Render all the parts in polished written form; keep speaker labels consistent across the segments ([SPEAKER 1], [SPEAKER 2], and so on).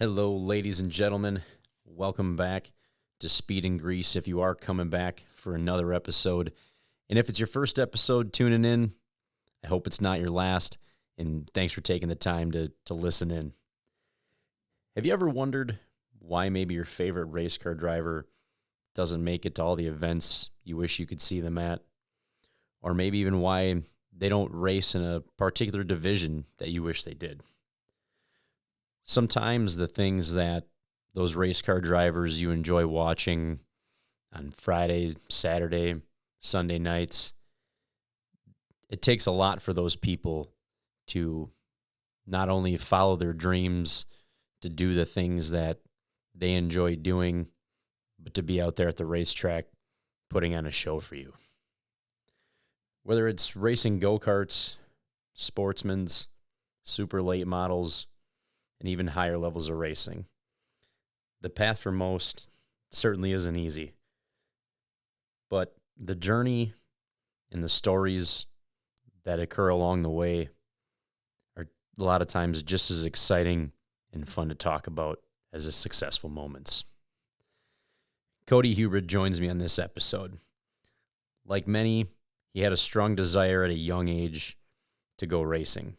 [SPEAKER 1] Hello, ladies and gentlemen. Welcome back to Speed and Grease. If you are coming back for another episode, and if it's your first episode tuning in, I hope it's not your last, and thanks for taking the time to listen in. Have you ever wondered why maybe your favorite race car driver doesn't make it to all the events you wish you could see them at? Or maybe even why they don't race in a particular division that you wish they did? Sometimes the things that those race car drivers you enjoy watching on Friday, Saturday, Sunday nights, it takes a lot for those people to not only follow their dreams, to do the things that they enjoy doing, but to be out there at the racetrack putting on a show for you. Whether it's racing go-karts, sportsmen's, super late models, and even higher levels of racing, the path for most certainly isn't easy. But the journey and the stories that occur along the way are a lot of times just as exciting and fun to talk about as the successful moments. Kody Hubred joins me on this episode. Like many, he had a strong desire at a young age to go racing.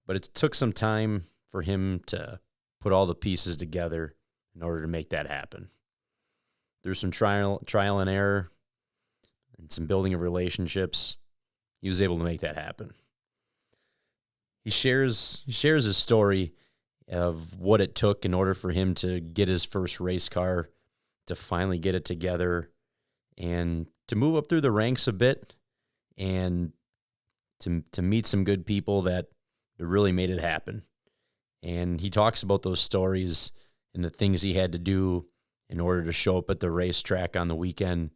[SPEAKER 1] But it took some time for him to put all the pieces together in order to make that happen. Through some trial and error and some building of relationships, he was able to make that happen. He shares his story of what it took in order for him to get his first race car, to finally get it together, and to move up through the ranks a bit, and to meet some good people that really made it happen. And he talks about those stories and the things he had to do in order to show up at the racetrack on the weekend.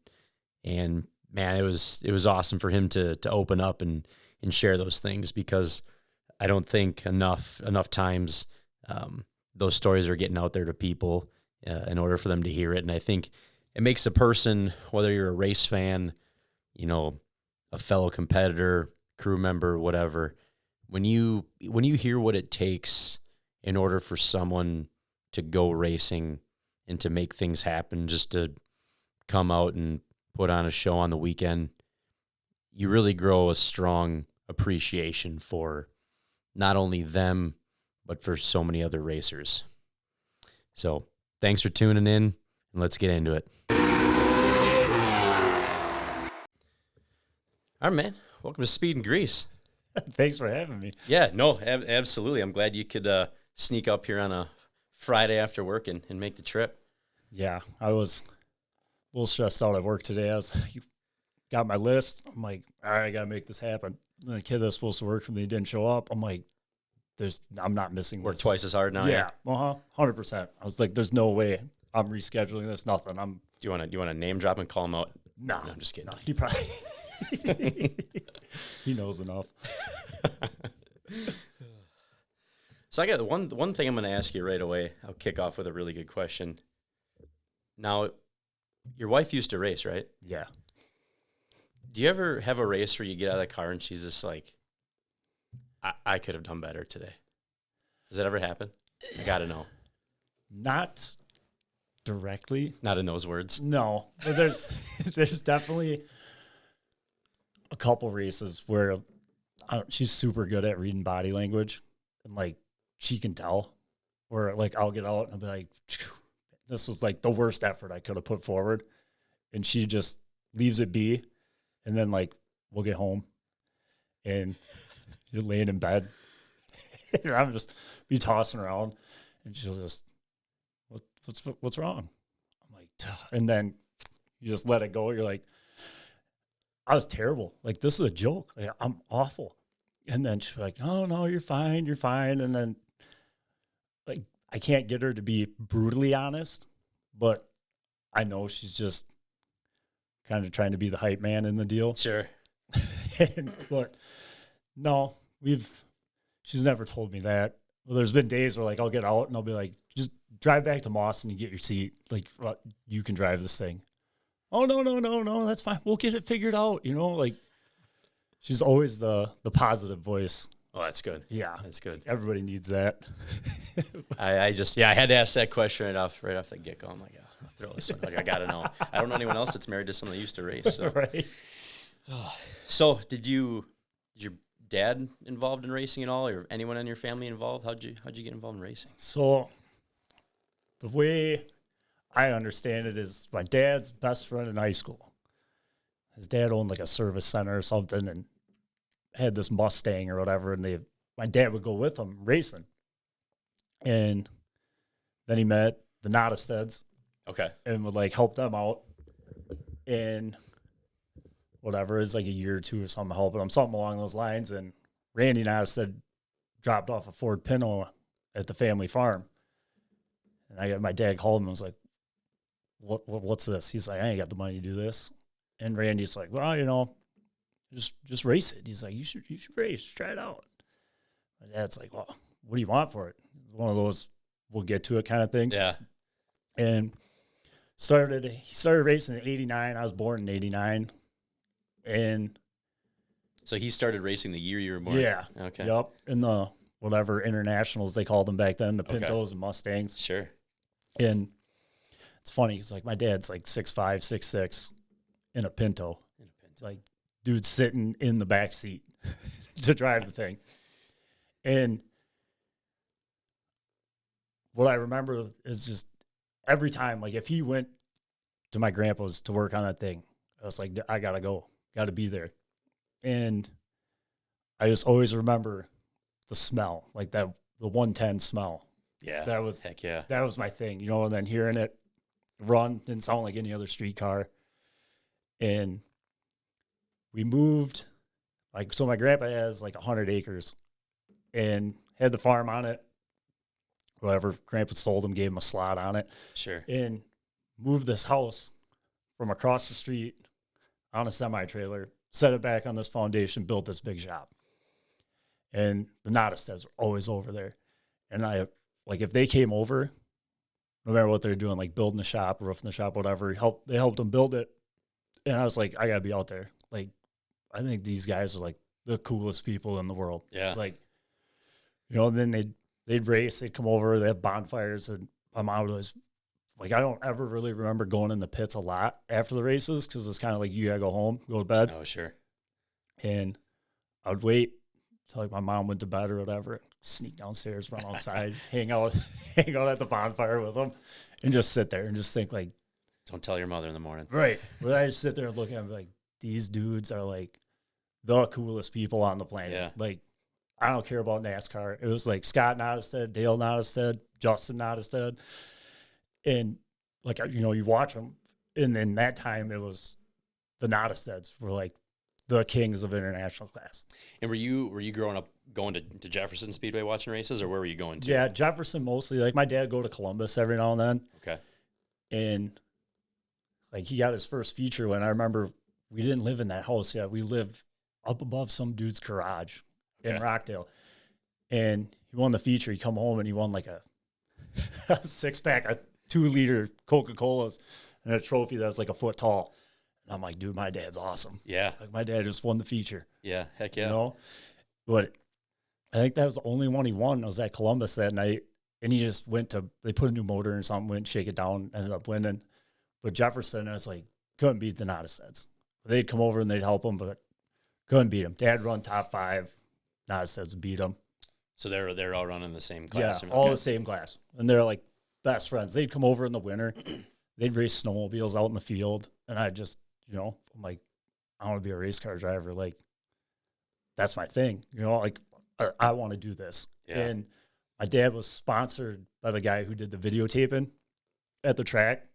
[SPEAKER 1] And man, it was awesome for him to open up and share those things, because I don't think enough times those stories are getting out there to people in order for them to hear it. And I think it makes a person, whether you're a race fan, a fellow competitor, crew member, whatever, when you hear what it takes in order for someone to go racing and to make things happen, just to come out and put on a show on the weekend, you really grow a strong appreciation for not only them, but for so many other racers. So thanks for tuning in, and let's get into it. All right, man. Welcome to Speed and Grease.
[SPEAKER 2] Thanks for having me.
[SPEAKER 1] Yeah, no, absolutely. I'm glad you could sneak up here on a Friday after work and make the trip.
[SPEAKER 2] Yeah, I was a little stressed out at work today. Got my list. I'm like, all right, I got to make this happen. And the kid that's supposed to work for me didn't show up. I'm like, I'm not missing
[SPEAKER 1] Work
[SPEAKER 2] this.
[SPEAKER 1] twice as hard now.
[SPEAKER 2] Yeah, 100%. I was like, there's no way I'm rescheduling this. Nothing.
[SPEAKER 1] Do you want to name drop and call him out?
[SPEAKER 2] No,
[SPEAKER 1] I'm just kidding.
[SPEAKER 2] No, he probably he knows enough.
[SPEAKER 1] So I got one thing I'm going to ask you right away. I'll kick off with a really good question. Now, your wife used to race, right?
[SPEAKER 2] Yeah.
[SPEAKER 1] Do you ever have a race where you get out of the car and she's just like, I could have done better today? Does that ever happen? I got to know.
[SPEAKER 2] Not directly.
[SPEAKER 1] Not in those words.
[SPEAKER 2] No, but there's definitely a couple races where she's super good at reading body language, and like she can tell, where like I'll get out and I'll be like, this was like the worst effort I could have put forward, and she just leaves it be, and then like we'll get home, and you're laying in bed, and I'm just be tossing around, and she'll just, what's wrong? I'm like, duh. And then you just let it go. You're like, I was terrible. Like, this is a joke. Like, I'm awful. And then she's like, no, you're fine. You're fine. And then like, I can't get her to be brutally honest, but I know she's just kind of trying to be the hype man in the deal.
[SPEAKER 1] Sure.
[SPEAKER 2] But no, she's never told me that. Well, there's been days where like I'll get out and I'll be like, just drive back to Moss and you get your seat. Like, you can drive this thing. Oh, no, that's fine. We'll get it figured out. Like, she's always the positive voice
[SPEAKER 1] Oh, that's good.
[SPEAKER 2] Yeah.
[SPEAKER 1] That's good.
[SPEAKER 2] Everybody needs that.
[SPEAKER 1] I just, I had to ask that question right off the get-go. I'm like, yeah, I'll throw this one out here. I got to know. I don't know anyone else that's married to someone that used to race. So,
[SPEAKER 2] Right.
[SPEAKER 1] So is your dad involved in racing at all, or anyone in your family involved? How'd you get involved in racing?
[SPEAKER 2] So the way I understand it is my dad's best friend in high school. His dad owned like a service center or something and had this Mustang or whatever, and my dad would go with him racing. And then he met the Nottesteads.
[SPEAKER 1] Okay.
[SPEAKER 2] And would like help them out. And whatever, it's like a year or two or something helping them, something along those lines. And Randy Nottestead dropped off a Ford Pinto at the family farm. And my dad called him and was like, what's this? He's like, I ain't got the money to do this. And Randy's like, well, just race it. He's like, you should race, try it out. My dad's like, well, what do you want for it? One of those we'll get to it kind of things.
[SPEAKER 1] Yeah.
[SPEAKER 2] And he started racing in 89. I was born in 89. And
[SPEAKER 1] so he started racing the year you were born?
[SPEAKER 2] Yeah.
[SPEAKER 1] Okay.
[SPEAKER 2] Yep. In the whatever internationals they called them back then, the Pintos and Mustangs.
[SPEAKER 1] Sure.
[SPEAKER 2] And it's funny because like my dad's like 6'5", 6'6", in a Pinto. Like dude's sitting in the back seat to drive the thing. And what I remember is just every time, like if he went to my grandpa's to work on that thing, I was like, I gotta go, gotta be there. And I just always remember the smell, like the 110 smell.
[SPEAKER 1] Yeah. Heck yeah.
[SPEAKER 2] That was my thing, and then hearing it run didn't sound like any other street car. And we moved, so my grandpa has like 100 acres and had the farm on it. Whatever, grandpa sold him, gave him a slot on it.
[SPEAKER 1] Sure.
[SPEAKER 2] And moved this house from across the street on a semi-trailer, set it back on this foundation, built this big shop. And the Nottesteads were always over there. And if they came over, no matter what they're doing, like building the shop, roofing the shop, whatever, they helped them build it. And I was like, I got to be out there. Like, I think these guys are like the coolest people in the world.
[SPEAKER 1] Yeah.
[SPEAKER 2] Like, and then they'd race, they'd come over, they have bonfires, and my mom would always, like, I don't ever really remember going in the pits a lot after the races because it's kind of like, you got to go home, go to bed.
[SPEAKER 1] Oh, sure.
[SPEAKER 2] And I would wait till like my mom went to bed or whatever, sneak downstairs, run outside, hang out at the bonfire with them, and just sit there and just think like,
[SPEAKER 1] don't tell your mother in the morning.
[SPEAKER 2] Right. But I just sit there and look at them like, these dudes are like the coolest people on the planet.
[SPEAKER 1] Yeah.
[SPEAKER 2] Like, I don't care about NASCAR. It was like Scott Nottestead, Dale Nottestead, Justin Nottestead. And like, you watch them. And in that time, it was the Nottesteads were like the kings of international class.
[SPEAKER 1] And were you growing up going to Jefferson Speedway watching races, or where were you going to?
[SPEAKER 2] Yeah, Jefferson mostly. Like my dad would go to Columbus every now and then.
[SPEAKER 1] Okay.
[SPEAKER 2] And like he got his first feature when I remember we didn't live in that house yet. We lived up above some dude's garage in Rockdale. And he won the feature. He come home and he won like a 6-pack of 2-liter Coca-Colas and a trophy that was like a foot tall. And I'm like, dude, my dad's awesome.
[SPEAKER 1] Yeah.
[SPEAKER 2] Like my dad just won the feature.
[SPEAKER 1] Yeah. Heck yeah.
[SPEAKER 2] But I think that was the only one he won. I was at Columbus that night. And he just they put a new motor in something, went and shake it down, ended up winning. But Jefferson, I was like, couldn't beat the Nottesteads. They'd come over and they'd help him, but couldn't beat him. Dad run top 5. Nottesteads beat him.
[SPEAKER 1] So they're all running the same class?
[SPEAKER 2] Yeah, all the same class. And they're like best friends. They'd come over in the winter. They'd race snowmobiles out in the field. And I just, I'm like, I want to be a race car driver. Like, that's my thing. Like, I want to do this.
[SPEAKER 1] Yeah.
[SPEAKER 2] And my dad was sponsored by the guy who did the videotaping at the track.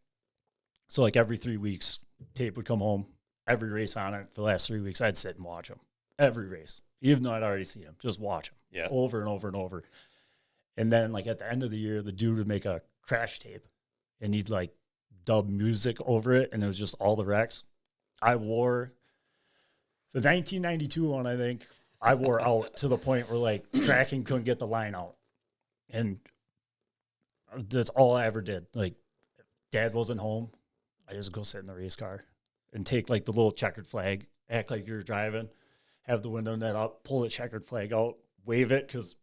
[SPEAKER 2] So, like, every 3 weeks, tape would come home, every race on it. For the last 3 weeks, I'd sit and watch him. Every race. Even though I'd already seen him. Just watch him.
[SPEAKER 1] Yeah.
[SPEAKER 2] Over and over and over. And then, like, at the end of the year, the dude would make a crash tape. And he'd, like, dub music over it. And it was just all the wrecks. I wore the 1992 one, I think. I wore out to the point where, like, tracking couldn't get the line out. And that's all I ever did. Like, Dad wasn't home. I just go sit in the race car and take like the little checkered flag, act like you're driving, have the window net up, pull the checkered flag out, wave it, because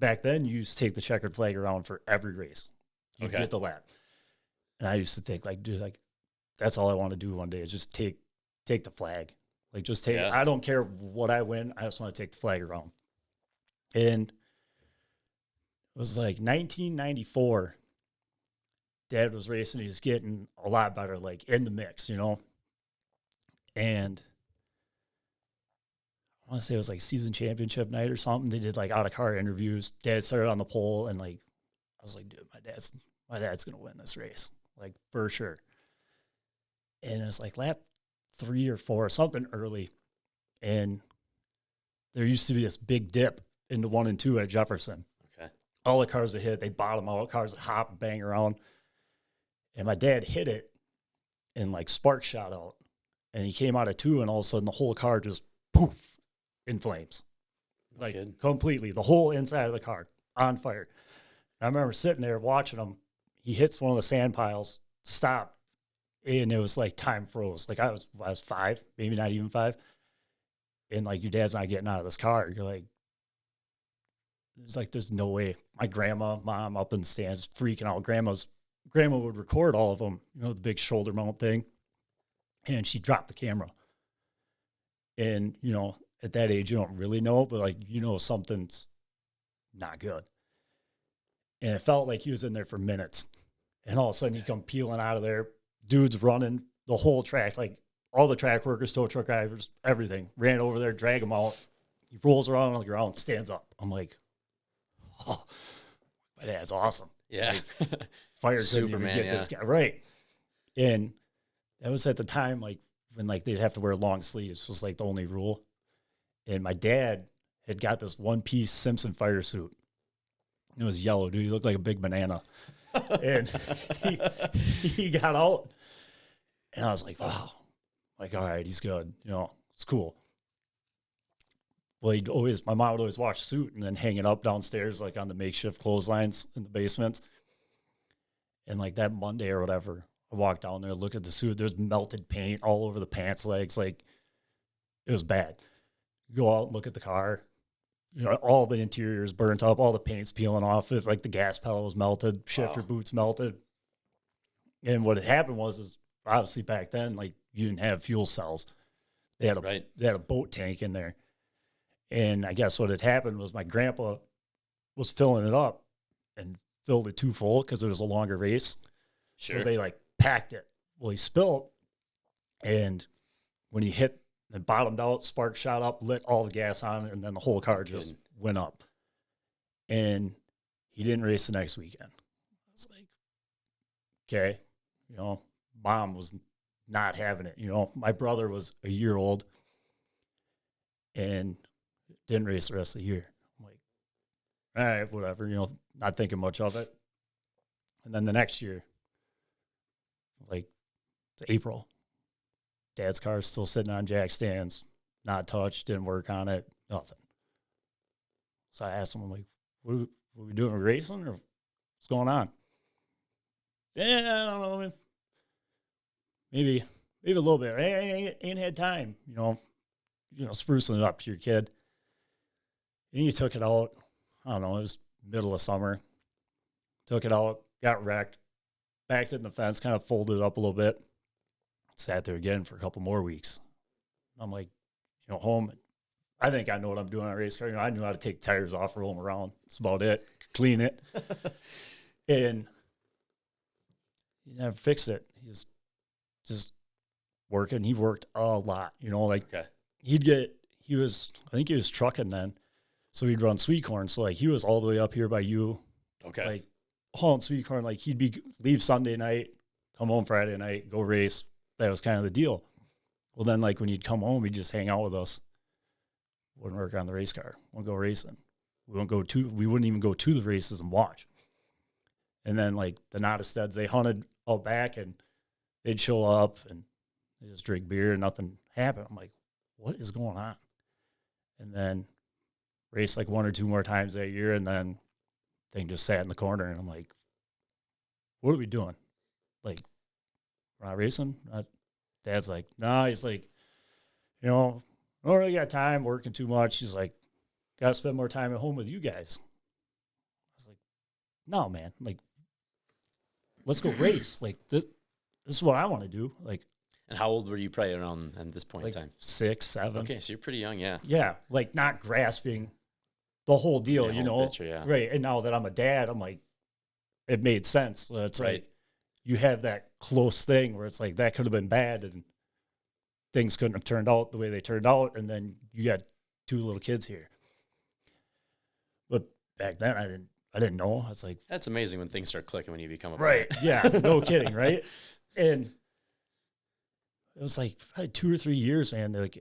[SPEAKER 2] back then you used to take the checkered flag around for every race. You get the lap. And I used to think, like, dude, like, that's all I want to do one day is just take the flag. Like, just take it. I don't care what I win. I just want to take the flag around. And it was like 1994. Dad was racing. He was getting a lot better, like, in the mix, you know. And I want to say it was like season championship night or something. They did like out of car interviews. Dad started on the pole, and like I was like, dude, my dad's gonna win this race, like for sure. And it's like lap 3 or 4, something early, and there used to be this big dip into 1 and 2 at Jefferson.
[SPEAKER 1] Okay.
[SPEAKER 2] All the cars that hit, they bottom out. Cars that hop, bang around, and my dad hit it, and like sparks shot out, and he came out of 2, and all of a sudden the whole car just poof in flames, like completely. The whole inside of the car on fire. I remember sitting there watching him. He hits one of the sand piles, stopped, and it was like time froze. Like I was 5, maybe not even 5, and like your dad's not getting out of this car. You're like, it's like there's no way. My mom up in the stands freaking out. Grandma would record all of them, you know, the big shoulder mount thing, and she dropped the camera. And you know, at that age, you don't really know, but like, you know, something's not good. And it felt like he was in there for minutes. And all of a sudden, he come peeling out of there. Dudes running the whole track, like all the track workers, tow truck drivers, everything. Ran over there, drag him out. He rolls around on the ground, stands up. I'm like, oh, my dad's awesome.
[SPEAKER 1] Yeah.
[SPEAKER 2] Like, fire couldn't even get this guy. Right. And that was at the time, like, when like they'd have to wear long sleeves was like the only rule. And my dad had got this one-piece Simpson fire suit. It was yellow, dude. He looked like a big banana. And he got out. And I was like, wow. Like, all right, he's good. You know, it's cool. Well, my mom would always wash suit and then hang it up downstairs, like on the makeshift clotheslines in the basement. And like that Monday or whatever, I walked down there, look at the suit. There's melted paint all over the pants legs. Like, it was bad. Go out and look at the car. You know, all the interior is burnt up, all the paint's peeling off. It's like the gas pedal was melted, shifter boots melted. And what had happened was obviously back then, like, you didn't have fuel cells. They had a boat tank in there. And I guess what had happened was my grandpa was filling it up and filled it too full because it was a longer race. Sure. So they like packed it. Well, he spilled, and when he hit and bottomed out, spark shot up, lit all the gas on, and then the whole car just went up. And he didn't race the next weekend. I was like, okay, you know, mom was not having it. You know, my brother was a year old and didn't race the rest of the year. I'm like, all right, whatever, you know, not thinking much of it. And then the next year, like, it's April. Dad's car is still sitting on jack stands, not touched, didn't work on it, nothing. So I asked him, I'm like, what are we doing? Are we racing or what's going on? Yeah, I don't know, man. Maybe a little bit. I ain't had time, you know, sprucing it up to your kid. And he took it out. I don't know, it was middle of summer. Took it out, got wrecked, backed it in the fence, kind of folded it up a little bit. Sat there again for a couple more weeks. I'm like, you know, home. I think I know what I'm doing on a race car. You know, I knew how to take tires off, roll them around. That's about it. Clean it. And he never fixed it. He was just working. He worked a lot, you know, like I think he was trucking then. So he'd run sweet corn. So like he was all the way up here by you. Okay. Like hauling sweet corn. Like he'd leave Sunday night, come home Friday night, go race. That was kind of the deal. Well, then, like, when he'd come home, he'd just hang out with us. Wouldn't work on the race car. Wouldn't go racing. We wouldn't even go to the races and watch. And then, like, the Nottesteads, they hunted out back, and they'd show up, and they just drink beer, and nothing happened. I'm like, what is going on? And then raced, like, 1 or 2 more times that year, and then thing just sat in the corner, and I'm like, what are we doing? Like, we're not racing? Dad's like, nah. He's like, you know, I don't really got time, working too much. He's like, Got to spend more time at home with you guys. I was like, no, man. Like, let's go race. Like, this is what I want to do. Like,
[SPEAKER 1] And how old were you probably around at this point
[SPEAKER 2] like
[SPEAKER 1] in time?
[SPEAKER 2] 6, 7.
[SPEAKER 1] Okay, so you're pretty young, yeah.
[SPEAKER 2] Yeah, like not grasping the whole deal,
[SPEAKER 1] The whole picture, yeah.
[SPEAKER 2] Right. And now that I'm a dad, I'm like, it made sense. So it's
[SPEAKER 1] Right.
[SPEAKER 2] like you have that close thing where it's like that could have been bad and things couldn't have turned out the way they turned out. And then you got 2 little kids here. But back then I didn't know. I was like,
[SPEAKER 1] That's amazing when things start clicking when you become a
[SPEAKER 2] right.
[SPEAKER 1] parent.
[SPEAKER 2] Yeah, no kidding, right? And it was like probably 2 or 3 years, man. Like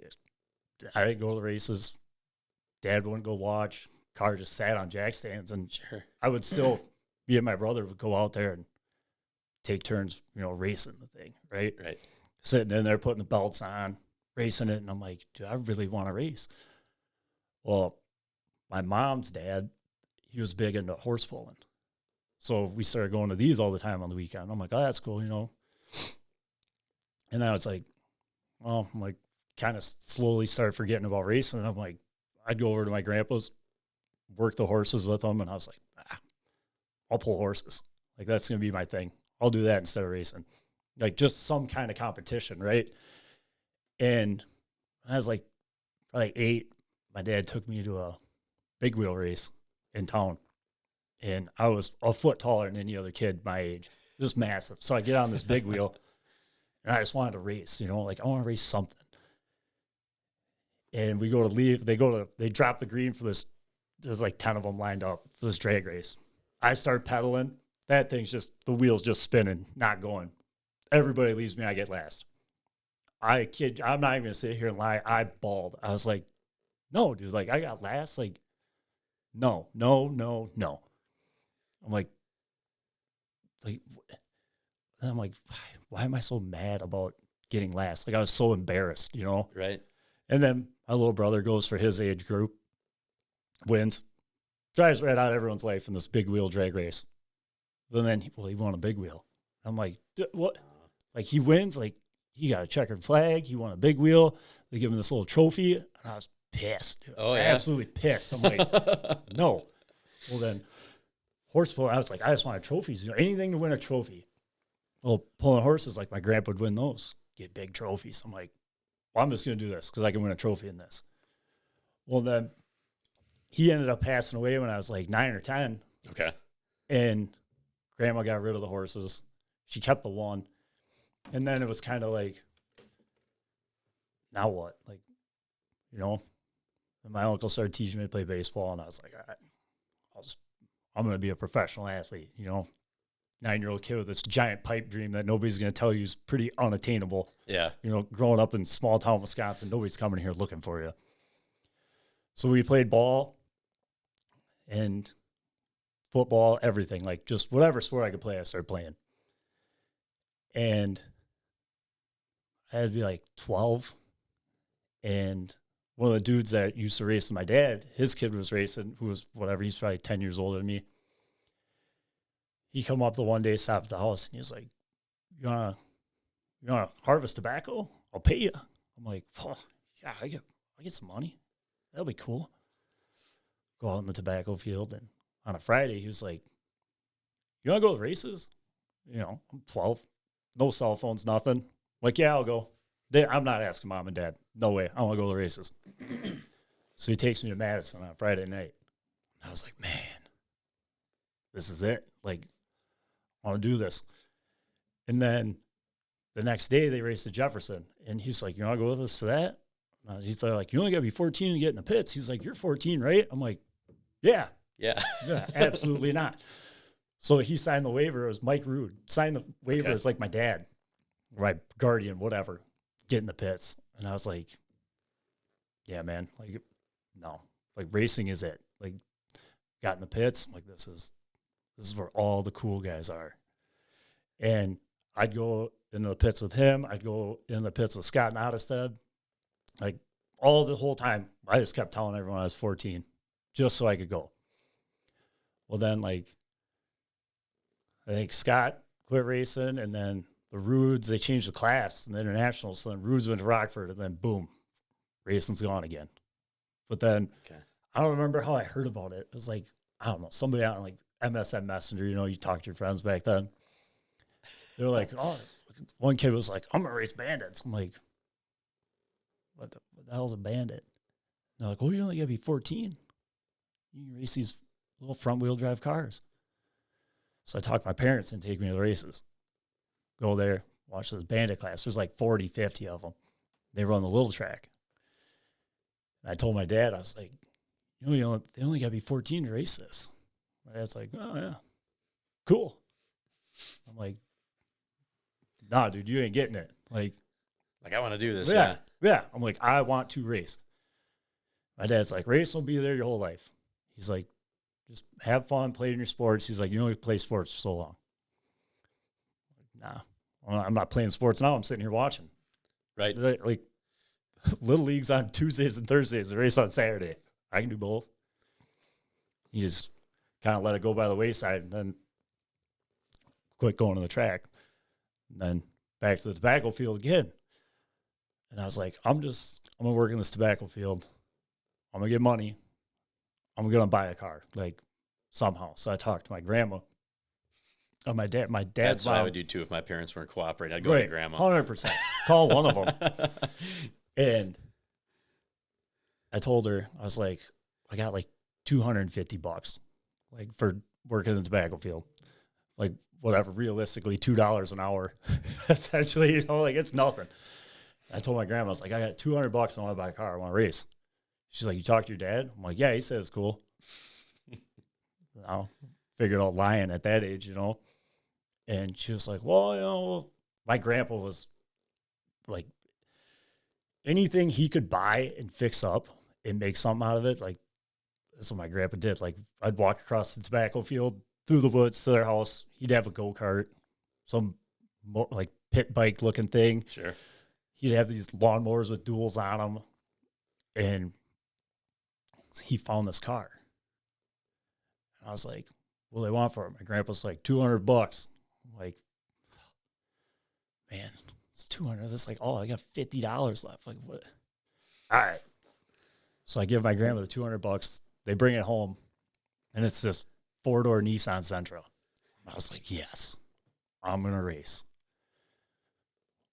[SPEAKER 2] I didn't go to the races. Dad wouldn't go watch. Car just sat on jack stands, and
[SPEAKER 1] Sure.
[SPEAKER 2] I would still, me and my brother would go out there and take turns, racing the thing, right?
[SPEAKER 1] Right.
[SPEAKER 2] Sitting in there, putting the belts on, racing it, and I'm like, dude, I really want to race. Well, my mom's dad, he was big into horse pulling. So we started going to these all the time on the weekend. I'm like, oh, that's cool, And I was like, well, I'm like, kind of slowly started forgetting about racing. And I'm like, I'd go over to my grandpa's, work the horses with them. And I was like, I'll pull horses. Like, that's going to be my thing. I'll do that instead of racing. Like, just some kind of competition, right? And I was like, probably 8. My dad took me to a big wheel race in town. And I was a foot taller than any other kid my age. It was massive. So I get on this big wheel, and I just wanted to race, like, I want to race something. And we go to leave. They drop the green for this. There's like 10 of them lined up for this drag race. I start pedaling. That thing's the wheel's just spinning, not going. Everybody leaves me. I get last. I'm not even going to sit here and lie. I bawled. I was like, no, dude, like, I got last. Like, no. I'm like, and I'm like, why am I so mad about getting last? Like, I was so embarrassed,
[SPEAKER 1] Right.
[SPEAKER 2] And then my little brother goes for his age group, wins, drives right out of everyone's life in this big wheel drag race. But then, he won a big wheel. I'm like, what? Like, he wins. Like, he got a checkered flag. He won a big wheel. They give him this little trophy. And I was pissed. Dude.
[SPEAKER 1] Oh, yeah.
[SPEAKER 2] Absolutely pissed. I'm like, no. Well, then, horse pulling, I was like, I just wanted trophies. Anything to win a trophy. Well, pulling horses, like, my grandpa would win those, get big trophies. I'm like, well, I'm just going to do this because I can win a trophy in this. Well, then he ended up passing away when I was like 9 or 10.
[SPEAKER 1] Okay.
[SPEAKER 2] And grandma got rid of the horses. She kept the one. And then it was kind of like, now what? Like, and my uncle started teaching me to play baseball. And I was like, all right, I'm going to be a professional athlete, 9-year-old kid with this giant pipe dream that nobody's going to tell you is pretty unattainable.
[SPEAKER 1] Yeah.
[SPEAKER 2] Growing up in small town Wisconsin, nobody's coming here looking for you. So we played ball and football, everything, like just whatever sport I could play, I started playing. And I had to be like 12. And one of the dudes that used to race with my dad, his kid was racing, who was whatever, he's probably 10 years older than me. He come up the one day, stopped at the house, and he was like, you wanna harvest tobacco? I'll pay you. I'm like, oh, yeah, I get some money. That'll be cool. Go out in the tobacco field, and on a Friday, he was like, you want to go to races? I'm 12. No cell phones, nothing. I'm like, yeah, I'll go. I'm not asking mom and dad. No way. I want to go to the races. So he takes me to Madison on Friday night. I was like, man, this is it. Like, I want to do this. And then the next day, they raced to Jefferson. And he's like, you want to go with us to that? He's like, you only got to be 14 to get in the pits. He's like, you're 14, right? I'm like, yeah.
[SPEAKER 1] Yeah.
[SPEAKER 2] Yeah, absolutely not. So he signed the waiver. It was Mike Rude. Signed the waiver as like my dad, or my guardian, whatever, get in the pits. And I was like, yeah, man. Like, no. Like, racing is it. Like, got in the pits. I'm like, this is where all the cool guys are. And I'd go into the pits with him. I'd go in the pits with Scott and Ottestead. Like, all the whole time, I just kept telling everyone I was 14 just so I could go. Well, then, like, I think Scott quit racing, and then the Rudes, they changed the class in the international. So then Rudes went to Rockford, and then boom, racing's gone again. But then I don't remember how I heard about it. It was like, I don't know, somebody out on like MSN Messenger, you know, you talk to your friends back then. They're like, oh, one kid was like, I'm going to race bandits. I'm like, what the hell's a bandit? They're like, oh, you only got to be 14. You can race these little front wheel drive cars. So I talked my parents and take me to the races. Go there, watch this bandit class. There's like 40, 50 of them. They run the little track. And I told my dad, I was like, they only got to be 14 to race this. My dad's like, oh, yeah, cool. I'm like, nah, dude, you ain't getting it. Like
[SPEAKER 1] I want to do this.
[SPEAKER 2] Yeah. I'm like, I want to race. My dad's like, race will be there your whole life. He's like, just have fun, play in your sports. He's like, you only play sports for so long. Nah, I'm not playing sports now. I'm sitting here watching.
[SPEAKER 1] Right.
[SPEAKER 2] Like little leagues on Tuesdays and Thursdays, the race on Saturday. I can do both. He just kind of let it go by the wayside and then quit going to the track. And then back to the tobacco field again. And I was like, I'm going to work in this tobacco field. I'm going to get money. I'm going to buy a car, like somehow. So I talked to my grandma. My dad's
[SPEAKER 1] That's what
[SPEAKER 2] mom.
[SPEAKER 1] I would do too if my parents weren't cooperating. I'd go to grandma.
[SPEAKER 2] 100%. Call one of them. And I told her, I was like, I got like $250, like for working in the tobacco field. Like whatever, realistically, $2 an hour. Essentially, you know, like it's nothing. I told my grandma, I was like, I got $200. I want to buy a car. I want to race. She's like, you talked to your dad? I'm like, yeah, he said it's cool. I figured out lying at that age, you know. And she was like, well, you know, my grandpa was like, anything he could buy and fix up and make something out of it, like, that's what my grandpa did. Like, I'd walk across the tobacco field through the woods to their house. He'd have a go-kart, some like pit bike looking thing.
[SPEAKER 1] Sure.
[SPEAKER 2] He'd have these lawnmowers with duals on them. And he found this car. And I was like, what do they want for it? My grandpa's like, $200. I'm like, man, it's 200. That's like, oh, I got $50 left. Like, what? All right. So I give my grandma the $200. They bring it home, and it's this 4-door Nissan Sentra. I was like, yes, I'm going to race.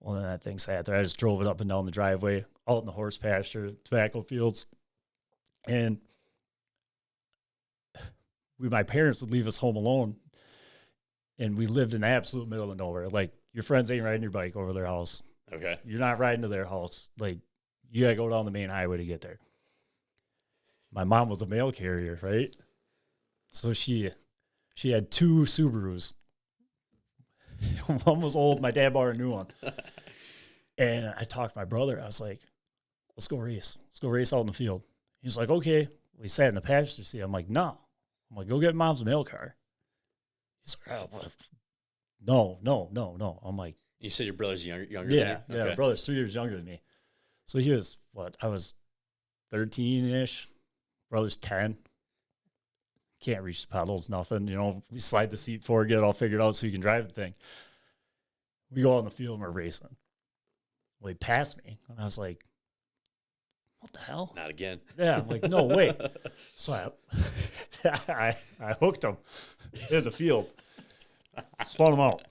[SPEAKER 2] Well, then that thing sat there. I just drove it up and down the driveway, out in the horse pasture, tobacco fields. And my parents would leave us home alone, and we lived in the absolute middle of nowhere. Like, your friends ain't riding your bike over their house.
[SPEAKER 1] Okay. You're
[SPEAKER 2] not riding to their house. Like, you got to go down the main highway to get there. My mom was a mail carrier, right? So she had 2 Subarus. One was old. My dad bought a new one. And I talked to my brother. I was like, let's go race. Let's go race out in the field. He's like, okay. We sat in the passenger seat. I'm like, no. I'm like, go get mom's mail car. He's like, oh, no. I'm like,
[SPEAKER 1] you said your brother's younger than
[SPEAKER 2] you?
[SPEAKER 1] you?
[SPEAKER 2] Yeah,
[SPEAKER 1] Okay.
[SPEAKER 2] my brother's 3 years younger than me. So he was, I was 13-ish. Brother's 10. Can't reach the pedals, nothing. You know, we slide the seat forward, get it all figured out so you can drive the thing. We go out in the field and we're racing. Well, he passed me. And I was like, what the hell?
[SPEAKER 1] Not again.
[SPEAKER 2] Yeah, I'm like, no, wait. So I hooked him in the field. Spun him out.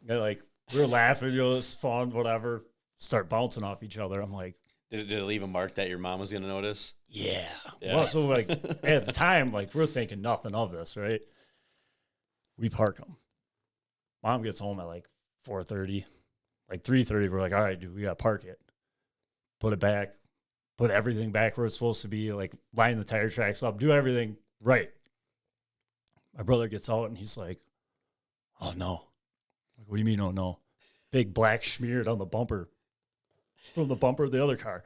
[SPEAKER 2] And like, we were laughing, you know, it's fun, whatever. Start bouncing off each other. I'm like,
[SPEAKER 1] Did it leave a mark that your mom was going to notice?
[SPEAKER 2] Yeah. Well, so like at the time, like we're thinking nothing of this, right? We park him. Mom gets home at like 4:30, like 3:30. We're like, all right, dude, we got to park it. Put it back. Put everything back where it's supposed to be, like line the tire tracks up, do everything right. My brother gets out and he's like, oh no. Like, what do you mean, oh no? Big black smeared on the bumper from the bumper of the other car.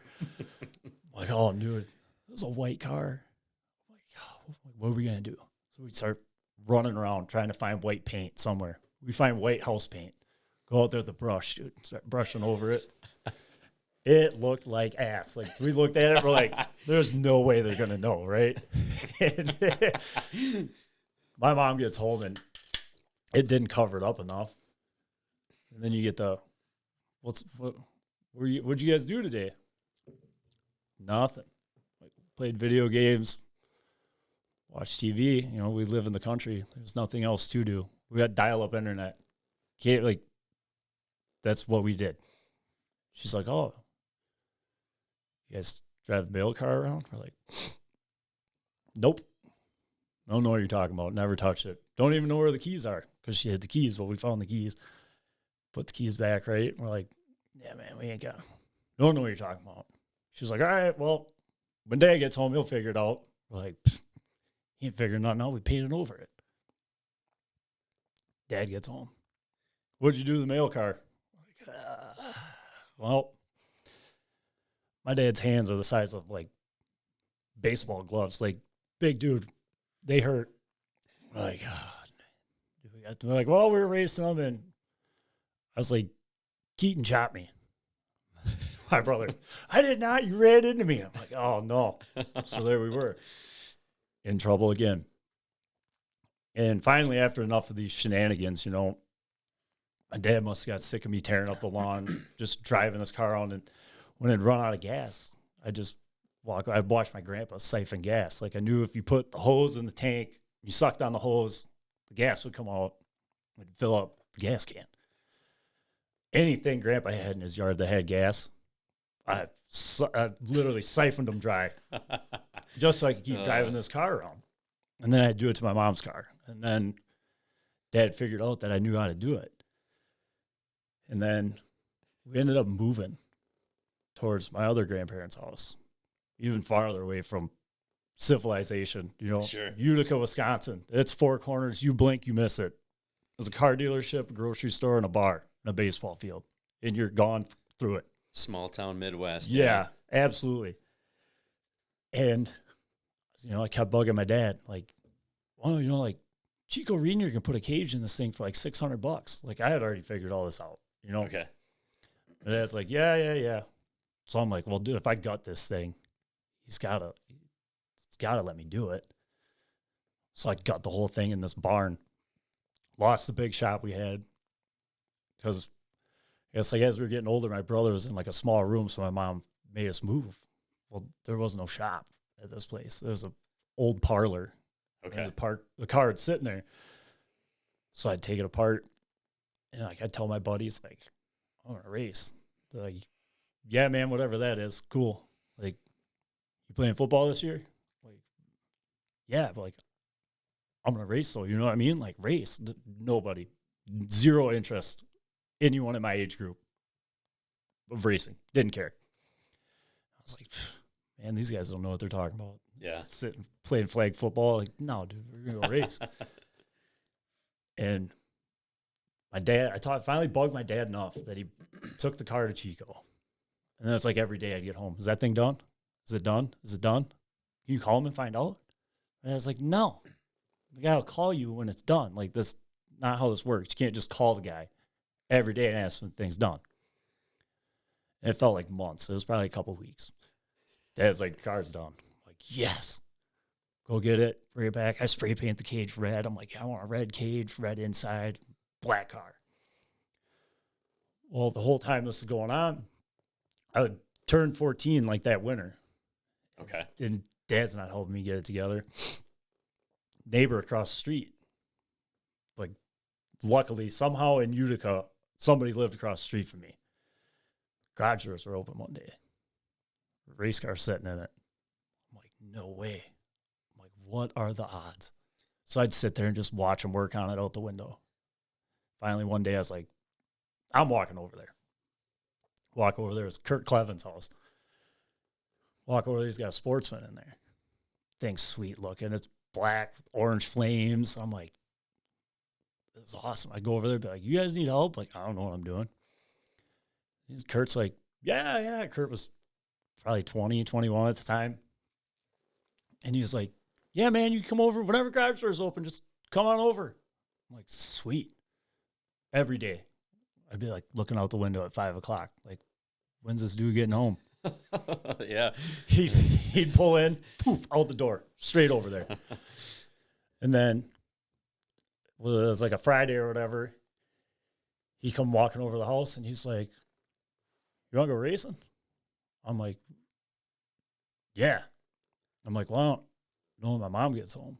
[SPEAKER 2] Like, oh, dude, it was a white car. I'm like, oh, what are we going to do? So we start running around trying to find white paint somewhere. We find white house paint. Go out there with the brush, dude, start brushing over it. It looked like ass. Like, we looked at it, we're like, there's no way they're going to know, right? And my mom gets home, and it didn't cover it up enough. And then you get the, what'd you guys do today? Nothing. Like, played video games, watched TV. You know, we live in the country. There's nothing else to do. We got dial-up internet. Can't, like, that's what we did. She's like, oh, you guys drive the mail car around? We're like, nope. Don't know what you're talking about. Never touched it. Don't even know where the keys are because she had the keys. Well, we found the keys. Put the keys back, right? We're like, yeah, man, we ain't got them. Don't know what you're talking about. She's like, all right, well, when Dad gets home, he'll figure it out. We're like, he ain't figuring nothing out. We painted over it. Dad gets home. What'd you do to the mail car? Like, well, my dad's hands are the size of, like, baseball gloves. Like, big dude. They hurt. We're like, God. They're like, well, we were racing them, and I was like, Keaton chopped me. My brother, I did not. You ran into me. I'm like, oh, no. So there we were. In trouble again. And finally, after enough of these shenanigans, you know, my dad must have got sick of me tearing up the lawn, just driving this car on. And when it'd run out of gas, I'd watch my grandpa siphon gas. Like, I knew if you put the hose in the tank, you sucked on the hose, the gas would come out and fill up the gas can. Anything grandpa had in his yard that had gas, I literally siphoned them dry just so I could keep driving this car around. And then I'd do it to my mom's car. And then Dad figured out that I knew how to do it. And then we ended up moving towards my other grandparents' house, even farther away from civilization. You know,
[SPEAKER 1] Sure.
[SPEAKER 2] Utica, Wisconsin. It's four corners. You blink, you miss it. There's a car dealership, a grocery store, and a bar, and a baseball field. And you're gone through it.
[SPEAKER 1] Small town Midwest.
[SPEAKER 2] Yeah, absolutely. And, you know, I kept bugging my dad, like, well, you know, like, Chico Reenier can put a cage in this thing for like $600. Like, I had already figured all this out, you know?
[SPEAKER 1] Okay.
[SPEAKER 2] And Dad's like, yeah. So I'm like, well, dude, if I gut this thing, he's gotta let me do it. So I gut the whole thing in this barn. Lost the big shop we had because I guess, like, as we were getting older, my brother was in like a small room, so my mom made us move. Well, there was no shop at this place. There was an old parlor.
[SPEAKER 1] Okay.
[SPEAKER 2] The car had sitting there. So I'd take it apart, and, like, I'd tell my buddies, like, I'm going to race. They're like, yeah, man, whatever that is, cool. Like, you playing football this year? Like, yeah, but, like, I'm going to race, so you know what I mean? Like, race. Nobody. Zero interest. Anyone in my age group of racing. Didn't care. I was like, man, these guys don't know what they're talking about.
[SPEAKER 1] Yeah.
[SPEAKER 2] Sitting, playing flag football. Like, no, dude, we're going to go race. And my dad, finally bugged my dad enough that he took the car to Chico. And then it's like every day I'd get home. Is that thing done? Is it done? Is it done? Can you call him and find out? And I was like, no. The guy will call you when it's done. Like, this not how this works. You can't just call the guy every day and ask when things done. And it felt like months. It was probably a couple weeks. Dad's like, car's done. I'm like, yes. Go get it. Bring it back. I spray paint the cage red. I'm like, I want a red cage, red inside, black car. Well, the whole time this is going on, I would turn 14 like that winter.
[SPEAKER 1] Okay.
[SPEAKER 2] And Dad's not helping me get it together. Neighbor across the street. Like, luckily, somehow in Utica, somebody lived across the street from me. Garage doors were open one day. Race car sitting in it. I'm like, no way. I'm like, what are the odds? So I'd sit there and just watch him work on it out the window. Finally, one day I was like, I'm walking over there. Walk over there. It's Kurt Cleven's house. Walk over there. He's got a Sportsman in there. Thing's sweet looking. It's black, orange flames. I'm like, this is awesome. I go over there and be like, you guys need help? Like, I don't know what I'm doing. Kurt's like, yeah. Kurt was probably 20, 21 at the time. And he was like, yeah, man, you come over. Whenever garage door is open, just come on over. I'm like, sweet. Every day. I'd be like looking out the window at 5 o'clock. Like, when's this dude getting home?
[SPEAKER 1] Yeah.
[SPEAKER 2] He'd pull in, poof, out the door, straight over there. And then, well, it was like a Friday or whatever. He come walking over the house, and he's like, you want to go racing? I'm like, yeah. I'm like, well, I don't know when my mom gets home.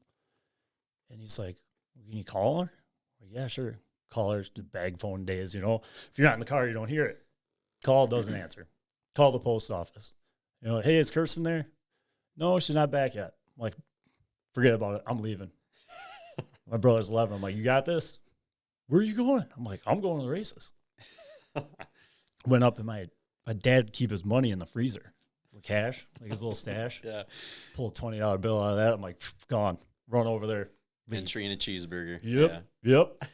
[SPEAKER 2] And he's like, well, can you call her? I'm like, yeah, sure. Call her. The bag phone days, If you're not in the car, you don't hear it. Call, doesn't answer. Call the post office. Hey, is Kirsten there? No, she's not back yet. I'm like, forget about it. I'm leaving. My brother's 11. I'm like, you got this? Where are you going? I'm like, I'm going to the races. Went up and my dad would keep his money in the freezer. Cash, like his little stash.
[SPEAKER 1] Yeah.
[SPEAKER 2] Pull a $20 bill out of that. I'm like, gone. Run over there.
[SPEAKER 1] Entry and a cheeseburger.
[SPEAKER 2] Yep. Yeah. Yep.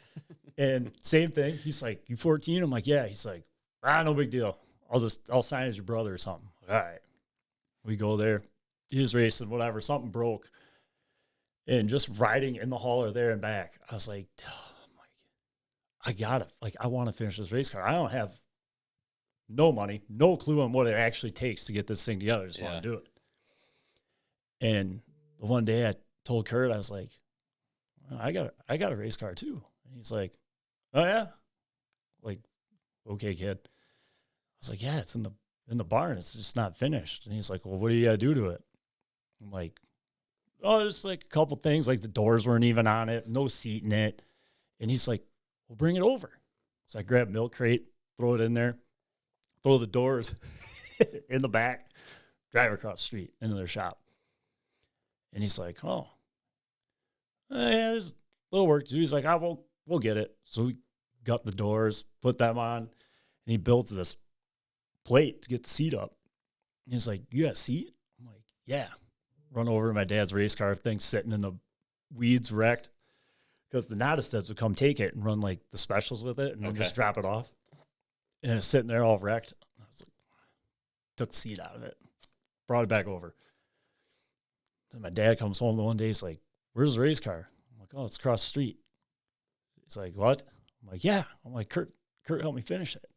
[SPEAKER 2] And same thing. He's like, you 14? I'm like, yeah. He's like, no big deal. I'll sign as your brother or something. All right. We go there. He was racing, whatever. Something broke. And just riding in the hauler there and back, I was like, I got it. Like, I want to finish this race car. I don't have no money, no clue on what it actually takes to get this thing together. I just want to do it. And the one day I told Kurt, I was like, I got a race car too. And he's like, oh yeah? Like, okay, kid. I was like, yeah, it's in the barn. It's just not finished. And he's like, well, what do you got to do to it? I'm like, oh, just like a couple things. Like the doors weren't even on it, no seat in it. And he's like, well, bring it over. So I grab a milk crate, throw it in there, throw the doors in the back, drive across the street into their shop. And he's like, oh, yeah, there's a little work to do. He's like, we'll get it. So we got the doors, put them on, and he builds this plate to get the seat up. And he's like, you got a seat? I'm like, yeah. Run over to my dad's race car thing sitting in the weeds, wrecked, because the Nottesteads would come take it and run like the specials with it and then just drop it off. And it's sitting there all wrecked. I was like, took the seat out of it, brought it back over. Then my dad comes home the one day. He's like, where's the race car? I'm like, oh, it's across the street. He's like, what? I'm like, yeah. I'm like, Kurt helped me finish it.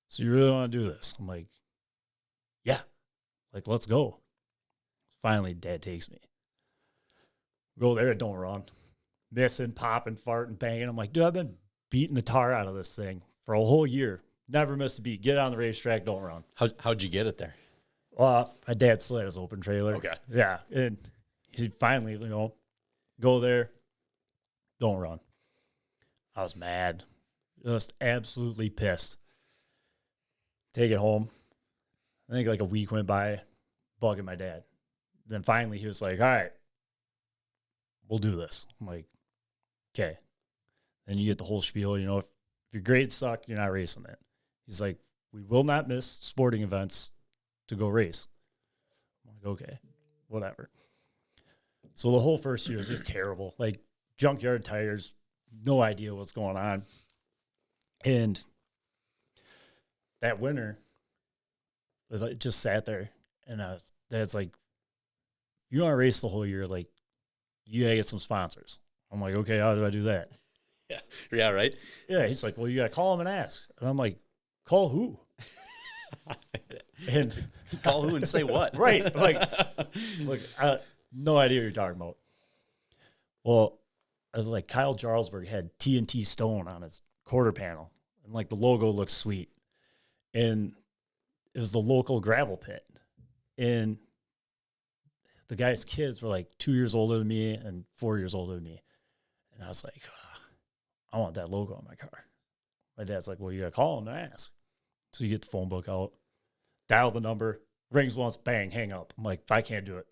[SPEAKER 2] So you really want to do this? I'm like, yeah. Like, let's go. Finally, Dad takes me. Go there, it don't run. Missing, popping, farting, banging. I'm like, dude, I've been beating the tar out of this thing for a whole year. Never missed a beat. Get on the racetrack, don't run.
[SPEAKER 1] How'd you get it there?
[SPEAKER 2] Well, my dad still had his open trailer.
[SPEAKER 1] Okay.
[SPEAKER 2] Yeah. And he finally, go there, don't run. I was mad. Just absolutely pissed. Take it home. I think like a week went by, bugging my dad. Then finally he was like, all right, we'll do this. I'm like, okay. Then you get the whole spiel, if your grades suck, you're not racing it. He's like, we will not miss sporting events to go race. I'm like, okay, whatever. So the whole first year was just terrible. Like junkyard tires, no idea what's going on. And that winter, it just sat there, and Dad's like, you want to race the whole year, like, you got to get some sponsors. I'm like, okay, how do I do that?
[SPEAKER 1] Yeah, right?
[SPEAKER 2] Yeah, he's like, well, you got to call him and ask. And I'm like, call who? And
[SPEAKER 1] call who and say what?
[SPEAKER 2] Right. Like, look, no idea what you're talking about. Well, I was like, Kyle Jarlsberg had TNT Stone on his quarter panel, and like the logo looks sweet. And it was the local gravel pit. And the guy's kids were like 2 years older than me and 4 years older than me. And I was like, I want that logo on my car. My dad's like, well, you got to call him and ask. So you get the phone book out, dial the number, rings once, bang, hang up. I'm like, I can't do it.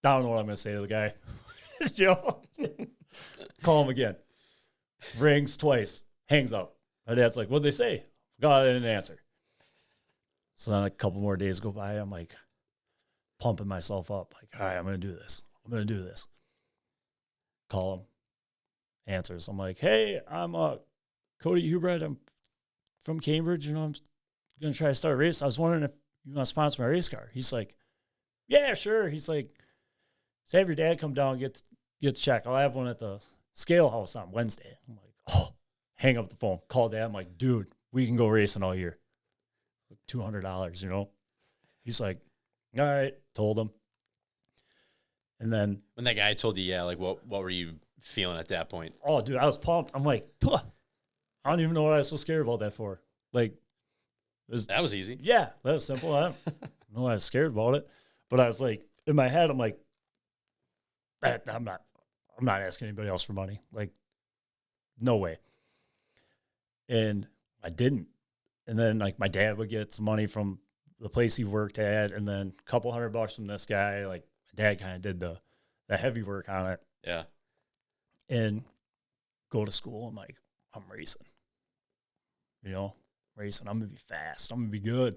[SPEAKER 2] I don't know what I'm going to say to the guy. Call him again. Rings twice, hangs up. My dad's like, what'd they say? God, I didn't answer. So then a couple more days go by. I'm like pumping myself up. Like, all right, I'm going to do this. I'm going to do this. Call him. Answers. I'm like, hey, I'm Kody Hubred. I'm from Cambridge. I'm going to try to start a race. I was wondering if you want to sponsor my race car. He's like, yeah, sure. He's like, so have your dad come down and get the check. I'll have one at the scale house on Wednesday. I'm like, oh, hang up the phone. Call Dad. I'm like, dude, we can go racing all year. $200, He's like, all right, told him. And then
[SPEAKER 1] when that guy told you, yeah, like what were you feeling at that point?
[SPEAKER 2] Oh, dude, I was pumped. I'm like, I don't even know what I was so scared about that for. Like,
[SPEAKER 1] that was easy.
[SPEAKER 2] Yeah, that was simple. I don't know why I was scared about it. But I was like, in my head, I'm like, I'm not asking anybody else for money. Like, no way. And I didn't. And then like my dad would get some money from the place he worked at, and then a couple $100 from this guy. Like my dad kind of did the heavy work on it.
[SPEAKER 1] Yeah.
[SPEAKER 2] And go to school. I'm like, I'm racing. Racing. I'm gonna be fast. I'm gonna be good.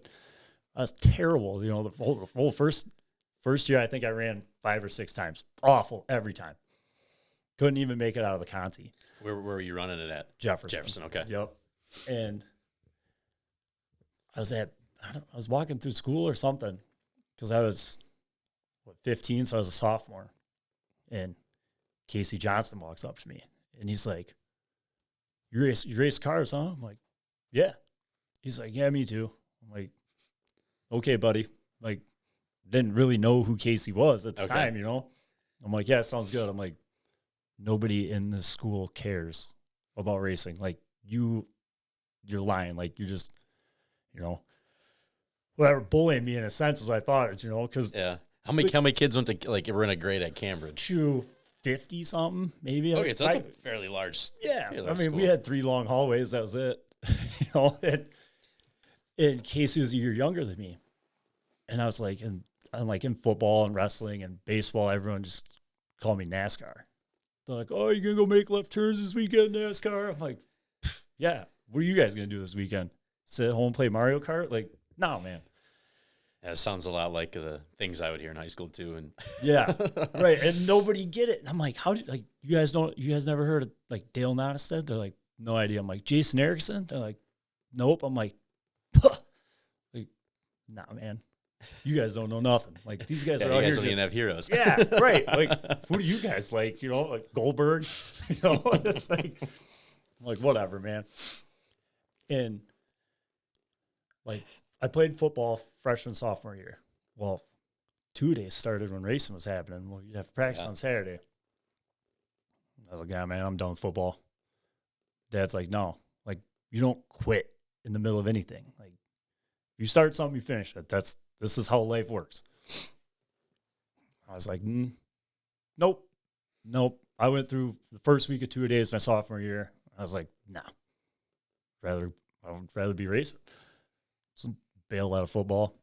[SPEAKER 2] I was terrible. The whole first year, I think I ran 5 or 6 times. Awful every time. Couldn't even make it out of the Conti.
[SPEAKER 1] Where were you running it at?
[SPEAKER 2] Jefferson.
[SPEAKER 1] Okay.
[SPEAKER 2] Yep. And I was walking through school or something because I was 15, so I was a sophomore. And Casey Johnson walks up to me and he's like, you race cars, huh? I'm like, yeah. He's like, yeah, me too. I'm like, okay, buddy. Like, didn't really know who Casey was at the time, I'm like, yeah, sounds good. I'm like, nobody in this school cares about racing. Like, you're lying. Like, you're just, whatever, bullying me in a sense is what I thought, because
[SPEAKER 1] yeah. How many kids went to were in a grade at Cambridge?
[SPEAKER 2] 250 something, maybe.
[SPEAKER 1] Okay, so that's a fairly large.
[SPEAKER 2] Yeah,
[SPEAKER 1] fairly large
[SPEAKER 2] I mean,
[SPEAKER 1] school.
[SPEAKER 2] we had 3 long hallways. That was it. And Casey was a year younger than me, and I was like, in football and wrestling and baseball, everyone just called me NASCAR. They're like, "Oh, you gonna go make left turns this weekend, NASCAR?" I'm like, "Yeah." What are you guys gonna do this weekend? Sit at home and play Mario Kart? Like, no, man.
[SPEAKER 1] Yeah, it sounds a lot like the things I would hear in high school too. And
[SPEAKER 2] yeah, right. And nobody get it. And I'm like, you guys never heard of like Dale Nottestead? They're like, no idea. I'm like, Jason Erickson? They're like, nope. I'm like, like, nah, man. You guys don't know nothing. Like, these guys are out here.
[SPEAKER 1] Don't even have heroes.
[SPEAKER 2] Yeah, right. Like, who do you guys like? Like Goldberg? It's like, I'm like, whatever, man. And like, I played football freshman, sophomore year. Well, 2 days started when racing was happening. Well, you'd have to practice on Saturday. I was like, yeah, man, I'm done with football. Dad's like, no, like, you don't quit in the middle of anything. Like, if you start something, you finish it. This is how life works. I was like, nope. I went through the first week of 2 days my sophomore year. I was like, nah, I would rather be racing. So bail out of football.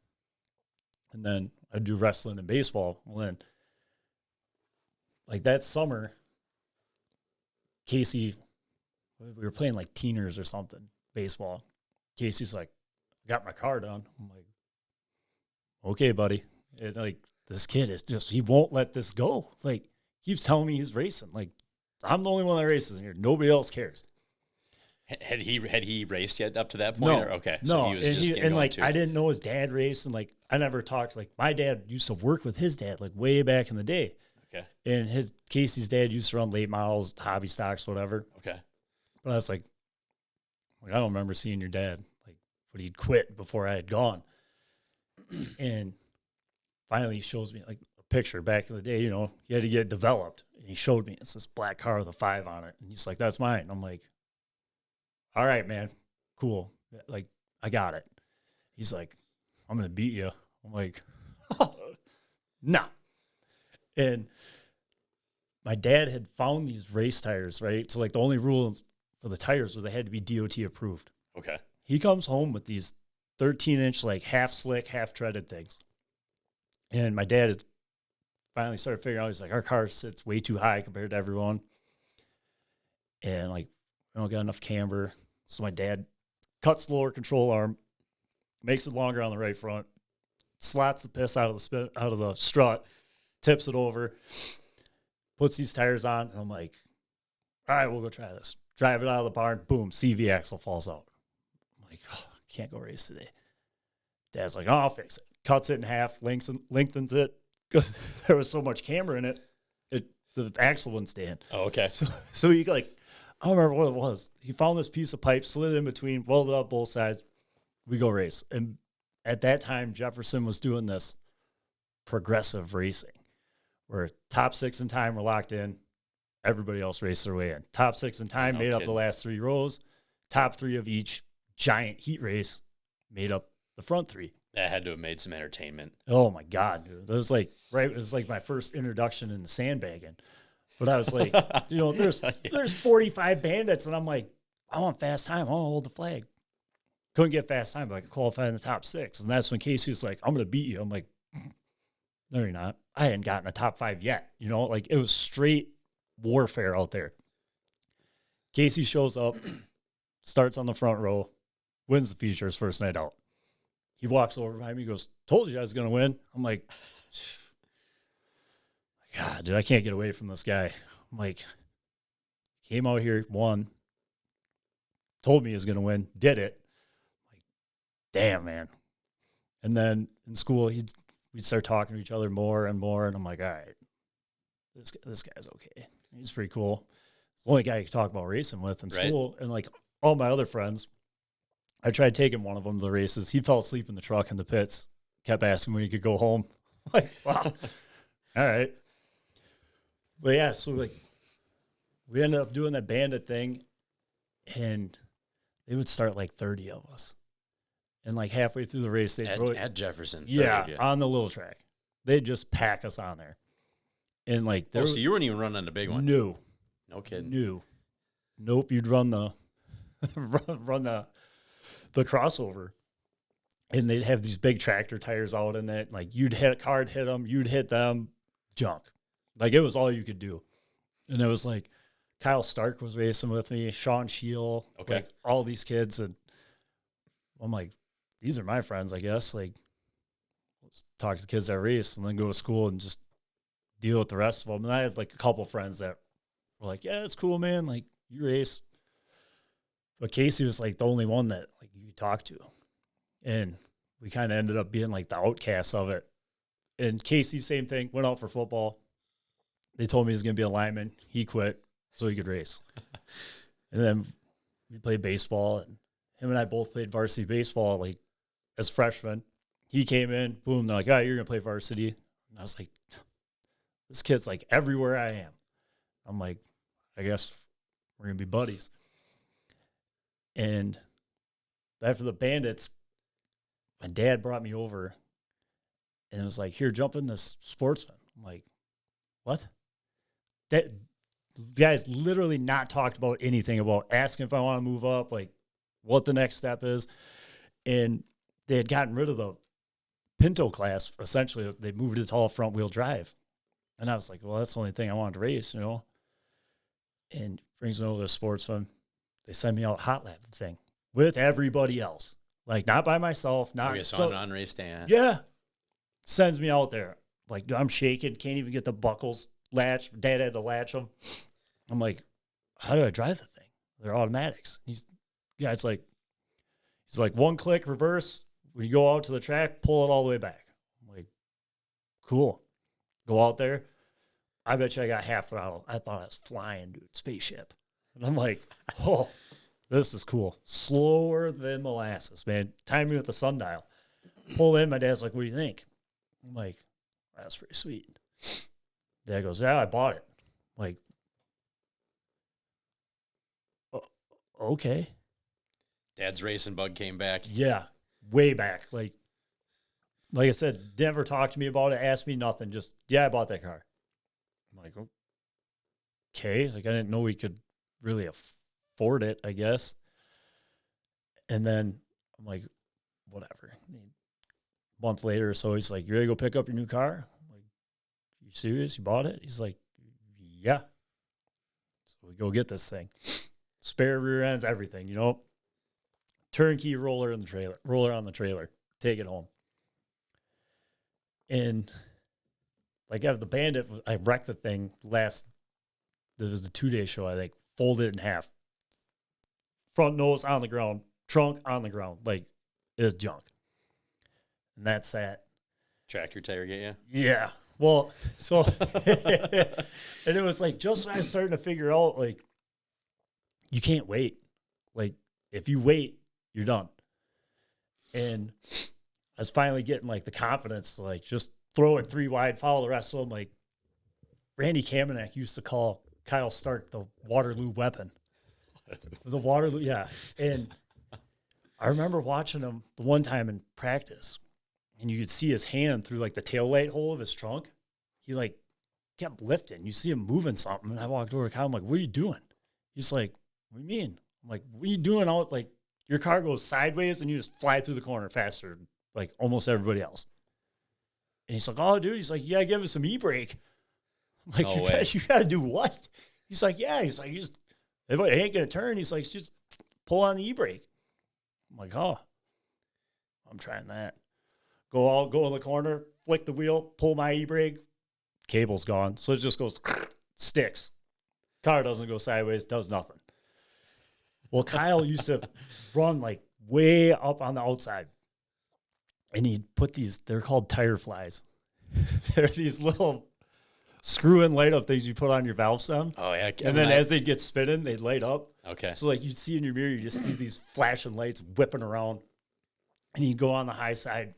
[SPEAKER 2] And then I'd do wrestling and baseball. Well, then, like that summer, Casey, we were playing like teeners or something, baseball. Casey's like, I got my car done. I'm like, okay, buddy. And like, this kid is just, he won't let this go. Like, keeps telling me he's racing. Like, I'm the only one that races in here. Nobody else cares.
[SPEAKER 1] Had he raced yet up to that point?
[SPEAKER 2] No.
[SPEAKER 1] Or, okay.
[SPEAKER 2] No.
[SPEAKER 1] So he was just getting going too.
[SPEAKER 2] I didn't know his dad raced, and like, I never talked. Like, my dad used to work with his dad, like way back in the day.
[SPEAKER 1] Okay.
[SPEAKER 2] And Casey's dad used to run late models, hobby stocks, whatever.
[SPEAKER 1] Okay.
[SPEAKER 2] But I was like, I don't remember seeing your dad. Like, but he'd quit before I had gone. And finally he shows me like a picture back in the day, you had to get it developed. And he showed me, it's this black car with a 5 on it. And he's like, that's mine. And I'm like, all right, man, cool. Like, I got it. He's like, I'm going to beat you. I'm like, no. And my dad had found these race tires, right? So like the only rule for the tires was they had to be DOT approved.
[SPEAKER 1] Okay.
[SPEAKER 2] He comes home with these 13-inch, like half slick, half treaded things. And my dad had finally started figuring out, he's like, our car sits way too high compared to everyone. And like, we don't got enough camber. So my dad cuts the lower control arm, makes it longer on the right front, slots the piss out of the strut, tips it over, puts these tires on. And I'm like, all right, we'll go try this. Drive it out of the barn. Boom, CV axle falls out. I'm like, oh, can't go race today. Dad's like, oh, I'll fix it. Cuts it in half, lengthens it because there was so much camber in it, the axle wouldn't stand.
[SPEAKER 1] Oh, okay.
[SPEAKER 2] So he like, I don't remember what it was. He found this piece of pipe, slid it in between, welded up both sides. We go race. And at that time, Jefferson was doing this progressive racing where top 6 in time were locked in. Everybody else raced their way in. Top 6 in time made up the last 3 rows. Top 3 of each giant heat race made up the front 3.
[SPEAKER 1] That had to have made some entertainment.
[SPEAKER 2] Oh my God, dude. That was like, right. It was like my first introduction into sandbagging. But I was like, there's 45 bandits, and I'm like, I want fast time. I want to hold the flag. Couldn't get fast time, but I could qualify in the top 6. And that's when Casey was like, I'm going to beat you. I'm like, no, you're not. I hadn't gotten a top 5 yet. Like it was straight warfare out there. Casey shows up, starts on the front row, wins the feature his first night out. He walks over behind me, goes, told you I was going to win. I'm like, God, dude, I can't get away from this guy. I'm like, came out here, won, told me he was going to win, did it. I'm like, damn, man. And then in school, we'd start talking to each other more and more. And I'm like, all right, this guy's okay. He's pretty cool. It's the only guy you can talk about racing with in school. And like all my other friends, I tried taking one of them to the races. He fell asleep in the truck in the pits, kept asking when he could go home. I'm like, wow, all right. But yeah, so like we ended up doing that bandit thing, and they would start like 30 of us. And like halfway through the race, they'd throw it
[SPEAKER 1] at Jefferson.
[SPEAKER 2] Yeah, on the little track. They'd just pack us on there. And like,
[SPEAKER 1] so you weren't even running the big one?
[SPEAKER 2] No.
[SPEAKER 1] No kidding.
[SPEAKER 2] No. Nope. You'd run the run the crossover. And they'd have these big tractor tires out in it. Like you'd hit them, you'd hit them, junk. Like it was all you could do. And it was like Kyle Stark was racing with me, Sean Scheel, like all these kids. And I'm like, these are my friends, I guess. Like, let's talk to the kids that race and then go to school and just deal with the rest of them. And I had like a couple friends that were like, yeah, it's cool, man. Like, you race. But Casey was like the only one that like you could talk to. And we kind of ended up being like the outcasts of it. And Casey, same thing, went out for football. They told me he was going to be a lineman. He quit so he could race. And then we played baseball, and him and I both played varsity baseball like as freshmen. He came in, boom, they're like, oh, you're going to play varsity. And I was like, this kid's like everywhere I am. I'm like, I guess we're going to be buddies. And after the bandits, my dad brought me over and it was like, here, jump in this sportsman. I'm like, what? That guy's literally not talked about anything about asking if I want to move up, like what the next step is. And they had gotten rid of the Pinto class. Essentially, they moved it to all front wheel drive. And I was like, well, that's the only thing I wanted to race, And brings me over to the sportsman. They send me out hot lap thing with everybody else. Like, not by myself. Not
[SPEAKER 1] so on race day.
[SPEAKER 2] Yeah. Sends me out there. Like, I'm shaking. Can't even get the buckles latched. Dad had to latch them. I'm like, how do I drive the thing? They're automatics. He's like, one click, reverse. When you go out to the track, pull it all the way back. I'm like, cool. Go out there. I bet you I got half throttle. I thought I was flying, dude, spaceship. And I'm like, oh, this is cool. Slower than molasses, man. Time me with the sundial. Pull in. My dad's like, what do you think? I'm like, that's pretty sweet. Dad goes, yeah, I bought it. I'm like, okay.
[SPEAKER 1] Dad's racing bug came back.
[SPEAKER 2] Yeah, way back. Like I said, never talked to me about it, asked me nothing. Just, yeah, I bought that car. I'm like, okay. Like, I didn't know we could really afford it, I guess. And then I'm like, whatever. A month later or so, he's like, you ready to go pick up your new car? I'm like, you serious? You bought it? He's like, yeah. So we go get this thing. Spare rear ends, everything, Turnkey roller on the trailer. Take it home. And like out of the bandit, I wrecked the thing there was the 2-day show, I think, folded it in half. Front nose on the ground, trunk on the ground. Like, it was junk. And that's that.
[SPEAKER 1] Tractor tire get you?
[SPEAKER 2] Yeah. Well, so, and it was like, just when I was starting to figure out, like, you can't wait. Like, if you wait, you're done. And I was finally getting like the confidence to like just throw it 3 wide, follow the rest of them. Like Randy Kamenek used to call Kyle Stark the Waterloo weapon. The Waterloo, yeah. And I remember watching him the one time in practice. and you could see his hand through like the taillight hole of his trunk. He like kept lifting. You see him moving something. And I walked over to Kyle. I'm like, what are you doing? He's like, what do you mean? I'm like, what are you doing out? Like, your car goes sideways and you just fly through the corner faster, like almost everybody else. And he's like, oh, dude. He's like, yeah, give us some e-brake. I'm like,
[SPEAKER 1] No way.
[SPEAKER 2] You gotta do what? He's like, yeah. He's like, if it ain't gonna turn, he's like, just pull on the e-brake. I'm like, oh, I'm trying that. Go in the corner, flick the wheel, pull my e-brake, cable's gone. So it just goes, sticks. Car doesn't go sideways, does nothing. Well, Kyle used to run like way up on the outside. And he'd put these, they're called tire flies. They're these little screw-in light-up things you put on your valve stem.
[SPEAKER 1] Oh, yeah.
[SPEAKER 2] And then as they'd get spinning, they'd light up.
[SPEAKER 1] Okay.
[SPEAKER 2] So, like, you'd see in your mirror, you just see these flashing lights whipping around. And he'd go on the high side,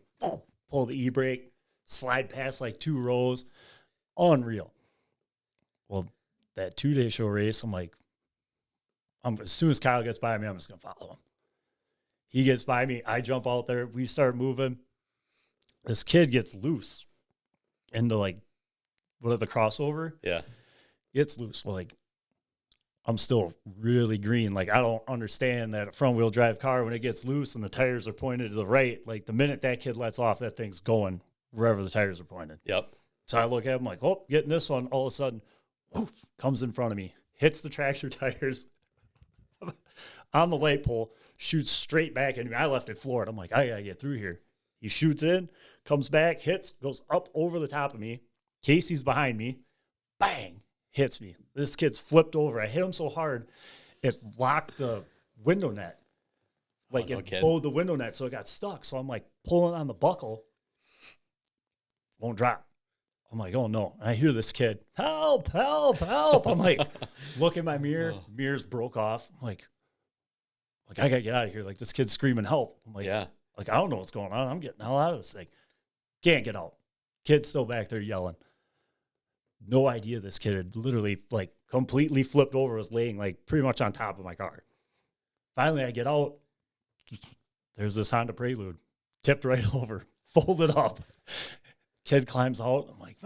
[SPEAKER 2] pull the e-brake, slide past, like, 2 rows. Unreal. Well, that 2-day show race, I'm like, as soon as Kyle gets by me, I'm just going to follow him. He gets by me. I jump out there. We start moving. This kid gets loose into, like, the crossover.
[SPEAKER 1] Yeah.
[SPEAKER 2] Gets loose. Well, like, I'm still really green. Like, I don't understand that a front-wheel drive car, when it gets loose and the tires are pointed to the right, like, the minute that kid lets off, that thing's going wherever the tires are pointed.
[SPEAKER 1] Yep.
[SPEAKER 2] So I look at him like, oh, getting this one. All of a sudden, whoosh, comes in front of me, hits the tractor tires on the light pole, shoots straight back into me. I left it floored. I'm like, I got to get through here. He shoots in, comes back, hits, goes up over the top of me. Casey's behind me. Bang! Hits me. This kid's flipped over. I hit him so hard, it locked the window net. Like, it bowed the window net, so it got stuck. So I'm like pulling on the buckle. Won't drop. I'm like, oh no. And I hear this kid, help, help, help. I'm like, look in my mirror. Mirror's broke off. I'm like, I gotta get out of here. Like, this kid's screaming help. I'm like,
[SPEAKER 1] Yeah.
[SPEAKER 2] Like, I don't know what's going on. I'm getting the hell out of this thing. Can't get out. Kid's still back there yelling. No idea this kid had literally, like, completely flipped over, was laying, like, pretty much on top of my car. Finally, I get out. There's this Honda Prelude. Tipped right over. Folded up. Kid climbs out. I'm like,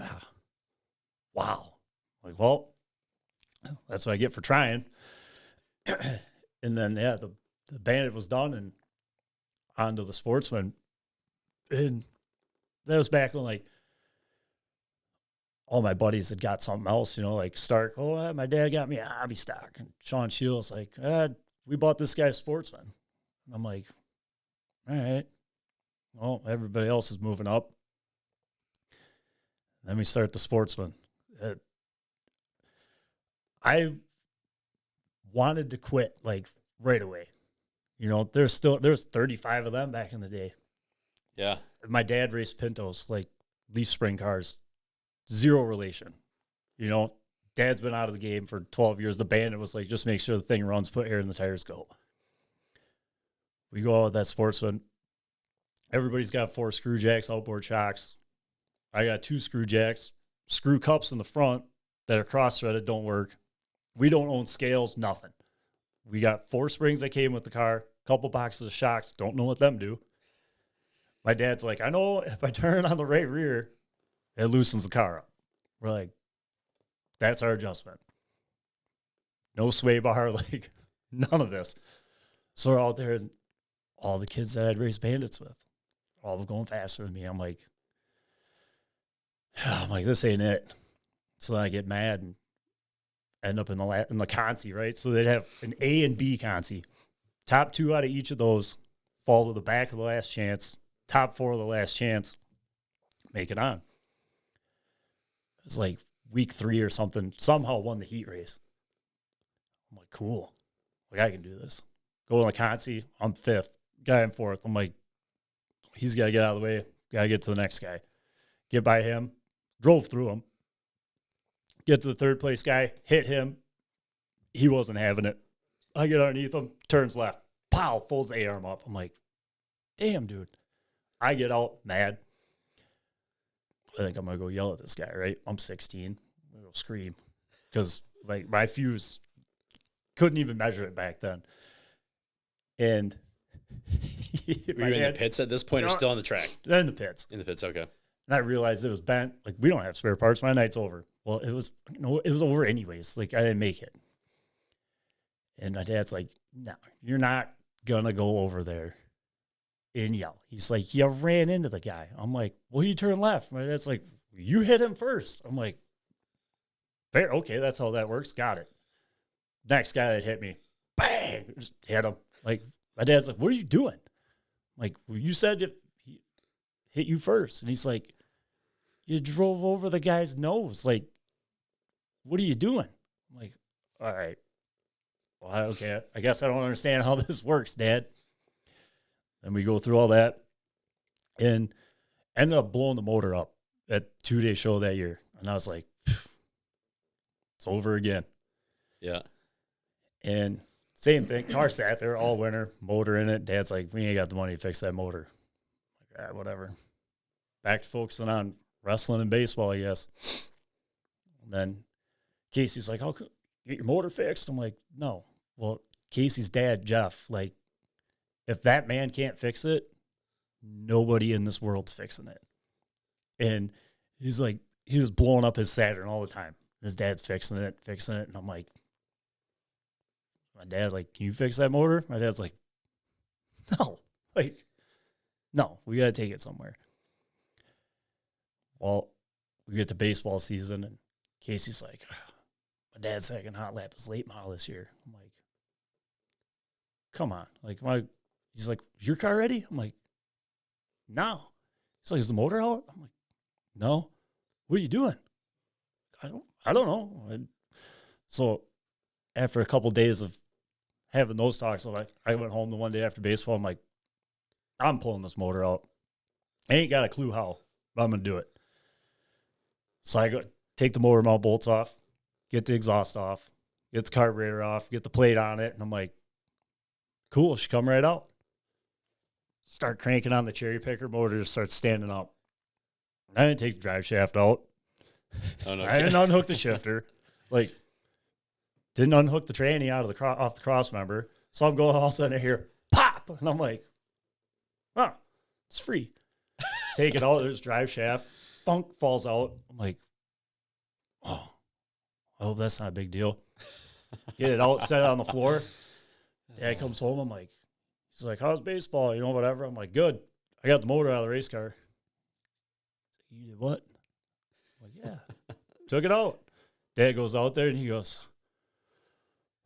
[SPEAKER 2] wow. I'm like, well, that's what I get for trying. And then, yeah, the Bandit was done and onto the Sportsman. And that was back when, like, all my buddies had got something else, you know, like Stark. Oh, my dad got me a hobby stock. And Sean Shields, like, we bought this guy's Sportsman. And I'm like, all right. Well, everybody else is moving up. Then we start the Sportsman. I wanted to quit, like, right away. You know, there's 35 of them back in the day.
[SPEAKER 1] Yeah.
[SPEAKER 2] My dad raced Pintos, like leaf spring cars. Zero relation. You know, Dad's been out of the game for 12 years. The Bandit was like, just make sure the thing runs, put air in the tires, go. We go out with that Sportsman. Everybody's got 4 screw jacks, outboard shocks. I got 2 screw jacks, screw cups in the front that are cross-threaded, don't work. We don't own scales, nothing. We got 4 springs that came with the car, couple boxes of shocks, don't know what them do. My dad's like, I know if I turn on the right rear, it loosens the car up. We're like, that's our adjustment. No sway bar, like, none of this. So we're out there, and all the kids that I'd raced Bandits with, all were going faster than me. I'm like, this ain't it. So then I get mad and end up in the consi, right? So they'd have an A and B consi. Top 2 out of each of those fall to the back of the last chance. Top 4 of the last chance, make it on. It was like week 3 or something. Somehow won the heat race. I'm like, cool. Like, I can do this. Go in the consi. I'm 5th. Guy in 4th. I'm like, he's got to get out of the way. Got to get to the next guy. Get by him. Drove through him. Get to the 3rd place guy. Hit him. He wasn't having it. I get underneath him. Turns left. Pow. Folds the A-arm up. I'm like, damn, dude. I get out mad. I think I'm going to go yell at this guy, right? I'm 16. I'm going to go scream. Because, like, my fuse couldn't even measure it back then. And
[SPEAKER 1] Were you in the pits at this point or still on the track?
[SPEAKER 2] In the pits.
[SPEAKER 1] In the pits, okay.
[SPEAKER 2] And I realized it was bent. Like, we don't have spare parts. My night's over. Well, it was over anyways. Like, I didn't make it. And my dad's like, no, you're not going to go over there and yell. He's like, you ran into the guy. I'm like, well, you turn left. My dad's like, you hit him first. I'm like, fair. Okay, that's how that works. Got it. Next guy that hit me, bang, just hit him. Like, my dad's like, what are you doing? I'm like, well, you said he hit you first. And he's like, you drove over the guy's nose. Like, what are you doing? I'm like, all right. Well, okay, I guess I don't understand how this works, Dad. And we go through all that and ended up blowing the motor up at 2-day show that year. And I was like, it's over again.
[SPEAKER 1] Yeah.
[SPEAKER 2] And same thing, car sat there all winter, motor in it. Dad's like, we ain't got the money to fix that motor. Like, ah, whatever. Back to focusing on wrestling and baseball, I guess. And then Casey's like, oh, get your motor fixed? I'm like, no. Well, Casey's dad, Jeff, like, if that man can't fix it, nobody in this world's fixing it. And he's like, he was blowing up his Saturn all the time. His dad's fixing it. And I'm like, my dad, like, can you fix that motor? My dad's like, no. Like, no, we got to take it somewhere. Well, we get to baseball season, and Casey's like, my dad's second hot lap is late model this year. I'm like, come on. Like, he's like, is your car ready? I'm like, no. He's like, is the motor out? I'm like, no. What are you doing? I don't know. So after a couple of days of having those talks, I went home the one day after baseball. I'm like, I'm pulling this motor out. I ain't got a clue how, but I'm going to do it. So I go take the motor mount bolts off, get the exhaust off, get the carburetor off, get the plate on it. And I'm like, cool, she come right out. Start cranking on the cherry picker, motor just starts standing up. I didn't take the drive shaft out.
[SPEAKER 1] Oh, no.
[SPEAKER 2] I didn't unhook the shifter. Like, didn't unhook the tranny out of off the cross member. So I'm going all of a sudden I hear pop. And I'm like, oh, it's free. Take it out. There's drive shaft. Thunk falls out. I'm like, oh, I hope that's not a big deal. Get it out, set it on the floor. Dad comes home. I'm like, he's like, how's baseball? You know, whatever. I'm like, good. I got the motor out of the race car. You did what? I'm like, yeah. Took it out. Dad goes out there and he goes,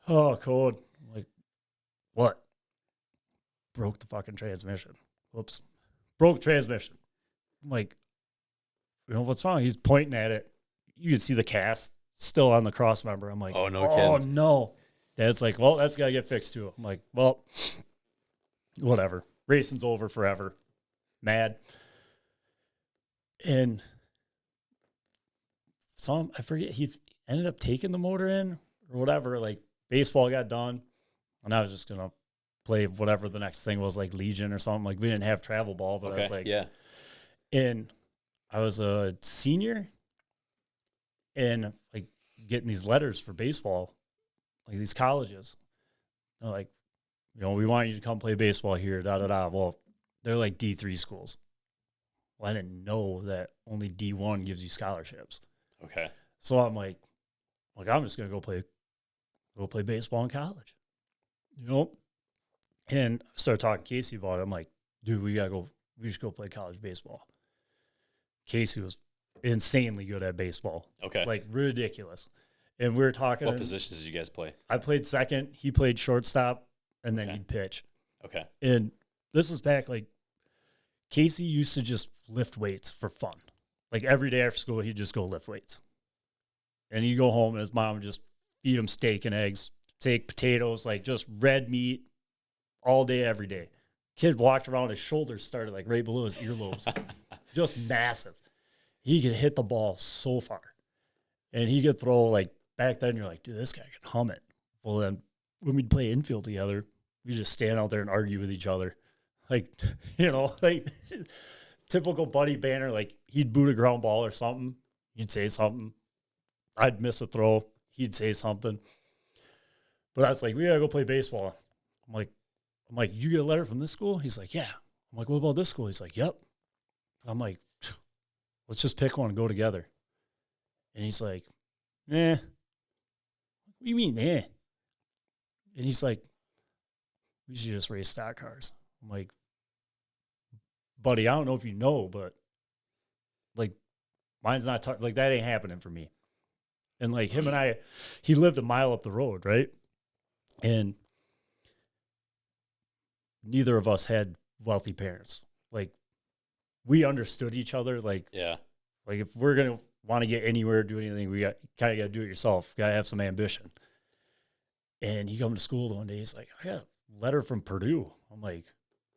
[SPEAKER 2] oh, Code. I'm like, what? Broke the fucking transmission. Whoops. Broke transmission. I'm like, you know, what's wrong? He's pointing at it. You can see the cast still on the cross member. I'm like,
[SPEAKER 1] oh, no kidding.
[SPEAKER 2] No. Dad's like, well, that's got to get fixed too. I'm like, well, whatever. Racing's over forever. Mad. And I forget, he ended up taking the motor in or whatever. Like, baseball got done, and I was just going to play whatever the next thing was, like Legion or something. Like, we didn't have travel ball, but I was like,
[SPEAKER 1] yeah.
[SPEAKER 2] And I was a senior and, like, getting these letters for baseball, like these colleges. They're like, you know, we want you to come play baseball here, da-da-da. Well, they're like D3 schools. Well, I didn't know that only D1 gives you scholarships.
[SPEAKER 1] Okay.
[SPEAKER 2] So I'm like, I'm just going to go play baseball in college. You know? And I started talking to Casey about it. I'm like, dude, we should go play college baseball. Casey was insanely good at baseball.
[SPEAKER 1] Okay.
[SPEAKER 2] Like, ridiculous. And we were talking.
[SPEAKER 1] What positions did you guys play?
[SPEAKER 2] I played second. He played shortstop, and then he'd pitch.
[SPEAKER 1] Okay.
[SPEAKER 2] And this was back, like, Casey used to just lift weights for fun. Like, every day after school, he'd just go lift weights. And he'd go home, and his mom would just feed him steak and eggs, steak, potatoes, like, just red meat all day, every day. Kid walked around, his shoulders started, like, right below his earlobes. Just massive. He could hit the ball so far. And he could throw, like, back then, you're like, dude, this guy can hum it. Well, then, when we'd play infield together, we'd just stand out there and argue with each other. Like, you know, like, typical buddy banner, like, he'd boot a ground ball or something. You'd say something. I'd miss a throw. He'd say something. But I was like, we got to go play baseball. I'm like, I'm like, you get a letter from this school? He's like, yeah. I'm like, what about this school? He's like, yep. I'm like, let's just pick one and go together. And he's like, what do you mean, And he's like, we should just race stock cars. I'm like, buddy, I don't know if you know, but like, mine's not, like, that ain't happening for me. And like him and I, he lived a mile up the road, right? And neither of us had wealthy parents. Like, we understood each other. Like,
[SPEAKER 1] Yeah.
[SPEAKER 2] Like, if we're going to want to get anywhere, do anything, we kind of got to do it yourself. Got to have some ambition. And he come to school one day. He's like, I got a letter from Purdue. I'm like,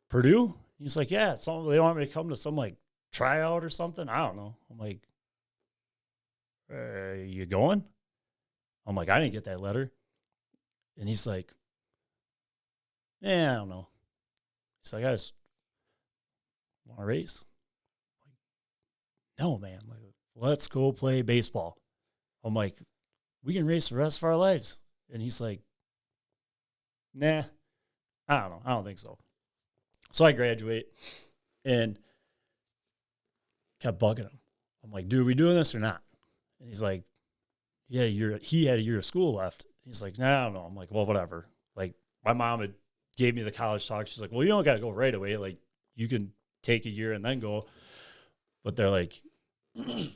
[SPEAKER 2] Purdue? He's like, yeah, they want me to come to some like tryout or something. I don't know. I'm like, you going? I'm like, I didn't get that letter. And he's like, I don't know. He's like, I just want to race. I'm like, no, man. Like, let's go play baseball. I'm like, we can race the rest of our lives. And he's like, nah, I don't know. I don't think so. So I graduate and kept bugging him. I'm like, dude, are we doing this or not? And he's like, yeah, he had a year of school left. He's like, nah, I don't know. I'm like, well, whatever. Like, my mom had gave me the college talk. She's like, well, you don't got to go right away. Like, you can take a year and then go. But they're like,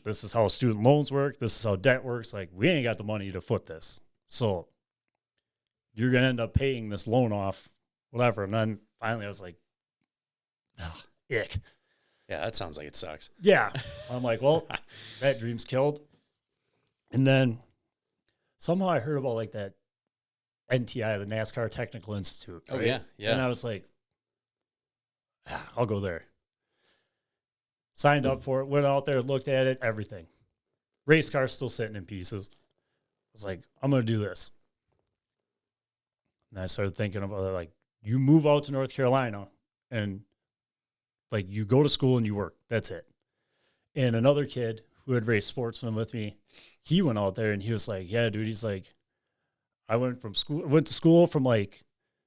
[SPEAKER 2] this is how student loans work. This is how debt works. Like, we ain't got the money to foot this. So you're going to end up paying this loan off, whatever. And then finally I was like, ick.
[SPEAKER 1] Yeah, that sounds like it sucks.
[SPEAKER 2] Yeah. I'm like, well, that dream's killed. And then somehow I heard about like that NTI, the NASCAR Technical Institute.
[SPEAKER 1] Oh,
[SPEAKER 2] right?
[SPEAKER 1] yeah. Yeah.
[SPEAKER 2] And I was like, I'll go there. Signed up for it, went out there, looked at it, everything. Race car's still sitting in pieces. I was like, I'm going to do this. And I started thinking about it, like, you move out to North Carolina and like you go to school and you work. That's it. And another kid who had raced sportsman with me, he went out there and he was like, yeah, dude, he's like, I went to school from like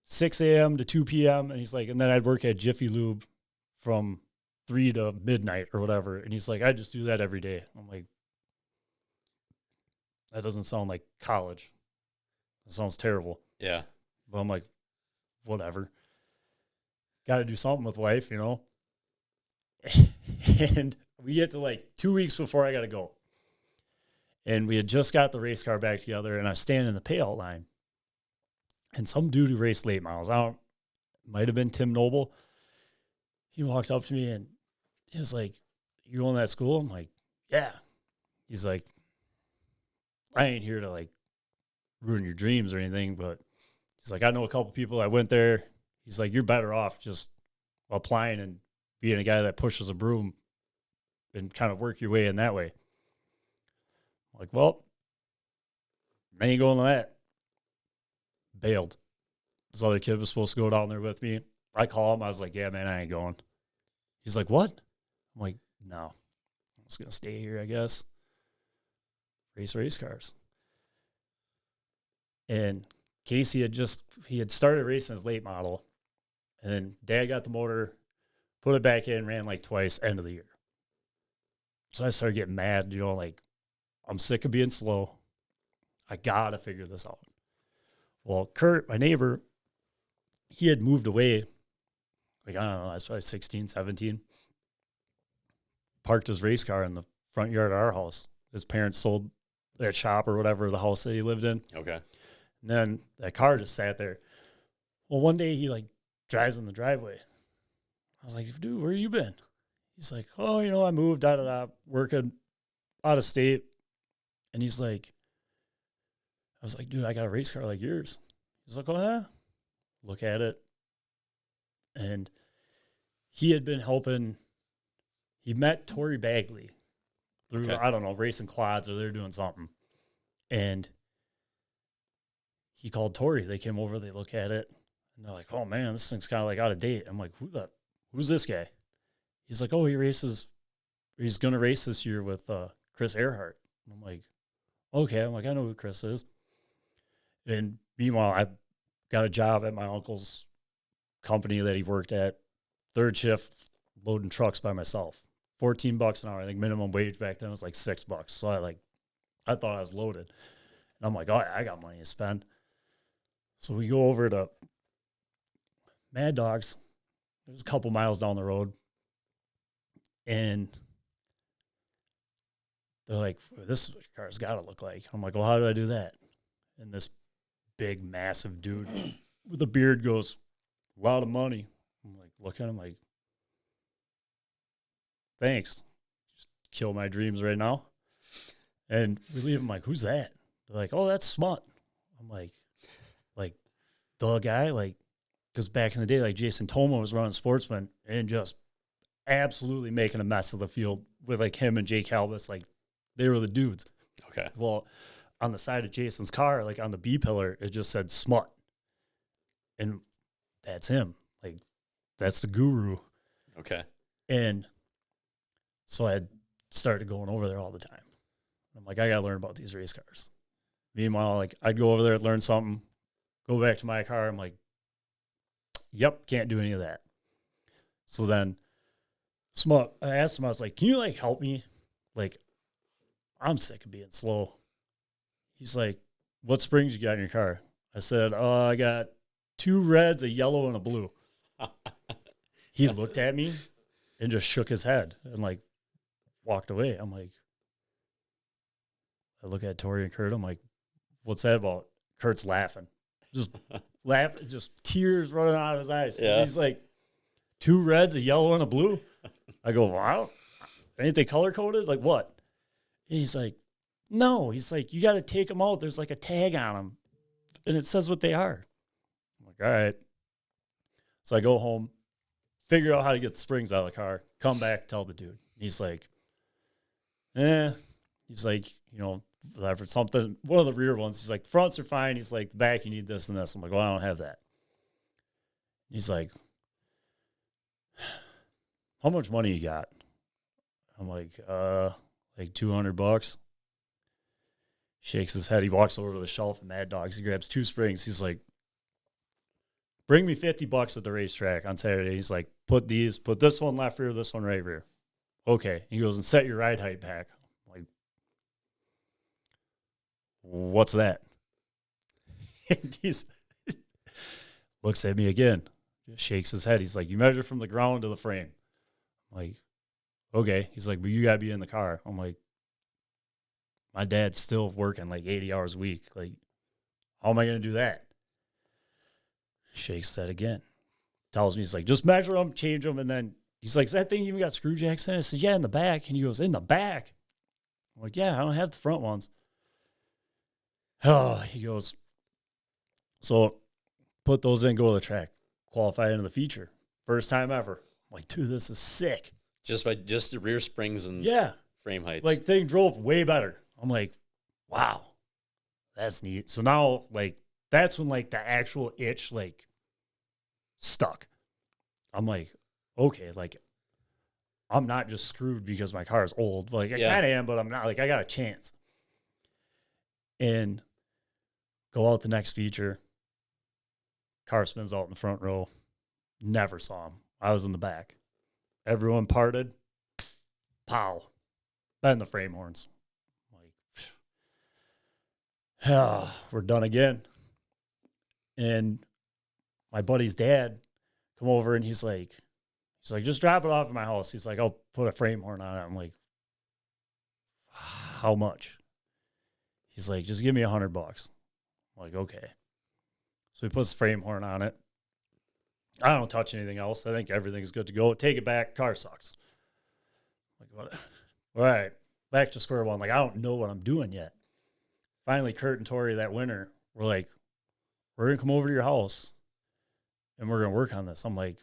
[SPEAKER 2] 6 a.m. to 2 p.m. And he's like, and then I'd work at Jiffy Lube from 3 to midnight or whatever. And he's like, I just do that every day. I'm like, that doesn't sound like college. That sounds terrible.
[SPEAKER 1] Yeah.
[SPEAKER 2] But I'm like, whatever. Got to do something with life, you know? And we get to like 2 weeks before I got to go. And we had just got the race car back together, and I stand in the payout line. And some dude who raced late models, might have been Tim Noble. He walked up to me and he was like, you going to that school? I'm like, yeah. He's like, I ain't here to like ruin your dreams or anything, but he's like, I know a couple people that went there. He's like, you're better off just applying and being a guy that pushes a broom and kind of work your way in that way. I'm like, well, I ain't going to that. Bailed. This other kid was supposed to go down there with me. I call him. I was like, yeah, man, I ain't going. He's like, what? I'm like, no. I'm just going to stay here, I guess. Race cars. And Casey had started racing his late model. And then Dad got the motor, put it back in, ran like twice, end of the year. So I started getting mad, you know, like, I'm sick of being slow. I got to figure this out. Well, Kurt, my neighbor, he had moved away. Like, I don't know, I was probably 16, 17. Parked his race car in the front yard of our house. His parents sold that shop or whatever, the house that he lived in.
[SPEAKER 1] Okay.
[SPEAKER 2] And then that car just sat there. Well, one day he like drives in the driveway. I was like, dude, where you been? He's like, oh, you know, I moved working out of state. And he's like, I was like, dude, I got a race car like yours. He's like, oh, yeah. Look at it. And he had been helping. He met Tori Bagley through,
[SPEAKER 1] Okay.
[SPEAKER 2] I don't know, racing quads or they're doing something. And he called Tori. They came over, they look at it, and they're like, oh, man, this thing's kind of like out of date. I'm like, who's this guy? He's like, oh, he's going to race this year with Chris Earhart. I'm like, okay. I'm like, I know who Chris is. And meanwhile, I got a job at my uncle's company that he worked at, third shift, loading trucks by myself. $14 an hour. I think minimum wage back then was like $6. So I thought I was loaded. And I'm like, oh, I got money to spend. So we go over to Mad Dogs. It was a couple miles down the road. And they're like, this is what your car's got to look like. I'm like, well, how do I do that? And this big, massive dude with a beard goes, a lot of money. I'm like, look at him like, thanks. Just kill my dreams right now. And we leave him like, who's that? They're like, oh, that's Smut. I'm like the guy, like, because back in the day, like Jason Toma was running Sportsman and just absolutely making a mess of the field with like him and Jake Halvis. Like, they were the dudes.
[SPEAKER 1] Okay.
[SPEAKER 2] Well, on the side of Jason's car, like on the B pillar, it just said Smut. And that's him. Like, that's the guru.
[SPEAKER 1] Okay.
[SPEAKER 2] And so I started going over there all the time. I'm like, I got to learn about these race cars. Meanwhile, like, I'd go over there, learn something, go back to my car. I'm like, yep, can't do any of that. So then Smut, I asked him, I was like, can you like help me? Like, I'm sick of being slow. He's like, what springs you got in your car? I said, I got 2 reds, a yellow, and a blue. He looked at me and just shook his head and like walked away. I'm like, I look at Tori and Kurt. I'm like, what's that about? Kurt's laughing. Just laughing, just tears running out of his eyes.
[SPEAKER 1] Yeah.
[SPEAKER 2] He's like, 2 reds, a yellow, and a blue. I go, wow. Ain't they color coded? Like what? And he's like, no. He's like, you got to take them out. There's like a tag on them. And it says what they are. I'm like, all right. So I go home, figure out how to get the springs out of the car, come back, tell the dude. He's like, He's like, you know, whatever, something, one of the rear ones. He's like, fronts are fine. He's like, the back, you need this and this. I'm like, well, I don't have that. He's like, how much money you got? I'm like $200. Shakes his head. He walks over to the shelf at Mad Dogs. He grabs 2 springs. He's like, bring me $50 at the racetrack on Saturday. He's like, put this one left rear, this one right rear. Okay. He goes, and set your ride height back. I'm like, what's that? And he looks at me again, just shakes his head. He's like, you measure from the ground to the frame. I'm like, okay. He's like, but you got to be in the car. I'm like, my dad's still working like 80 hours a week. Like, how am I going to do that? Shakes that again. Tells me, he's like, just measure them, change them. And then he's like, is that thing even got screw jacks in it? I said, yeah, in the back. And he goes, in the back? I'm like, yeah, I don't have the front ones. Oh, he goes, so put those in, go to the track, qualify into the feature. First time ever. I'm like, dude, this is sick.
[SPEAKER 1] Just the rear springs and frame heights.
[SPEAKER 2] Like, thing drove way better. I'm like, wow, that's neat. So now, like, that's when, like, the actual itch, like, stuck. I'm like, okay, like, I'm not just screwed because my car is old. Like, I kind of am, but I'm not. Like, I got a chance. And go out the next feature. Car spins out in the front row. Never saw him. I was in the back. Everyone parted. Pow. Bend the frame horns. Like, we're done again. And my buddy's dad come over and he's like, just drop it off at my house. He's like, I'll put a frame horn on it. I'm like, how much? He's like, just give me $100. I'm like, okay. So he puts the frame horn on it. I don't touch anything else. I think everything's good to go. Take it back. Car sucks. Like, what? All right. Back to square one. Like, I don't know what I'm doing yet. Finally, Kurt and Tori that winter were like, we're going to come over to your house and we're going to work on this. I'm like,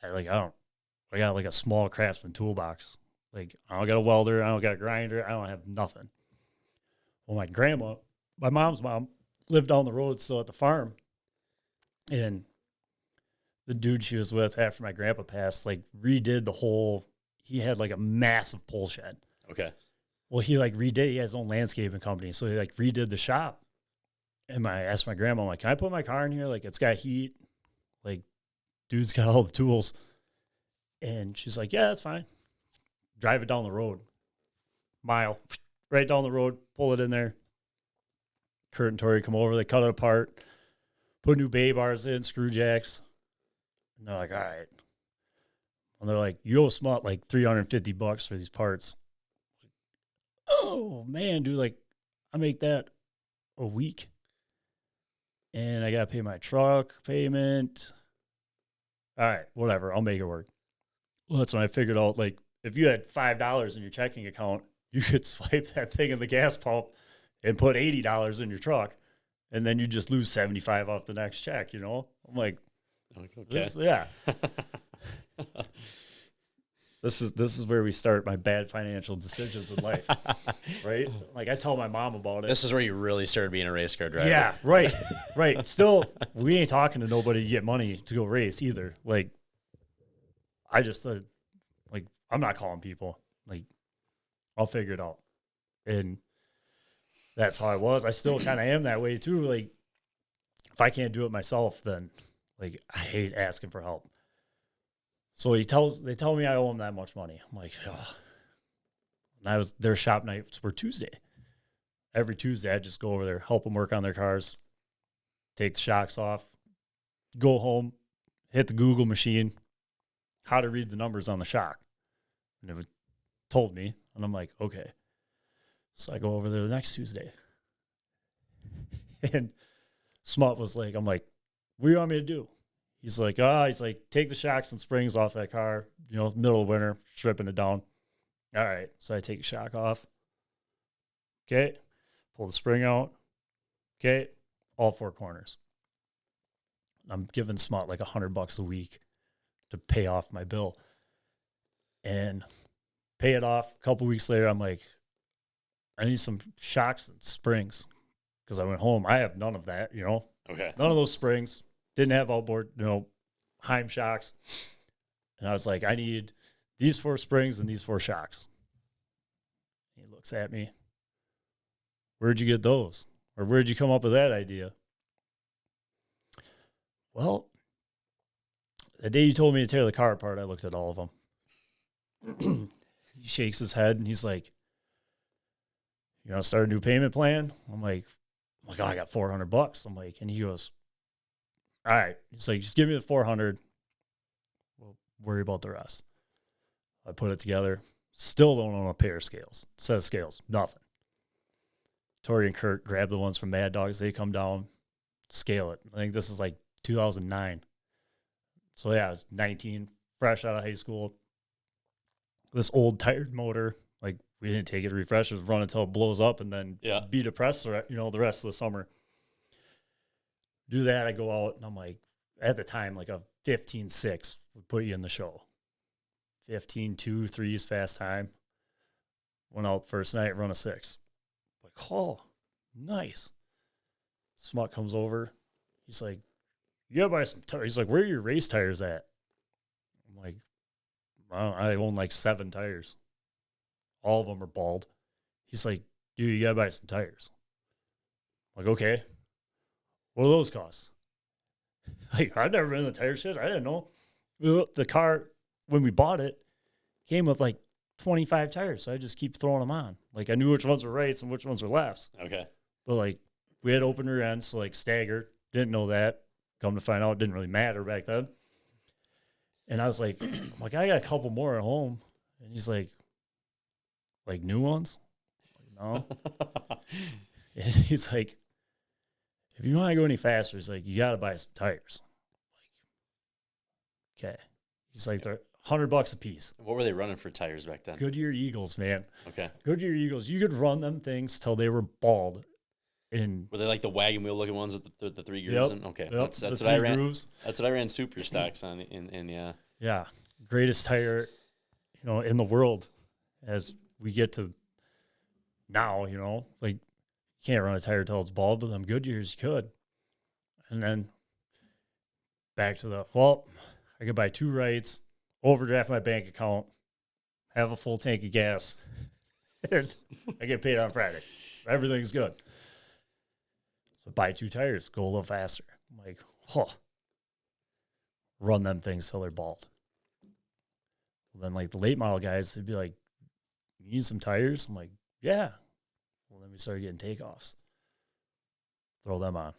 [SPEAKER 2] I got like a small Craftsman toolbox. Like, I don't got a welder. I don't got a grinder. I don't have nothing. Well, my mom's mom lived down the road still at the farm. And the dude she was with after my grandpa passed, like, redid the whole, he had like a massive pole shed.
[SPEAKER 1] Okay.
[SPEAKER 2] Well, he like redid, he has his own landscaping company. So he like redid the shop. And I asked my grandma, I'm like, can I put my car in here? Like, it's got heat. Like, dude's got all the tools. And she's like, yeah, that's fine. Drive it down the road. Mile. Right down the road. Pull it in there. Kurt and Tori come over. They cut it apart. Put new bay bars in, screw jacks. And they're like, all right. And they're like, you owe Smut like $350 for these parts. Oh, man, dude. Like, I make that a week. And I got to pay my truck payment. All right, whatever. I'll make it work. Well, that's when I figured out, like, if you had $5 in your checking account, you could swipe that thing in the gas pump and put $80 in your truck, and then you just lose $75 off the next check, you know? I'm like,
[SPEAKER 1] okay.
[SPEAKER 2] Yeah. This is where we start my bad financial decisions in life, right? Like, I tell my mom about it.
[SPEAKER 1] This is where you really started being a race car driver.
[SPEAKER 2] Yeah, right. Still, we ain't talking to nobody to get money to go race either. Like, I just, like, I'm not calling people. Like, I'll figure it out. And that's how I was. I still kind of am that way, too. Like, if I can't do it myself, then, like, I hate asking for help. So they tell me I owe them that much money. I'm like, oh. And their shop nights were Tuesday. Every Tuesday, I'd just go over there, help them work on their cars, take the shocks off, go home, hit the Google machine, how to read the numbers on the shock. And it told me, and I'm like, okay. So I go over there the next Tuesday. And Smut was like, I'm like, what do you want me to do? He's like, take the shocks and springs off that car, you know, middle of winter, stripping it down. All right. So I take a shock off. Okay. Pull the spring out. Okay. All four corners. I'm giving Smut like $100 a week to pay off my bill. And pay it off. A couple weeks later, I'm like, I need some shocks and springs. Because I went home. I have none of that, you know.
[SPEAKER 1] Okay.
[SPEAKER 2] None of those springs. Didn't have outboard, you know, Heim shocks. And I was like, I need these 4 springs and these 4 shocks. He looks at me. Where'd you get those? Or where'd you come up with that idea? Well, the day you told me to tear the car apart, I looked at all of them. He shakes his head and he's like, you want to start a new payment plan? I'm like, oh, I got $400. I'm like, and he goes, all right. He's like, just give me the 400. We'll worry about the rest. I put it together. Still don't own a pair of scales. Set of scales. Nothing. Tori and Kurt grab the ones from Mad Dogs. They come down, scale it. I think this is like 2009. So yeah, I was 19, fresh out of high school. This old tired motor, like we didn't take it to refresh. It was run until it blows up and then be depressed, you know, the rest of the summer. Do that, I go out, and I'm like, at the time, like a 15.6 would put you in the show. 15.2, 3's fast time. Went out first night, run a 6. Like, oh, nice. Smut comes over. He's like, you gotta buy some tires. He's like, where are your race tires at? I'm like, I own like 7 tires. All of them are bald. He's like, dude, you gotta buy some tires. I'm like, okay. What do those cost? Like, I've never been in the tire shed. I didn't know. The car, when we bought it, came with like 25 tires. So I just keep throwing them on. Like, I knew which ones were rights and which ones were lefts.
[SPEAKER 1] Okay.
[SPEAKER 2] But like, we had open rear ends, so like staggered. Didn't know that. Come to find out, it didn't really matter back then. And I was like, I got a couple more at home. And he's like new ones? I'm like, no. And he's like, if you want to go any faster, he's like, you got to buy some tires. I'm like, okay. He's like, they're $100 a piece.
[SPEAKER 1] What were they running for tires back then?
[SPEAKER 2] Goodyear Eagles, man.
[SPEAKER 1] Okay.
[SPEAKER 2] Goodyear Eagles. You could run them things till they were bald.
[SPEAKER 1] Were they like the wagon wheel looking ones with the 3 grooves?
[SPEAKER 2] Yep,
[SPEAKER 1] Okay.
[SPEAKER 2] Yep,
[SPEAKER 1] That's what I ran. Grooves. That's what I ran super stocks on yeah.
[SPEAKER 2] Yeah. Greatest tire, you know, in the world as we get to now, you know, like, you can't run a tire till it's bald, but them Goodyears you could. And then back to I could buy 2 rights, overdraft my bank account, have a full tank of gas, and I get paid on Friday. Everything's good. So buy 2 tires, go a little faster. I'm like, run them things till they're bald. Then like the late model guys, they'd be like, "You need some tires?" I'm like, "Yeah." Well, then we started getting takeoffs. Throw them on.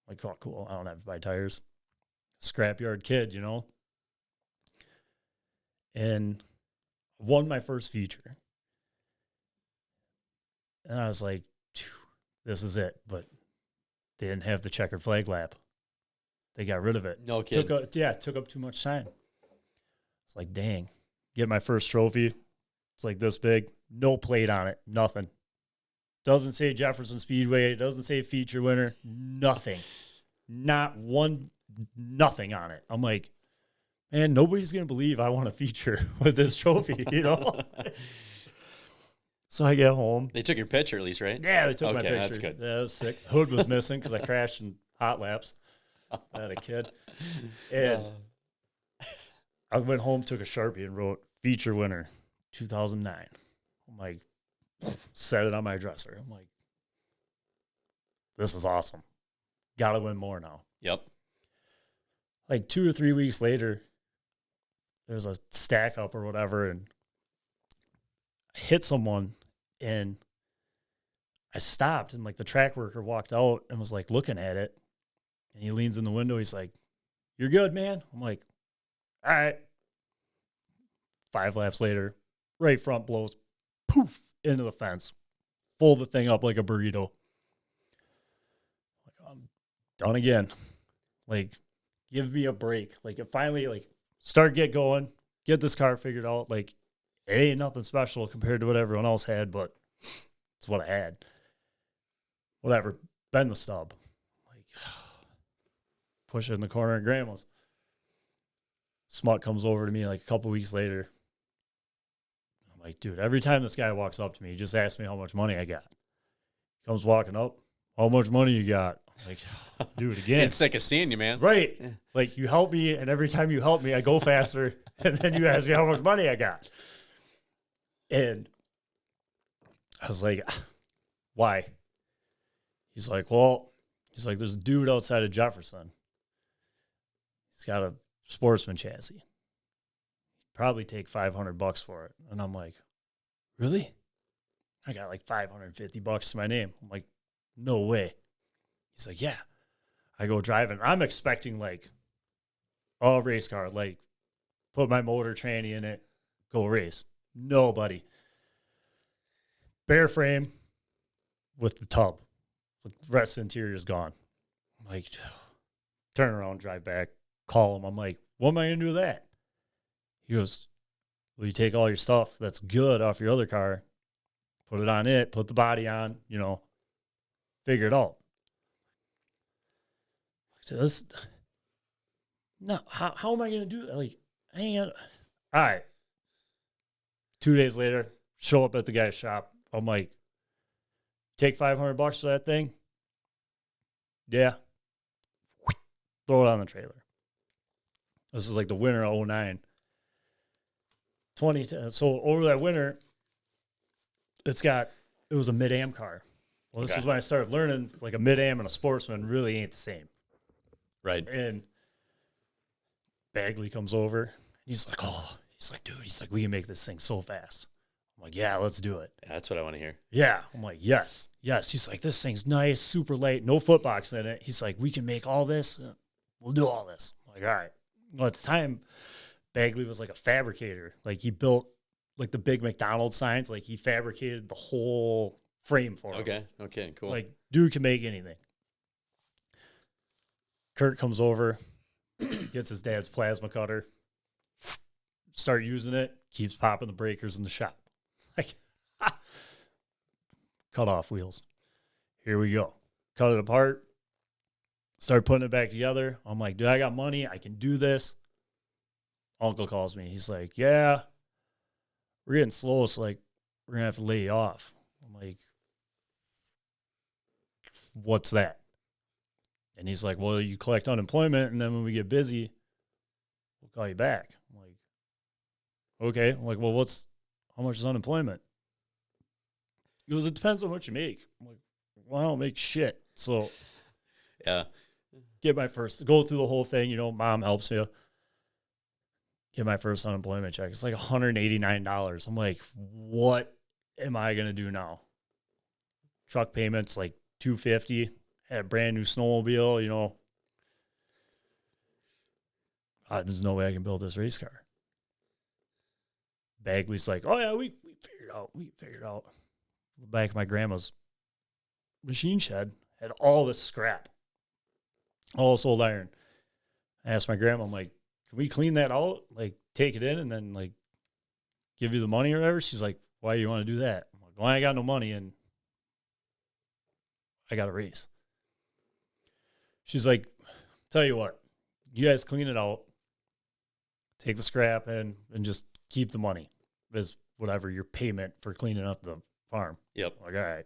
[SPEAKER 2] Like, oh, cool. I don't have to buy tires. Scrapyard kid, you know? And won my first feature. And I was like, this is it. But they didn't have the checkered flag lap. They got rid of it.
[SPEAKER 1] No kidding.
[SPEAKER 2] Took up too much time. It's like, dang. Get my first trophy. It's like this big. No plate on it. Nothing. Doesn't say Jefferson Speedway. It doesn't say feature winner. Nothing. Not one, nothing on it. I'm like, man, nobody's going to believe I won a feature with this trophy, you know? So I get home.
[SPEAKER 1] They took your picture at least, right?
[SPEAKER 2] Yeah, they took my picture.
[SPEAKER 1] That's good.
[SPEAKER 2] Yeah, it was sick. Hood was missing because I crashed in hot laps. I had a kid. And I went home, took a Sharpie, and wrote feature winner 2009. I'm like, set it on my dresser. I'm like, this is awesome. Got to win more now.
[SPEAKER 1] Yep.
[SPEAKER 2] Like 2 or 3 weeks later, there's a stack up or whatever, and I hit someone, and I stopped, and like the track worker walked out and was like looking at it, and he leans in the window. He's like, "You're good, man." I'm like, "All right." 5 laps later, right front blows, poof, into the fence. Fold the thing up like a burrito. Like, I'm done again. Like, give me a break. Like, it finally, like, get going, get this car figured out. Like, it ain't nothing special compared to what everyone else had, but it's what I had. Whatever. Bend the stub. Like, push it in the corner at grandma's. Smut comes over to me like a couple weeks later. I'm like, dude, every time this guy walks up to me, he just asks me how much money I got. Comes walking up, how much money you got? I'm like, dude, again.
[SPEAKER 1] Getting sick of seeing you, man.
[SPEAKER 2] Right.
[SPEAKER 1] Yeah.
[SPEAKER 2] Like, you help me, and every time you help me, I go faster, and then you ask me how much money I got. And I was like, why? He's like, there's a dude outside of Jefferson. He's got a sportsman chassis. Probably take $500 for it. And I'm like, really? I got like $550 to my name. I'm like, no way. He's like, yeah. I go driving. I'm expecting like a race car, like put my motor tranny in it, go race. Nobody. Bare frame with the tub. The rest of the interior is gone. I'm like, turn around, drive back, call him. I'm like, what am I going to do with that? He goes, well, you take all your stuff that's good off your other car, put it on it, put the body on, you know, figure it out. No, how am I going to do that? Like, I ain't gonna. All right. 2 days later, show up at the guy's shop. I'm like, take $500 for that thing? Yeah. Throw it on the trailer. This is like the winter of 09. So over that winter, it was a mid-am car. Well, this is when I started learning like a mid-am and a sportsman really ain't the same.
[SPEAKER 1] Right.
[SPEAKER 2] And Bagley comes over. He's like, dude, we can make this thing so fast. I'm like, yeah, let's do it.
[SPEAKER 1] Yeah, that's what I want to hear.
[SPEAKER 2] Yeah. I'm like, yes. He's like, this thing's nice, super light, no footbox in it. He's like, we can make all this. We'll do all this. I'm like, all right. Well, at the time, Bagley was like a fabricator. Like, he built like the big McDonald's signs. Like, he fabricated the whole frame for him.
[SPEAKER 1] Okay, cool.
[SPEAKER 2] Like, dude can make anything. Kurt comes over, gets his dad's plasma cutter, start using it, keeps popping the breakers in the shop. Like, cut off wheels. Here we go. Cut it apart. Start putting it back together. I'm like, dude, I got money. I can do this. Uncle calls me. He's like, yeah, we're getting slow. So, like, we're going to have to lay you off. I'm like, what's that? And he's like, well, you collect unemployment, and then when we get busy, we'll call you back. I'm like, okay. I'm like, well, how much is unemployment? He goes, it depends on what you make. I'm like, well, I don't make shit. So,
[SPEAKER 1] yeah.
[SPEAKER 2] go through the whole thing. Mom helps you. Get my first unemployment check. It's like $189. I'm like, what am I going to do now? Truck payments like $250. Had a brand new snowmobile, there's no way I can build this race car. Bagley's like, oh yeah, we figured it out. We figured it out. The back of my grandma's machine shed had all this scrap, all this old iron. I asked my grandma, I'm like, can we clean that out? Like, take it in and then, like, give you the money or whatever? She's like, why do you want to do that? I'm like, well, I ain't got no money and I got a race. She's like, tell you what, you guys clean it out, take the scrap and just keep the money as whatever your payment for cleaning up the farm.
[SPEAKER 1] Yep.
[SPEAKER 2] I'm like, all right.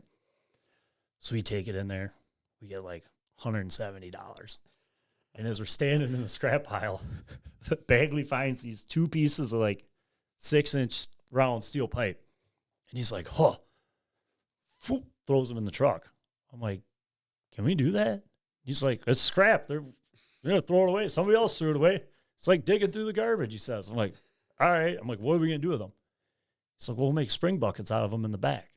[SPEAKER 2] So we take it in there. We get like $170. And as we're standing in the scrap pile, Bagley finds these 2 pieces of like 6-inch round steel pipe. And he's like, huh. Throws them in the truck. I'm like, can we do that? He's like, it's scrap. They're going to throw it away. Somebody else threw it away. It's like digging through the garbage, he says. I'm like, all right. I'm like, what are we going to do with them? He's like, we'll make spring buckets out of them in the back.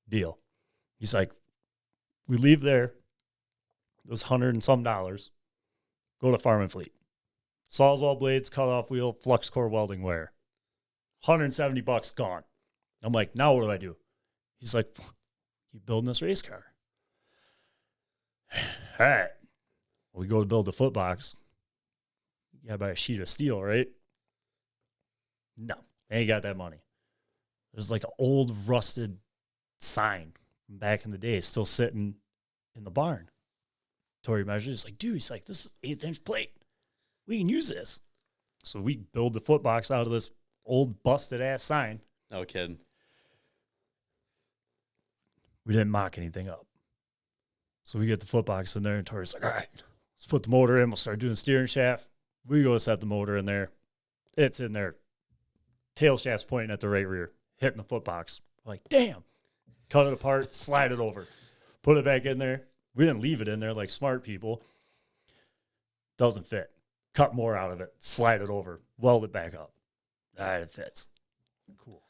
[SPEAKER 2] Deal. He's like, we leave there. It was $100 and some. Go to Farm and Fleet. Sawzall blades, cut off wheel, flux core welding wire. $170 gone. I'm like, now what do I do? He's like, keep building this race car. All right. We go to build the foot box. You gotta buy a sheet of steel, right? No, they ain't got that money. There's like an old rusted sign from back in the day still sitting in the barn. Tori measures. He's like, dude, he's like, this is 1/8-inch plate. We can use this. So we build the foot box out of this old busted ass sign.
[SPEAKER 1] No kidding.
[SPEAKER 2] We didn't mock anything up. So we get the foot box in there, and Tori's like, all right, let's put the motor in. We'll start doing steering shaft. We go set the motor in there. It's in there. Tail shaft's pointing at the right rear, hitting the foot box. We're like, damn. Cut it apart, slide it over, put it back in there. We didn't leave it in there like smart people. Doesn't fit. Cut more out of it, slide it over, weld it back up. All right, it fits. Cool.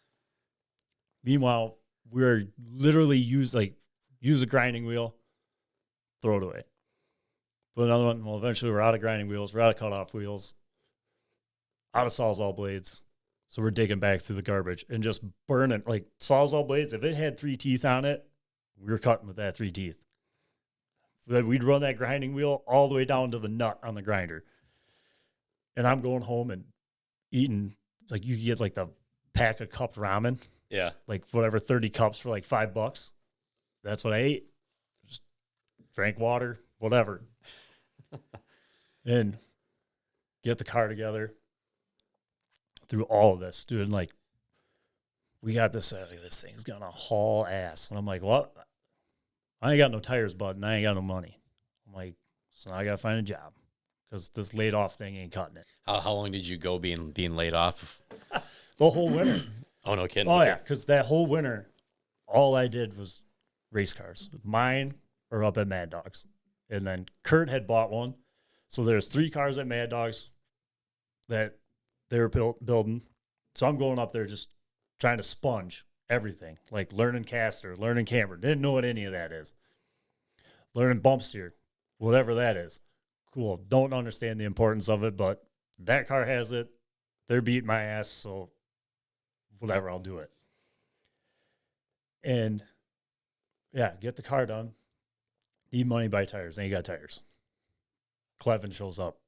[SPEAKER 2] Meanwhile, we're literally use a grinding wheel, throw it away. Put another one. Well, eventually we're out of grinding wheels. We're out of cutoff wheels. Out of Sawzall blades. So we're digging back through the garbage and just burning. Like Sawzall blades, if it had 3 teeth on it, we were cutting with that 3 teeth. We'd run that grinding wheel all the way down to the nut on the grinder. And I'm going home and eating, like you get like the pack of cupped ramen.
[SPEAKER 1] Yeah.
[SPEAKER 2] Like whatever, 30 cups for like $5. That's what I ate. Just drank water, whatever. And get the car together through all of this, dude. And like, we got this, this thing's gonna haul ass. And I'm like, what? I ain't got no tires, bud, and I ain't got no money. I'm like, so now I gotta find a job because this laid off thing ain't cutting it.
[SPEAKER 1] How long did you go being laid off?
[SPEAKER 2] The whole winter.
[SPEAKER 1] Oh, no kidding.
[SPEAKER 2] Oh, yeah, because that whole winter, all I did was race cars. Mine are up at Mad Dogs. And then Kurt had bought one. So there's 3 cars at Mad Dogs that they were building. So I'm going up there just trying to sponge everything, like learning caster, learning camber. Didn't know what any of that is. Learning bump steer, whatever that is. Cool. Don't understand the importance of it, but that car has it. They're beating my ass, so whatever, I'll do it. And yeah, get the car done. Need money, buy tires. Ain't got tires. Clevin shows up.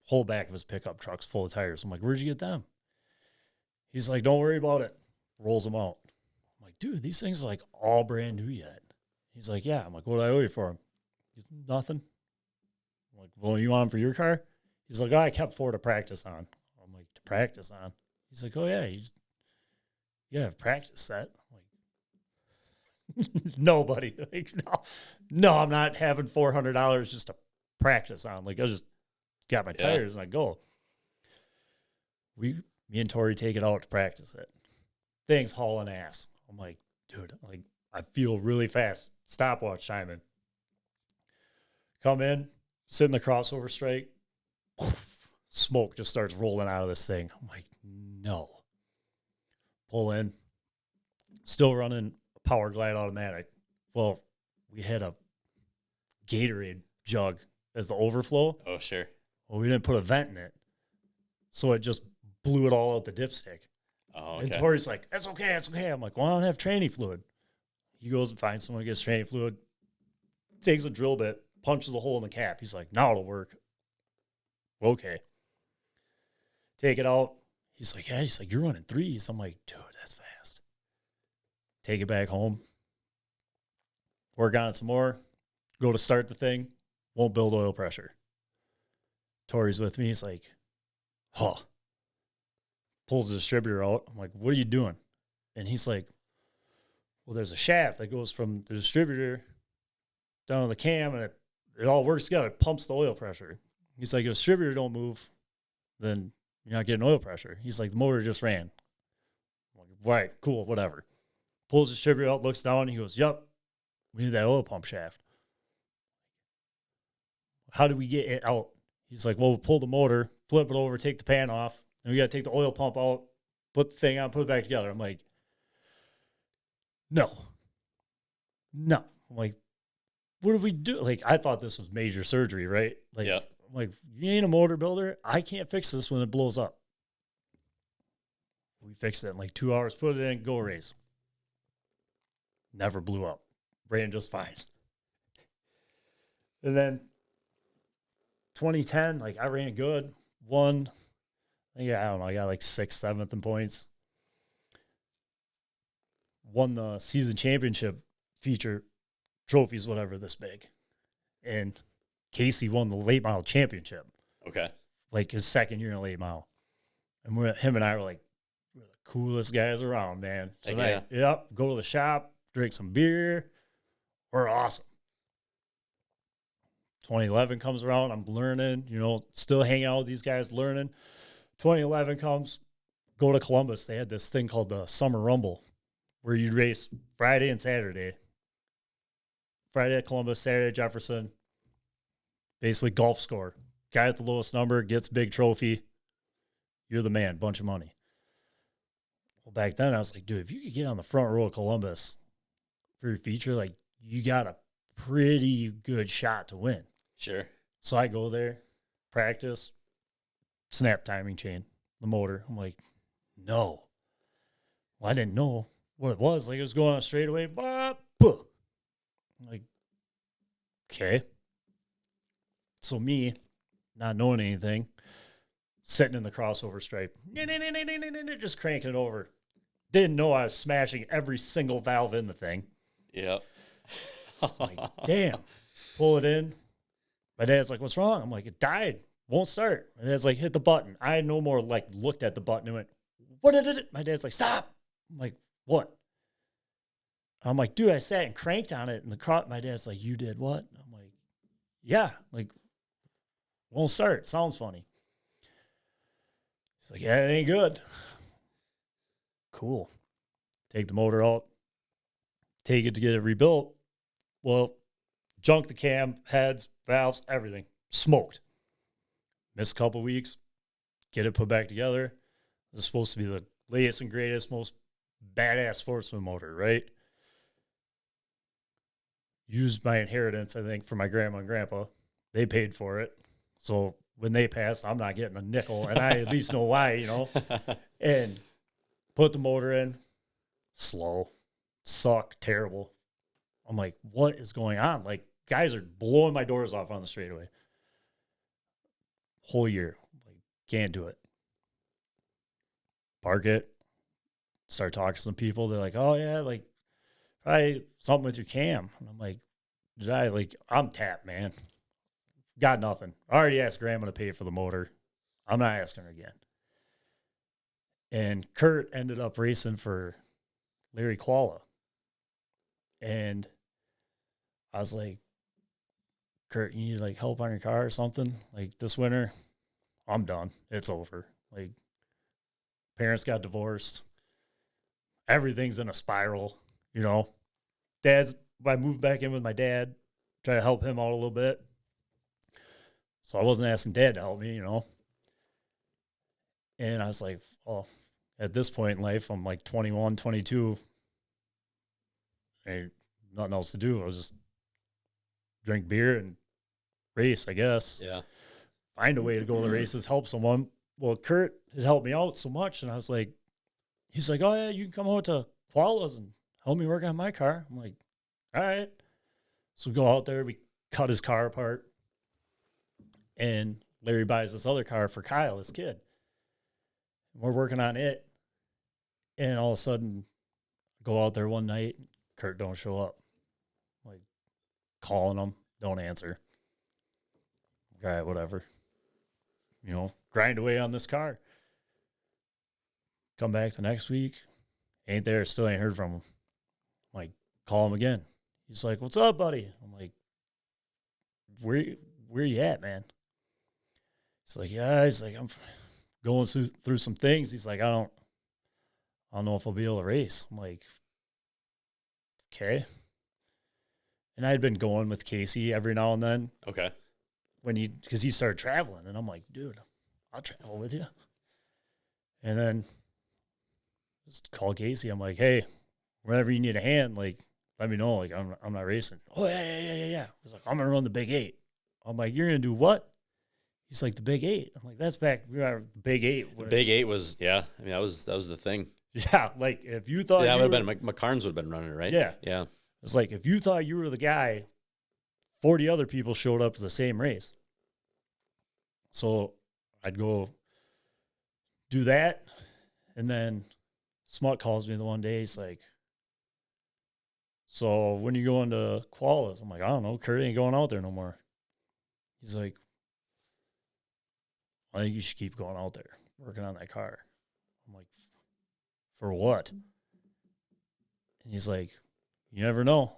[SPEAKER 2] Whole back of his pickup truck's full of tires. I'm like, where'd you get them? He's like, don't worry about it. Rolls them out. I'm like, dude, these things are like all brand new yet. He's like, yeah. I'm like, what do I owe you for them? Nothing. I'm like, well, you want them for your car? He's like, oh, I kept 4 to practice on. I'm like, to practice on? He's like, oh, yeah. You have a practice set. I'm like, no, buddy. Like, no, I'm not having $400 just to practice on. Like, I just got my tires and I go. Me and Tori take it out to practice it. Thing's hauling ass. I'm like, dude, like I feel really fast. Stopwatch timing. Come in, sit in the crossover strike. Poof, smoke just starts rolling out of this thing. I'm like, no. Pull in. Still running a Power Glide automatic. Well, we had a Gatorade jug as the overflow.
[SPEAKER 1] Oh, sure.
[SPEAKER 2] Well, we didn't put a vent in it. So it just blew it all out the dipstick.
[SPEAKER 1] Oh,
[SPEAKER 2] And
[SPEAKER 1] okay.
[SPEAKER 2] Tori's like, that's okay, that's okay. I'm like, well, I don't have training fluid. He goes and finds someone who gets training fluid, takes a drill bit, punches a hole in the cap. He's like, now it'll work. Okay. Take it out. He's like, yeah. He's like, you're running threes. I'm like, dude, that's fast. Take it back home. Work on it some more. Go to start the thing. Won't build oil pressure. Tori's with me. He's like, huh. Pulls the distributor out. I'm like, what are you doing? And he's like, well, there's a shaft that goes from the distributor down to the cam, and it all works together. It pumps the oil pressure. He's like, if the distributor don't move, then you're not getting oil pressure. He's like, the motor just ran. I'm like, right, cool, whatever. Pulls the distributor out, looks down, and he goes, yep, we need that oil pump shaft. How do we get it out? He's like, well, we'll pull the motor, flip it over, take the pan off, and we got to take the oil pump out, put the thing on, put it back together. I'm like, no. I'm like, what do we do? Like, I thought this was major surgery, right? Like,
[SPEAKER 1] Yeah.
[SPEAKER 2] I'm like, you ain't a motor builder. I can't fix this when it blows up. We fixed it in like 2 hours, put it in, go race. Never blew up. Ran just fine. And then 2010, like, I ran good. Won. Yeah, I don't know. I got like 6th, 7th in points. Won the season championship feature trophies, whatever, this big. And Casey won the late mile championship.
[SPEAKER 1] Okay.
[SPEAKER 2] Like his second year in late mile. And him and I were like, we're the coolest guys around, man. So
[SPEAKER 1] Heck yeah.
[SPEAKER 2] yep, go to the shop, drink some beer. We're awesome. 2011 comes around. I'm learning, still hanging out with these guys, learning. 2011 comes, go to Columbus. They had this thing called the Summer Rumble where you'd race Friday and Saturday. Friday at Columbus, Saturday at Jefferson. Basically golf score. Guy at the lowest number gets big trophy. You're the man, bunch of money. Well, back then I was like, dude, if you could get on the front row of Columbus for your feature, like, you got a pretty good shot to win.
[SPEAKER 1] Sure.
[SPEAKER 2] So I go there, practice, snap timing chain, the motor. I'm like, no. Well, I didn't know what it was. Like, it was going on straight away. I'm like, okay. So me, not knowing anything, sitting in the crossover stripe, just cranking it over. Didn't know I was smashing every single valve in the thing.
[SPEAKER 1] Yep.
[SPEAKER 2] Like, damn. Pull it in. My dad's like, what's wrong? I'm like, it died. Won't start. My dad's like, hit the button. I no more like looked at the button and went, what did it? My dad's like, stop. I'm like, what? I'm like, dude, I sat and cranked on it. And my dad's like, you did what? I'm like, yeah. Like, won't start. Sounds funny. He's like, yeah, it ain't good. Cool. Take the motor out. Take it to get it rebuilt. Well, junk the cam, heads, valves, everything. Smoked. Missed a couple weeks. Get it put back together. This is supposed to be the latest and greatest, most badass sportsman motor, right? Used my inheritance, I think, for my grandma and grandpa. They paid for it. So when they pass, I'm not getting a nickel. And I at least know why, And put the motor in. Slow. Suck. Terrible. I'm like, what is going on? Like, guys are blowing my doors off on the straightaway. Whole year. Like, can't do it. Park it. Start talking to some people. They're like, oh, yeah, like, probably something with your cam. And I'm like, I'm tapped, man. Got nothing. I already asked Grandma to pay for the motor. I'm not asking her again. And Kurt ended up racing for Larry Qualla. And I was like, Kurt, you need like help on your car or something? Like, this winter, I'm done. It's over. Like, parents got divorced. Everything's in a spiral, I moved back in with my dad, try to help him out a little bit. So I wasn't asking Dad to help me, And I was like, oh, at this point in life, I'm like 21, 22. Ain't nothing else to do. I was just drink beer and race, I guess.
[SPEAKER 1] Yeah.
[SPEAKER 2] Find a way to go to the races, help someone. Well, Kurt had helped me out so much. And I was like, he's like, oh, yeah, you can come out to Koalas and help me work on my car. I'm like, all right. So we go out there, we cut his car apart. And Larry buys this other car for Kyle, his kid. We're working on it. And all of a sudden, go out there one night, Kurt don't show up. Like, calling him, don't answer. All right, whatever. Grind away on this car. Come back the next week, ain't there, still ain't heard from him. I'm like, call him again. He's like, what's up, buddy? I'm like, where you at, man? He's like, yeah, he's like, I'm going through some things. He's like, I don't know if I'll be able to race. I'm like, okay. And I had been going with Casey every now and then.
[SPEAKER 1] Okay.
[SPEAKER 2] Because he started traveling, and I'm like, dude, I'll travel with you. And then just call Casey. I'm like, hey, whenever you need a hand, like, let me know. Like, I'm not racing. Oh, yeah. He's like, I'm gonna run the Big 8. I'm like, you're gonna do what? He's like, the Big 8. I'm like, that's back. The Big 8.
[SPEAKER 1] The Big 8 was, yeah. I mean, that was the thing.
[SPEAKER 2] Yeah, like if you thought,
[SPEAKER 1] yeah, would have been McCarnes would have been running it, right?
[SPEAKER 2] Yeah. It's like if you thought you were the guy, 40 other people showed up to the same race. So I'd go do that, and then Smut calls me the one day. He's like, so when you going to Koalas? I'm like, I don't know. Kurt ain't going out there no more. He's like, I think you should keep going out there, working on that car. I'm like, for what? And he's like, you never know.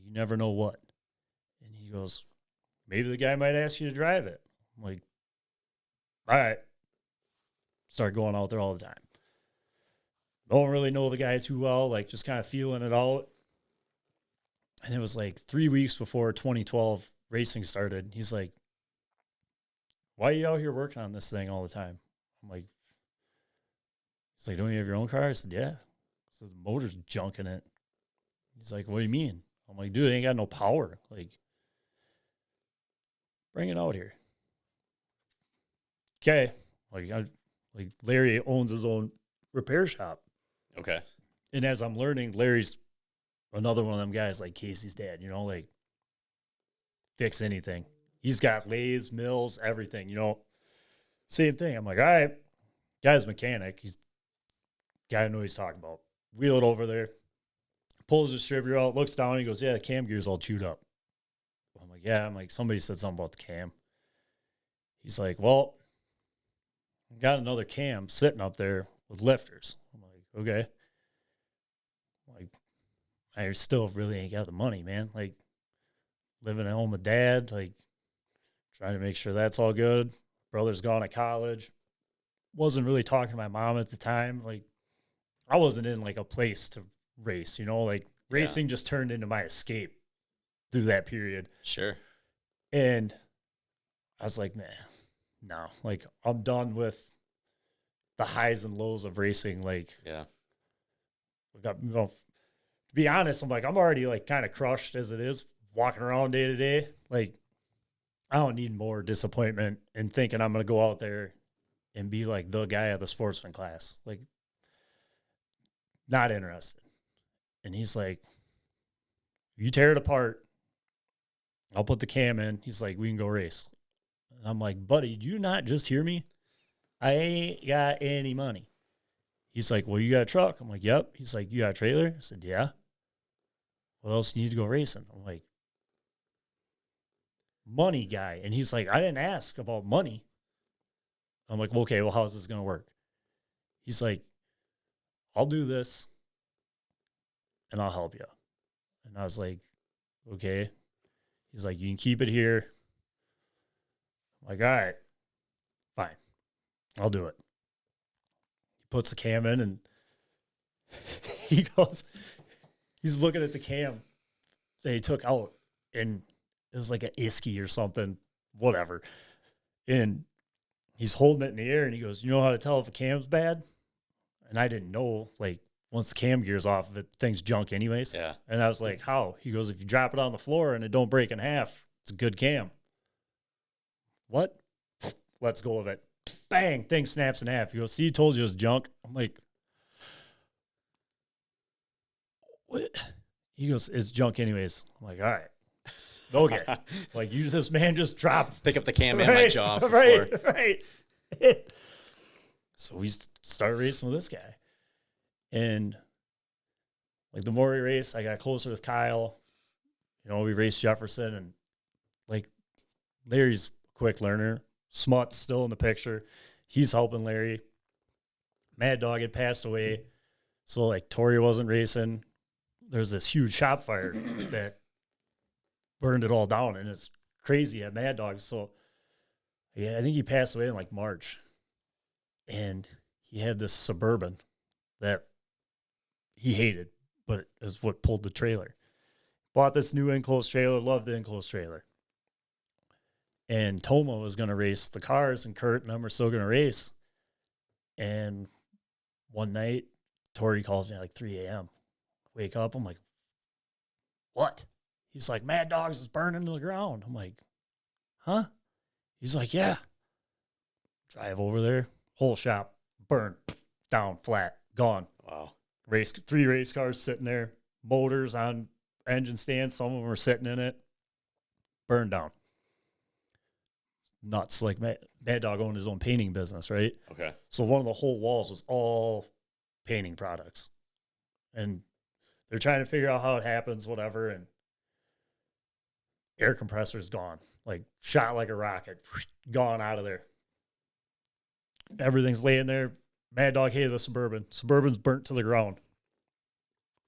[SPEAKER 2] You never know what. And he goes, maybe the guy might ask you to drive it. I'm like, all right. Start going out there all the time. Don't really know the guy too well, like just kind of feeling it out. And it was like 3 weeks before 2012 racing started. He's like, why are you out here working on this thing all the time? I'm like, he's like, don't you have your own car? I said, yeah. So the motor's junk in it. He's like, what do you mean? I'm like, dude, it ain't got no power. Like, bring it out here. Okay. Like Larry owns his own repair shop.
[SPEAKER 1] Okay.
[SPEAKER 2] And as I'm learning, Larry's another one of them guys like Casey's dad, like fix anything. He's got lathes, mills, everything, Same thing. I'm like, all right, guy's mechanic. He's guy knows what he's talking about. Wheel it over there, pulls the distributor out, looks down, he goes, yeah, the cam gear's all chewed up. I'm like, yeah. I'm like, somebody said something about the cam. He's like, well, I got another cam sitting up there with lifters. I'm like, okay. Like, I still really ain't got the money, man. Like, living at home with dad, like, trying to make sure that's all good. Brother's gone to college. Wasn't really talking to my mom at the time. Like, I wasn't in, like, a place to race, Like, racing just turned into my escape through that period.
[SPEAKER 1] Sure.
[SPEAKER 2] And I was like, man, no. Like, I'm done with the highs and lows of racing. Like,
[SPEAKER 1] yeah.
[SPEAKER 2] To be honest, I'm like, I'm already, like, kind of crushed as it is, walking around day to day. Like, I don't need more disappointment in thinking I'm going to go out there and be, like, the guy of the sportsman class. Like, not interested. And he's like, you tear it apart, I'll put the cam in. He's like, we can go race. And I'm like, buddy, did you not just hear me? I ain't got any money. He's like, well, you got a truck? I'm like, yep. He's like, you got a trailer? I said, yeah. What else do you need to go racing? I'm like, money guy. And he's like, I didn't ask about money. I'm like, okay, well, how's this going to work? He's like, I'll do this and I'll help you. And I was like, okay. He's like, you can keep it here. I'm like, all right, fine. I'll do it. He puts the cam in and he's looking at the cam that he took out, and it was like an Iski or something whatever. And he's holding it in the air and he goes, you know how to tell if a cam's bad? And I didn't know, like, once the cam gear's off of it, thing's junk anyways.
[SPEAKER 1] Yeah.
[SPEAKER 2] And I was like, how? He goes, if you drop it on the floor and it don't break in half, it's a good cam. What? Let's go with it. Bang, thing snaps in half. He goes, see, told you it was junk. I'm like, what? He goes, it's junk anyways. I'm like, all right. Okay. Like, this man just dropped.
[SPEAKER 1] Pick up the cam and my jaw off the
[SPEAKER 2] right,
[SPEAKER 1] floor.
[SPEAKER 2] right. So we started racing with this guy. And, like, the more we raced, I got closer with Kyle. You know, we raced Jefferson. And, like, Larry's a quick learner. Smut's still in the picture. He's helping Larry. Mad Dog had passed away. So, like, Tori wasn't racing. There's this huge shop fire that burned it all down. And it's crazy at Mad Dog. So, yeah, I think he passed away in, like, March. And he had this Suburban that he hated, but it is what pulled the trailer. Bought this new enclosed trailer, loved the enclosed trailer. And Toma was going to race the cars, and Kurt and them were still going to race. And one night, Tori calls me at like 3 a.m. Wake up, I'm like, what? He's like, Mad Dogs is burning to the ground. I'm like, huh? He's like, yeah. Drive over there, whole shop burned, down, flat, gone.
[SPEAKER 1] Wow.
[SPEAKER 2] 3 race cars sitting there, motors on engine stands. Some of them were sitting in it, burned down. Nuts. Like Mad Dog owned his own painting business, right?
[SPEAKER 1] Okay.
[SPEAKER 2] So one of the whole walls was all painting products. And they're trying to figure out how it happens, whatever. And air compressor's gone, like shot like a rocket, gone out of there. Everything's laying there. Mad Dog hated the Suburban. Suburban's burnt to the ground.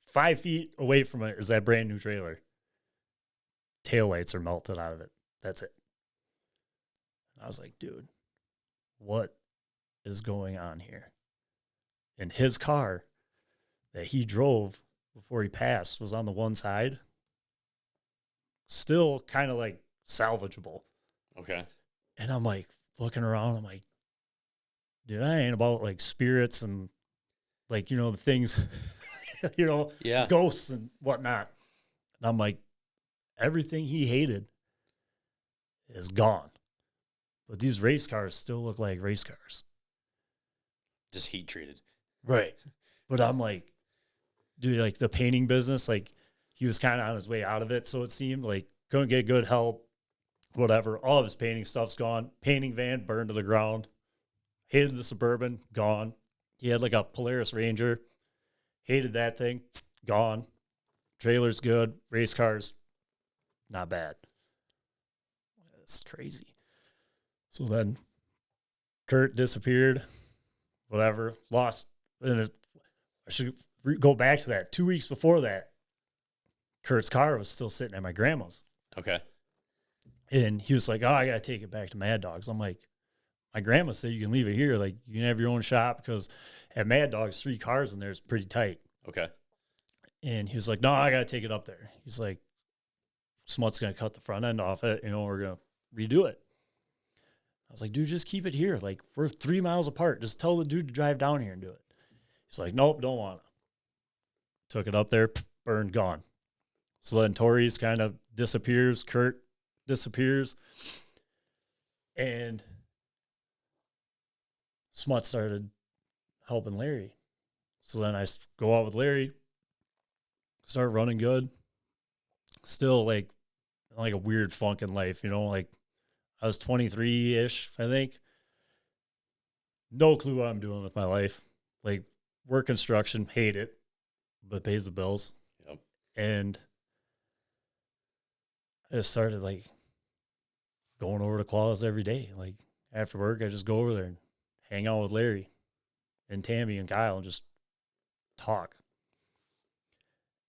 [SPEAKER 2] 5 feet away from it is that brand new trailer. Taillights are melted out of it. That's it. I was like, dude, what is going on here? And his car that he drove before he passed was on the one side. Still kind of like salvageable.
[SPEAKER 1] Okay.
[SPEAKER 2] And I'm like looking around. I'm like, dude, I ain't about like spirits and like, you know, the things, you know,
[SPEAKER 1] yeah,
[SPEAKER 2] ghosts and whatnot. And I'm like, everything he hated is gone. But these race cars still look like race cars.
[SPEAKER 1] Just heat treated.
[SPEAKER 2] Right. But I'm like, dude, like the painting business, like he was kind of on his way out of it. So it seemed like couldn't get good help, whatever. All of his painting stuff's gone. Painting van burned to the ground. Hated the Suburban, gone. He had like a Polaris Ranger. Hated that thing, gone. Trailer's good. Race cars, not bad. It's crazy. So then Kurt disappeared, whatever, lost. And I should go back to that. 2 weeks before that, Kurt's car was still sitting at my grandma's.
[SPEAKER 1] Okay.
[SPEAKER 2] And he was like, oh, I got to take it back to Mad Dog's. I'm like, my grandma said you can leave it here. Like, you can have your own shop because at Mad Dog's, 3 cars in there is pretty tight.
[SPEAKER 1] Okay.
[SPEAKER 2] And he was like, no, I got to take it up there. He's like, Smut's going to cut the front end off it. You know, we're going to redo it. I was like, dude, just keep it here. Like, we're 3 miles apart. Just tell the dude to drive down here and do it. He's like, nope, don't want to. Took it up there, burned, gone. So then Tori's kind of disappears. Kurt disappears. And Smut started helping Larry. So then I go out with Larry, start running good. Still like a weird funk in life, you know, like I was 23-ish, I think. No clue what I'm doing with my life. Like, work construction, hate it, but it pays the bills.
[SPEAKER 1] Yep.
[SPEAKER 2] And I just started, like, going over to Koalas every day. Like, after work, I just go over there and hang out with Larry and Tammy and Kyle and just talk.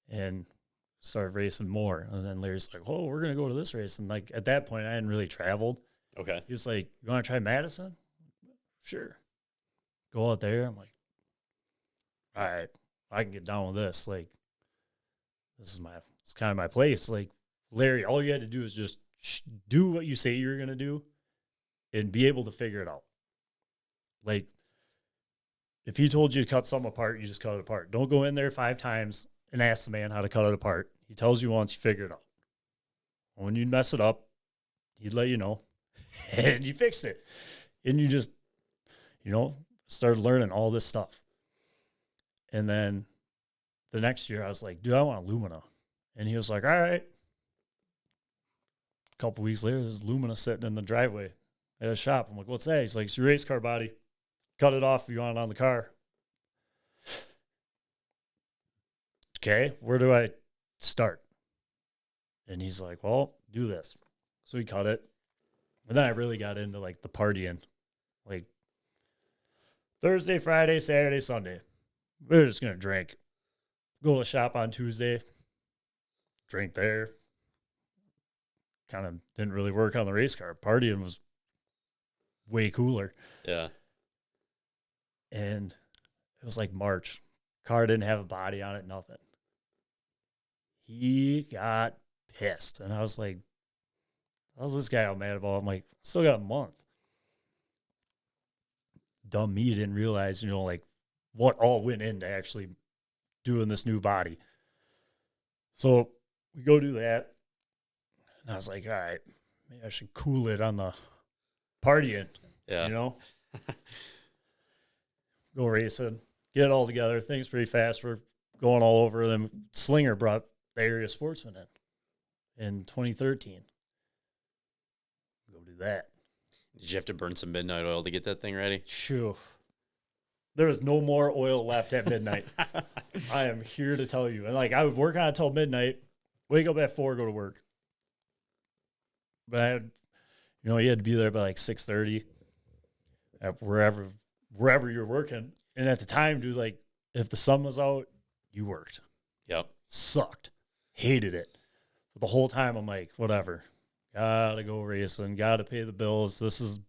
[SPEAKER 2] And started racing more. And then Larry's like, oh, we're going to go to this race. And, like, at that point, I hadn't really traveled.
[SPEAKER 1] Okay.
[SPEAKER 2] He was like, you want to try Madison? Sure. Go out there. I'm like, all right, I can get down with this. Like, it's kind of my place. Like, Larry, all you had to do is just do what you say you're going to do and be able to figure it out. Like, if he told you to cut something apart, you just cut it apart. Don't go in there 5 times and ask the man how to cut it apart. He tells you once, you figure it out. When you mess it up, he'd let you know, and you fixed it. And you just, started learning all this stuff. And then the next year, I was like, dude, I want Lumina. And he was like, all right. A couple weeks later, there's Lumina sitting in the driveway at a shop. I'm like, what's that? He's like, it's your race car body. Cut it off if you want it on the car. Okay, where do I start? And he's like, well, do this. So he cut it. And then I really got into like the partying. Like Thursday, Friday, Saturday, Sunday. We're just going to drink. Go to the shop on Tuesday. Drink there. Kind of didn't really work on the race car. Partying was way cooler.
[SPEAKER 1] Yeah.
[SPEAKER 2] And it was like March. Car didn't have a body on it, nothing. He got pissed. And I was like, how's this guy all mad about? I'm like, still got a month. Dumb me didn't realize, like what all went into actually doing this new body. So we go do that. And I was like, all right, maybe I should cool it on the partying.
[SPEAKER 1] Yeah.
[SPEAKER 2] Go racing, get it all together. Things pretty fast. We're going all over them. Slinger brought the area sportsman in 2013. Go do that.
[SPEAKER 1] Did you have to burn some midnight oil to get that thing ready?
[SPEAKER 2] Phew. There was no more oil left at midnight. I am here to tell you. And I would work on it till midnight, wake up at 4, go to work. But I had, you had to be there by 6:30 at wherever you're working. And at the time, dude, if the sun was out, you worked.
[SPEAKER 1] Yep.
[SPEAKER 2] Sucked. Hated it. But the whole time, I'm like, whatever. Gotta go racing. Gotta pay the bills. This is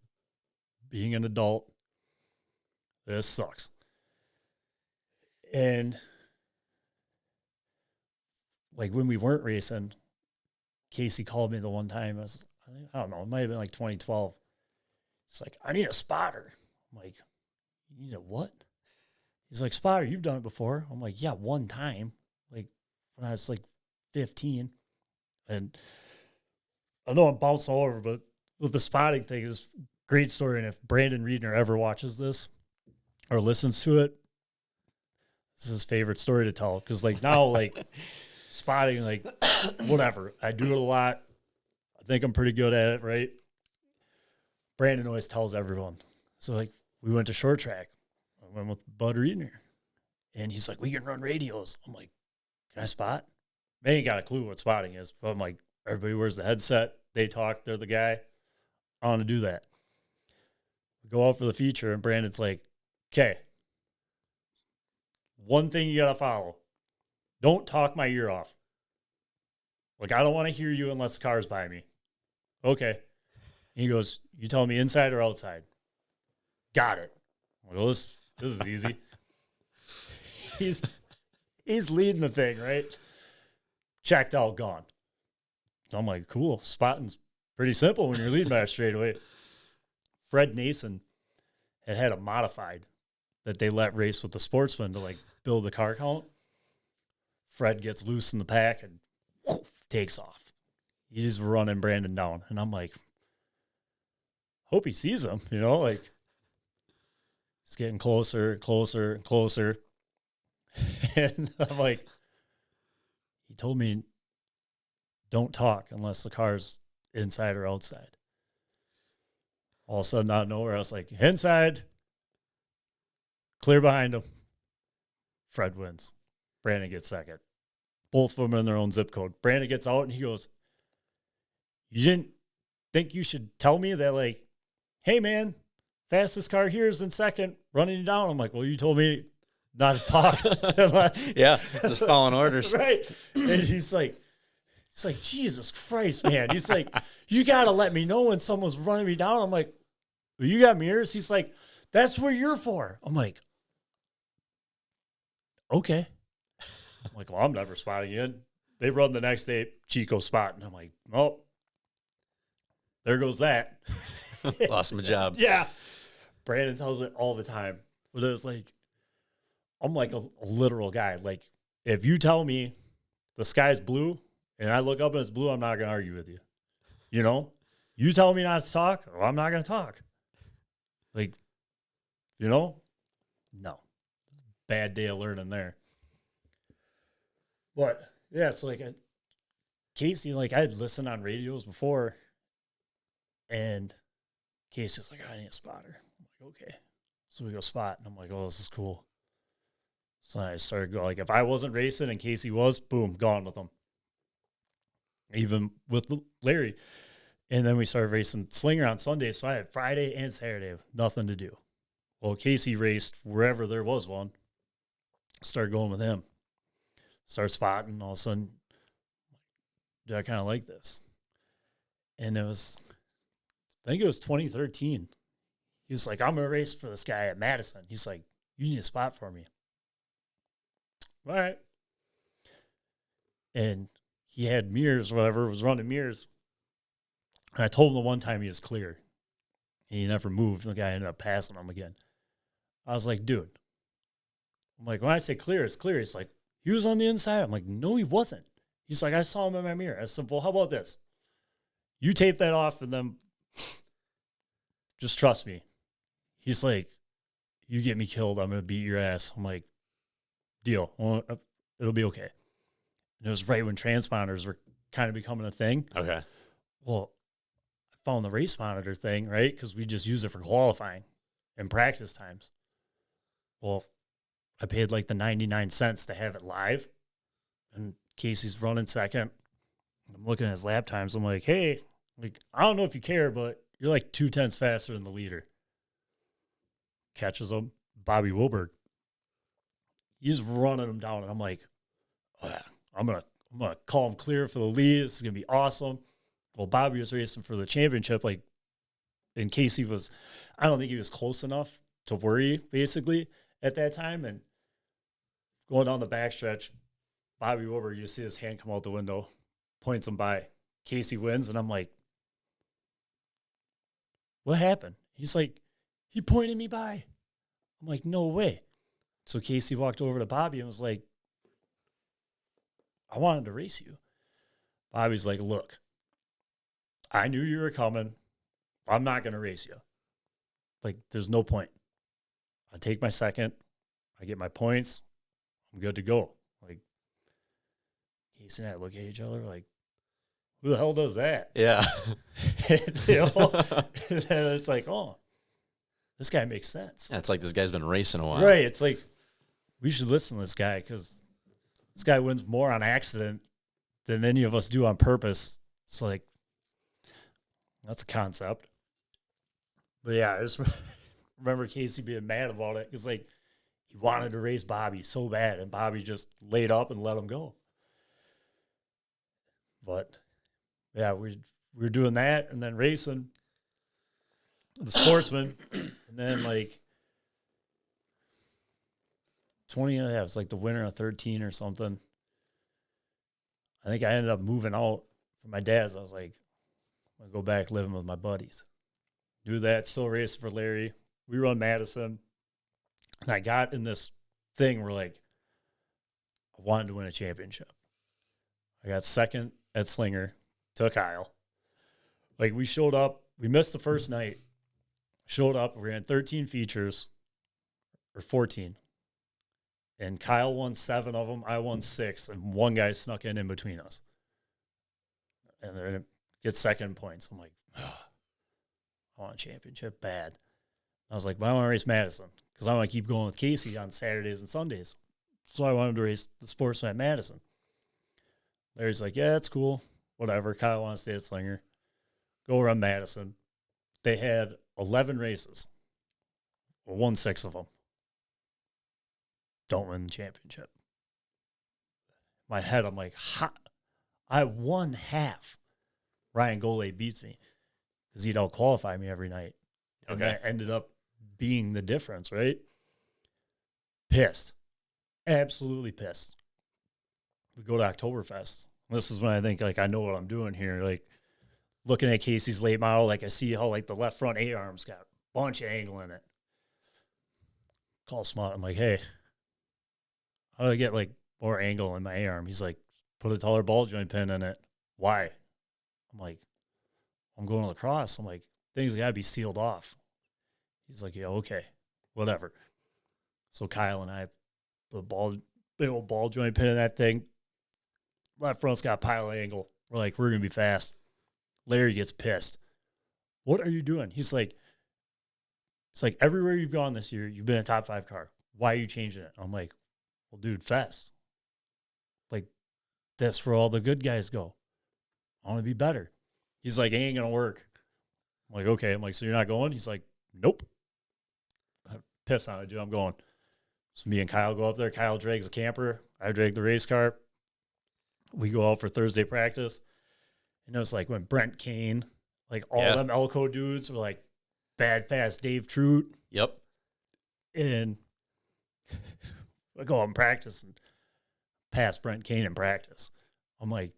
[SPEAKER 2] being an adult. This sucks. And when we weren't racing, Casey called me the one time. I don't know, it might have been 2012. It's like, I need a spotter. I'm like, you need a what? He's like, spotter, you've done it before. I'm like, yeah, one time. When I was 15. And I know I'm bouncing all over, but with the spotting thing is a great story. And if Brandon Reedner ever watches this or listens to it, this is his favorite story to tell. Because now, spotting, whatever. I do it a lot. I think I'm pretty good at it, right? Brandon always tells everyone. So we went to short track. I went with Bud Reedner. And he's like, we can run radios. I'm like, can I spot? They ain't got a clue what spotting is. But I'm like, everybody wears the headset. They talk. They're the guy. I want to do that. We go out for the feature, and Brandon's like, okay, one thing you got to follow. Don't talk my ear off. I don't want to hear you unless the car's by me. Okay. And he goes, you tell me inside or outside? Got it. I'm like, well, this is easy. He's leading the thing, right? Checked out, gone. I'm like, cool. Spotting's pretty simple when you're leading by a straightaway. Fred Nason had a modified that they let race with the sportsman to build the car count. Fred gets loose in the pack and whoof, takes off. He's just running Brandon down. And I'm like, hope he sees him, he's getting closer and closer and closer. And I'm like, he told me, don't talk unless the car's inside or outside. All of a sudden, out of nowhere, I was like, inside, clear behind him. Fred wins. Brandon gets second. Both of them are in their own zip code. Brandon gets out and he goes, you didn't think you should tell me that, hey, man, fastest car here is in second, running you down? I'm like, well, you told me not to talk unless.
[SPEAKER 1] Yeah, just following orders.
[SPEAKER 2] Right. And he's like, Jesus Christ, man. He's like, you got to let me know when someone's running me down. I'm like, well, you got mirrors? He's like, that's what you're for. I'm like, okay. I'm like, well, I'm never spotting you. They run the next day, Chico spot. And I'm like, oh, there goes that.
[SPEAKER 1] Lost my job.
[SPEAKER 2] Yeah. Brandon tells it all the time. But it's like, I'm like a literal guy. Like, if you tell me the sky's blue and I look up and it's blue, I'm not going to argue with you. You know? You tell me not to talk, well, I'm not going to talk. Like, you know? No. Bad day of learning there. But, yeah, so, like, Casey, like, I had listened on radios before, and Casey's like, I need a spotter. I'm like, okay. So we go spot, and I'm like, oh, this is cool. So I started going, like, if I wasn't racing and Casey was, boom, gone with him. Even with Larry. And then we started racing Slinger on Sunday, so I had Friday and Saturday, nothing to do. Well, Casey raced wherever there was one. Started going with him. Started spotting, all of a sudden, dude, I kind of like this. And it was, I think it was 2013. He was like, I'm going to race for this guy at Madison. He's like, you need a spot for me. All right. And he had mirrors, whatever, was running mirrors. And I told him the one time he was clear. And he never moved. The guy ended up passing him again. I was like, dude. I'm like, when I say clear, it's clear. He's like, he was on the inside. I'm like, no, he wasn't. He's like, I saw him in my mirror. I said, well, how about this? You tape that off and then just trust me. He's like, you get me killed, I'm going to beat your ass. I'm like, deal. Well, it'll be okay. And it was right when transponders were kind of becoming a thing.
[SPEAKER 1] Okay.
[SPEAKER 2] Well, I found the race monitor thing, right? Because we just use it for qualifying and practice times. Well, I paid like the 99 cents to have it live. And Casey's running second. I'm looking at his lap times. I'm like, hey, like, I don't know if you care, but you're like 2/10 faster than the leader. Catches him, Bobby Wilberg. He's running him down, and I'm like, oh, yeah, I'm gonna call him clear for the lead. This is gonna be awesome. Well, Bobby was racing for the championship, like, and Casey was, I don't think he was close enough to worry, basically, at that time. And going down the backstretch, Bobby Wilberg, you see his hand come out the window, points him by. Casey wins, and I'm like, what happened? He's like, he pointed me by. I'm like, no way. So Casey walked over to Bobby and was like, I wanted to race you. Bobby's like, look, I knew you were coming. I'm not going to race you. Like, there's no point. I take my second. I get my points. I'm good to go. Like, Casey and I look at each other like, who the hell does that?
[SPEAKER 1] Yeah.
[SPEAKER 2] You know? And then it's like, oh, this guy makes sense.
[SPEAKER 1] Yeah, it's like this guy's been racing a while.
[SPEAKER 2] Right. It's like, we should listen to this guy because this guy wins more on accident than any of us do on purpose. It's like, that's a concept. But yeah, I just remember Casey being mad about it because, like, he wanted to race Bobby so bad, and Bobby just laid up and let him go. But yeah, we were doing that and then racing the sportsman, and then like 20, yeah, it was like the winter of 13 or something. I think I ended up moving out from my dad's. I was like, I'm going to go back living with my buddies. Do that, still racing for Larry. We run Madison. And I got in this thing where, like, I wanted to win a championship. I got second at Slinger to Kyle. Like, we showed up. We missed the first night. Showed up. We ran 13 features, or 14. And Kyle won 7 of them. I won 6. And one guy snuck in between us. And then gets second points. I'm like, oh, I want a championship bad. I was like, well, I want to race Madison because I want to keep going with Casey on Saturdays and Sundays. So I wanted to race the sportsman at Madison. Larry's like, yeah, that's cool. Whatever. Kyle wants to stay at Slinger. Go run Madison. They had 11 races. Well, won 6 of them. Don't win the championship. My head, I'm like, I won half. Ryan Golay beats me because he'd out-qualify me every night. And that ended up being the difference, right? Pissed. Absolutely pissed. We go to Oktoberfest. This is when I think, like, I know what I'm doing here. Like, looking at Casey's late model, like I see how like the left front A-arm's got a bunch of angle in it. Call Smut. I'm like, hey, how do I get like more angle in my A-arm? He's like, put a taller ball joint pin in it. Why? I'm like, I'm going to lacrosse. I'm like, things got to be sealed off. He's like, yeah, okay, whatever. So Kyle and I put a big old ball joint pin in that thing. Left front's got a pile of angle. We're like, we're going to be fast. Larry gets pissed. What are you doing? It's like, everywhere you've gone this year, you've been a top 5 car. Why are you changing it? I'm like, well, dude, fast. Like, that's where all the good guys go. I want to be better. He's like, it ain't going to work. I'm like, okay. I'm like, so you're not going? He's like, nope. I'm pissed on it, dude. I'm going. So me and Kyle go up there. Kyle drags the camper. I drag the race car. We go out for Thursday practice. And it was like when Brent Kane, like all them Elko dudes were like bad, fast Dave Troot.
[SPEAKER 1] Yep.
[SPEAKER 2] And I go out and practice and pass Brent Kane in practice. I'm like,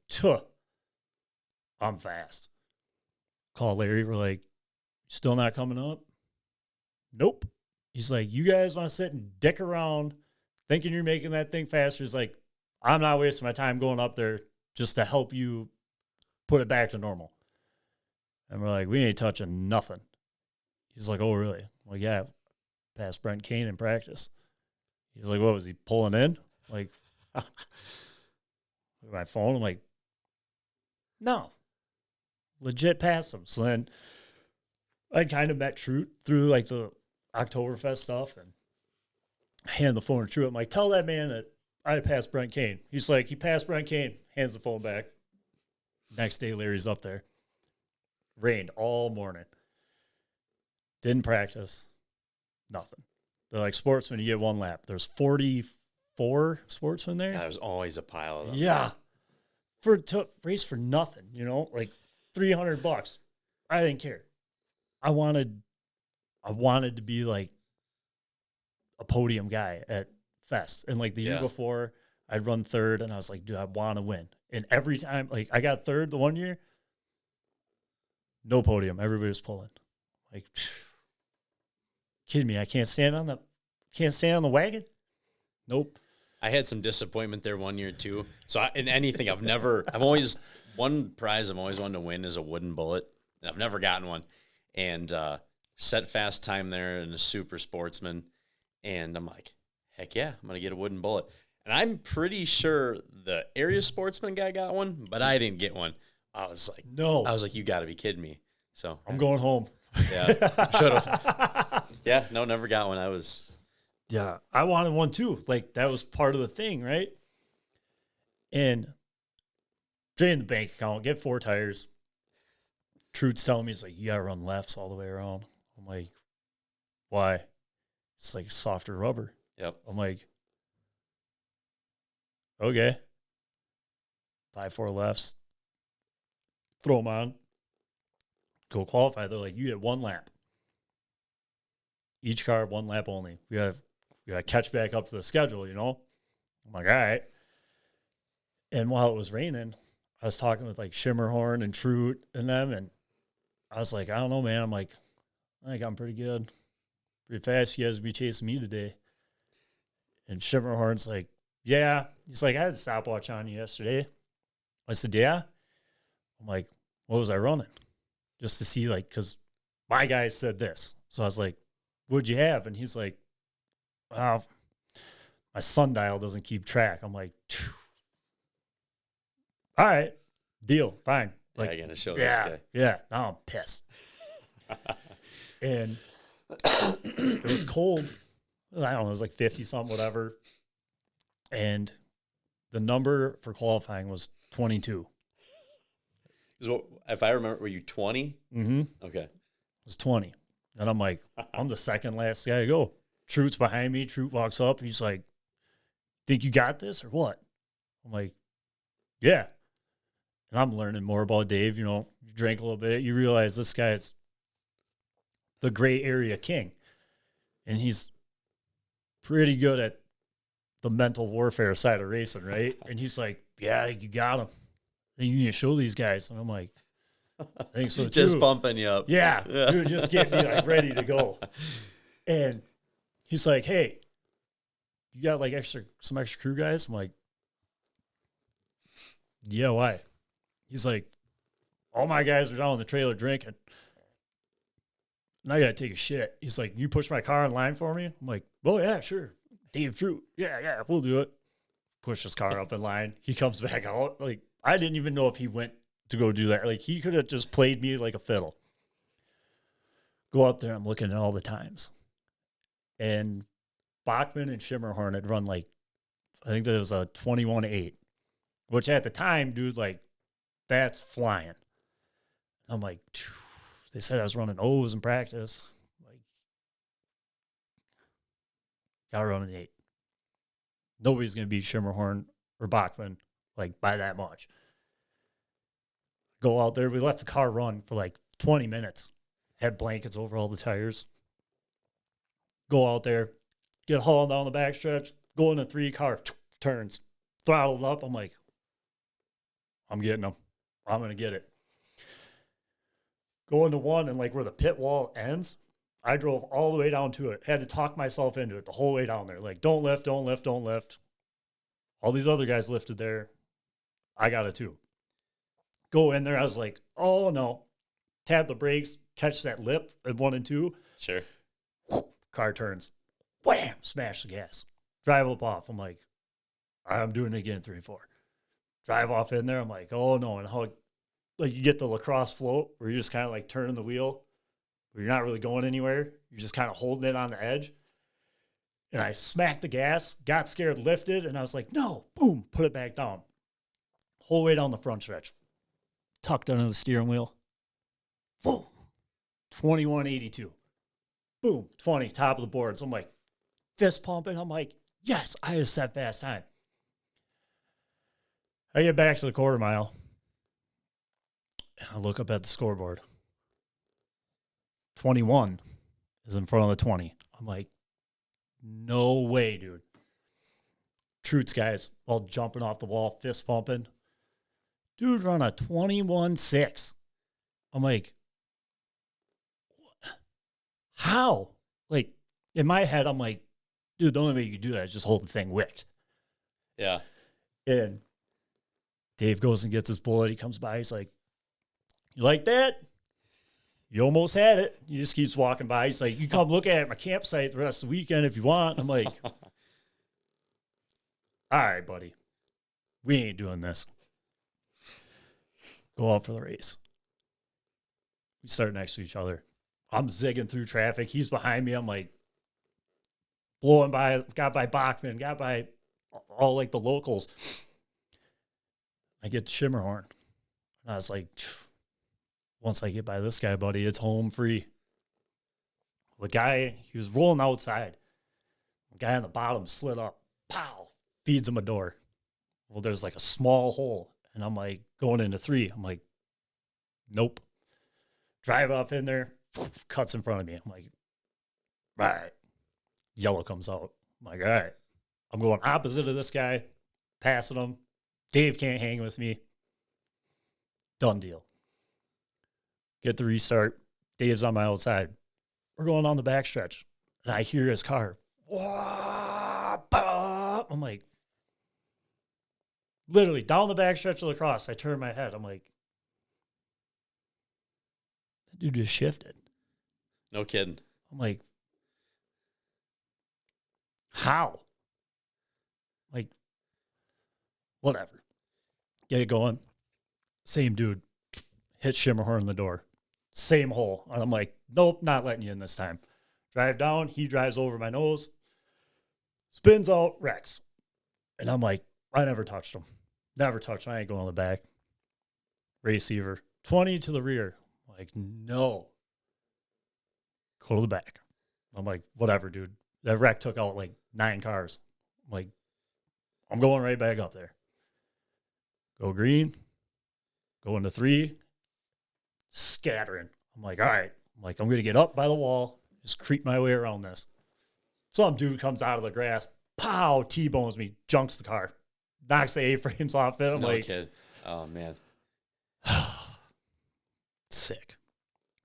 [SPEAKER 2] I'm fast. Call Larry. We're like, still not coming up? Nope. He's like, you guys want to sit and dick around thinking you're making that thing faster? He's like, I'm not wasting my time going up there just to help you put it back to normal. And we're like, we ain't touching nothing. He's like, oh, really? I'm like, yeah, past Brent Kane in practice. He's like, what was he pulling in? Like, my phone. I'm like, no, legit past him. So then I kind of met Troot through like the Oktoberfest stuff and hand the phone to Troot. I'm like, tell that man that I passed Brent Kane. He's like, he passed Brent Kane, hands the phone back. Next day, Larry's up there. Rained all morning. Didn't practice. Nothing. They're like, sportsmen, you get one lap. There's 44 sportsmen there.
[SPEAKER 1] Yeah, there's always a pile of them.
[SPEAKER 2] Yeah. Race for nothing, like $300. I didn't care. I wanted to be like a podium guy at Fest. And like the year before, I'd run third, and I was like, dude, I want to win. And every time, like I got third the one year, no podium. Everybody was pulling. Like, kidding me? I can't stand on the wagon. Nope.
[SPEAKER 1] I had some disappointment there one year too. So in anything, one prize I've always wanted to win is a wooden bullet, and I've never gotten one. And set fast time there and a super sportsman, and I'm like, heck yeah, I'm gonna get a wooden bullet. And I'm pretty sure the area sportsman guy got one, but I didn't get one. I was like,
[SPEAKER 2] no.
[SPEAKER 1] I was like, you got to be kidding me. So
[SPEAKER 2] I'm going home.
[SPEAKER 1] Yeah, should have. Yeah, no, never got one.
[SPEAKER 2] Yeah, I wanted one too. Like that was part of the thing, right? And drain the bank account, get 4 tires. Troot's telling me, he's like, you got to run lefts all the way around. I'm like, why? It's like softer rubber.
[SPEAKER 1] Yep.
[SPEAKER 2] I'm like, okay. Buy 4 lefts. Throw them on. Go qualify. They're like, you get 1 lap. Each car, 1 lap only. We got to catch back up to the schedule, I'm like, all right. And while it was raining, I was talking with like Shimmerhorn and Troot and them, and I was like, I don't know, man. I'm like, I think I'm pretty good. Pretty fast. You guys will be chasing me today. And Shimmerhorn's like, yeah. He's like, I had a stopwatch on you yesterday. I said, yeah. I'm like, what was I running? Just to see, like, because my guys said this. So I was like, what'd you have? And he's like, my sundial doesn't keep track. I'm like, phew. All right, deal, fine. Like,
[SPEAKER 1] I'm going to show this guy.
[SPEAKER 2] Yeah, now I'm pissed. And it was cold. I don't know, it was like 50-something, whatever. And the number for qualifying was 22.
[SPEAKER 1] If I remember, were you 20?
[SPEAKER 2] Mm-hmm.
[SPEAKER 1] Okay.
[SPEAKER 2] It was 20. And I'm like, I'm the second last guy to go. Troot's behind me. Troot walks up. He's like, think you got this or what? I'm like, yeah. And I'm learning more about Dave. You drink a little bit. You realize this guy's the gray area king. And he's pretty good at the mental warfare side of racing, right? And he's like, yeah, you got him. And you need to show these guys. And I'm like, I think so too.
[SPEAKER 1] Just pumping you up.
[SPEAKER 2] Yeah, dude, just get me like ready to go. And he's like, "Hey, you got like some extra crew guys?" I'm like, "Yeah, why?" He's like, "All my guys are down in the trailer drinking, and I gotta take a shit." He's like, "You push my car in line for me?" I'm like, "Oh yeah, sure." Dave True, yeah, we'll do it. Push his car up in line. He comes back out. Like, I didn't even know if he went to go do that. Like, he could have just played me like a fiddle. Go up there. I'm looking at all the times. And Bachman and Shimmerhorn had run like, I think that was a 21-8, which at the time, dude, like, that's flying. I'm like, phew. They said I was running O's in practice. Like, got to run an 8. Nobody's going to beat Shimmerhorn or Bachman, like, by that much. Go out there. We left the car run for like 20 minutes. Had blankets over all the tires. Go out there, get hauling down the backstretch, go in a 3 car, turns, throttled up. I'm like, I'm getting them. I'm going to get it. Go into 1, and like where the pit wall ends, I drove all the way down to it. Had to talk myself into it the whole way down there. Like, don't lift, don't lift, don't lift. All these other guys lifted there. I got it too. Go in there. I was like, oh no. Tap the brakes, catch that lip at 1 and 2.
[SPEAKER 1] Sure.
[SPEAKER 2] Car turns. Wham! Smash the gas. Drive up off. I'm like, I'm doing it again, 3 and 4. Drive off in there. I'm like, oh no. And how, like, you get the lacrosse float where you're just kind of like turning the wheel, where you're not really going anywhere. You're just kind of holding it on the edge. And I smacked the gas, got scared, lifted, and I was like, no, boom, put it back down. Whole way down the front stretch. Tucked under the steering wheel. Boom. 21.82. Boom. 20, top of the boards. I'm like, fist pumping. I'm like, yes, I just set fast time. I get back to the quarter mile, and I look up at the scoreboard. 21 is in front of the 20. I'm like, no way, dude. Troots guys all jumping off the wall, fist pumping. Dude, run a 21.6. I'm like, how? Like, in my head, I'm like, dude, the only way you could do that is just hold the thing wicked.
[SPEAKER 1] Yeah.
[SPEAKER 2] And Dave goes and gets his bullet. He comes by. He's like, you like that? You almost had it. He just keeps walking by. He's like, you come look at my campsite the rest of the weekend if you want. I'm like, all right, buddy. We ain't doing this. Go out for the race. We start next to each other. I'm zigging through traffic. He's behind me. I'm like blowing by, got by Bachman, got by all like the locals. I get to Shimmerhorn. And I was like, once I get by this guy, buddy, it's home free. The guy, he was rolling outside. The guy on the bottom slid up. Pow! Feeds him a door. Well, there's like a small hole. And I'm like, going into 3. I'm like, nope. Drive up in there. Cuts in front of me. I'm like, all right. Yellow comes out. I'm like, all right. I'm going opposite of this guy. Passing him. Dave can't hang with me. Done deal. Get the restart. Dave's on my outside. We're going on the backstretch. And I hear his car. I'm like, literally down the backstretch of the cross. I turn my head. I'm like, that dude just shifted.
[SPEAKER 1] No kidding.
[SPEAKER 2] I'm like, how? Like, whatever. Get it going. Same dude. Hit Shimmerhorn in the door. Same hole. And I'm like, nope, not letting you in this time. Drive down. He drives over my nose. Spins out, wrecks. And I'm like, I never touched him. Never touched him. I ain't going on the back. Receiver. 20 to the rear. I'm like, no. Go to the back. I'm like, whatever, dude. That wreck took out like 9 cars. I'm like, I'm going right back up there. Go green. Go into 3. Scattering. I'm like, all right. I'm like, I'm going to get up by the wall. Just creep my way around this. Some dude comes out of the grass. Pow! T-bones me. Junks the car. Knocks the A-frames off it. I'm
[SPEAKER 1] No
[SPEAKER 2] like,
[SPEAKER 1] kid. Oh, man.
[SPEAKER 2] sick.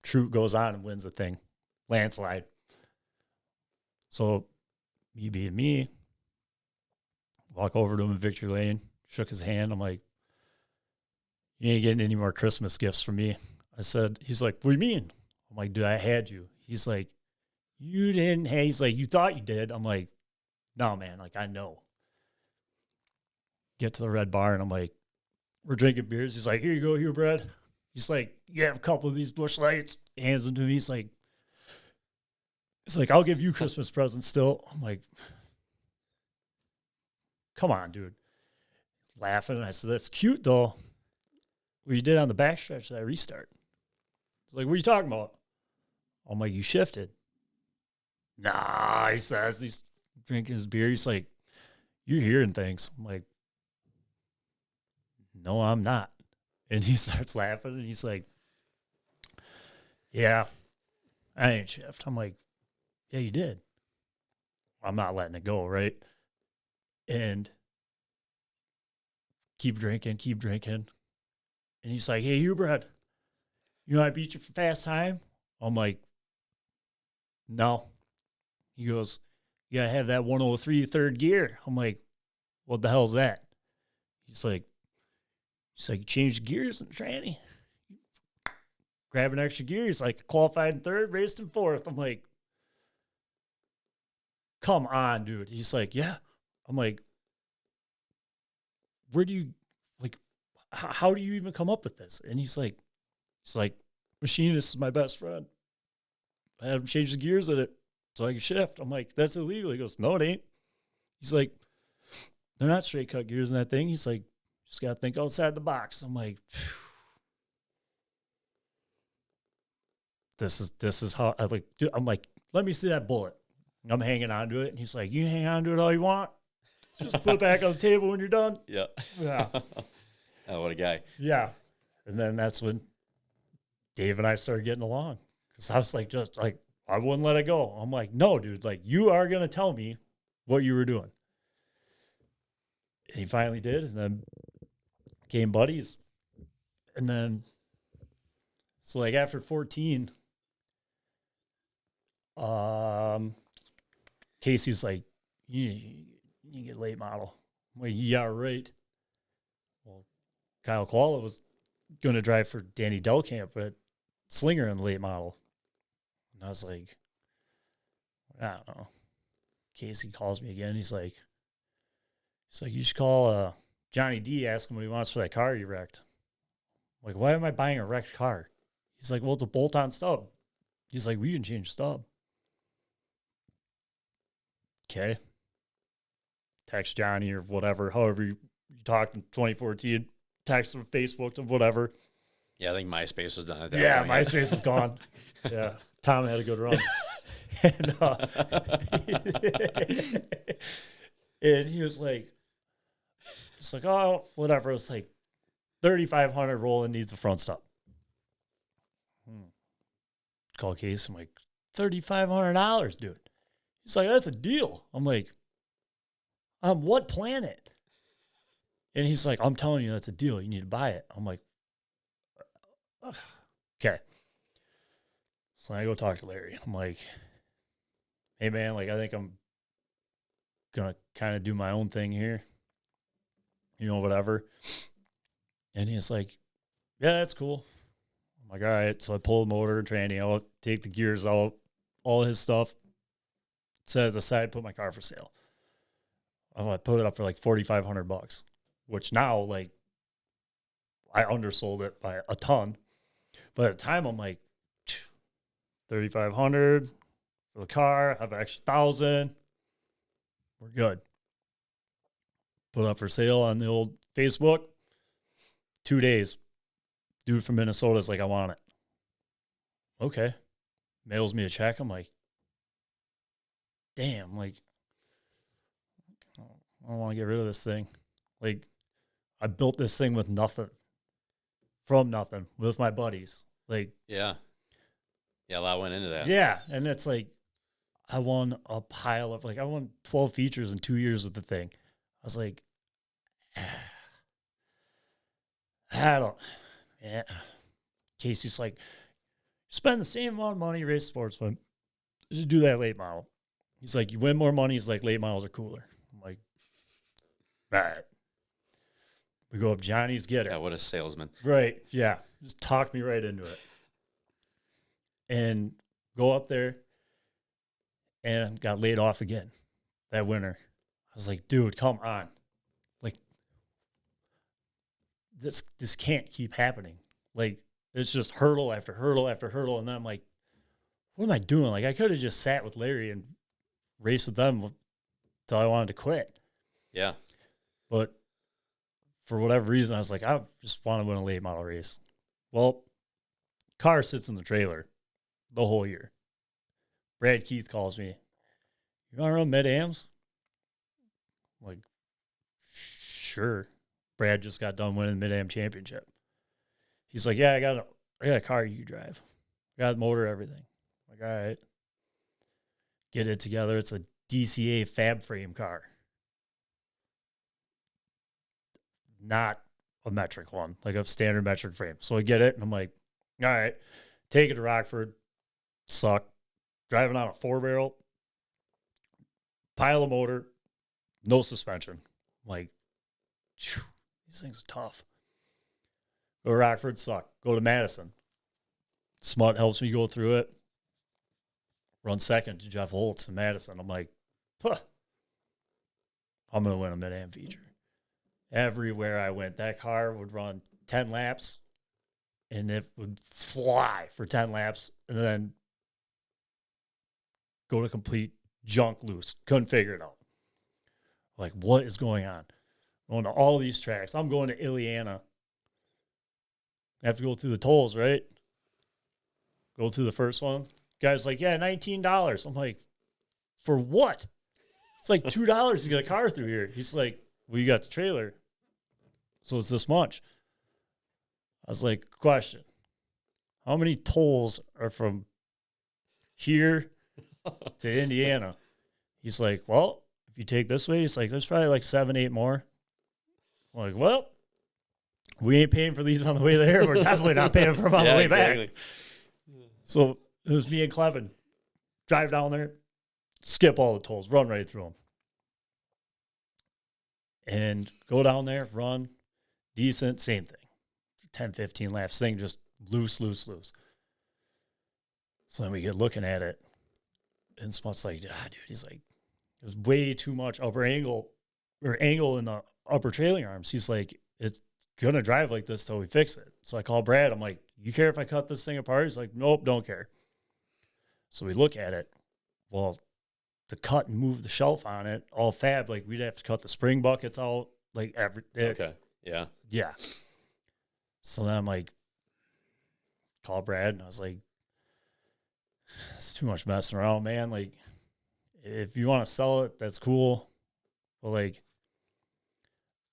[SPEAKER 2] Troop goes on and wins the thing. Landslide. So me being me, walk over to him in Victory Lane, shook his hand. I'm like, you ain't getting any more Christmas gifts from me. I said, he's like, what do you mean? I'm like, dude, I had you. He's like, you didn't. Hey, he's like, you thought you did. I'm like, no, man. Like, I know. Get to the Red Bar, and I'm like, we're drinking beers. He's like, here you go, Hubred. He's like, you have a couple of these Busch Lights. Hands them to me. He's like, I'll give you Christmas presents still. I'm like, come on, dude. Laughing. And I said, that's cute, though. What you did on the backstretch of that restart. He's like, what are you talking about? I'm like, you shifted. Nah, he says. He's drinking his beer. He's like, you're hearing things. I'm like, no, I'm not. And he starts laughing, and he's like, yeah, I ain't shift. I'm like, yeah, you did. I'm not letting it go, right? And keep drinking. And he's like, hey, Hubert, you know I beat you for fast time? I'm like, no. He goes, you got to have that 103 third gear. I'm like, what the hell's that? He's like, change gears in tranny. Grab an extra gear. He's like, qualified in third, raced in fourth. I'm like, come on, dude. He's like, yeah. I'm like, where do you, like, how do you even come up with this? And he's like, machinist is my best friend. I had him change the gears in it so I can shift. I'm like, that's illegal. He goes, no, it ain't. He's like, they're not straight cut gears in that thing. He's like, just got to think outside the box. I'm like, phew. This is how I like, dude, I'm like, let me see that bullet. I'm hanging on to it. And he's like, you hang on to it all you want. Just put it back on the table when you're done.
[SPEAKER 1] Yeah.
[SPEAKER 2] Yeah.
[SPEAKER 1] Oh, what a guy.
[SPEAKER 2] Yeah. And then that's when Dave and I started getting along. Because I was like, just like, I wouldn't let it go. I'm like, no, dude, like, you are going to tell me what you were doing. And he finally did. And then became buddies. And then, so like after 14, Casey was like, you get late model. I'm like, yeah, right. Well, Kyle Koala was going to drive for Danny Delcamp at Slinger in the late model. And I was like, I don't know. Casey calls me again. He's like, you should call Johnny D, ask him what he wants for that car you wrecked. I'm like, why am I buying a wrecked car? He's like, well, it's a bolt-on stub. He's like, we can change stub. Okay. Text Johnny or whatever, however you talked in 2014. Text him, Facebook him, whatever.
[SPEAKER 1] Yeah, I think MySpace was done at that
[SPEAKER 2] Yeah,
[SPEAKER 1] point.
[SPEAKER 2] MySpace is gone. Yeah, Tom had a good run. And, and he was like, oh, whatever. It was like 3,500 rolling, needs a front stop. Call Case. I'm like, $3,500, dude. He's like, that's a deal. I'm like, on what planet? And he's like, I'm telling you, that's a deal. You need to buy it. I'm like, okay. So I go talk to Larry. I'm like, hey, man, like, I think I'm going to kind of do my own thing here. You know, whatever. And he's like, yeah, that's cool. I'm like, all right. So I pull the motor and tranny out, take the gears out, all his stuff, set it aside, put my car for sale. I put it up for like $4,500, which now, like, I undersold it by a ton. But at the time, I'm like, $3,500 for the car, have an extra $1,000. We're good. Put up for sale on the old Facebook. 2 days. Dude from Minnesota's like, I want it. Okay. Mails me a check. I'm like, damn, like, I don't want to get rid of this thing. Like, I built this thing with nothing. From nothing. With my buddies. Like,
[SPEAKER 1] yeah. Yeah, a lot went into that.
[SPEAKER 2] Yeah. And it's like, I won a pile of, like, I won 12 features in 2 years with the thing. I was like, I don't, yeah. Casey's like, spend the same amount of money, race sportsman. Just do that late model. He's like, you win more money. He's like, late models are cooler. I'm like, all right. We go up Johnny's Get It.
[SPEAKER 1] Yeah, what a salesman.
[SPEAKER 2] Right. Yeah. Just talk me right into it. And go up there and got laid off again that winter. I was like, dude, come on. Like, this can't keep happening. Like, it's just hurdle after hurdle after hurdle. And then I'm like, what am I doing? Like, I could have just sat with Larry and raced with them until I wanted to quit.
[SPEAKER 1] Yeah.
[SPEAKER 2] But for whatever reason, I was like, I just want to win a late model race. Well, car sits in the trailer the whole year. Brad Keith calls me, you want to run mid-ams? I'm like, sure. Brad just got done winning the mid-am championship. He's like, yeah, I got a car you drive. I got a motor, everything. I'm like, all right. Get it together. It's a DCA fab frame car. Not a metric one, like a standard metric frame. So I get it, and I'm like, all right, take it to Rockford. Suck. Driving on a 4-barrel, pile of motor, no suspension. I'm like, phew, these things are tough. Go to Rockford, suck. Go to Madison. Smut helps me go through it. Run second to Jeff Holtz in Madison. I'm like, huh, I'm going to win a mid-am feature. Everywhere I went, that car would run 10 laps, and it would fly for 10 laps, and then go to complete junk loose. Couldn't figure it out. Like, what is going on? Going to all these tracks. I'm going to Ileana. I have to go through the tolls, right? Go through the first one. Guy's like, yeah, $19. I'm like, for what? It's like $2 to get a car through here. He's like, well, you got the trailer, so it's this much. I was like, question. How many tolls are from here to Indiana? He's like, well, if you take this way, he's like, there's probably like 7, 8 more. I'm like, well, we ain't paying for these on the way there. We're definitely not paying for them on the way back. So it was me and Clevin. Drive down there, skip all the tolls, run right through them. And go down there, run, decent, same thing. 10, 15 laps, thing just loose. So then we get looking at it, and Smut's like, dude, he's like, there's way too much upper angle or angle in the upper trailing arms. He's like, it's going to drive like this till we fix it. So I call Brad. I'm like, you care if I cut this thing apart? He's like, nope, don't care. So we look at it. Well, to cut and move the shelf on it, all fab, like we'd have to cut the spring buckets out, like
[SPEAKER 1] Okay. Yeah.
[SPEAKER 2] Yeah. So then I'm like, call Brad, and I was like, it's too much messing around, man. Like, if you want to sell it, that's cool. But like,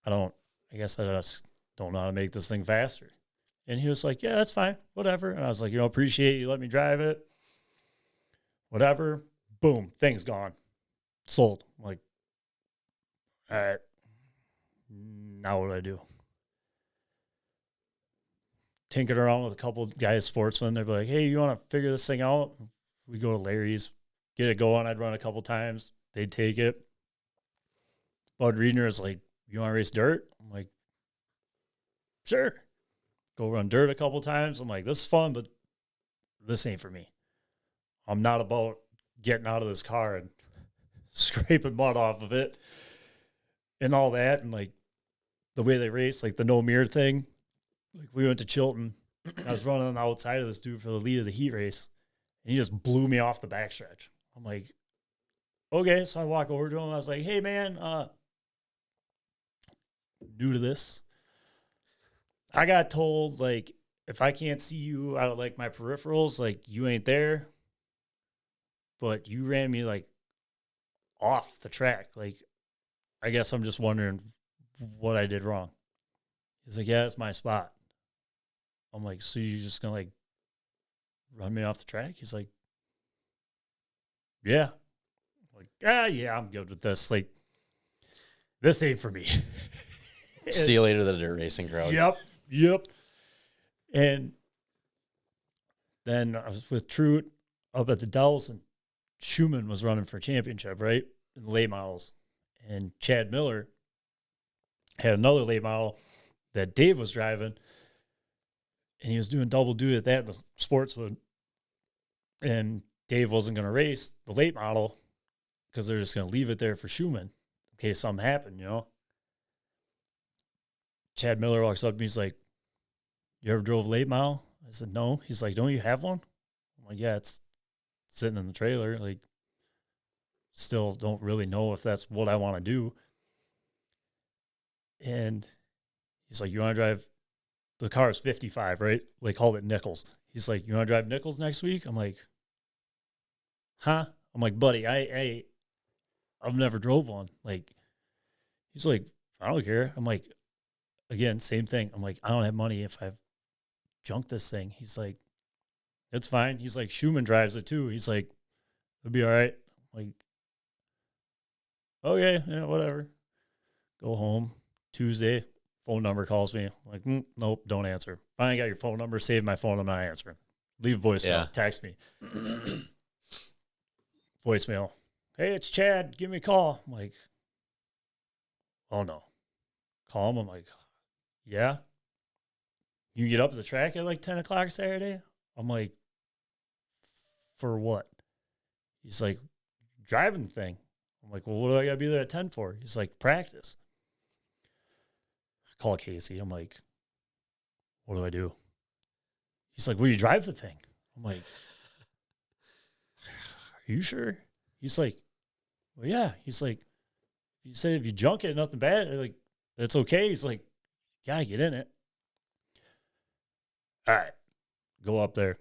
[SPEAKER 2] I guess I just don't know how to make this thing faster. And he was like, yeah, that's fine. Whatever. And I was like, appreciate you letting me drive it. Whatever. Boom. Thing's gone. Sold. I'm like, all right. Now what do I do? Tinkered around with a couple of guys, sportsmen. They'd be like, hey, you want to figure this thing out? We go to Larry's, get it going. I'd run a couple times. They'd take it. Bud Reedner is like, you want to race dirt? I'm like, sure. Go run dirt a couple times. I'm like, this is fun, but this ain't for me. I'm not about getting out of this car and scraping mud off of it and all that. And like the way they race, like the no mirror thing. Like we went to Chilton. I was running on the outside of this dude for the lead of the heat race, and he just blew me off the backstretch. I'm like, okay. So I walk over to him. I was like, hey, man, new to this. I got told, like, if I can't see you out of, like, my peripherals, like, you ain't there. But you ran me, like, off the track. Like, I guess I'm just wondering what I did wrong. He's like, yeah, it's my spot. I'm like, so you're just going to, like, run me off the track? He's like, yeah. I'm like, yeah, I'm good with this. Like, this ain't for me.
[SPEAKER 1] See you later, the dirt racing crowd.
[SPEAKER 2] Yep. And Then I was with Trout up at the Dells, and Schumann was running for championship, right? In the late models. And Chad Miller had another late model that Dave was driving, and he was doing double duty at that in the Sportswood. And Dave wasn't going to race the late model because they're just going to leave it there for Schumann in case something happened, you know? Chad Miller walks up to me. He's like, "You ever drove a late model?" I said, "No." He's like, "Don't you have one?" I'm like, "Yeah, it's sitting in the trailer. Like, still don't really know if that's what I want to do." And he's like, "You want to drive?" The car is 55, right? They called it Nichols. He's like, "You want to drive Nichols next week?" I'm like, "Huh?" I'm like, "Buddy, I've never drove one." Like, he's like, "I don't care." I'm like, again, same thing. I'm like, "I don't have money if I've junked this thing." He's like, "It's fine." He's like, "Schumann drives it too." He's like, "It'll be all right." I'm like, "Okay, yeah, whatever." Go home. Tuesday, phone number calls me. I'm like, "Nope, don't answer." Finally got your phone number. Save my phone. I'm not answering. Leave voicemail.
[SPEAKER 1] Yeah.
[SPEAKER 2] Text me. Voicemail. "Hey, it's Chad. Give me a call." I'm like, "Oh no." Call him. I'm like, "Yeah. You get up to the track at like 10 o'clock Saturday?" I'm like, "For what?" He's like, "Driving the thing." I'm like, "Well, what do I got to be there at 10 for?" He's like, "Practice." I call Casey. I'm like, "What do I do?" He's like, "Will you drive the thing?" I'm like, "Are you sure?" He's like, "Well, yeah." He's like, "You said if you junk it, nothing bad. Like, that's okay." He's like, "Yeah, get in it." All right. Go up there.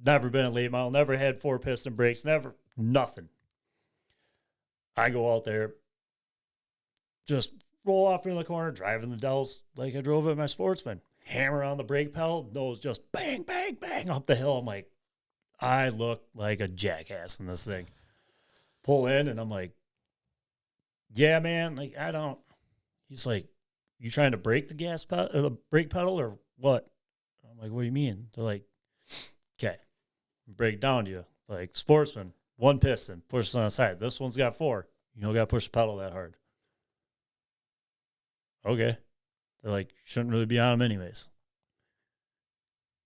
[SPEAKER 2] Never been a late model. Never had 4-piston brakes. Never, nothing. I go out there, just roll off in the corner, driving the Dells like I drove at my Sportsman. Hammer on the brake pedal, nose just bang, bang, bang up the hill. I'm like, I look like a jackass in this thing. Pull in, and I'm like, "Yeah, man, like, I don't." He's like, "You trying to break the gas pedal or the brake pedal or what?" I'm like, "What do you mean?" They're like, "Okay, break down to you. Like, Sportsman, 1 piston, push it on the side. This one's got 4. You don't got to push the pedal that hard." Okay. They're like, "Shouldn't really be on them anyways."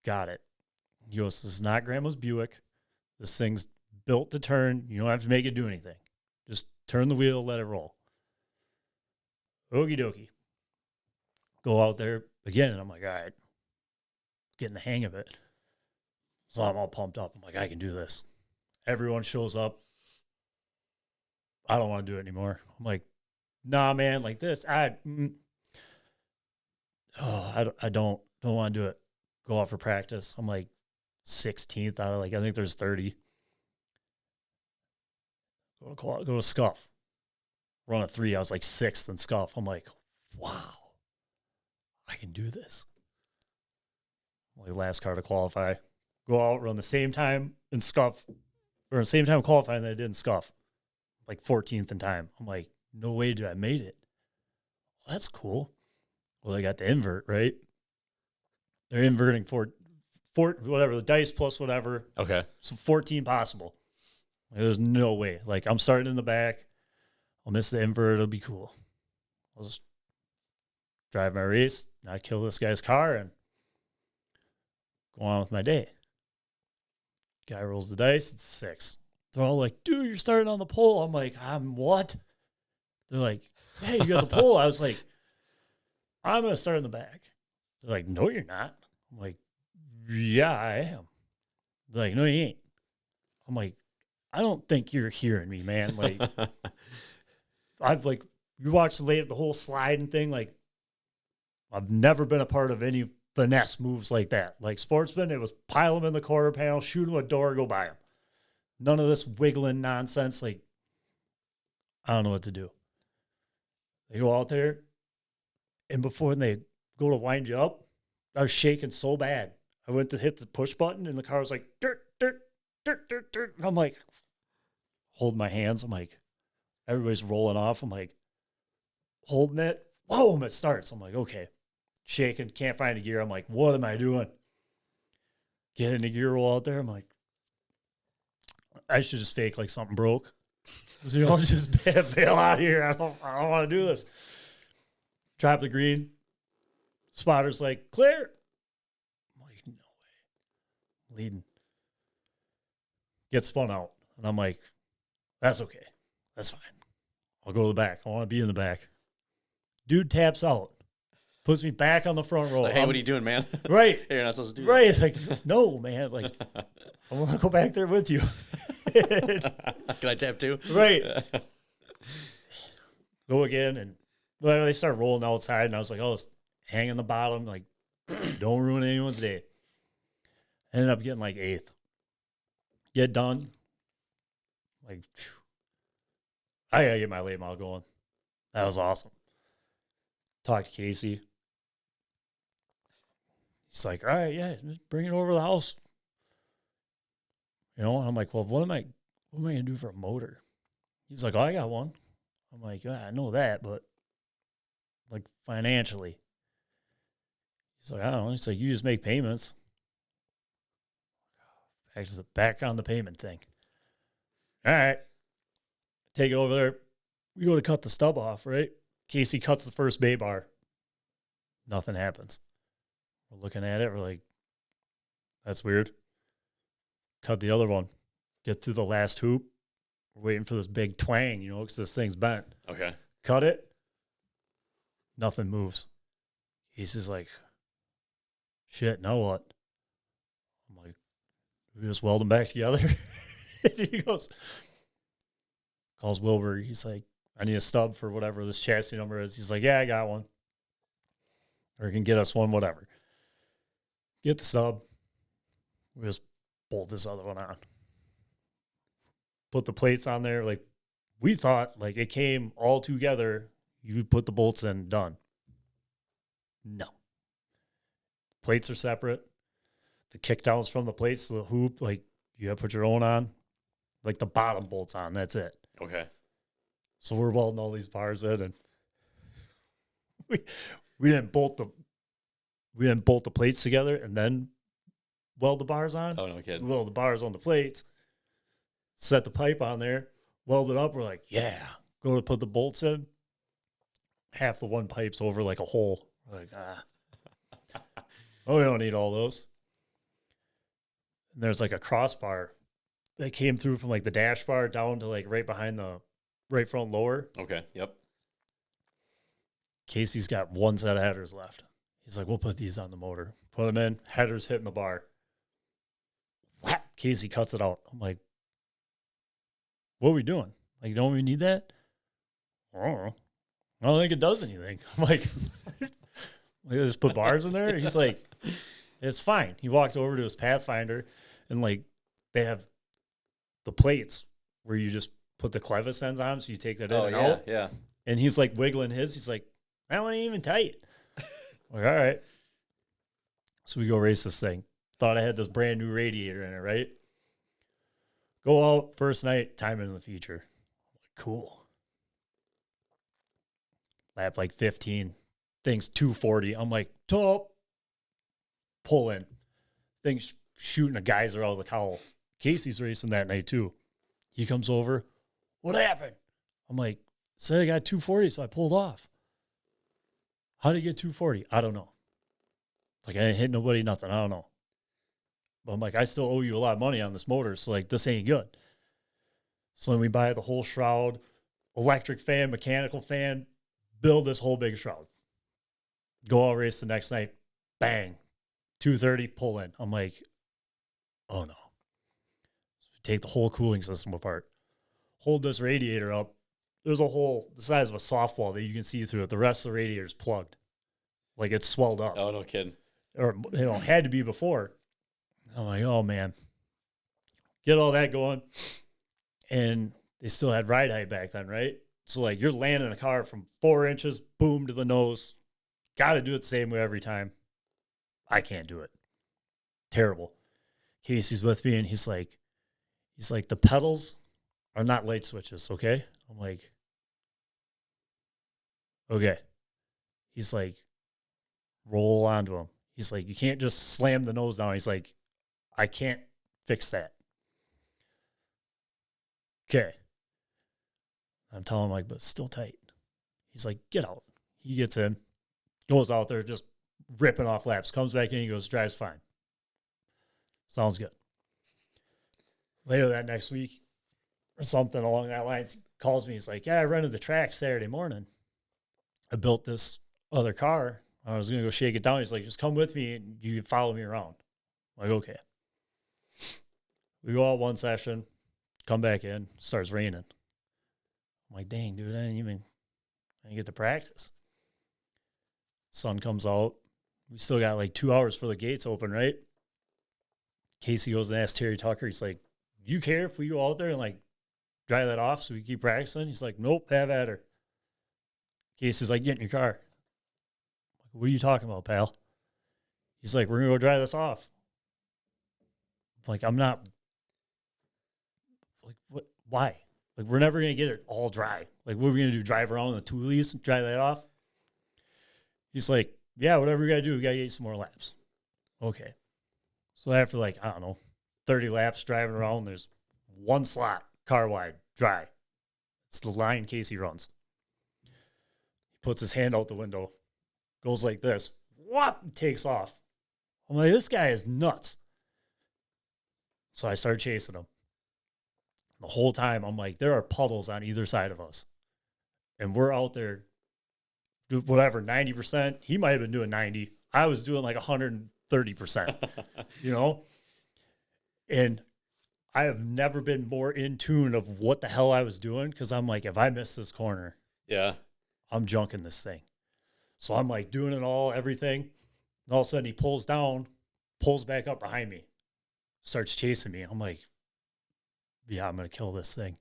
[SPEAKER 2] Got it. He goes, "This is not Grandma's Buick. This thing's built to turn. You don't have to make it do anything. Just turn the wheel, let it roll." Okie dokie. Go out there again, and I'm like, all right, getting the hang of it. So I'm all pumped up. I'm like, I can do this. Everyone shows up. I don't want to do it anymore. I'm like, "Nah, man, like this, I don't want to do it." Go out for practice. I'm like 16th out of, like, I think there's 30. Go to Scuff. Run a 3. I was like 6th in Scuff. I'm like, wow, I can do this. Like, last car to qualify. Go out, run the same time in Scuff, or the same time qualifying that I did in Scuff. Like 14th in time. I'm like, no way did I made it. Well, that's cool. Well, they got the invert, right? They're inverting for whatever, the dice plus whatever.
[SPEAKER 1] Okay.
[SPEAKER 2] So 14 possible. Like, there's no way. Like, I'm starting in the back. I'll miss the invert. It'll be cool. I'll just drive my race, not kill this guy's car, and go on with my day. Guy rolls the dice. It's 6. They're all like, "Dude, you're starting on the pole." I'm like, "I'm what?" They're like, "Hey, you got the pole." I was like, "I'm going to start in the back." They're like, "No, you're not." I'm like, "Yeah, I am." They're like, "No, you ain't." I'm like, "I don't think you're hearing me, man." Like, I've, like, you watch the whole sliding thing. Like, I've never been a part of any finesse moves like that. Like, Sportsman, it was pile them in the quarter panel, shoot them a door, go by them. None of this wiggling nonsense. Like, I don't know what to do. They go out there, and before they go to wind you up, I was shaking so bad. I went to hit the push button, and the car was like, dirt, dirt, dirt, dirt, dirt. And I'm like, holding my hands. I'm like, everybody's rolling off. I'm like, holding it. Whoa, it starts. I'm like, okay. Shaking, can't find a gear. I'm like, what am I doing? get in the gear, roll out there. I'm like, I should just fake like something broke. So, you know, just bail out of here. I don't want to do this. Drop the green. Spotter's like, clear. I'm like, no way. Leading. Get spun out. And I'm like, that's okay. That's fine. I'll go to the back. I want to be in the back. Dude taps out. Puts me back on the front row.
[SPEAKER 1] Like, hey, what are you doing, man?
[SPEAKER 2] Right.
[SPEAKER 1] Hey, you're not supposed to do
[SPEAKER 2] right. Like, no, man. Like, I want to go back there with you.
[SPEAKER 1] that. Can I tap too?
[SPEAKER 2] Right. Go again. And well, they start rolling outside. And I was like, oh, it's hanging the bottom. Like, don't ruin anyone's day. Ended up getting like 8th. Get done. Like, phew. I got to get my late model going. That was awesome. Talked to Casey. He's like, all right, yeah, just bring it over to the house. You know, and I'm like, well, what am I going to do for a motor? He's like, oh, I got one. I'm like, yeah, I know that, but like financially. He's like, I don't know. He's like, you just make payments. Back on the payment thing. All right. Take it over there. We go to cut the stub off, right? Casey cuts the first bay bar. Nothing happens. We're looking at it. We're like, that's weird. Cut the other one. Get through the last hoop. We're waiting for this big twang, you know, because this thing's bent.
[SPEAKER 1] Okay.
[SPEAKER 2] Cut it. Nothing moves. Casey's like, shit, now what? I'm like, we just weld them back together. He goes, calls Wilbur. He's like, I need a stub for whatever this chassis number is. He's like, yeah, I got one. Or he can get us one, whatever. Get the stub. We just bolt this other one on. Put the plates on there. Like, we thought, like, it came all together. You put the bolts in, done. No. Plates are separate. The kickdowns from the plates to the hoop, like, you have to put your own on. Like, the bottom bolts on. That's it.
[SPEAKER 1] Okay.
[SPEAKER 2] So we're welding all these bars in, and we didn't bolt the plates together and then weld the bars on.
[SPEAKER 1] Oh, no kidding.
[SPEAKER 2] Weld the bars on the plates, set the pipe on there, weld it up. We're like, yeah. Go to put the bolts in. Half the one pipe's over like a hole. We're like, oh, we don't need all those. And there's like a crossbar that came through from like the dash bar down to like right behind the right front lower.
[SPEAKER 1] Okay. Yep.
[SPEAKER 2] Casey's got one set of headers left. He's like, we'll put these on the motor. Put them in. Headers hitting the bar. Whap! Casey cuts it out. I'm like, what are we doing? Like, don't we need that? I don't know. I don't think it does anything. I'm like, we just put bars in there? He's like, it's fine. He walked over to his Pathfinder, and like, they have the plates where you just put the clevis ends on, so you take that in and out.
[SPEAKER 1] Yeah.
[SPEAKER 2] And he's like wiggling his. He's like, that one ain't even tight. Like, all right. So we go race this thing. Thought I had this brand new radiator in it, right? Go out first night, time in the future. Like, cool. Lap like 15. Thing's 240. I'm like, top. Pull in. Thing's shooting a geyser out of the cowl. Casey's racing that night too. He comes over. What happened? I'm like, said I got 240, so I pulled off. How did you get 240? I don't know. Like, I didn't hit nobody, nothing. I don't know. But I'm like, I still owe you a lot of money on this motor, so like, this ain't good. So then we buy the whole shroud, electric fan, mechanical fan, build this whole big shroud. Go out race the next night. Bang. 230, pull in. I'm like, oh no. So we take the whole cooling system apart. Hold this radiator up. There's a hole the size of a softball that you can see through it. The rest of the radiator's plugged. Like, it's swelled up.
[SPEAKER 1] Oh, no kidding.
[SPEAKER 2] Or, you know, had to be before. I'm like, oh, man. Get all that going. And they still had ride height back then, right? So, like, you're landing a car from 4 inches, boom, to the nose. Got to do it the same way every time. I can't do it. Terrible. Casey's with me, and he's like, the pedals are not light switches, okay? I'm like, okay. He's like, roll onto them. He's like, you can't just slam the nose down. He's like, I can't fix that. Okay. I'm telling him, like, but it's still tight. He's like, get out. He gets in, goes out there, just ripping off laps, comes back in, he goes, drives fine. Sounds good. Later that next week, or something along that line, he calls me. He's like, yeah, I rented the track Saturday morning. I built this other car. I was going to go shake it down. He's like, just come with me and you can follow me around. I'm like, okay. We go out one session, come back in, starts raining. I'm like, dang, dude, I didn't get to practice. Sun comes out. We still got like 2 hours for the gates open, right? Casey goes and asks Terry Tucker. He's like, you care if we go out there and like dry that off so we keep practicing? He's like, nope, have at her. Casey's like, get in your car. I'm like, what are you talking about, pal? He's like, we're going to go dry this off. I'm like, I'm not. Like, what? Why? Like, we're never going to get it all dry. Like, what are we going to do? Drive around with the toolies and dry that off? He's like, yeah, whatever we got to do, we got to get some more laps. Okay. So after like, I don't know, 30 laps driving around, there's one slot, car wide, dry. It's the line Casey runs. He puts his hand out the window, goes like this, whop, takes off. I'm like, this guy is nuts. So I started chasing him. The whole time, I'm like, there are puddles on either side of us. And we're out there, whatever, 90%. He might have been doing 90. I was doing like 130%, you know? And I have never been more in tune of what the hell I was doing, because I'm like, if I miss this corner,
[SPEAKER 1] yeah,
[SPEAKER 2] I'm junking this thing. So I'm like doing it all, everything. And all of a sudden he pulls down, pulls back up behind me, starts chasing me. I'm like, yeah, I'm going to kill this thing.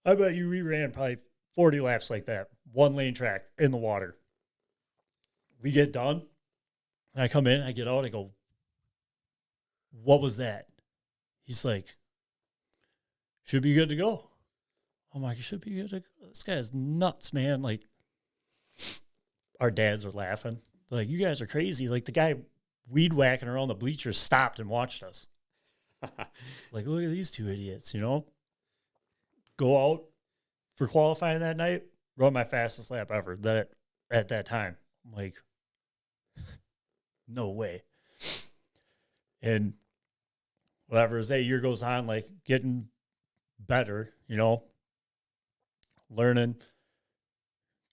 [SPEAKER 2] I bet you we ran probably 40 laps like that. 1 lane track in the water. We get done. And I come in, I get out, I go, what was that? He's like, should be good to go. I'm like, it should be good to go. This guy is nuts, man. Like, our dads are laughing. They're like, you guys are crazy. Like, the guy weed whacking around the bleachers stopped and watched us. Like, look at these two idiots, you know? Go out for qualifying that night, run my fastest lap ever at that time. I'm like, no way. And whatever, as that year goes on, like getting better, you know, learning.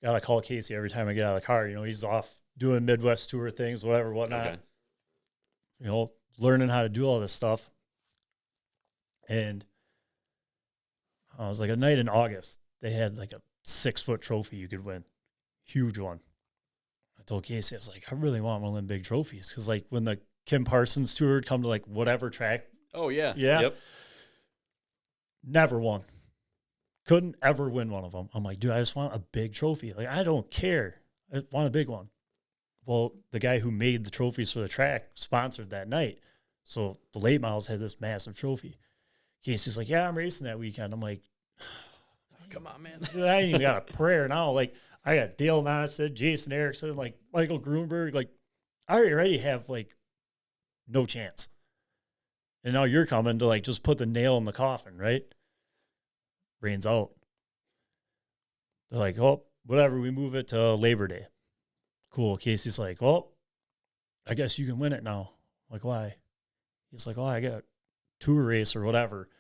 [SPEAKER 2] Gotta call Casey every time I get out of the car. You know, he's off doing Midwest tour things, whatever, whatnot. Okay. You know, learning how to do all this stuff. And I was like, a night in August, they had like a 6-foot trophy you could win. Huge one. I told Casey, I was like, I really want one of them big trophies. Because like when the Kim Parsons tour would come to like whatever track.
[SPEAKER 1] Oh, yeah.
[SPEAKER 2] Yeah.
[SPEAKER 1] Yep.
[SPEAKER 2] Never won. Couldn't ever win one of them. I'm like, dude, I just want a big trophy. Like, I don't care. I want a big one. Well, the guy who made the trophies for the track sponsored that night. So the late models had this massive trophy. Casey's like, yeah, I'm racing that weekend. I'm like,
[SPEAKER 1] come on, man.
[SPEAKER 2] Dude, I ain't even got a prayer now. Like, I got Dale Nonstead, Jason Erickson, like Michael Grunberg. Like, I already have like no chance. And now you're coming to like just put the nail in the coffin, right? Rain's out. They're like, oh, whatever, we move it to Labor Day. Cool. Casey's like, well, I guess you can win it now. I'm like, why? He's like, oh, I got a tour race or whatever.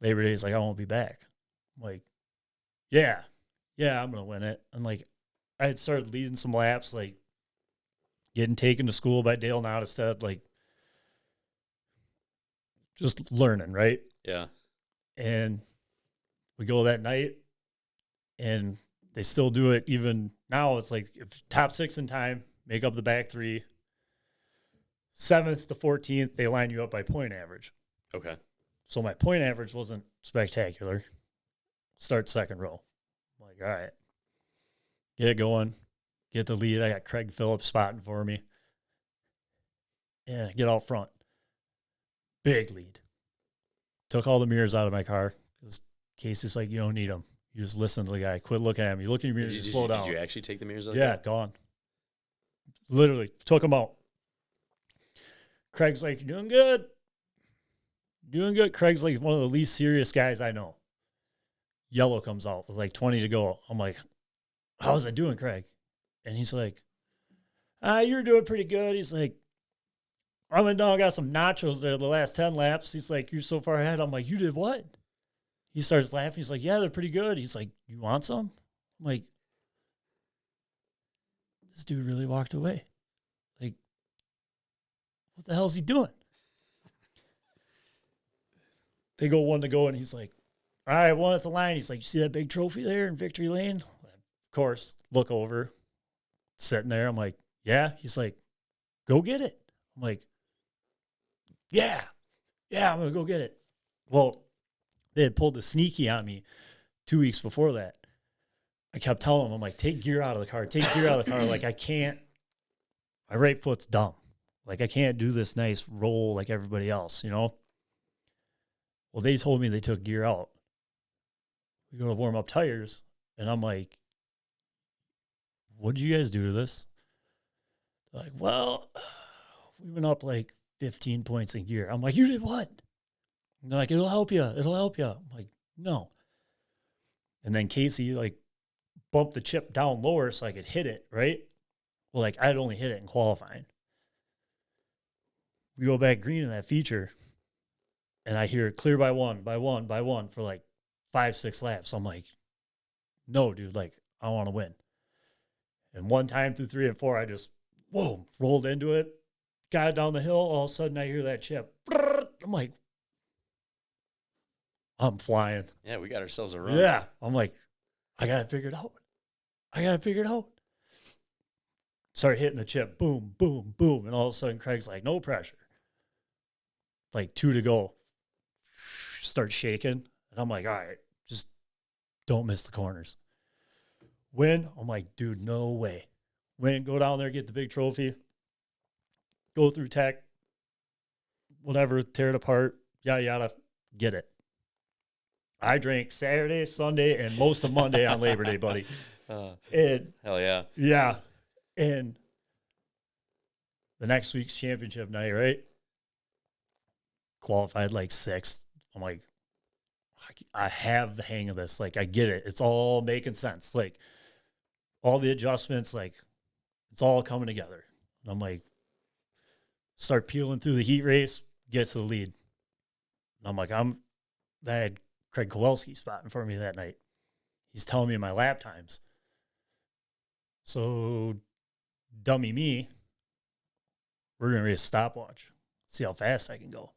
[SPEAKER 2] Labor Day's like, I won't be back. I'm like, yeah, I'm going to win it. And like, I had started leading some laps, like getting taken to school by Dale Nottestead, like just learning, right?
[SPEAKER 1] Yeah.
[SPEAKER 2] And we go that night, and they still do it even now. It's like if top 6 in time, make up the back 3. 7th to 14th, they line you up by point average.
[SPEAKER 1] Okay.
[SPEAKER 2] So my point average wasn't spectacular. Start second row. I'm like, all right. Get it going. Get the lead. I got Craig Phillips spotting for me. Yeah, get out front. Big lead. Took all the mirrors out of my car because Casey's like, you don't need them. You just listen to the guy. Quit looking at him. You look in your mirrors, you slow down.
[SPEAKER 1] Did you actually take the mirrors out?
[SPEAKER 2] Yeah, gone. Literally, took them out. Craig's like, "You're doing good. Doing good." Craig's like one of the least serious guys I know. Yellow comes out with like 20 to go. I'm like, "How's it doing, Craig?" And he's like, "You're doing pretty good." He's like, "I went down, got some nachos there the last 10 laps." He's like, "You're so far ahead." I'm like, "You did what?" He starts laughing. He's like, "Yeah, they're pretty good." He's like, "You want some?" I'm like, this dude really walked away. Like, what the hell is he doing? They go 1 to go, and he's like, "All right, 1 at the line." He's like, "You see that big trophy there in victory lane?" Of course, look over, sitting there. I'm like, "Yeah." He's like, "Go get it." I'm like, "Yeah, I'm going to go get it." Well, they had pulled the sneaky on me 2 weeks before that. I kept telling him, I'm like, "Take gear out of the car. Take gear out of the car." Like, I can't, my right foot's dumb. Like, I can't do this nice roll like everybody else, you know? Well, they told me they took gear out. We go to warm up tires, and I'm like, "What did you guys do to this?" They're like, "Well, we went up like 15 points in gear." I'm like, "You did what?" And they're like, "It'll help you. It'll help you." I'm like, "No." And then Casey like bumped the chip down lower so I could hit it, right? Well, like I'd only hit it in qualifying. We go back green in that feature, and I hear clear by one, by one, by one for like 5-6 laps. I'm like, "No, dude, like I want to win." And one time through 3 and 4, I just, whoa, rolled into it, got down the hill. All of a sudden, I hear that chip. I'm like, I'm flying.
[SPEAKER 1] Yeah, we got ourselves a run.
[SPEAKER 2] Yeah. I'm like, I got to figure it out. I got to figure it out. Start hitting the chip. Boom, boom, boom. And all of a sudden, Craig's like, "No pressure." Like 2 to go. Start shaking. And I'm like, "All right, just don't miss the corners." Win. I'm like, "Dude, no way." Win, go down there, get the big trophy. Go through tech. Whatever, tear it apart. Yada, yada. Get it. I drank Saturday, Sunday, and most of Monday on Labor Day, buddy. And
[SPEAKER 1] Hell yeah.
[SPEAKER 2] yeah. And the next week's championship night, right? Qualified like 6th. I'm like, I have the hang of this. Like, I get it. It's all making sense. Like, all the adjustments, like, it's all coming together. And I'm like, start peeling through the heat race, get to the lead. And I'm like, I had Craig Kowalski spotting for me that night. He's telling me my lap times. So, dummy me, we're going to race a stopwatch. See how fast I can go.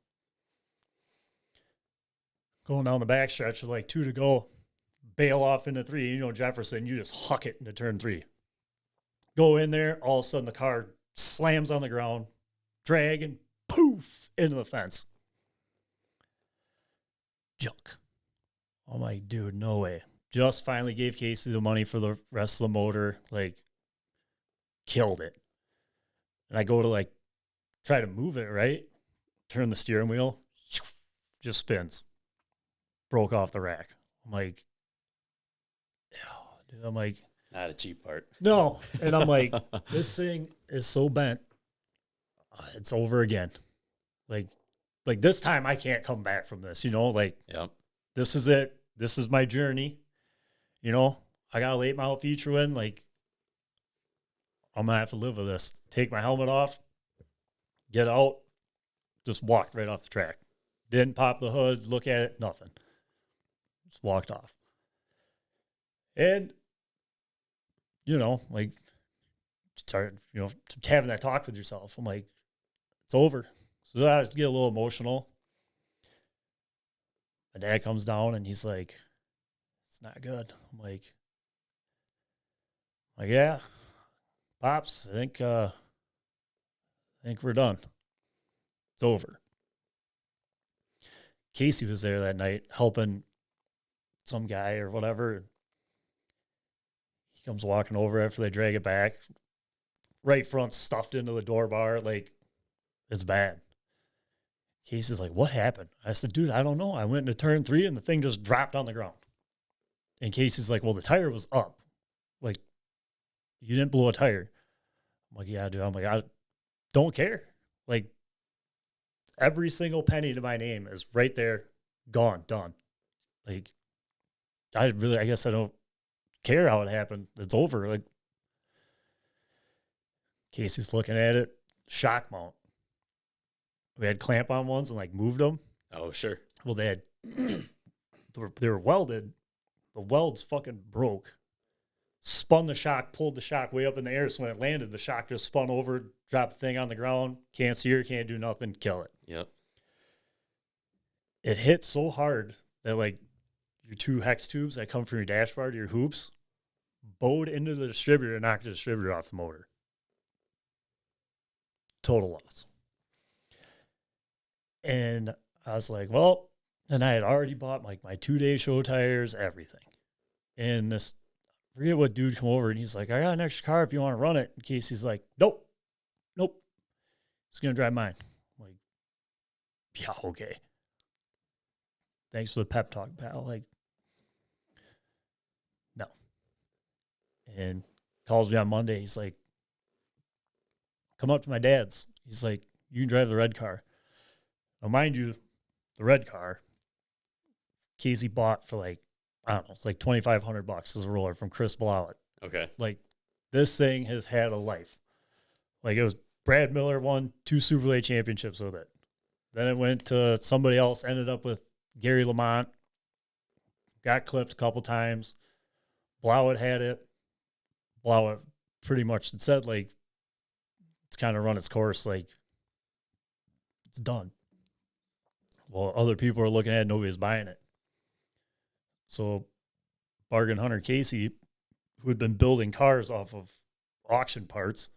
[SPEAKER 2] Going down the backstretch with like 2 to go. Bail off into 3. You know, Jefferson, you just huck it into turn 3. Go in there. All of a sudden, the car slams on the ground. Drag and poof into the fence. Junk. I'm like, dude, no way. Just finally gave Casey the money for the rest of the motor. Like, killed it. And I go to like try to move it, right? Turn the steering wheel. Just spins. Broke off the rack. I'm like, oh, dude, I'm like,
[SPEAKER 1] not a cheap part.
[SPEAKER 2] No. And I'm like, this thing is so bent. It's over again. Like this time I can't come back from this, you know, like,
[SPEAKER 1] yep.
[SPEAKER 2] This is it. This is my journey. You know, I got a late model feature win. Like, I'm going to have to live with this. Take my helmet off, get out, just walked right off the track. Didn't pop the hood, look at it, nothing. Just walked off. And, you know, like, start, you know, having that talk with yourself. I'm like, it's over. So I just get a little emotional. My dad comes down and he's like, it's not good. I'm like, yeah, Pops, I think we're done. It's over. Casey was there that night helping some guy or whatever. He comes walking over after they drag it back. Right front stuffed into the door bar. Like, it's bad. Casey's like, what happened? I said, dude, I don't know. I went into turn 3 and the thing just dropped on the ground. And Casey's like, well, the tire was up. Like, you didn't blow a tire. I'm like, yeah, dude. I'm like, I don't care. Like, every single penny to my name is right there, gone, done. Like, I guess I don't care how it happened. It's over. Like, Casey's looking at it, shock mount. We had clamp on ones and like moved them.
[SPEAKER 1] Oh, sure.
[SPEAKER 2] Well, they were welded. The welds fucking broke. Spun the shock, pulled the shock way up in the air. So when it landed, the shock just spun over, dropped the thing on the ground. Can't steer, can't do nothing, kill it.
[SPEAKER 1] Yep.
[SPEAKER 2] It hit so hard that like your 2 hex tubes that come from your dashboard, your hoops, bowed into the distributor and knocked the distributor off the motor. Total loss. And I was like, well, and I had already bought like my 2-day show tires, everything. And this, I forget what dude come over and he's like, I got an extra car if you want to run it. In case he's like, nope. He's going to drive mine. I'm like, yeah, okay. Thanks for the pep talk, pal. Like, no. And calls me on Monday. He's like, come up to my dad's. He's like, you can drive the red car. Now, mind you, the red car, Casey bought for like, I don't know, it's like $2,500 as a roller from Chris Blowett.
[SPEAKER 1] Okay.
[SPEAKER 2] Like, this thing has had a life. Like, it was Brad Miller won 2 Super Late championships with it. Then it went to somebody else, ended up with Gary Lamont, got clipped a couple times. Blowett had it. Blowett pretty much said, like, it's kind of run its course, like, it's done. Well, other people are looking at it, nobody's buying it. So bargain hunter Casey, who had been building cars off of auction parts,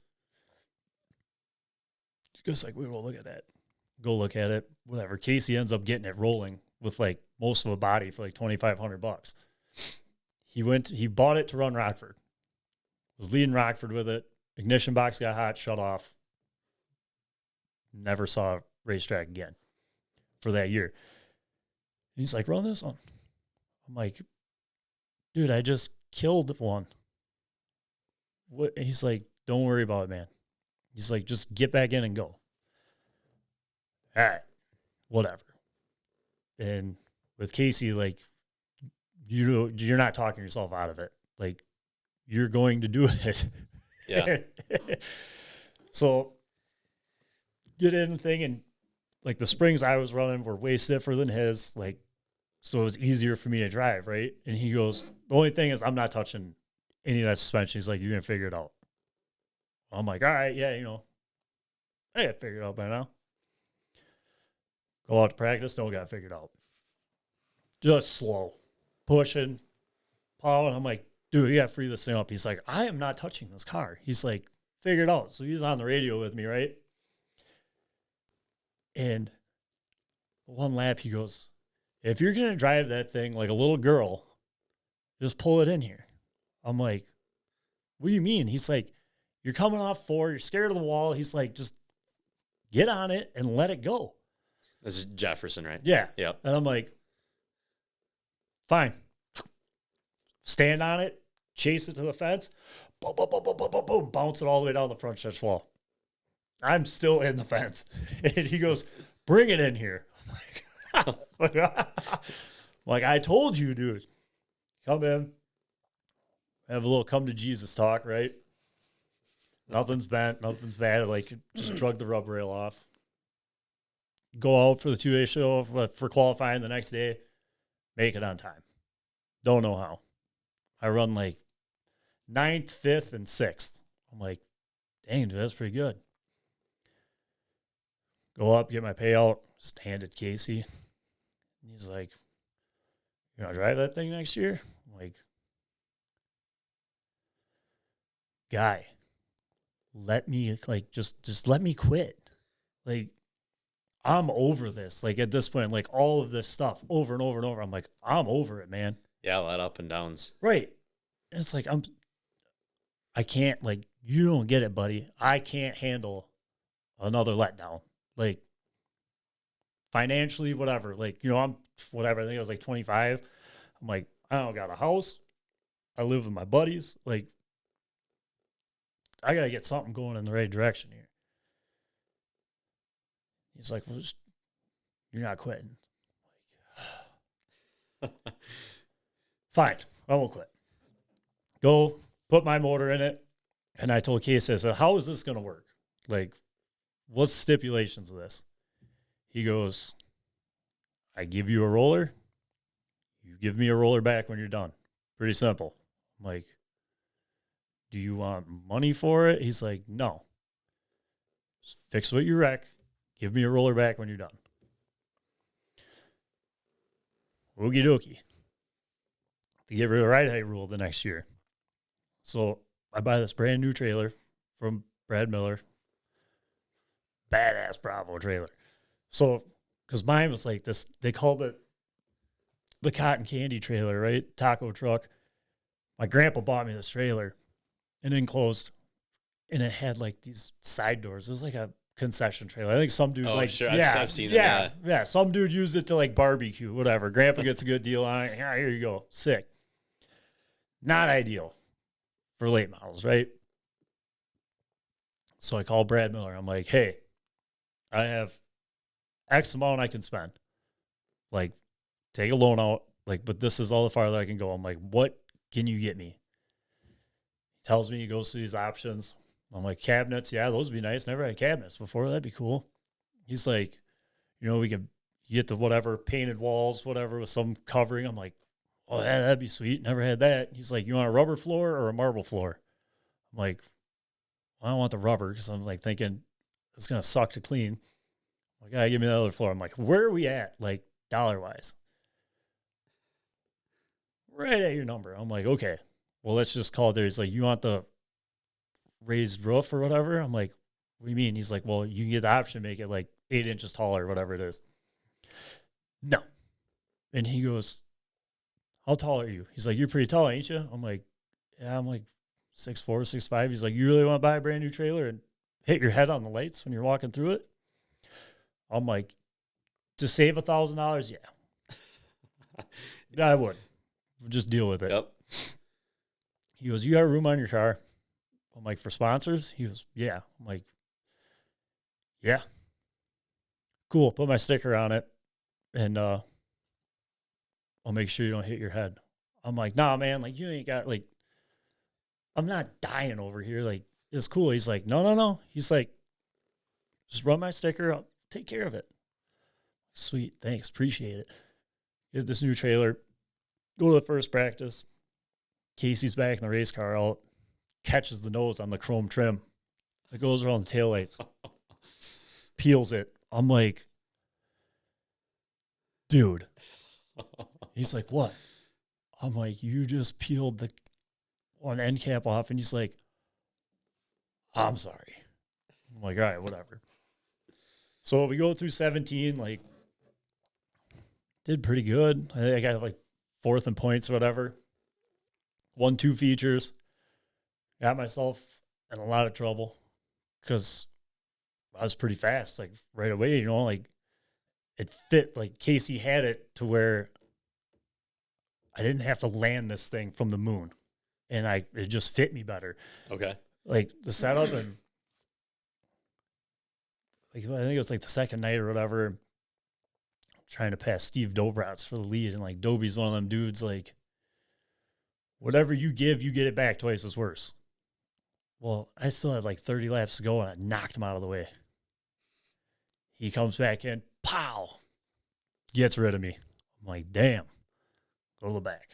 [SPEAKER 2] goes like, we will look at that. Go look at it. Whatever. Casey ends up getting it rolling with like most of a body for like $2,500. He bought it to run Rockford. Was leading Rockford with it. Ignition box got hot, shut off. Never saw a racetrack again for that year. He's like, run this one. I'm like, dude, I just killed one. What? He's like, don't worry about it, man. He's like, just get back in and go. All right, whatever. And with Casey, like, you're not talking yourself out of it. Like, you're going to do it.
[SPEAKER 1] Yeah.
[SPEAKER 2] So get in the thing, and like the springs I was running were way stiffer than his. Like, so it was easier for me to drive, right? And he goes, the only thing is I'm not touching any of that suspension. He's like, you're gonna figure it out. I'm like, all right, yeah, I got it figured out by now. Go out to practice, don't got it figured out. Just slow, pushing, plowing. I'm like, dude, you got to free this thing up. He's like, I am not touching this car. He's like, figure it out. So he's on the radio with me, right? And one lap, he goes, if you're going to drive that thing like a little girl, just pull it in here. I'm like, what do you mean? He's like, you're coming off 4, you're scared of the wall. He's like, just get on it and let it go.
[SPEAKER 1] This is Jefferson, right?
[SPEAKER 2] Yeah.
[SPEAKER 1] Yep.
[SPEAKER 2] And I'm like, fine. Stand on it, chase it to the fence, boom, boom, boom, boom, boom, boom, boom, bounce it all the way down the front stretch wall. I'm still in the fence. And he goes, bring it in here. I'm like, I told you, dude. Come in. Have a little come to Jesus talk, right? Nothing's bent, nothing's bad. Like, just drug the rub rail off. Go out for the 2-day show for qualifying the next day. Make it on time. Don't know how. I run like 9th, 5th, and 6th. I'm like, dang, dude, that's pretty good. Go up, get my payout, just hand it to Casey. And he's like, you want to drive that thing next year? I'm like, guy, let me, like, just let me quit. Like, I'm over this. Like, at this point, like, all of this stuff over and over and over. I'm like, I'm over it, man.
[SPEAKER 1] Yeah, a lot of up and downs.
[SPEAKER 2] Right. And it's like, I can't, like, you don't get it, buddy. I can't handle another letdown. Like, financially, whatever. Like, I'm whatever. I think I was like 25. I'm like, I don't got a house. I live with my buddies. Like, I got to get something going in the right direction here. He's like, well, just You're not quitting. Fine, I won't quit. Go put my motor in it. And I told Casey, I said, how is this going to work? Like, what's the stipulations of this? He goes, I give you a roller. You give me a roller back when you're done. Pretty simple. I'm like, do you want money for it? He's like, no. Just fix what you wreck. Give me a roller back when you're done. Okie dokie. They get rid of the ride height rule the next year. So I buy this brand new trailer from Brad Miller. Badass Bravo trailer. So, because mine was like this, they called it the cotton candy trailer, right? Taco truck. My grandpa bought me this trailer and enclosed, and it had like these side doors. It was like a concession trailer. I think some dude
[SPEAKER 1] Sure.
[SPEAKER 2] yeah,
[SPEAKER 1] I've seen it.
[SPEAKER 2] Yeah. Some dude used it to like barbecue, whatever. Grandpa gets a good deal on it. Yeah, here you go. Sick. Not ideal for late models, right? So I call Brad Miller. I'm like, hey, I have X amount I can spend. Like, take a loan out. Like, but this is all the farther I can go. I'm like, what can you get me? He tells me he goes through these options. I'm like, cabinets, yeah, those would be nice. Never had cabinets before. That'd be cool. He's like, we can get the whatever painted walls, whatever, with some covering. I'm like, oh, yeah, that'd be sweet. Never had that. He's like, you want a rubber floor or a marble floor? I'm like, well, I don't want the rubber because I'm like thinking it's going to suck to clean. I'm like, give me the other floor. I'm like, where are we at? Like, dollar-wise? Right at your number. I'm like, okay, well, let's just call it there. He's like, you want the raised roof or whatever? I'm like, what do you mean? He's like, well, you can get the option to make it like 8 inches taller or whatever it is. No. And he goes, how tall are you? He's like, you're pretty tall, ain't you? I'm like, yeah, I'm like 6'4", 6'5". He's like, you really want to buy a brand new trailer and hit your head on the lights when you're walking through it? I'm like, to save $1,000, yeah. I would. Just deal with it.
[SPEAKER 1] Yep.
[SPEAKER 2] He goes, you got room on your car? I'm like, for sponsors? He goes, yeah. I'm like, yeah. Cool. Put my sticker on it, and I'll make sure you don't hit your head. I'm like, nah, man. Like, you ain't got, like, I'm not dying over here. Like, it's cool. He's like, no. He's like, just run my sticker. I'll take care of it. Sweet. Thanks. Appreciate it. Get this new trailer. Go to the first practice. Casey's back in the race car out. Catches the nose on the chrome trim. It goes around the taillights. Peels it. I'm like, dude. He's like, what? I'm like, you just peeled the one end cap off. And he's like, I'm sorry. I'm like, all right, whatever. So we go through 17, like, did pretty good. I think I got like 4th in points or whatever. Won 2 features. Got myself in a lot of trouble because I was pretty fast, like right away, like it fit. Like Casey had it to where I didn't have to land this thing from the moon, and it just fit me better.
[SPEAKER 1] Okay.
[SPEAKER 2] Like the setup, and like I think it was like the second night or whatever, trying to pass Steve Dobrats for the lead, and like Dobie's one of them dudes, like whatever you give, you get it back twice as worse. Well, I still had like 30 laps to go, and I knocked him out of the way. He comes back in, pow, gets rid of me. I'm like, damn, go to the back.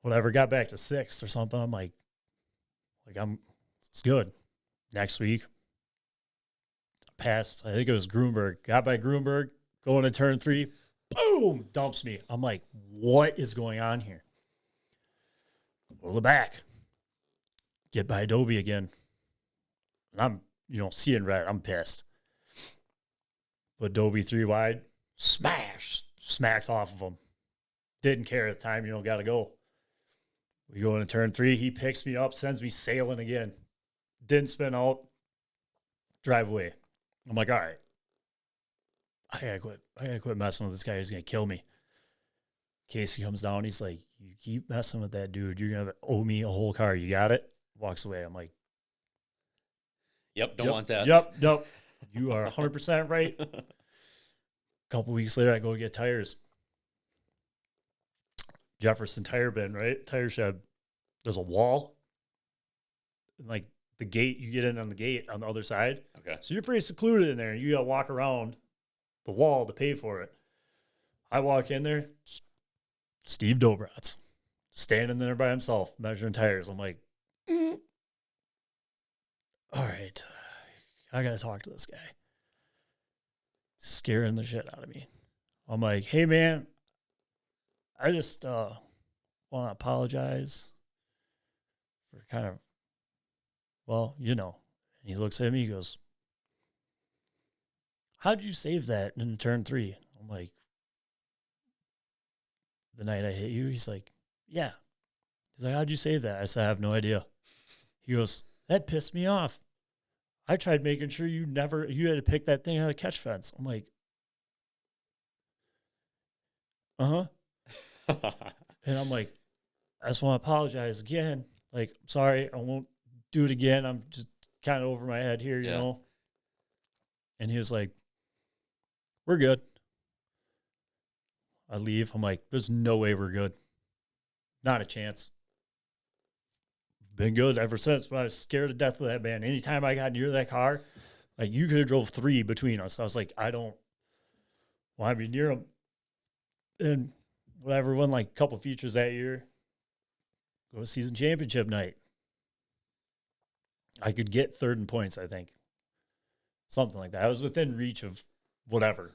[SPEAKER 2] Whatever, got back to 6th or something. I'm like it's good. Next week, passed, I think it was Grunberg. Got by Grunberg, going to turn 3, boom, dumps me. I'm like, what is going on here? Go to the back. Get by Adobe again. And I'm, seeing red. I'm pissed. But Adobe 3 wide, smacked off of him. Didn't care at the time, got to go. We go into turn 3. He picks me up, sends me sailing again. Didn't spin out. Drive away. I'm like, all right. I gotta quit. I gotta quit messing with this guy. He's going to kill me. Casey comes down. He's like, you keep messing with that dude, you're going to owe me a whole car. You got it? Walks away. I'm like,
[SPEAKER 1] Yep, don't want that.
[SPEAKER 2] Yep. You are 100% right. couple weeks later, I go get tires. Jefferson tire bin, right? Tire shed. There's a wall. And like the gate, you get in on the gate on the other side.
[SPEAKER 1] Okay.
[SPEAKER 2] So you're pretty secluded in there. You got to walk around the wall to pay for it. I walk in there, Steve Dobrats standing there by himself, measuring tires. I'm like, all right, I got to talk to this guy. Scaring the shit out of me. I'm like, hey, man, I just want to apologize for kind of, well, you know. And he looks at me, he goes, how'd you save that in turn 3? I'm like, the night I hit you? He's like, yeah. He's like, how'd you save that? I said, I have no idea. He goes, that pissed me off. I tried making sure you had to pick that thing out of the catch fence. I'm like, uh-huh. And I'm like, I just want to apologize again. Like, sorry, I won't do it again. I'm just kind of over my head here, you know? And he was like, we're good. I leave. I'm like, there's no way we're good. Not a chance. Been good ever since, but I was scared to death of that man. Anytime I got near that car, like you could have drove 3 between us. I was like, I don't want to be near him. And whatever, won like a couple features that year. Go to season championship night. I could get 3rd in points, I think. Something like that. I was within reach of whatever.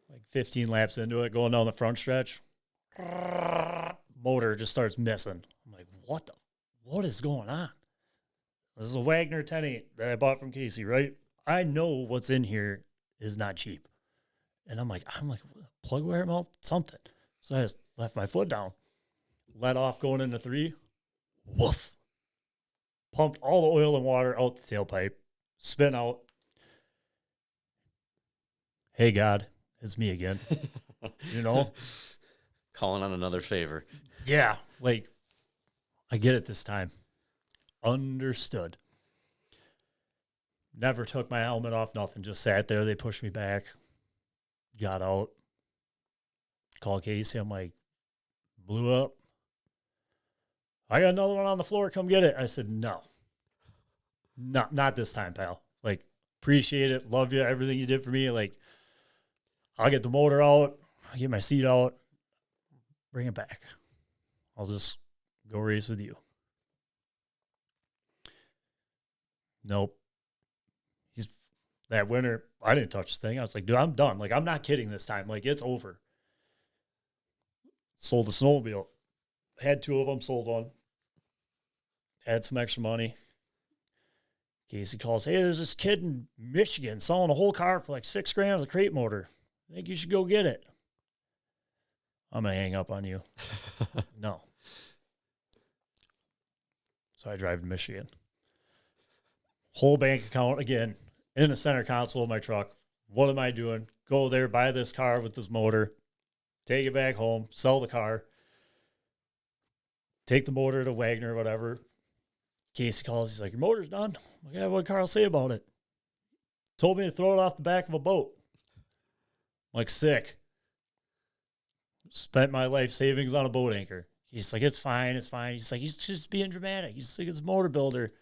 [SPEAKER 2] Like 15 laps into it, going down the front stretch. Motor just starts missing. I'm like, what is going on? This is a Wagner 10.8 that I bought from Casey, right? I know what's in here is not cheap. And I'm like, plug wire melt, something. So I just left my foot down. Let off going into 3. Woof. Pumped all the oil and water out the tailpipe. Spin out. Hey, God, it's me again. You know?
[SPEAKER 1] Calling on another favor.
[SPEAKER 2] Yeah. Like, I get it this time. Understood. Never took my helmet off, nothing. Just sat there. They pushed me back. Got out. Called Casey. I'm like, blew up. I got another one on the floor. Come get it. I said, no. Not this time, pal. Like, appreciate it. Love you. Everything you did for me. Like, I'll get the motor out. I'll get my seat out. Bring it back. I'll just go race with you. Nope. That winter, I didn't touch the thing. I was like, dude, I'm done. Like, I'm not kidding this time. Like, it's over. Sold the snowmobile. Had 2 of them, sold one. Had some extra money. Casey calls, hey, there's this kid in Michigan selling a whole car for like $6,000 with a crate motor. I think you should go get it. I'm going to hang up on you. No. So I drive to Michigan. Whole bank account again in the center console of my truck. What am I doing? Go there, buy this car with this motor, take it back home, sell the car, take the motor to Wagner or whatever. Casey calls. He's like, your motor's done. I'm like, yeah, what did Carl say about it? Told me to throw it off the back of a boat. I'm like, sick. Spent my life savings on a boat anchor. He's like, it's fine. It's fine. He's like, he's just being dramatic. He's like, it's a motor builder.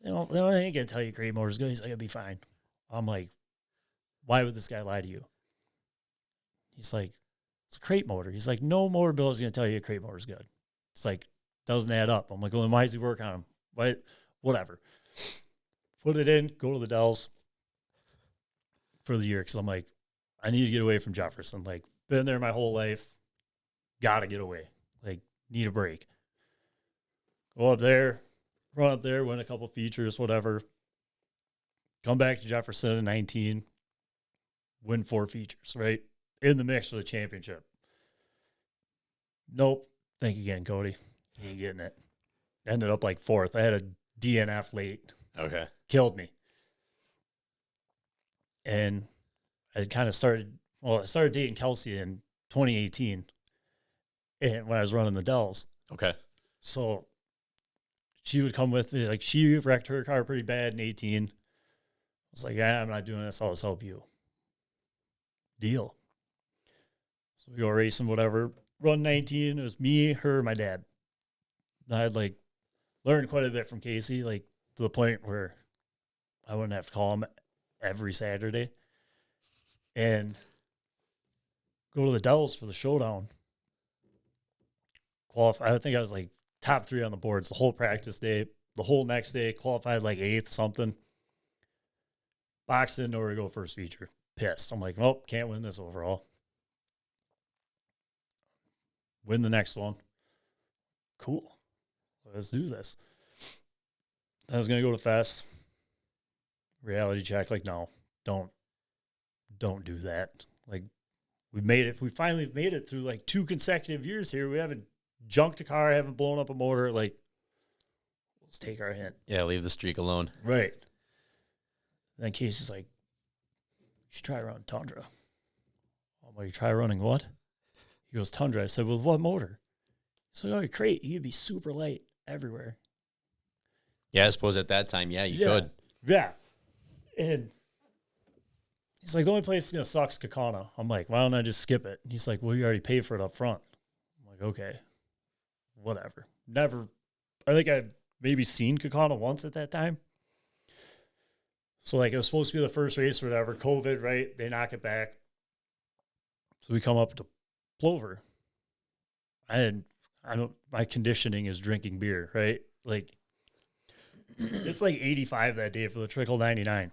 [SPEAKER 2] They ain't going to tell you great motor's good. He's like, it'll be fine. I'm like, why would this guy lie to you? He's like, it's a crate motor. He's like, no motor builder is going to tell you a crate motor's good. It's like, doesn't add up. I'm like, well, then why does he work on them? Why? Whatever. Put it in, go to the Dells for the year because I'm like, I need to get away from Jefferson. Like, been there my whole life. Got to get away. Like, need a break. Go up there, run up there, win a couple features, whatever. Come back to Jefferson in 19, win 4 features, right? In the mix for the championship. Nope. Think again, Kody. You ain't getting it. Ended up like 4th. I had a DNF late.
[SPEAKER 1] Okay.
[SPEAKER 2] Killed me. And I kind of I started dating Kelsey in 2018 and when I was running the Dells.
[SPEAKER 1] Okay.
[SPEAKER 2] So she would come with me. Like, she wrecked her car pretty bad in 18. I was like, yeah, I'm not doing this. I'll just help you. deal. So we go racing, whatever. Run 19. It was me, her, my dad. And I had like learned quite a bit from Casey, like to the point where I wouldn't have to call him every Saturday. And go to the Devils for the showdown. Qualify. I think I was like top 3 on the boards the whole practice day, the whole next day. Qualified like 8th something. Boxed in, nowhere to go first feature. Pissed. I'm like, nope, can't win this overall. Win the next one. Cool. Let's do this. I was gonna go to Fest. Reality check. Like, no, don't do that. Like, we made it. We finally made it through like 2 consecutive years here. We haven't junked a car, haven't blown up a motor. Like, let's take our hint.
[SPEAKER 1] Yeah, leave the streak alone.
[SPEAKER 2] Right. And then Casey's like, you should try running Tundra. I'm like, you try running what? He goes, Tundra. I said, with what motor? He's like, oh, you're great. You'd be super light everywhere.
[SPEAKER 1] Yeah, I suppose at that time, you could.
[SPEAKER 2] Yeah. And he's like, the only place that's going to suck is Kakana. I'm like, why don't I just skip it? And he's like, well, you already paid for it up front. I'm like, okay, whatever. Never. I think I'd maybe seen Kakana once at that time. So, like, it was supposed to be the first race or whatever. COVID, right? They knock it back. So we come up to Plover. My conditioning is drinking beer, right? Like, it's like 85 that day for the Trickle 99.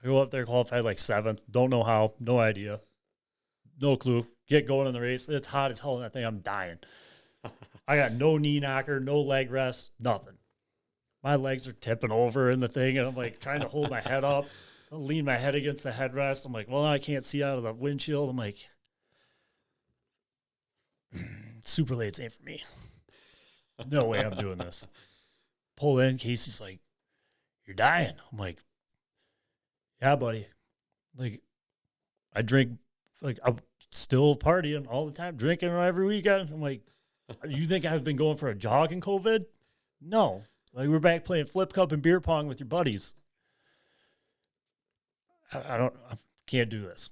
[SPEAKER 2] I go up there, qualified like 7th. Don't know how. No idea. No clue. Get going in the race. It's hot as hell in that thing. I'm dying. I got no knee knocker, no leg rest, nothing. My legs are tipping over in the thing, and I'm like trying to hold my head up. I lean my head against the headrest. I'm like, well, I can't see out of the windshield. I'm like, super late ain't for me. No way I'm doing this. Pull in. Casey's like, you're dying. I'm like, yeah, buddy. Like, I drink, like, I'm still partying all the time, drinking every weekend. I'm like, you think I've been going for a jog in COVID? No. Like, we're back playing flip cup and beer pong with your buddies. I can't do this.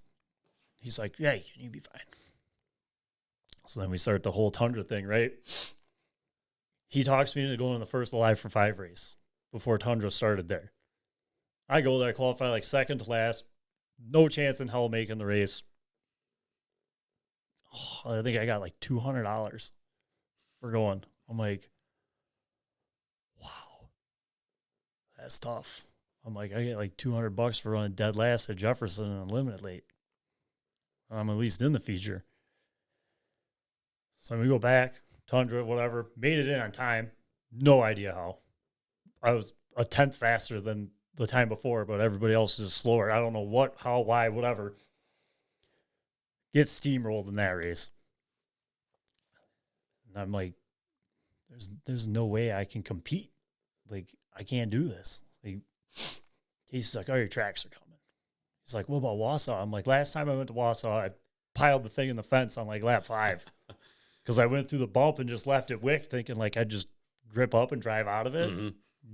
[SPEAKER 2] He's like, yeah, you be fine. So then we start the whole Tundra thing, right? He talks me into going to the first Alive for 5 race before Tundra started there. I go there, qualify like second to last. No chance in hell making the race. Oh, I think I got like $200 for going. I'm like, wow, that's tough. I'm like, I get like $200 for running dead last at Jefferson and Unlimited late. I'm at least in the feature. So we go back, Tundra, whatever, made it in on time. No idea how. I was a 10th faster than the time before, but everybody else is slower. I don't know what, how, why, whatever. Get steamrolled in that race. And I'm like, there's no way I can compete. Like, I can't do this. Like, he's like, oh, your tracks are coming. He's like, what about Wausau? I'm like, last time I went to Wausau, I piled the thing in the fence on like lap 5. Because I went through the bump and just left it wick, thinking like I'd just grip up and drive out of it. Mm-hmm.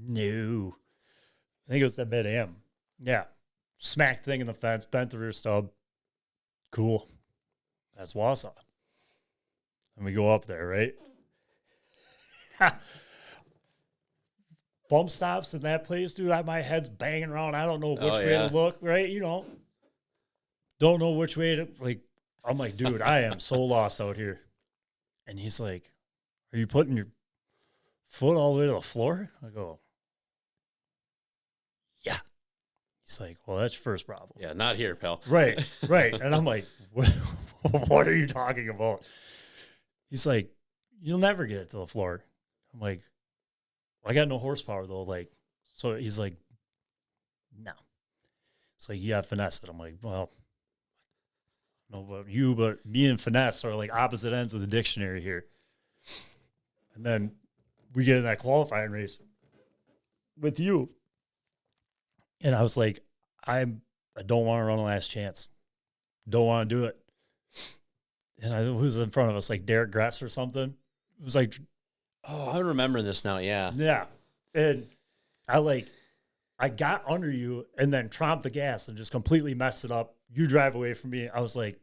[SPEAKER 2] No. I think it was the mid-am. Yeah. Smacked the thing in the fence, bent the rear stub. Cool. That's Wausau. And we go up there, right? Bump stops in that place, dude. My head's banging around. I don't know which way to look, right? You know. Don't know which way to, like, I'm like, dude, I am so lost out here. And he's like, are you putting your foot all the way to the floor? I go, yeah. He's like, well, that's your first problem.
[SPEAKER 1] Yeah, not here, pal.
[SPEAKER 2] Right. And I'm like, what are you talking about? He's like, you'll never get it to the floor. I'm like, well, I got no horsepower, though. Like, so he's like, no. It's like, yeah, finesse it. I'm like, well, I don't know about you, but me and finesse are like opposite ends of the dictionary here. And then we get in that qualifying race with you. And I was like, I don't want to run a last chance. Don't want to do it. And who was in front of us? Like Derek Gress or something. It was like,
[SPEAKER 1] oh, I remember this now. Yeah.
[SPEAKER 2] Yeah. And I got under you and then tromped the gas and just completely messed it up. you drive away from me. I was like,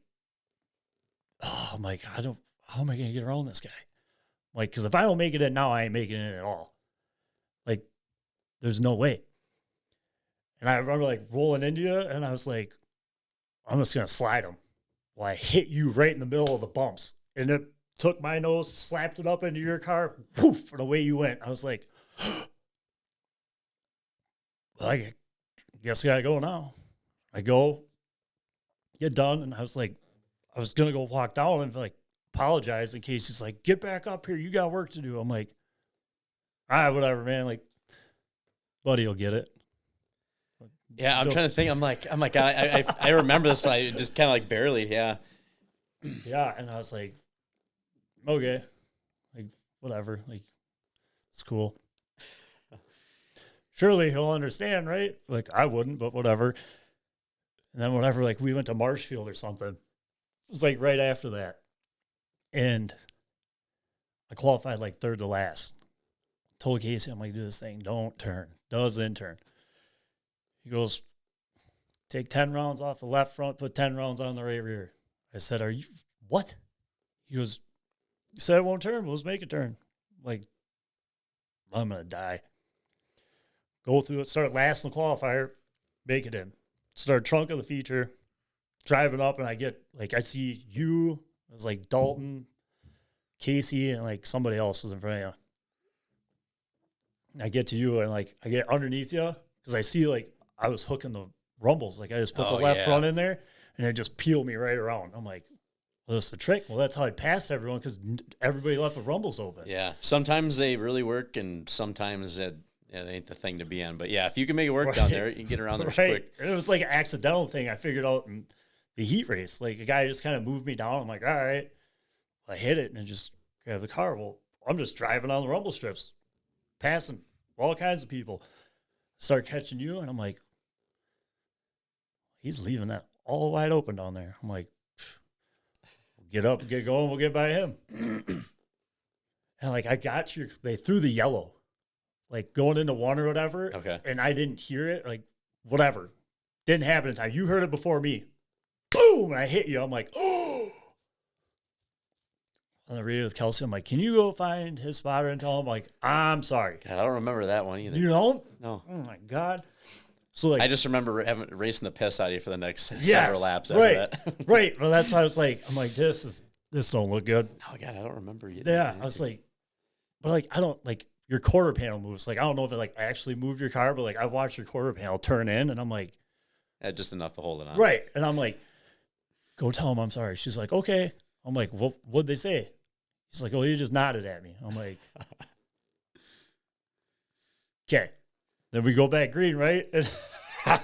[SPEAKER 2] oh my God, how am I going to get around this guy? Like, because if I don't make it in now, I ain't making it in at all. Like, there's no way. And I remember like rolling into you, and I was like, I'm just going to slide him. Well, I hit you right in the middle of the bumps. And it took my nose, slapped it up into your car, woof, and away you went. I was like, well, I guess I got to go now. I go, get done, and I was like, I was going to go walk down and like apologize in case he's like, get back up here. You got work to do. I'm like, all right, whatever, man. Like, buddy will get it.
[SPEAKER 1] Yeah, I'm trying to think. I'm like, I remember this, but I just kind of like barely, yeah.
[SPEAKER 2] Yeah, and I was like, okay, like, whatever. Like, it's cool. Surely he'll understand, right? Like, I wouldn't, but whatever. And then whatever, like, we went to Marshfield or something. It was like right after that. And I qualified like third to last. Told Casey, I'm like, do this thing. Don't turn. Doesn't turn. He goes, take 10 rounds off the left front, put 10 rounds on the right rear. I said, are you, what? He goes, you said it won't turn. Well, let's make it turn. I'm like, I'm going to die. Go through it, start last in the qualifier, make it in. Start trunk of the feature, driving up, and I get, like, I see you, it was like Dalton, Casey, and like somebody else was in front of you. And I get to you, and like, I get underneath you, because I see, like, I was hooking the rumbles. Like, I just put the left front in there, and it just peeled me right around. I'm like, well, that's the trick. Well, that's how I passed everyone, because everybody left the rumbles open.
[SPEAKER 1] Yeah. Sometimes they really work, and sometimes it ain't the thing to be on. But yeah, if you can make it work down there, you can get around there quick.
[SPEAKER 2] And it was like an accidental thing I figured out in the heat race. Like, a guy just kind of moved me down. I'm like, all right. I hit it and just grabbed the car. Well, I'm just driving on the rumble strips, passing all kinds of people. Start catching you, and I'm like, he's leaving that all wide open down there. I'm like, we'll get up, get going, we'll get by him. And like, I got you. They threw the yellow, like going into one or whatever.
[SPEAKER 1] Okay. And
[SPEAKER 2] I didn't hear it. Like, whatever. Didn't happen in time. You heard it before me. Boom. And I hit you. I'm like, oh. On the radio with Kelsey, I'm like, can you go find his spotter and tell him, like, I'm sorry.
[SPEAKER 1] God, I don't remember that one either.
[SPEAKER 2] You don't?
[SPEAKER 1] No.
[SPEAKER 2] Oh, my God. So, like,
[SPEAKER 1] I just remember racing the piss out of you for the next several laps after that.
[SPEAKER 2] Right. Well, that's why I was like, I'm like, this don't look good.
[SPEAKER 1] Oh, God, I don't remember you.
[SPEAKER 2] Yeah. I was like, but like, I don't, like, your quarter panel moves. Like, I don't know if it like actually moved your car, but like, I watched your quarter panel turn in, and I'm like,
[SPEAKER 1] yeah, just enough to hold it on.
[SPEAKER 2] Right. And I'm like, go tell him I'm sorry. She's like, okay. I'm like, what'd they say? He's like, oh, you just nodded at me. I'm like, okay. Then we go back green, right? And I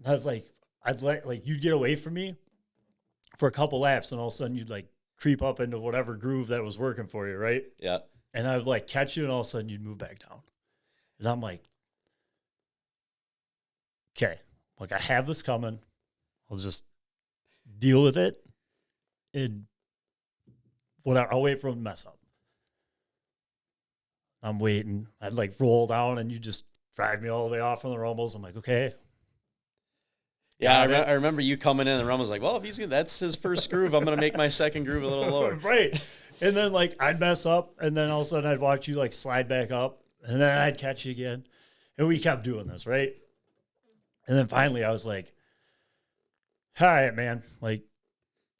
[SPEAKER 2] was like, I'd let, like, you'd get away from me for a couple laps, and all of a sudden you'd like creep up into whatever groove that was working for you, right?
[SPEAKER 1] Yeah.
[SPEAKER 2] And I would like catch you, and all of a sudden you'd move back down. And I'm like, okay, like, I have this coming. I'll just deal with it. And whatever, I'll wait for him to mess up. I'm waiting. I'd like roll down, and you just drive me all the way off from the rumbles. I'm like, okay.
[SPEAKER 1] Yeah, I remember you coming in, and the rumbles like, well, if that's his first groove, I'm going to make my second groove a little lower.
[SPEAKER 2] Right. And then like I'd mess up, and then all of a sudden I'd watch you like slide back up, and then I'd catch you again. And we kept doing this, right? And then finally I was like, all right, man, like,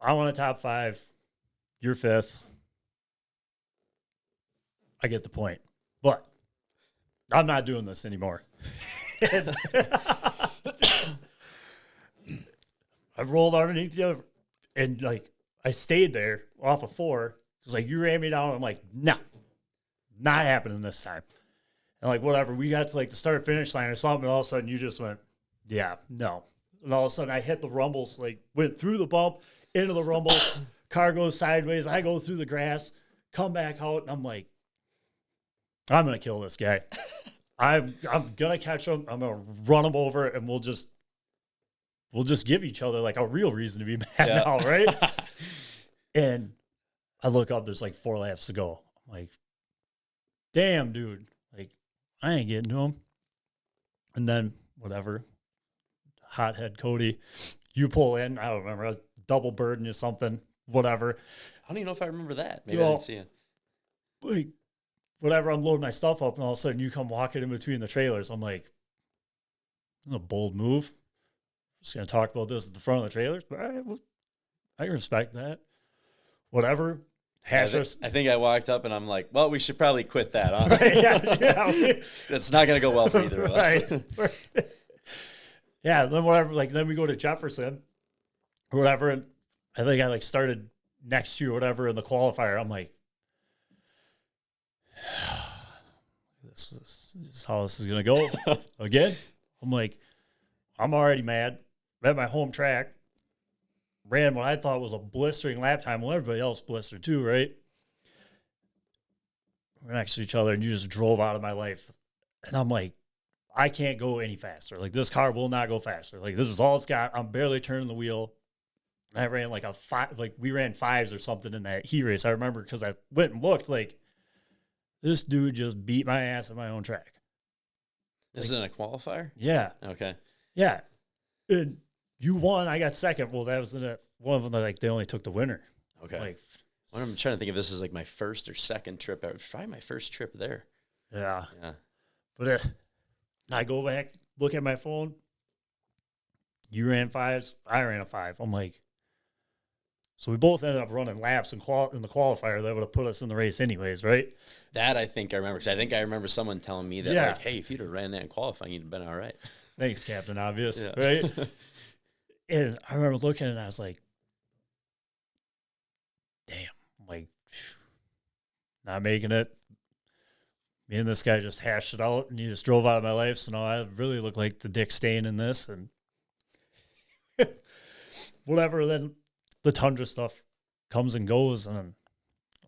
[SPEAKER 2] I want a top 5. You're 5th. I get the point. But I'm not doing this anymore. I rolled underneath you, and like I stayed there off of 4. Because like you ran me down. I'm like, no, not happening this time. And like, whatever, we got to like the start finish line or something, and all of a sudden you just went, yeah, no. And all of a sudden I hit the rumbles, like went through the bump, into the rumble, car goes sideways, I go through the grass, come back out, and I'm like, I'm going to kill this guy. I'm going to catch him, I'm going to run him over, and we'll just give each other like a real reason to be mad now, right? And I look up, there's like 4 laps to go. I'm like, damn, dude, like, I ain't getting to him. And then whatever, hothead Kody. You pull in, I don't remember, I was double burden or something, whatever.
[SPEAKER 1] I don't even know if I remember that. Maybe I didn't see it.
[SPEAKER 2] Like, whatever, I'm loading my stuff up, and all of a sudden you come walking in between the trailers. I'm like, a bold move. Just going to talk about this at the front of the trailers. But I can respect that. Whatever.
[SPEAKER 1] I think I walked up and I'm like, well, we should probably quit that, huh? That's not going to go well for either of us.
[SPEAKER 2] Yeah, then whatever. Like, then we go to Jefferson or whatever. And I think I like started next to you or whatever in the qualifier. I'm like, this is how this is going to go again. I'm like, I'm already mad. I'm at my home track. Ran what I thought was a blistering lap time. Well, everybody else blistered too, right? We're next to each other, and you just drove out of my life. And I'm like, I can't go any faster. Like, this car will not go faster. Like, this is all it's got. I'm barely turning the wheel. I ran like a 5, like we ran 5s or something in that heat race. I remember because I went and looked, like, this dude just beat my ass at my own track.
[SPEAKER 1] This is in a qualifier?
[SPEAKER 2] Yeah.
[SPEAKER 1] Okay.
[SPEAKER 2] Yeah. And you won. I got second. Well, that was one of them that, like, they only took the winner.
[SPEAKER 1] Okay.
[SPEAKER 2] Like,
[SPEAKER 1] I'm trying to think if this is like my first or second trip. It was probably my first trip there.
[SPEAKER 2] Yeah.
[SPEAKER 1] Yeah.
[SPEAKER 2] But I go back, look at my phone. You ran 5s. I ran a 5. I'm like, so we both ended up running laps in the qualifier that would have put us in the race anyways, right?
[SPEAKER 1] That I think I remember, because I think I remember someone telling me that,
[SPEAKER 2] Yeah.
[SPEAKER 1] like, hey, if you'd have ran that in qualifying, you'd have been all right.
[SPEAKER 2] Thanks, Captain Obvious,
[SPEAKER 1] Yeah.
[SPEAKER 2] right? And I remember looking and I was like, damn, I'm like, not making it. Me and this guy just hashed it out, and he just drove out of my life. So now I really look like the dick stain in this, and whatever. Then the Tundra stuff comes and goes, and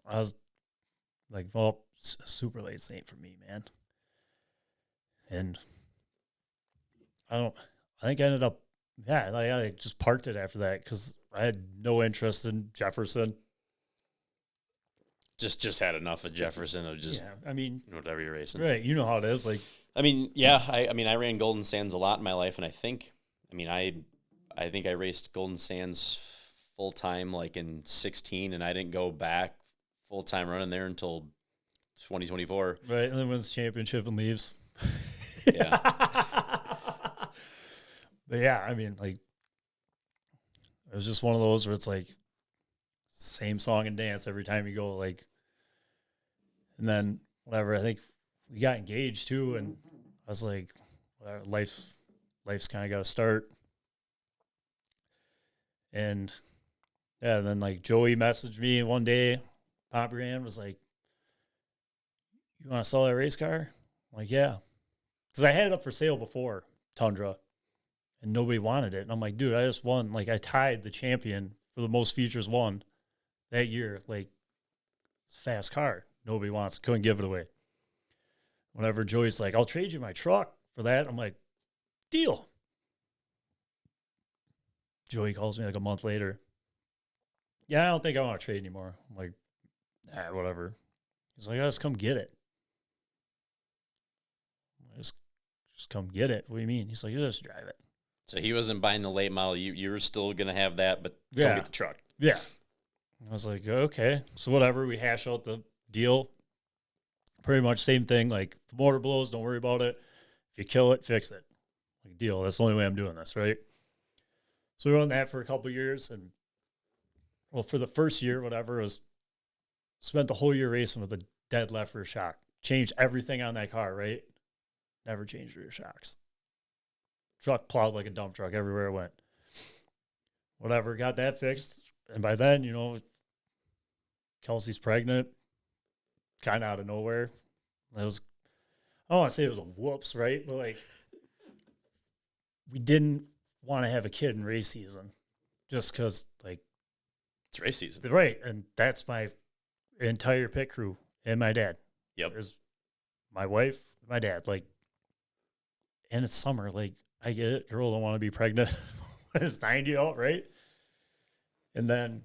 [SPEAKER 2] I was like, well, super late ain't for me, man. And I think I ended up, I just parked it after that because I had no interest in Jefferson.
[SPEAKER 1] Just had enough of Jefferson of just,
[SPEAKER 2] I mean,
[SPEAKER 1] whatever you're racing.
[SPEAKER 2] Right, you know how it is. Like,
[SPEAKER 1] I mean, yeah, I ran Golden Sands a lot in my life, and I think I raced Golden Sands full time like in 16, and I didn't go back full time running there until 2024.
[SPEAKER 2] Right, and then wins the championship and leaves.
[SPEAKER 1] Yeah.
[SPEAKER 2] But yeah, I mean, like, it was just one of those where it's like same song and dance every time you go, like, and then whatever, I think we got engaged too, and I was like, whatever, life's kind of got to start. And yeah, and then like Joey messaged me one day, Pop Brand was like, you want to sell that race car? I'm like, yeah. Because I had it up for sale before, Tundra, and nobody wanted it. And I'm like, dude, I just won. Like, I tied the champion for the most features won that year. Like, it's a fast car. Nobody wants it. Couldn't give it away. Whenever Joey's like, I'll trade you my truck for that, I'm like, deal. Joey calls me like a month later. Yeah, I don't think I want to trade anymore. I'm like, whatever. He's like, just come get it. Just come get it. What do you mean? He's like, you just drive it.
[SPEAKER 1] So he wasn't buying the late model. You were still going to have that, but come get the truck.
[SPEAKER 2] Yeah. I was like, okay. So whatever. We hash out the deal. Pretty much same thing. Like, if the motor blows, don't worry about it. If you kill it, fix it. Like, deal. That's the only way I'm doing this, right? So we run that for a couple of years. And, well, for the first year, whatever, spent the whole year racing with a dead left rear shock. Changed everything on that car, right? Never changed rear shocks. Truck plowed like a dump truck everywhere it went. Whatever, got that fixed. And by then, Kelsey's pregnant. Kind of out of nowhere. I don't want to say it was a whoops, right? But, like, we didn't want to have a kid in race season just because, like,
[SPEAKER 1] it's race season.
[SPEAKER 2] Right. And that's my entire pit crew and my dad.
[SPEAKER 1] Yep.
[SPEAKER 2] Is my wife, my dad. Like, and it's summer. Like, I get it. Girl don't want to be pregnant when it's 90 out, right? And then,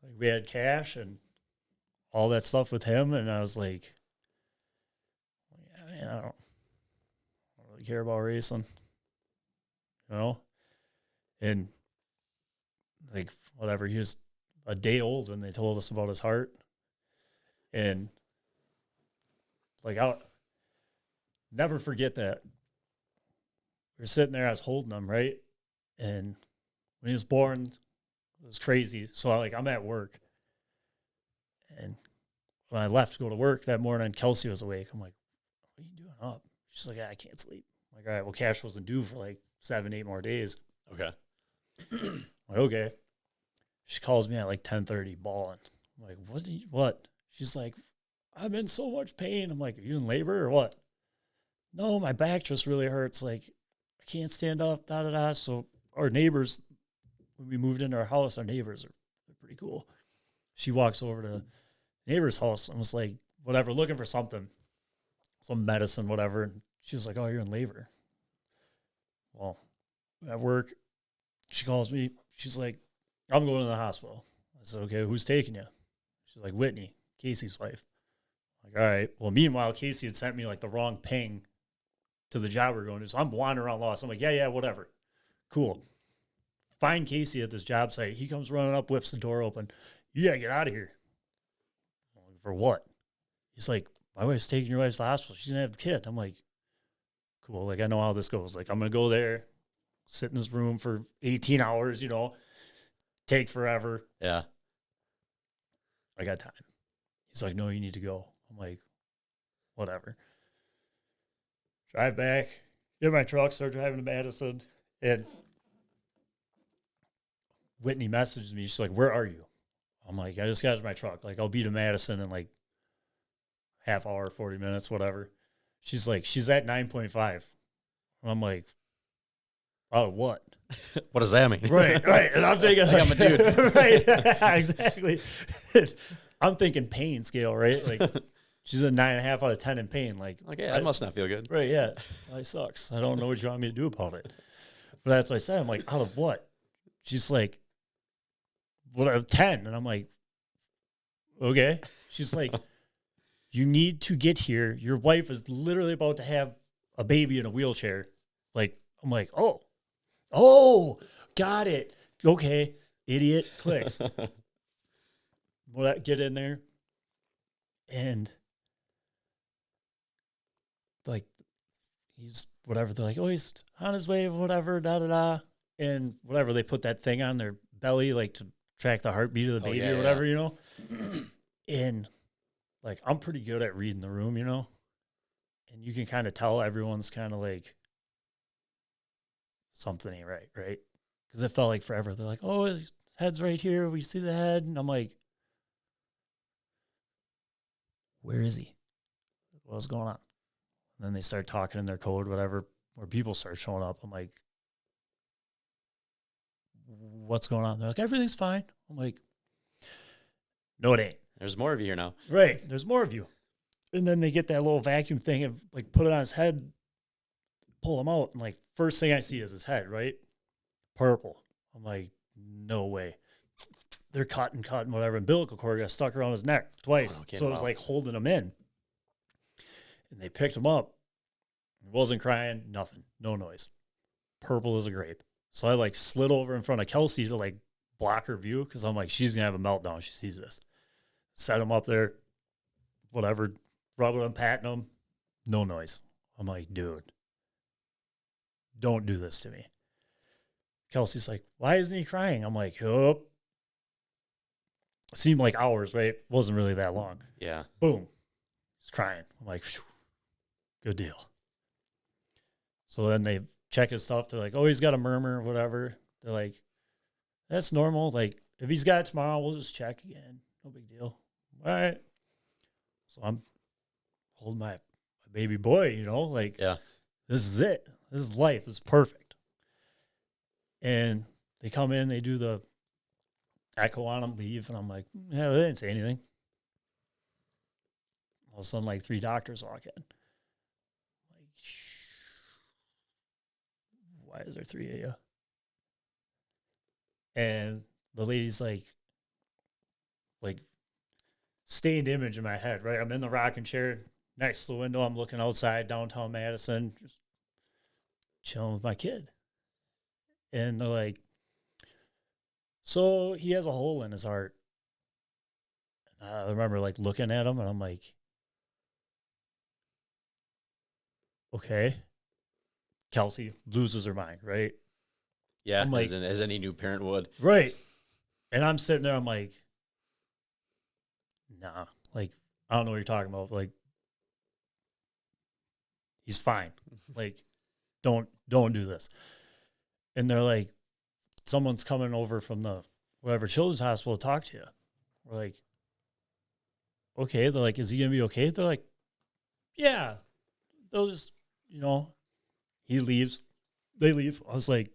[SPEAKER 2] like, we had cash and all that stuff with him. And I was like, yeah, man, I don't really care about racing. you know? And like, whatever, he was a day old when they told us about his heart. And like, I'll never forget that. We were sitting there, I was holding him, right? And when he was born, it was crazy. So I'm at work. And when I left to go to work that morning, Kelsey was awake. I'm like, what are you doing up? She's like, I can't sleep. I'm like, all right, well, Cash wasn't due for like 7-8 more days.
[SPEAKER 1] Okay.
[SPEAKER 2] I'm like, okay. She calls me at like 10:30 bawling. I'm like, what? She's like, I'm in so much pain. I'm like, are you in labor or what? No, my back just really hurts. Like, I can't stand up, da-da-da. So our neighbors, when we moved into our house, our neighbors are pretty cool. She walks over to the neighbor's house and was like, whatever, looking for something, some medicine, whatever. And she was like, oh, you're in labor. Well, at work, she calls me. She's like, I'm going to the hospital. I said, okay, who's taking you? She's like, Whitney, Casey's wife. I'm like, all right. Well, meanwhile, Casey had sent me like the wrong ping to the job we're going to. So I'm wandering around lost. I'm like, yeah, whatever. Cool. Find Casey at this job site. He comes running up, whips the door open. You got to get out of here. I'm like, for what? He's like, my wife's taking your wife to the hospital. She's going to have the kid. I'm like, cool. Like, I know how this goes. Like, I'm going to go there, sit in this room for 18 hours, take forever.
[SPEAKER 1] Yeah.
[SPEAKER 2] I got time. He's like, no, you need to go. I'm like, whatever. Drive back, get my truck, start driving to Madison. And Whitney messaged me. She's like, where are you? I'm like, I just got to my truck. Like, I'll be to Madison in like half hour, 40 minutes, whatever. She's like, she's at 9.5. And I'm like, oh, what?
[SPEAKER 1] What does that mean?
[SPEAKER 2] Right. And I'm thinking,
[SPEAKER 1] like, I'm a dude.
[SPEAKER 2] Right. Exactly. I'm thinking pain scale, right? Like, she's a 9.5 out of 10 in pain. Like,
[SPEAKER 1] okay, that must not feel good.
[SPEAKER 2] Right. Yeah. That sucks. I don't know what you want me to do about it. But that's what I said. I'm like, out of what? She's like, what, 10? And I'm like, okay. She's like, you need to get here. Your wife is literally about to have a baby in a wheelchair. Like, I'm like, oh, got it. Okay, idiot, clicks. Well, get in there. And like, he's whatever. They're like, oh, he's on his way, whatever, da-da-da. And whatever, they put that thing on their belly, like to track the heartbeat of the baby or whatever, And like, I'm pretty good at reading the room, and you can kind of tell everyone's kind of like, something ain't right? Because it felt like forever. They're like, oh, his head's right here. We see the head. And I'm like, where is he? What's going on? And then they start talking in their code, whatever, where people start showing up. I'm like, what's going on? They're like, everything's fine. I'm like, no, it ain't.
[SPEAKER 1] There's more of you here now.
[SPEAKER 2] Right. There's more of you. And then they get that little vacuum thing and like put it on his head, pull him out. And like, first thing I see is his head, right? Purple. I'm like, no way. They're cutting, whatever. Umbilical cord got stuck around his neck twice.
[SPEAKER 1] Oh, okay,
[SPEAKER 2] so it was like holding him in. And they picked him up. He wasn't crying, nothing, no noise. Purple as a grape. So I like slid over in front of Kelsey to like block her view because I'm like, she's going to have a meltdown. She sees this. Set him up there, whatever, rubbing him, patting him, no noise. I'm like, dude, don't do this to me. Kelsey's like, why isn't he crying? I'm like, oh. It seemed like hours, right? It wasn't really that long.
[SPEAKER 1] Yeah.
[SPEAKER 2] Boom. He's crying. I'm like, phew, good deal. So then they check his stuff. They're like, oh, he's got a murmur or whatever. They're like, that's normal. Like, if he's got it tomorrow, we'll just check again. No big deal. All right. So I'm holding my baby boy, like,
[SPEAKER 1] yeah,
[SPEAKER 2] this is it. This is life. It's perfect. And they come in, they do the echo on him, leave, and I'm like, yeah, they didn't say anything. All of a sudden, like 3 doctors walk in. Like, shh. Why is there 3 of you? And the lady's like stained image in my head, right? I'm in the rocking chair next to the window. I'm looking outside downtown Madison, just chilling with my kid. And they're like, so he has a hole in his heart. I remember like looking at him and I'm like, okay. Kelsey loses her mind, right?
[SPEAKER 1] Yeah,
[SPEAKER 2] I'm like,
[SPEAKER 1] as any new parent would.
[SPEAKER 2] right. And I'm sitting there, I'm like, nah, like, I don't know what you're talking about. Like, he's fine. Like, don't do this. And they're like, someone's coming over from the whatever children's hospital to talk to you. We're like, okay. They're like, is he gonna be okay? They're like, yeah. They'll just, he leaves. They leave. I was like,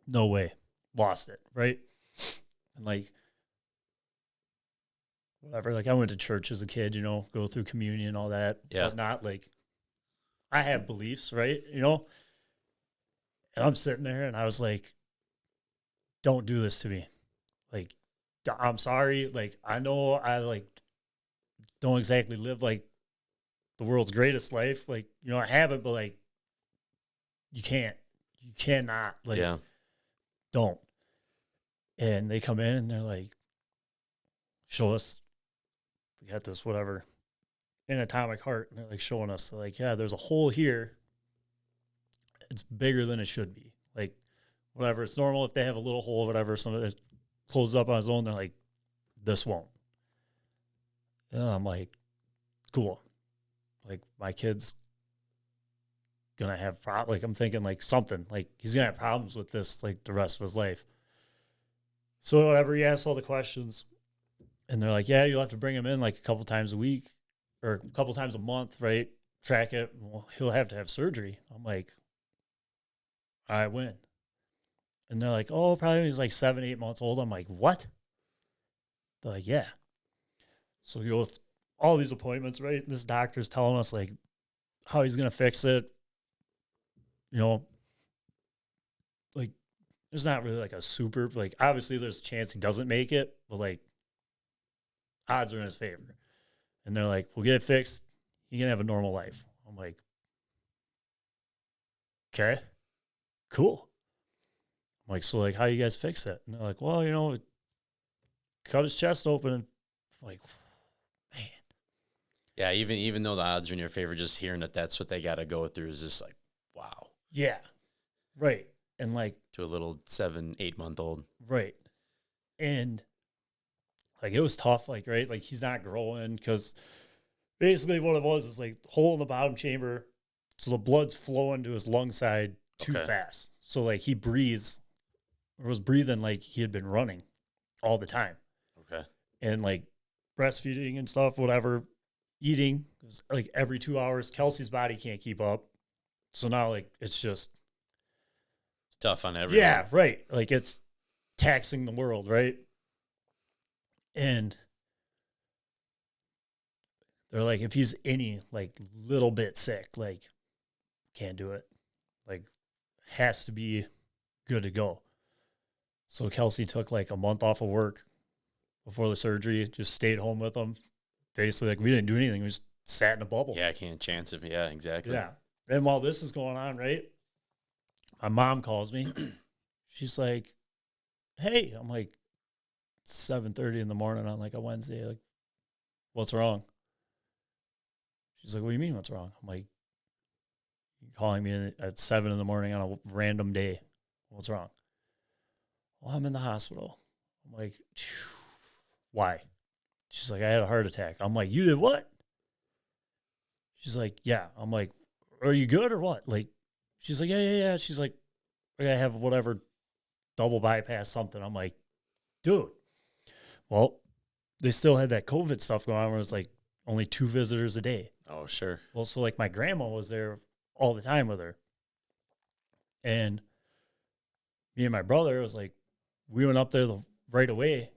[SPEAKER 2] no way. Lost it, right? And like, whatever. Like, I went to church as a kid, go through communion, all that, but not like, I have beliefs, right? And I'm sitting there and I was like, don't do this to me. Like, I'm sorry. Like, I know I like don't exactly live like the world's greatest life. Like, I haven't, but like, you cannot, like, don't. And they come in and they're like, show us, we got this, whatever, anatomic heart. And they're like showing us, like, yeah, there's a hole here. It's bigger than it should be. Like, whatever. It's normal if they have a little hole or whatever. Some of it closes up on its own. They're like, this won't. And I'm like, cool. Like, my kid's gonna have like, I'm thinking like something like he's gonna have problems with this like the rest of his life. So whatever, he asks all the questions, and they're like, yeah, you'll have to bring him in like a couple times a week or a couple times a month, right? Track it. Well, he'll have to have surgery. I'm like, all right, when? And they're like, oh, probably when he's like 7-8 months old. I'm like, what? They're like, yeah. So we go with all these appointments, right? This doctor's telling us like how he's gonna fix it. Like, there's not really like a super, like, obviously there's a chance he doesn't make it, but like, odds are in his favor. And they're like, we'll get it fixed. He can have a normal life. I'm like, okay, cool. I'm like, so like, how you guys fix it? And they're like, well, cut his chest open. And I'm like, man.
[SPEAKER 1] Yeah, even though the odds are in your favor, just hearing that that's what they got to go through is just like, wow.
[SPEAKER 2] Yeah, right. And like,
[SPEAKER 1] to a little 7-8 month old,
[SPEAKER 2] right. And like, it was tough, like, right, like he's not growing because basically what it was is like hole in the bottom chamber, so the blood's flowing to his lung side too fast. So like he breathes or was breathing like he had been running all the time.
[SPEAKER 1] Okay.
[SPEAKER 2] And like breastfeeding and stuff, whatever, eating, it was like every 2 hours. Kelsey's body can't keep up. So now like it's just
[SPEAKER 1] tough on everyone.
[SPEAKER 2] Yeah, right. Like it's taxing the world, right? And they're like, if he's any like little bit sick, like can't do it. Like has to be good to go. So Kelsey took like a month off of work before the surgery, just stayed home with him. Basically, like we didn't do anything. We just sat in a bubble.
[SPEAKER 1] Yeah, I can't chance it. Yeah, exactly.
[SPEAKER 2] Yeah. And while this is going on, right, my mom calls me. She's like, hey, I'm like 7:30 in the morning on like a Wednesday. Like, what's wrong? She's like, what do you mean what's wrong? I'm like, you're calling me at 7 in the morning on a random day. What's wrong? Well, I'm in the hospital. I'm like, phew, why? She's like, I had a heart attack. I'm like, you did what? She's like, yeah. I'm like, are you good or what? Like, she's like, yeah. She's like, I gotta have whatever double bypass something. I'm like, dude. Well, they still had that COVID stuff going on where it's like only 2 visitors a day.
[SPEAKER 1] Oh, sure.
[SPEAKER 2] Well, so like my grandma was there all the time with her. And me and my brother was like, we went up there right away,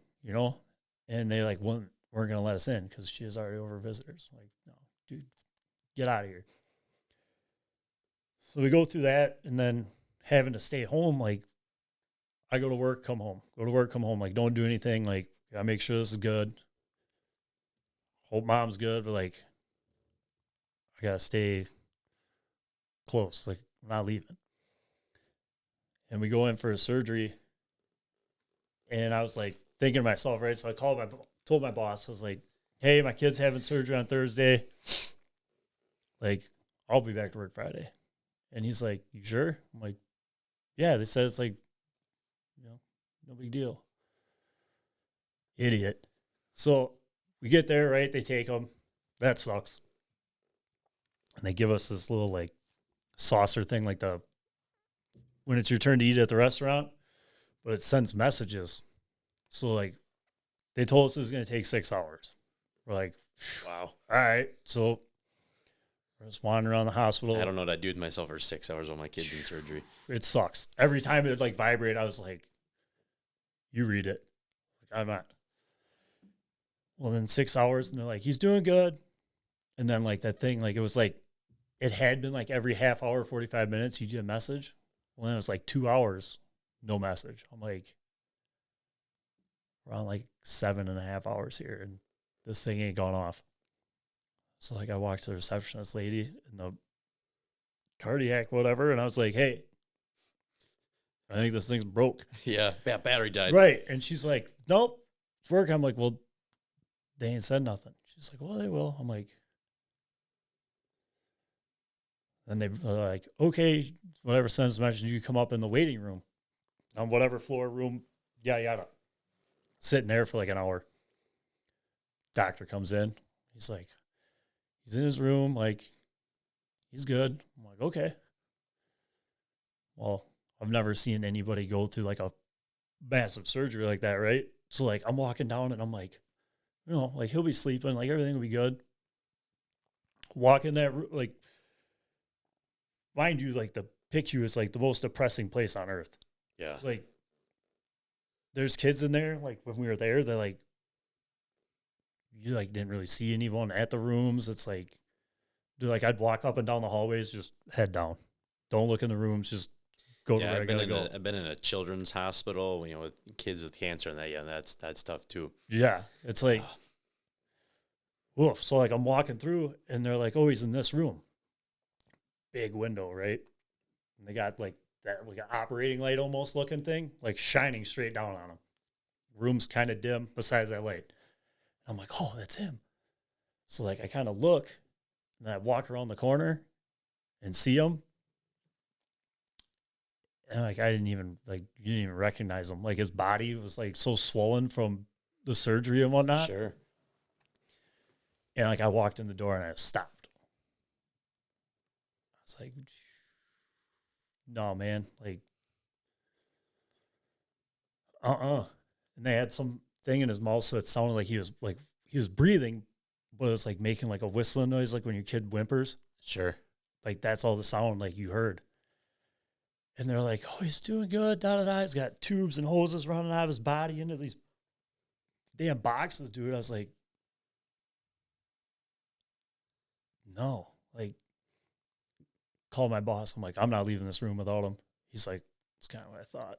[SPEAKER 2] and they like weren't going to let us in because she was already over visitors. Like, no, dude, get out of here. So we go through that and then having to stay home. Like, I go to work, come home, go to work, come home. Like, don't do anything. Like, I make sure this is good. Hope mom's good, but like, I got to stay close. Like, I'm not leaving. and we go in for a surgery. And I was like thinking to myself, right? So I told my boss, I was like, hey, my kid's having surgery on Thursday. Like, I'll be back to work Friday. And he's like, you sure? I'm like, yeah, they said it's like, no big deal. Idiot. So we get there, right? They take them. That sucks. And they give us this little like saucer thing, like when it's your turn to eat at the restaurant, but it sends messages. So like they told us it was going to take 6 hours. We're like,
[SPEAKER 1] Wow.
[SPEAKER 2] all right. So we're just wandering around the hospital.
[SPEAKER 1] I don't know what I'd do with myself for 6 hours while my kid's in surgery.
[SPEAKER 2] It sucks. Every time it like vibrate, I was like, you read it. Like, I'm not. Well, then 6 hours, and they're like, he's doing good. And then like that thing, like it was like, it had been like every half hour, 45 minutes, you get a message. Well, then it was like 2 hours, no message. I'm like, we're on like 7.5 hours here, and this thing ain't gone off. So like I walked to the receptionist lady in the cardiac, whatever, and I was like, hey, I think this thing's broke.
[SPEAKER 1] Yeah, battery died.
[SPEAKER 2] Right. And she's like, nope, it's working. I'm like, well, they ain't said nothing. She's like, well, they will. I'm like, and they're like, okay, whatever sends the message, you come up in the waiting room on whatever floor, room, yada, yada. Sitting there for like an hour. Doctor comes in. He's like, he's in his room. Like, he's good. I'm like, okay. Well, I've never seen anybody go through like a massive surgery like that, right? So like I'm walking down and I'm like, like he'll be sleeping, like everything will be good. Walk in that room, like, mind you, like the PICU is like the most depressing place on earth.
[SPEAKER 1] Yeah.
[SPEAKER 2] Like there's kids in there, like when we were there, they're like, you like didn't really see anyone at the rooms. It's like, dude, like I'd walk up and down the hallways, just head down. Don't look in the rooms, just go to where I gotta go.
[SPEAKER 1] I've been in a children's hospital, with kids with cancer and that. Yeah, that's tough too.
[SPEAKER 2] Yeah, it's like, oof. So like I'm walking through, and they're like, "Oh, he's in this room." Big window, right? And they got like that, like an operating light almost looking thing, like shining straight down on him. Room's kind of dim besides that light. I'm like, "Oh, that's him." So like I kind of look, and I walk around the corner, and see him. And like I didn't even you didn't even recognize him. Like his body was like so swollen from the surgery and whatnot.
[SPEAKER 1] Sure.
[SPEAKER 2] And like I walked in the door and I stopped. I was like, no, man, like And they had some thing in his mouth, so it sounded like he was breathing, but it was like making like a whistling noise, like when your kid whimpers.
[SPEAKER 1] Sure.
[SPEAKER 2] Like that's all the sound like you heard. And they're like, oh, he's doing good, da da da. He's got tubes and hoses running out of his body into these damn boxes, dude. I was like, no. Like, call my boss. I'm like, I'm not leaving this room without him. He's like, it's kind of what I thought.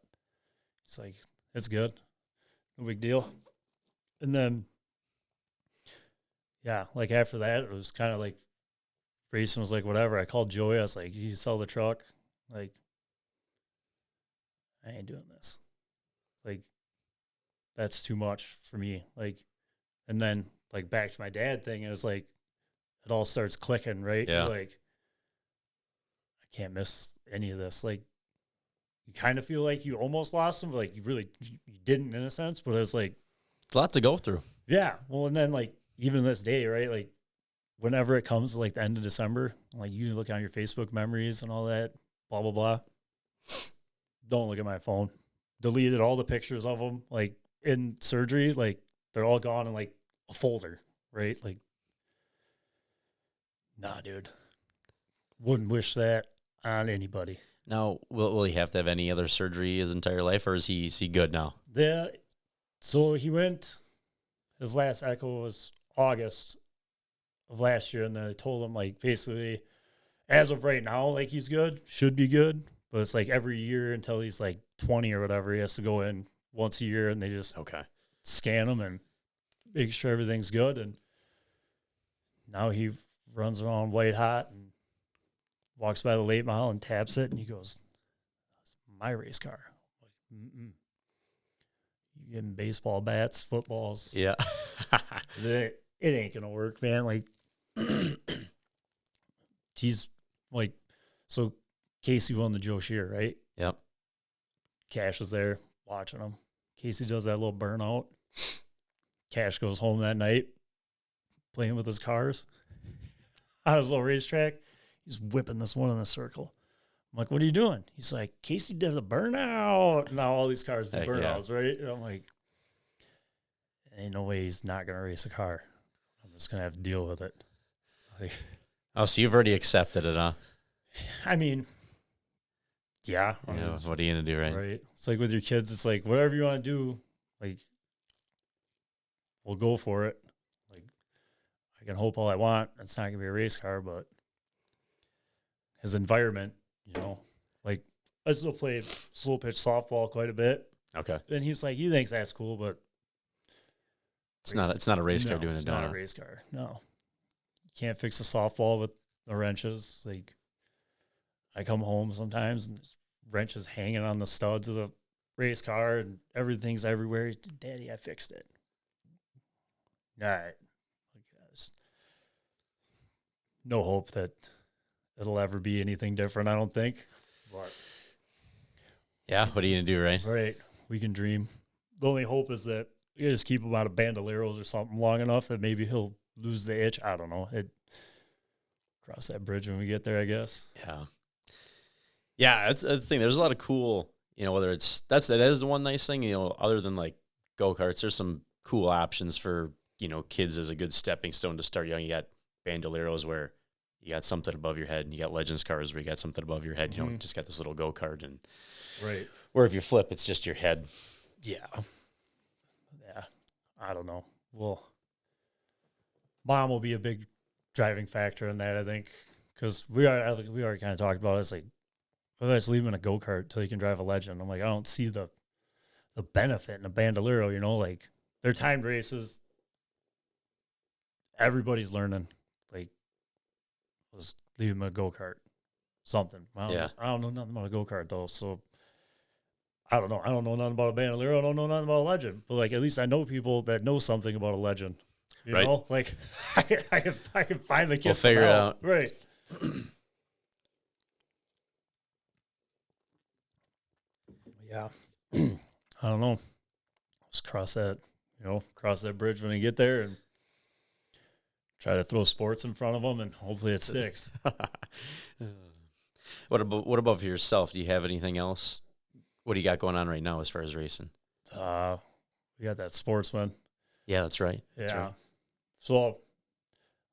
[SPEAKER 2] He's like, it's good. No big deal. And then, yeah, like after that, it was kind of like, Grayson was like, whatever. I called Joey. I was like, you sell the truck? Like, I ain't doing this. Like, that's too much for me. Like, and then like back to my dad thing, it was like, it all starts clicking, right?
[SPEAKER 1] Yeah.
[SPEAKER 2] You're like, I can't miss any of this. Like, you kind of feel like you almost lost him, but like you didn't in a sense, but it was like,
[SPEAKER 1] it's a lot to go through.
[SPEAKER 2] Yeah. Well, and then like, even this day, right? Like, whenever it comes to like the end of December, like you look on your Facebook memories and all that, blah, blah, blah. Don't look at my phone. Deleted all the pictures of them, like in surgery, like they're all gone in like a folder, right? Like, nah, dude. Wouldn't wish that on anybody.
[SPEAKER 1] Now, will he have to have any other surgery his entire life, or is he good now?
[SPEAKER 2] So he went, his last echo was August of last year, and then I told him, like, basically, as of right now, like, he's good, should be good, but it's like every year until he's like 20 or whatever, he has to go in once a year, and they just scan him and make sure everything's good. And now he runs around white hot and walks by the late mile and taps it, and he goes, my race car. Like, you getting baseball bats, footballs.
[SPEAKER 1] Yeah.
[SPEAKER 2] It ain't going to work, man. Like, he's like, so Casey won the Joe Shear, right?
[SPEAKER 1] Yep.
[SPEAKER 2] Cash is there watching him. Casey does that little burnout. Cash goes home that night playing with his cars on his little racetrack. He's whipping this one in a circle. I'm like, what are you doing? He's like, Casey did a burnout. Now all these cars do burnouts, right? And I'm like, ain't no way he's not going to race a car. I'm just going to have to deal with it. Like,
[SPEAKER 1] oh, so you've already accepted it, huh?
[SPEAKER 2] I mean, yeah.
[SPEAKER 1] What are you going to do, right?
[SPEAKER 2] Right. It's like with your kids, it's like, whatever you want to do, like, we'll go for it. Like, I can hope all I want. It's not going to be a race car, but his environment, like, I still play slow pitch softball quite a bit.
[SPEAKER 1] Okay.
[SPEAKER 2] And he's like, he thinks that's cool, but
[SPEAKER 1] it's not a race car doing it.
[SPEAKER 2] It's not a race car. No. You can't fix a softball with the wrenches. Like, I come home sometimes and there's wrenches hanging on the studs of the race car and everything's everywhere. Daddy, I fixed it. All right. No hope that it'll ever be anything different, I don't think. But
[SPEAKER 1] yeah, what are you going to do, right?
[SPEAKER 2] Right. We can dream. The only hope is that you just keep him out of bandoleros or something long enough that maybe he'll lose the itch. I don't know. Cross that bridge when we get there, I guess.
[SPEAKER 1] Yeah. Yeah, that's the thing. There's a lot of cool, whether that is the one nice thing, other than like go-karts, there's some cool options for, kids as a good stepping stone to start young. You got bandoleros where you got something above your head, and you got Legends cars where you got something above your head. You don't just got this little go-kart, and
[SPEAKER 2] right.
[SPEAKER 1] Where if you flip, it's just your head.
[SPEAKER 2] Yeah. I don't know. Well, mom will be a big driving factor in that, I think, because we already kind of talked about it. It's like, let's leave him in a go-kart till he can drive a Legend. I'm like, I don't see the benefit in a bandolero. Like, they're timed races. Everybody's learning. Like, let's leave him in a go-kart. Something. I don't know nothing about a go-kart though, so I don't know. I don't know nothing about a bandolero. I don't know nothing about a Legend. But like, at least I know people that know something about a Legend. You know, like I can find the kids.
[SPEAKER 1] We'll figure it out.
[SPEAKER 2] Right. Yeah. I don't know. Just cross that bridge when you get there and try to throw sports in front of them, and hopefully it sticks.
[SPEAKER 1] What about for yourself? Do you have anything else? What do you got going on right now as far as racing?
[SPEAKER 2] We got that Sportsman.
[SPEAKER 1] Yeah, that's right.
[SPEAKER 2] Yeah.
[SPEAKER 1] That's right.
[SPEAKER 2] So,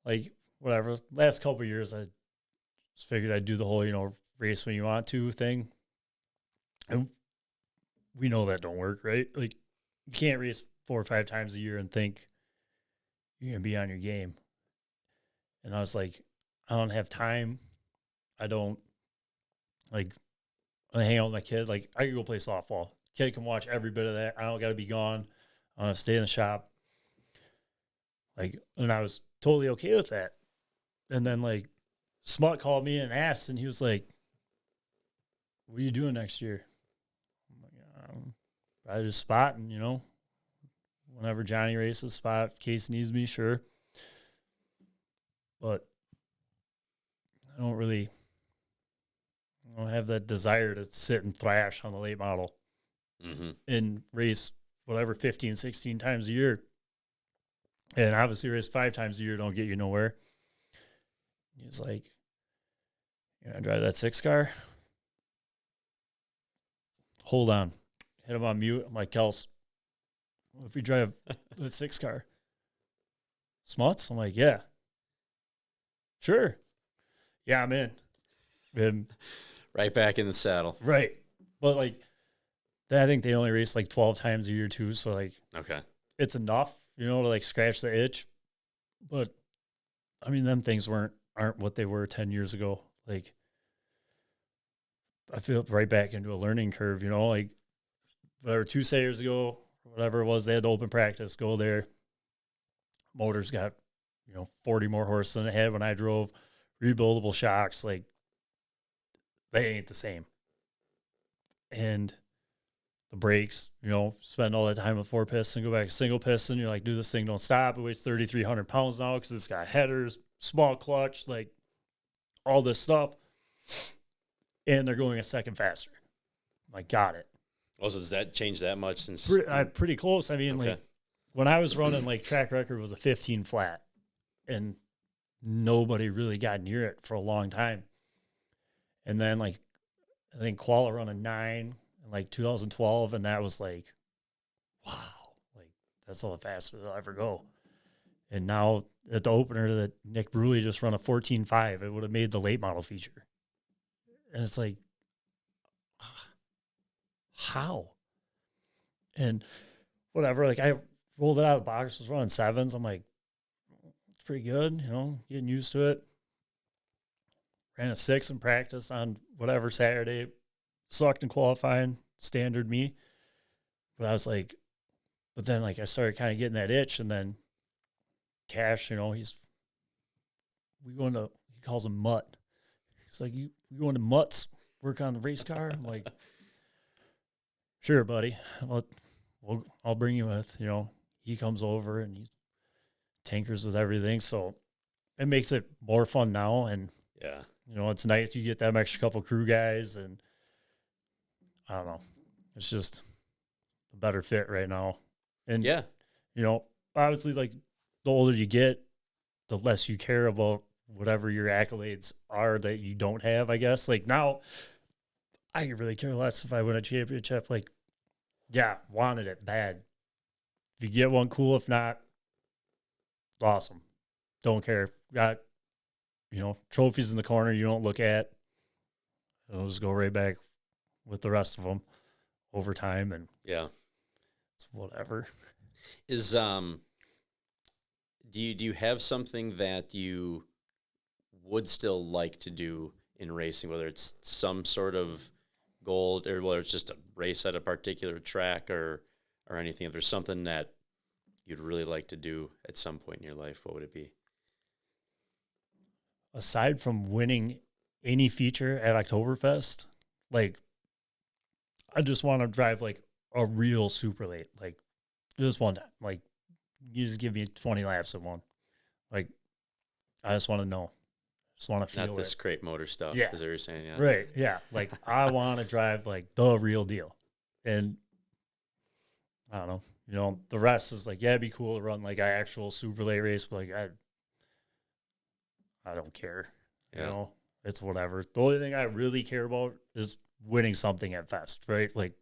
[SPEAKER 2] like, whatever. Last couple of years, I just figured I'd do the whole, race when you want to thing. And we know that don't work, right? Like, you can't race 4 or 5 times a year and think you're going to be on your game. And I was like, I don't have time. I don't, like, I hang out with my kid. Like, I can go play softball. Kid can watch every bit of that. I don't got to be gone. I don't have to stay in the shop. Like, and I was totally okay with that. And then, like, Smut called me and asked, and he was like, what are you doing next year? I'm like, I just spotting, whenever Johnny races, spot, if Case needs me, sure. But I don't have that desire to sit and thrash on the late model and race whatever 15, 16 times a year. And obviously race 5 times a year don't get you nowhere. He's like, you want to drive that 6 car? Hold on. Hit him on mute. I'm like, Kels, what if we drive the 6 car? Smuts? I'm like, yeah. Sure. Yeah, I'm in. And
[SPEAKER 1] right back in the saddle.
[SPEAKER 2] Right. But, like, I think they only race, like, 12 times a year, too. So, like,
[SPEAKER 1] okay,
[SPEAKER 2] it's enough, to, like, scratch the itch. But, I mean, them things aren't what they were 10 years ago. Like, I feel right back into a learning curve, like, whatever, 2 years ago, whatever it was, they had the open practice, go there. Motors got, 40 more horses than it had when I drove. Rebuildable shocks, like, they ain't the same. and the brakes, spend all that time with 4-piston, go back to single piston. You're like, dude, this thing don't stop. It weighs 3,300 pounds now because it's got headers, small clutch, like all this stuff. And they're going a second faster. I'm like, got it.
[SPEAKER 1] Oh, so does that change that much since?
[SPEAKER 2] Pretty close. I mean,
[SPEAKER 1] okay.
[SPEAKER 2] like when I was running, like track record was a 15 flat, and nobody really got near it for a long time. And then like I think Koala run a 9 in like 2012, and that was like, wow, like that's all the fastest I'll ever go. And now at the opener that Nick Bruley just run a 14.5, it would have made the late model feature. And it's like, how? And whatever, like I rolled it out of the box, was running 7s. I'm like, it's pretty good, getting used to it. Ran a 6 in practice on whatever Saturday, sucked in qualifying, standard me. But I was like, but then like I started kind of getting that itch, and then Cash, he calls him Mutt. He's like, you going to Mutt's work on the race car? I'm like, sure, buddy. I'll bring you with. He comes over and he tinkers with everything, so it makes it more fun now. And
[SPEAKER 1] yeah,
[SPEAKER 2] it's nice you get them extra couple crew guys, and I don't know, it's just a better fit right now. And
[SPEAKER 1] yeah,
[SPEAKER 2] obviously, like the older you get, the less you care about whatever your accolades are that you don't have, I guess. Like now, I could really care less if I win a championship. Like, yeah, wanted it bad. If you get one, cool. If not, awesome. Don't care. Got, trophies in the corner you don't look at. It'll just go right back with the rest of them over time, and
[SPEAKER 1] yeah,
[SPEAKER 2] it's whatever.
[SPEAKER 1] Is do you have something that you would still like to do in racing, whether it's some sort of goal or whether it's just a race at a particular track or anything? If there's something that you'd really like to do at some point in your life, what would it be?
[SPEAKER 2] Aside from winning any feature at Oktoberfest, like I just want to drive like a real super late, like just one time. Like you just give me 20 laps of one. Like I just want to know. Just want to feel
[SPEAKER 1] not this crate motor stuff.
[SPEAKER 2] Yeah.
[SPEAKER 1] Is that what you're saying? Yeah.
[SPEAKER 2] Right. Yeah. Like I want to drive like the real deal. And I don't know, the rest is like, yeah, it'd be cool to run like an actual super late race, but like I don't care.
[SPEAKER 1] Yeah.
[SPEAKER 2] It's whatever. The only thing I really care about is winning something at Fest, right? Like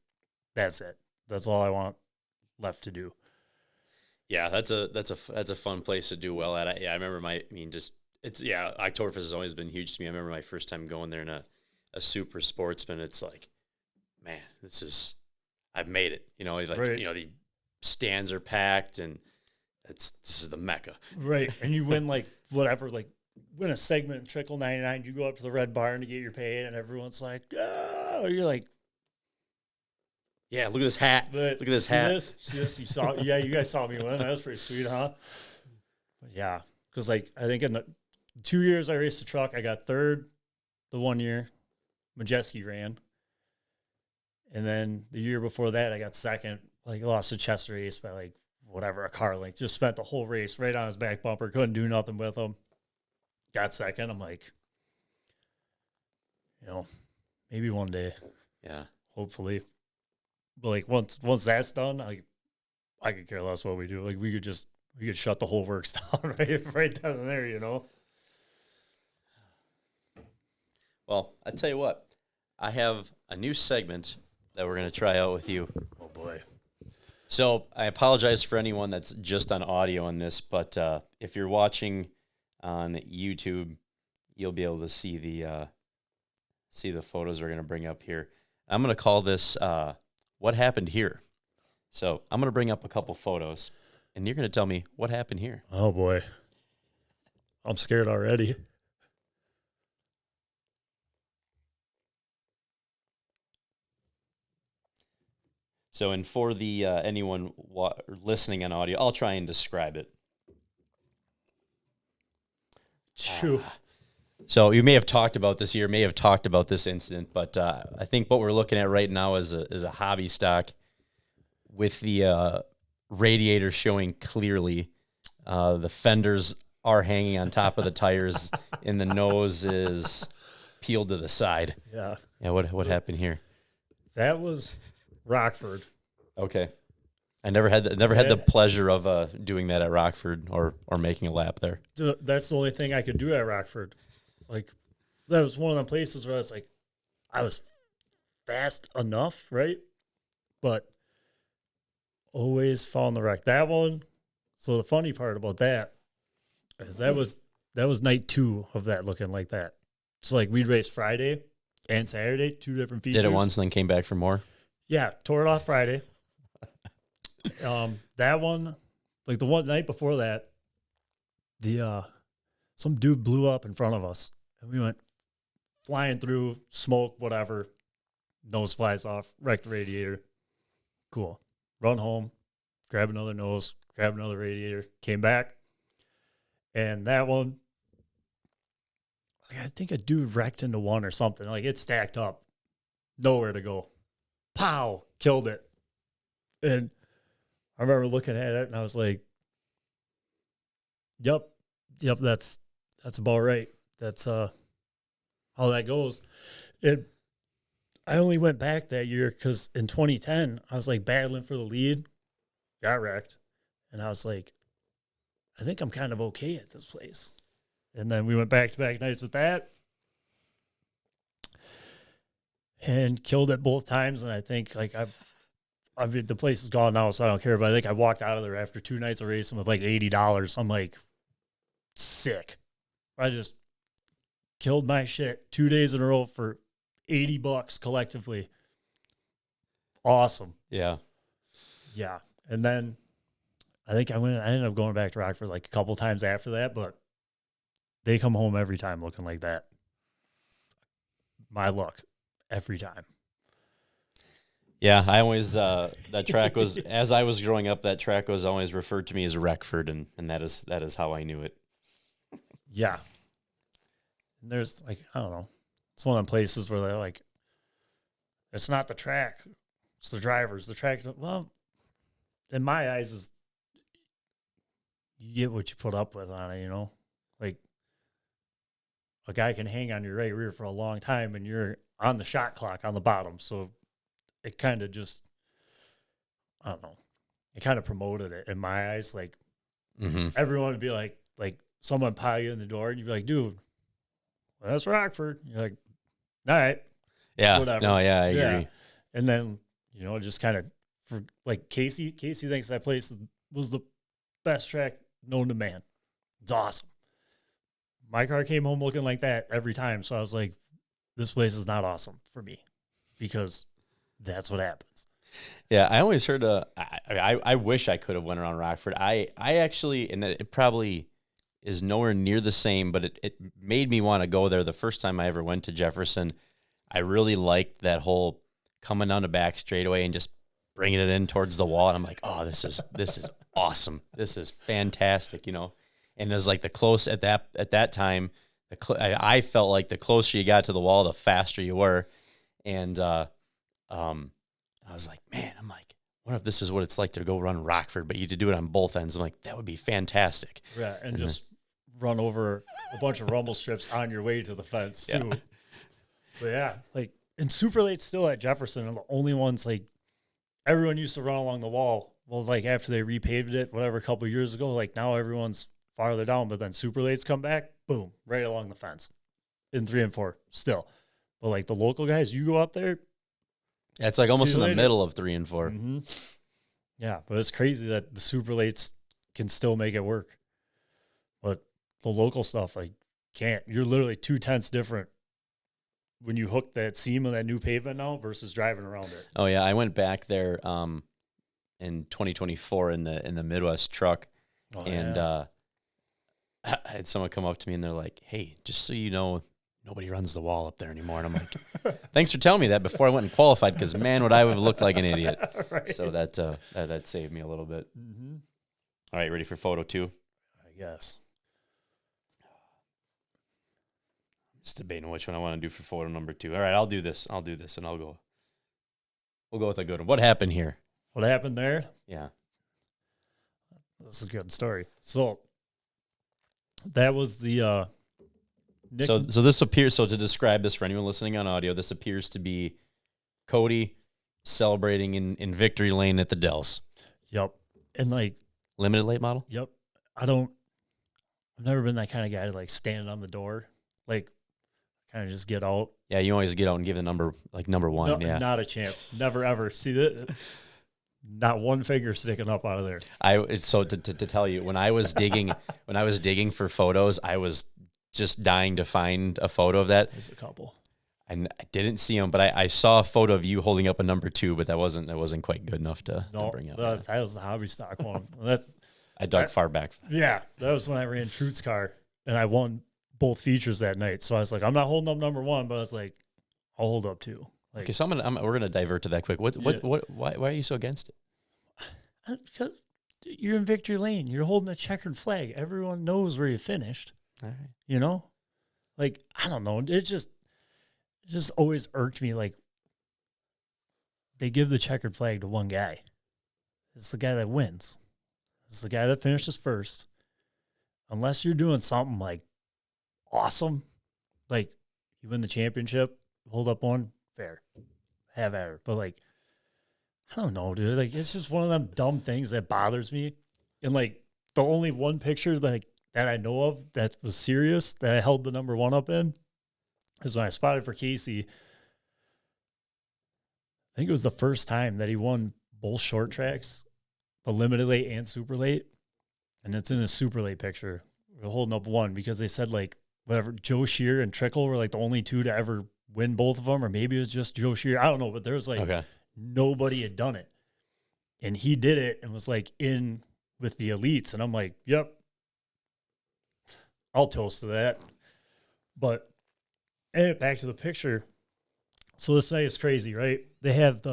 [SPEAKER 2] that's it. That's all I want left to do.
[SPEAKER 1] Yeah, that's a fun place to do well at. I remember Oktoberfest has always been huge to me. I remember my first time going there in a super sportsman. It's like, man, I've made it. Right. The stands are packed and this is the Mecca.
[SPEAKER 2] Right. And you win like whatever, like win a segment in Trickle 99, you go up to the Red Barn to get your pay, and everyone's like, oh, you're like,
[SPEAKER 1] yeah, look at this hat.
[SPEAKER 2] But
[SPEAKER 1] look at this hat.
[SPEAKER 2] See this? You saw? Yeah, you guys saw me win. That was pretty sweet, huh? But yeah, because like I think in the 2 years I raced the truck, I got third the 1 year. Majeski ran, and then the year before that I got second. Like lost to Chester race by like whatever, a car length. Just spent the whole race right on his back bumper. Couldn't do nothing with him. Got second. I'm like, maybe one day.
[SPEAKER 1] Yeah,
[SPEAKER 2] hopefully. But like once that's done, I could care less what we do. Like we could shut the whole works down right down in there,
[SPEAKER 1] Well, I tell you what, I have a new segment that we're going to try out with you.
[SPEAKER 2] Oh boy.
[SPEAKER 1] So I apologize for anyone that's just on audio on this, but if you're watching on YouTube, you'll be able to see the photos we're going to bring up here. I'm going to call this What Happened Here. So I'm going to bring up a couple photos, and you're going to tell me what happened here.
[SPEAKER 2] Oh, boy. I'm scared already.
[SPEAKER 1] So, and for the anyone listening on audio, I'll try and describe it.
[SPEAKER 2] Phew.
[SPEAKER 1] So you may have talked about this here, may have talked about this incident, but I think what we're looking at right now is a hobby stock with the radiator showing clearly. The fenders are hanging on top of the tires, and the nose is peeled to the side.
[SPEAKER 2] Yeah.
[SPEAKER 1] Yeah. What happened here?
[SPEAKER 2] That was Rockford.
[SPEAKER 1] Okay. I never had the pleasure of doing that at Rockford or making a lap there.
[SPEAKER 2] That's the only thing I could do at Rockford. Like, that was one of the places where I was like, I was fast enough, right? But always found the wreck. That one. So the funny part about that is that was night 2 of that looking like that. So like we'd race Friday and Saturday, 2 different features.
[SPEAKER 1] Did it once and then came back for more?
[SPEAKER 2] Yeah, tore it off Friday. That one, like the one night before that, some dude blew up in front of us, and we went flying through smoke, whatever. Nose flies off, wrecked the radiator. Cool. Run home, grab another nose, grab another radiator. Came back, and that one, like, I think a dude wrecked into one or something. Like it stacked up, nowhere to go. Pow! Killed it. And I remember looking at it, and I was like, "Yep, that's about right. That's how that goes." I only went back that year because in 2010 I was like battling for the lead, got wrecked, and I was like, I think I'm kind of okay at this place. And then we went back-to-back nights with that, and killed it both times. And I think like I mean, the place is gone now, so I don't care. But I think I walked out of there after 2 nights of racing with like $80. I'm like, sick. I just killed my shit 2 days in a row for $80 collectively. Awesome.
[SPEAKER 1] Yeah.
[SPEAKER 2] Yeah. And then I think I ended up going back to Rockford like a couple times after that, but they come home every time looking like that. My luck. Every time.
[SPEAKER 1] Yeah, I always that track was as I was growing up. That track was always referred to me as Wreckford, and that is how I knew it.
[SPEAKER 2] Yeah, and there's like I don't know. It's one of them places where they're like, it's not the track, it's the drivers. The track, well, in my eyes, is you get what you put up with on it. You know, like a guy can hang on your right rear for a long time, and you're on the shot clock on the bottom, so. It kind of just, I don't know. It kind of promoted it in my eyes. Like everyone would be like someone pile you in the door, and you'd be like, "Dude, well, that's Rockford." You're like, "All right,
[SPEAKER 1] yeah,
[SPEAKER 2] whatever."
[SPEAKER 1] No, yeah, I agree.
[SPEAKER 2] And then just kind of for like Casey thinks that place was the best track known to man. It's awesome. My car came home looking like that every time, so I was like, "This place is not awesome for me," because. That's what happens.
[SPEAKER 1] Yeah, I always heard. I wish I could have went around Rockford. I actually, and it probably is nowhere near the same, but it made me want to go there the first time I ever went to Jefferson. I really liked that whole coming down the back straightaway and just bringing it in towards the wall. And I'm like, oh, this is awesome. This is fantastic, And it was like the close at that time. I felt like the closer you got to the wall, the faster you were, and. I was like, man, what if this is what it's like to go run Rockford, but you to do it on both ends? I'm like, that would be fantastic.
[SPEAKER 2] Yeah, and just run over a bunch of rumble strips on your way to the fence too. Yeah. But yeah, like and super late still at Jefferson are the only ones like everyone used to run along the wall. Well, like after they repaved it, whatever, a couple of years ago, like now everyone's farther down, but then super lates come back, boom, right along the fence in 3 and 4 still. But like the local guys, you go up there.
[SPEAKER 1] Yeah, it's like almost in the middle of 3 and 4.
[SPEAKER 2] Mm-hmm. Yeah, but it's crazy that the super lates can still make it work. But the local stuff, like, can't. You're literally 2/10 different when you hook that seam of that new pavement now versus driving around it.
[SPEAKER 1] Oh, yeah. I went back there in 2024 in the Midwest truck, and I had someone come up to me, and they're like, hey, just so you know, nobody runs the wall up there anymore. And I'm like, thanks for telling me that before I went and qualified, because, man, would I have looked like an idiot. Right. So that saved me a little bit. Mm-hmm. All right, ready for photo 2?
[SPEAKER 2] I guess.
[SPEAKER 1] Just debating which one I want to do for photo number 2. All right, I'll do this, and we'll go with a good one. What happened here?
[SPEAKER 2] What happened there?
[SPEAKER 1] Yeah.
[SPEAKER 2] This is a good story. So that was the
[SPEAKER 1] So this appears, so to describe this for anyone listening on audio, this appears to be Kody celebrating in victory lane at the Dells.
[SPEAKER 2] Yep. And like
[SPEAKER 1] Limited late model?
[SPEAKER 2] Yep. I've never been that kind of guy to like stand on the door, like kind of just get out.
[SPEAKER 1] Yeah, you always get out and give the number, like number 1.
[SPEAKER 2] No,
[SPEAKER 1] yeah.
[SPEAKER 2] Not a chance. Never ever. See that? Not one finger sticking up out of there.
[SPEAKER 1] So to tell you, when I was digging for photos, I was just dying to find a photo of that.
[SPEAKER 2] There's a couple.
[SPEAKER 1] And I didn't see them, but I saw a photo of you holding up a number 2, but that wasn't quite good enough to bring up.
[SPEAKER 2] That was the hobby stock one.
[SPEAKER 1] I dug far back.
[SPEAKER 2] Yeah, that was when I ran Truth's car, and I won both features that night. So I was like, I'm not holding up number 1, but I was like, I'll hold up 2. Like,
[SPEAKER 1] Okay, so we're gonna divert to that quick. Why are you so against it?
[SPEAKER 2] Because you're in victory lane. You're holding a checkered flag. Everyone knows where you finished.
[SPEAKER 1] All right.
[SPEAKER 2] You know, like I don't know. It just always irked me. Like they give the checkered flag to one guy. It's the guy that wins. It's the guy that finishes first. Unless you're doing something like awesome, like you win the championship, hold up one, fair, have at it. But like, I don't know, dude. Like it's just one of them dumb things that bothers me. And like the only one picture that I know of that was serious that I held the number 1 up in is when I spotted for Casey. I think it was the first time that he won both short tracks, the limited late and super late. And it's in his super late picture. We're holding up 1 because they said like whatever, Joe Shear and Trickle were like the only 2 to ever win both of them, or maybe it was just Joe Shear. I don't know, but there was like nobody had done it. And he did it and was like in with the elites. And I'm like, yep, I'll toast to that. But back to the picture. So this night is crazy, right? They have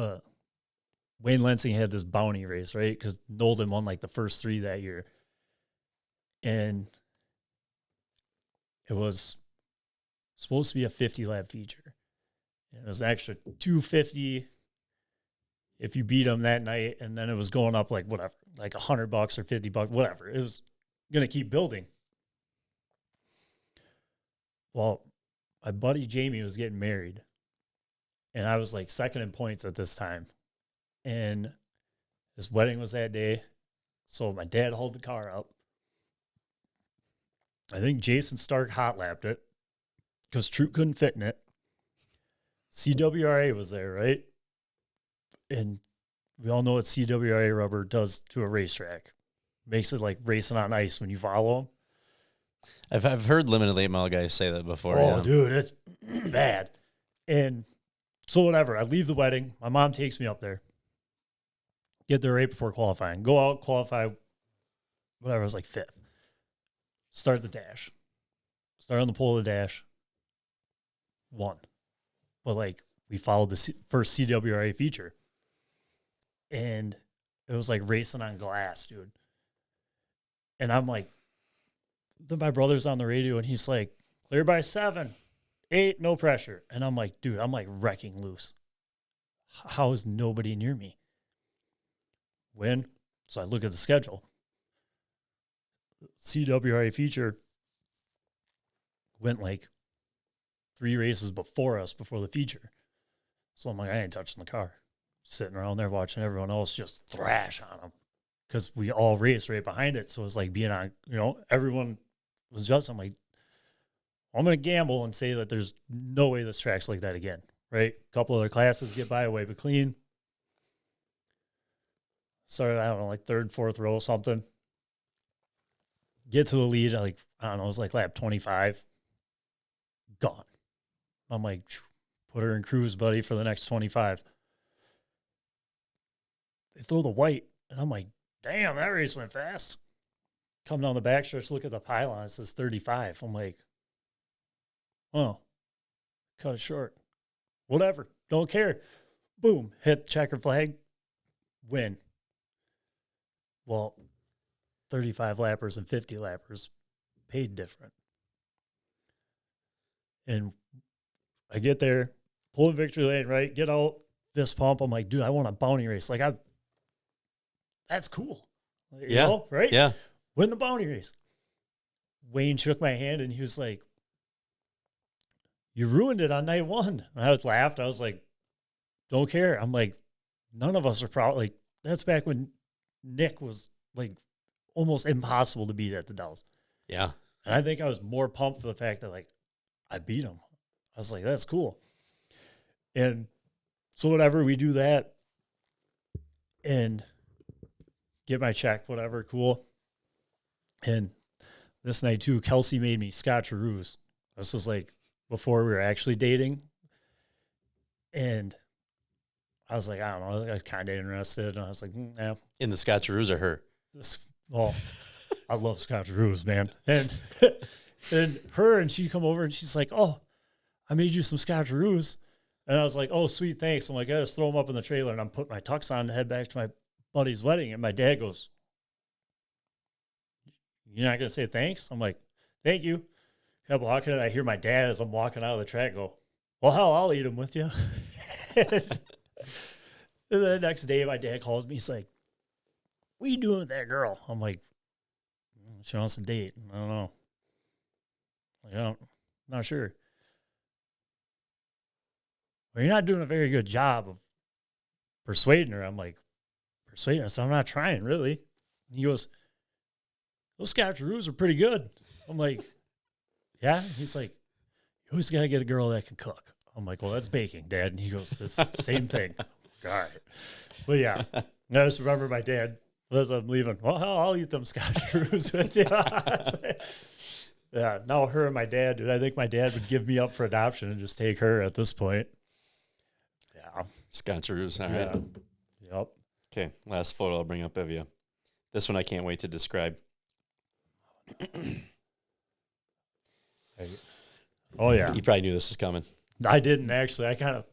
[SPEAKER 2] Wayne Lensing had this bounty race, right? Because Nolden won like the first 3 that year. And it was supposed to be a 50 lap feature. And it was actually 250 if you beat them that night. And then it was going up like whatever, like $100 or $50, whatever. It was going to keep building. Well, my buddy Jamie was getting married. And I was like second in points at this time. And his wedding was that day. So my dad hauled the car up. I think Jason Stark hot lapped it because Troop couldn't fit in it. CWRA was there, right? And we all know what CWRA rubber does to a racetrack. Makes it like racing on ice when you follow them.
[SPEAKER 1] I've heard limited late model guys say that before.
[SPEAKER 2] Oh, dude, it's bad. And so whatever, I leave the wedding. My mom takes me up there. Get there right before qualifying. Go out, qualify, whatever, it was like 5th. Start the dash. Start on the pole of the dash. 1. But like we followed the first CWRA feature. And it was like racing on glass, dude. And I'm like, then my brother's on the radio and he's like, clear by 7, 8, no pressure. And I'm like, dude, I'm like wrecking loose. How is nobody near me? When? So I look at the schedule. CWRA feature went like 3 races before us, before the feature. So I'm like, I ain't touching the car. Sitting around there watching everyone else just thrash on them because we all raced right behind it. So it's like being on, everyone was just, I'm like, I'm going to gamble and say that there's no way this track's like that again, right? A couple other classes get by away, but clean. Started, I don't know, like 3rd, 4th row, something. Get to the lead, like, I don't know, it was like lap 25. Gone. I'm like, put her in cruise, buddy, for the next 25. They throw the white, and I'm like, damn, that race went fast. Come down the backstretch, look at the pylon, it says 35. I'm like, oh, cut it short. Whatever, don't care. Boom, hit checker flag, win. Well, 35 lappers and 50 lappers paid different. And I get there, pull in victory lane, right? Get out, fist pump. I'm like, dude, I want a bounty race. Like, that's cool. You know, right?
[SPEAKER 1] Yeah.
[SPEAKER 2] Win the bounty race. Wayne shook my hand and he was like, you ruined it on night one. And I was laughed. I was like, don't care. I'm like, none of us are probably like, that's back when Nick was like almost impossible to beat at the Dells.
[SPEAKER 1] Yeah.
[SPEAKER 2] And I think I was more pumped for the fact that like I beat him. I was like, that's cool. And so whatever, we do that and get my check, whatever, cool. And this night too, Kelsey made me Scotcheroos. This was like before we were actually dating. And I was like, I don't know, I was kind of interested. And I was like, yeah.
[SPEAKER 1] In the Scotcheroos or her?
[SPEAKER 2] Well, I love Scotcheroos, man. And she come over and she's like, oh, I made you some Scotcheroos. And I was like, oh, sweet, thanks. I'm like, I just throw them up in the trailer. And I'm putting my tux on to head back to my buddy's wedding. And my dad goes, you're not going to say thanks? I'm like, thank you. Kept walking, and I hear my dad as I'm walking out of the track go, well, hell, I'll eat them with you. And the next day, my dad calls me. He's like, what are you doing with that girl? I'm like, she wants to date. I don't know. Like, I'm not sure. Well, you're not doing a very good job of persuading her. I'm like, persuading her? So I'm not trying, really. And he goes, those Scotcheroos are pretty good. I'm like, yeah? He's like, you always got to get a girl that can cook. I'm like, well, that's baking, Dad. And he goes, it's the same thing. All right. But yeah, I just remember my dad, as I'm leaving, well, hell, I'll eat them Scotcheroos with you. Yeah, now her and my dad, dude, I think my dad would give me up for adoption and just take her at this point. Yeah.
[SPEAKER 1] Scotcheroos, all right.
[SPEAKER 2] Yep.
[SPEAKER 1] Okay, last photo I'll bring up of you. This one I can't wait to describe.
[SPEAKER 2] Oh, yeah.
[SPEAKER 1] You probably knew this was coming.
[SPEAKER 2] I didn't, actually. I kind of...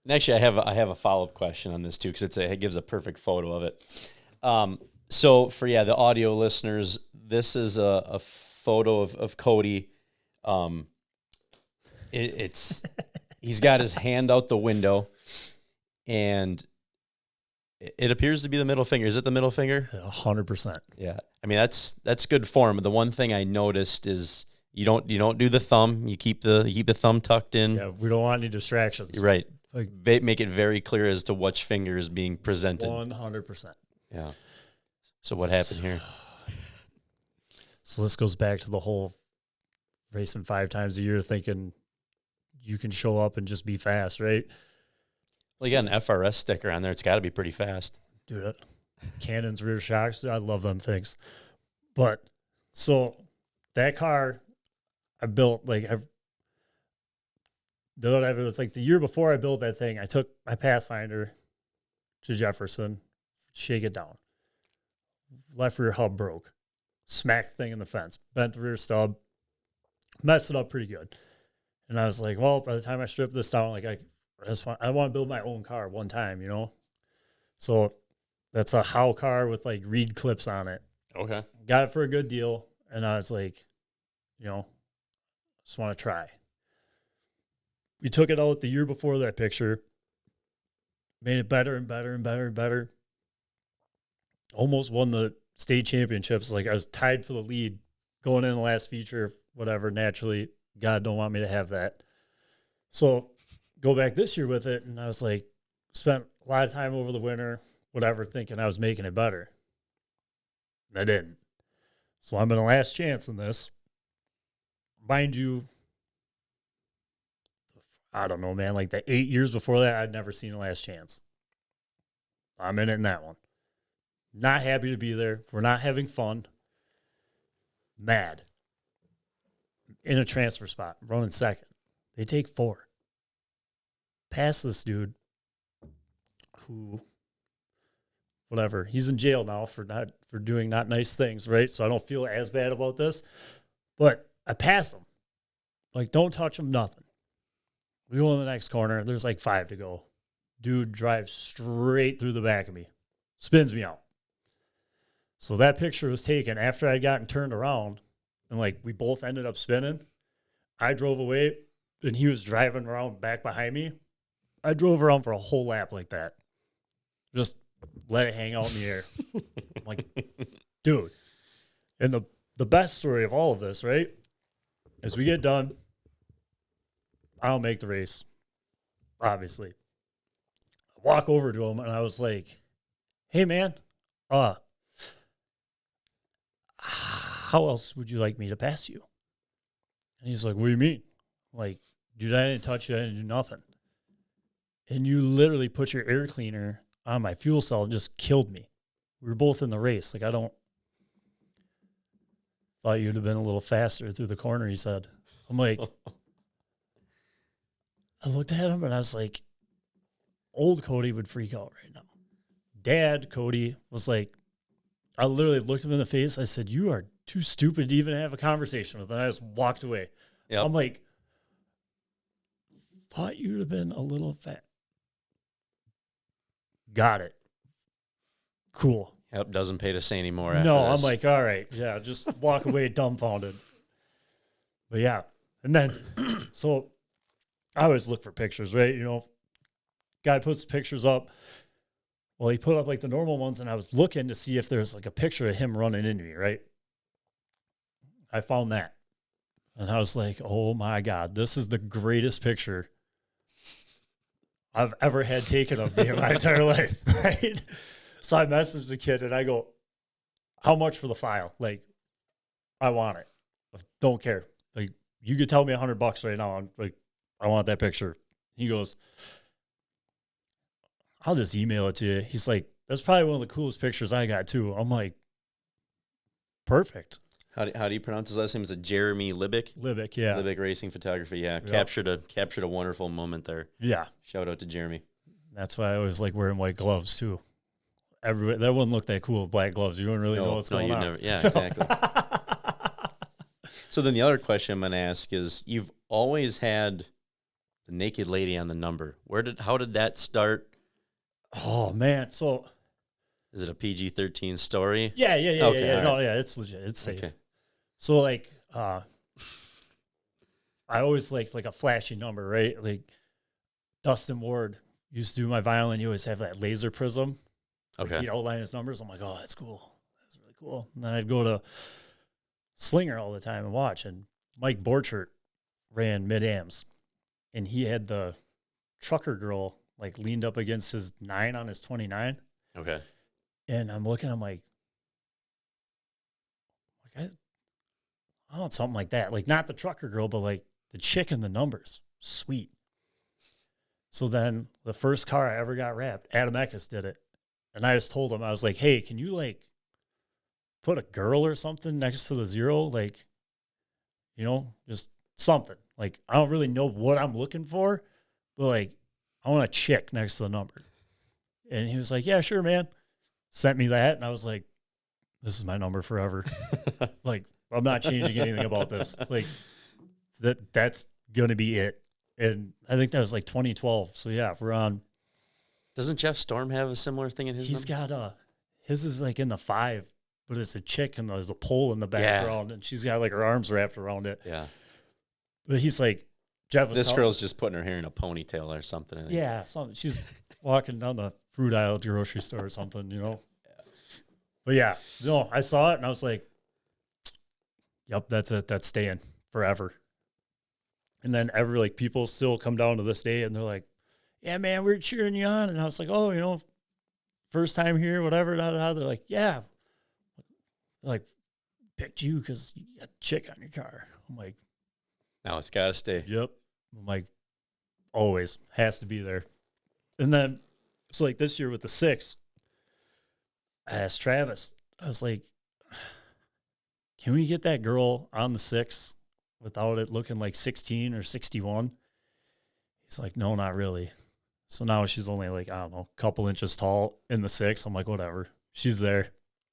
[SPEAKER 1] And actually, I have a follow-up question on this, too, because it gives a perfect photo of it. So, for, the audio listeners, this is a photo of Kody. He's got his hand out the window, and it appears to be the middle finger. Is it the middle finger?
[SPEAKER 2] 100%.
[SPEAKER 1] Yeah. I mean, that's good form. The one thing I noticed is you don't do the thumb. You keep the thumb tucked in.
[SPEAKER 2] Yeah, we don't want any distractions.
[SPEAKER 1] You're right.
[SPEAKER 2] Like,
[SPEAKER 1] Make it very clear as to which finger is being presented.
[SPEAKER 2] 100%.
[SPEAKER 1] Yeah. So what happened here?
[SPEAKER 2] So this goes back to the whole racing 5 times a year, thinking you can show up and just be fast, right?
[SPEAKER 1] Well, you got an FRS sticker on there. It's got to be pretty fast.
[SPEAKER 2] Dude, Cannon's rear shocks, I love them things. But so that car I built, like it was like the year before I built that thing, I took my Pathfinder to Jefferson, shake it down. Left rear hub broke. Smacked the thing in the fence. Bent the rear stub. Messed it up pretty good. And I was like, well, by the time I strip this down, like I want to build my own car one time, you know? So that's a Howe car with like reed clips on it.
[SPEAKER 1] Okay.
[SPEAKER 2] Got it for a good deal. And I was like, just want to try. We took it out the year before that picture. Made it better and better and better and better. Almost won the state championships. Like I was tied for the lead going in the last feature, whatever. Naturally, God don't want me to have that. So go back this year with it. And I was like, spent a lot of time over the winter, whatever, thinking I was making it better. And I didn't. So I'm in the last chance in this. Mind you, I don't know, man, like the 8 years before that, I'd never seen a last chance. I'm in it in that one. Not happy to be there. We're not having fun. Mad. In a transfer spot, running second. They take 4. Pass this dude who, whatever, he's in jail now for doing not nice things, right? So I don't feel as bad about this. But I pass him. Like, don't touch him, nothing. We go in the next corner. There's like 5 to go. Dude drives straight through the back of me. Spins me out. So that picture was taken after I'd gotten turned around. And like we both ended up spinning. I drove away and he was driving around back behind me. I drove around for a whole lap like that. Just let it hang out in the air. I'm like, dude. And the best story of all of this, right, is we get done. I don't make the race, obviously. I walk over to him and I was like, hey, man, how else would you like me to pass you? And he's like, what do you mean? Like, dude, I didn't touch you. I didn't do nothing. And you literally put your air cleaner on my fuel cell and just killed me. We were both in the race. Like, thought you'd have been a little faster through the corner, he said. I'm like, I looked at him and I was like, old Kody would freak out right now. Dad, Kody, was like, I literally looked him in the face. I said, you are too stupid to even have a conversation with him. And I just walked away. Yep. I'm like, thought you'd have been a little fat. Got it. Cool.
[SPEAKER 1] Yep, doesn't pay to say anymore after
[SPEAKER 2] No,
[SPEAKER 1] this.
[SPEAKER 2] I'm like, all right. Yeah, just walk away dumbfounded. But yeah. And then, so I always look for pictures, right? You know, guy puts pictures up. Well, he put up like the normal ones, and I was looking to see if there's like a picture of him running into me, right? I found that. And I was like, oh my God, this is the greatest picture I've ever had taken of me in my entire life, right? So I messaged the kid and I go, how much for the file? Like, I want it. Don't care. Like, you could tell me $100 right now. I'm like, I want that picture. He goes, I'll just email it to you. He's like, that's probably one of the coolest pictures I got too. I'm like, perfect.
[SPEAKER 1] How do you pronounce his last name? Is it Jeremy Libick?
[SPEAKER 2] Libick, yeah.
[SPEAKER 1] Libick Racing Photography, yeah. Yep. Captured a wonderful moment there.
[SPEAKER 2] Yeah.
[SPEAKER 1] Shout out to Jeremy.
[SPEAKER 2] That's why I always like wearing white gloves too. That wouldn't look that cool with black gloves. You wouldn't really know what's going on.
[SPEAKER 1] Never, yeah, exactly. So then the other question I'm going to ask is, you've always had the naked lady on the number. How did that start?
[SPEAKER 2] Oh man, so
[SPEAKER 1] is it a PG-13 story?
[SPEAKER 2] Yeah.
[SPEAKER 1] Okay,
[SPEAKER 2] yeah.
[SPEAKER 1] Right.
[SPEAKER 2] No, yeah, it's legit. It's safe.
[SPEAKER 1] Okay.
[SPEAKER 2] So like, I always liked like a flashy number, right? Like Dustin Ward used to do my violin. You always have that laser prism.
[SPEAKER 1] Okay.
[SPEAKER 2] He'd outline his numbers. I'm like, oh, that's cool. That's really cool. And then I'd go to Slinger all the time and watch. And Mike Borchert ran mid-ams. And he had the trucker girl like leaned up against his 9 on his 29.
[SPEAKER 1] Okay.
[SPEAKER 2] And I'm looking, I'm like I want something like that. Like not the trucker girl, but like the chick in the numbers. Sweet. So then the first car I ever got wrapped, Adam Eckes did it. And I just told him, I was like, hey, can you like put a girl or something next to the 0? Like, you know, just something. Like, I don't really know what I'm looking for, but like, I want a chick next to the number. And he was like, yeah, sure, man. Sent me that. And I was like, this is my number forever. Like, I'm not changing anything about this. It's like, that's going to be it. And I think that was like 2012. So yeah, we're on.
[SPEAKER 1] Doesn't Jeff Storm have a similar thing in his
[SPEAKER 2] He's
[SPEAKER 1] number?
[SPEAKER 2] got his is like in the 5, but it's a chick and there's a pole in the background and she's got like her arms wrapped around it.
[SPEAKER 1] Yeah.
[SPEAKER 2] But he's like, Jeff was
[SPEAKER 1] This girl's just putting her hair in a ponytail or something. I think.
[SPEAKER 2] Yeah, something. She's walking down the fruit aisle at the grocery store or something, you know? But yeah, no, I saw it and I was like, yep, that's it. That's staying forever. And then people still come down to this day and they're like, yeah, man, we're cheering you on. And I was like, oh, you know, first time here, whatever. Da, da, da. They're like, yeah. They're like, picked you because you got a chick on your car. I'm like,
[SPEAKER 1] now it's got to stay.
[SPEAKER 2] Yep. I'm like, always has to be there. And then, so like this year with the 6, I asked Travis, I was like, can we get that girl on the 6 without it looking like 16 or 61? He's like, no, not really. So now she's only like, I don't know, a couple inches tall in the 6. I'm like, whatever. She's there.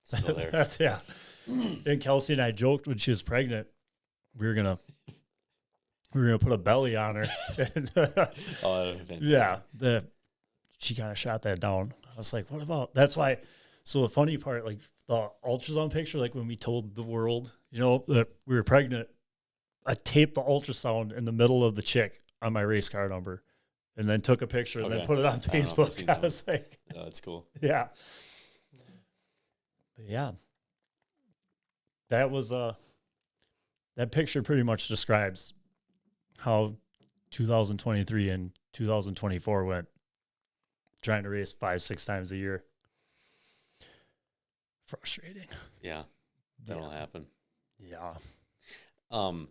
[SPEAKER 1] Still there.
[SPEAKER 2] That's, yeah. And Kelsey and I joked when she was pregnant, we were gonna put a belly on her. And, yeah. She kind of shot that down. I was like, what about, that's why. So the funny part, like the ultrasound picture, like when we told the world, you know, that we were pregnant, I taped the ultrasound in the middle of the chick on my race car number, and then took a picture and then put it on Facebook. I was like,
[SPEAKER 1] oh, that's cool.
[SPEAKER 2] Yeah. But yeah. That was that picture pretty much describes how 2023 and 2024 went, trying to race 5-6 times a year. Frustrating.
[SPEAKER 1] Yeah, that'll happen.
[SPEAKER 2] Yeah.
[SPEAKER 1] One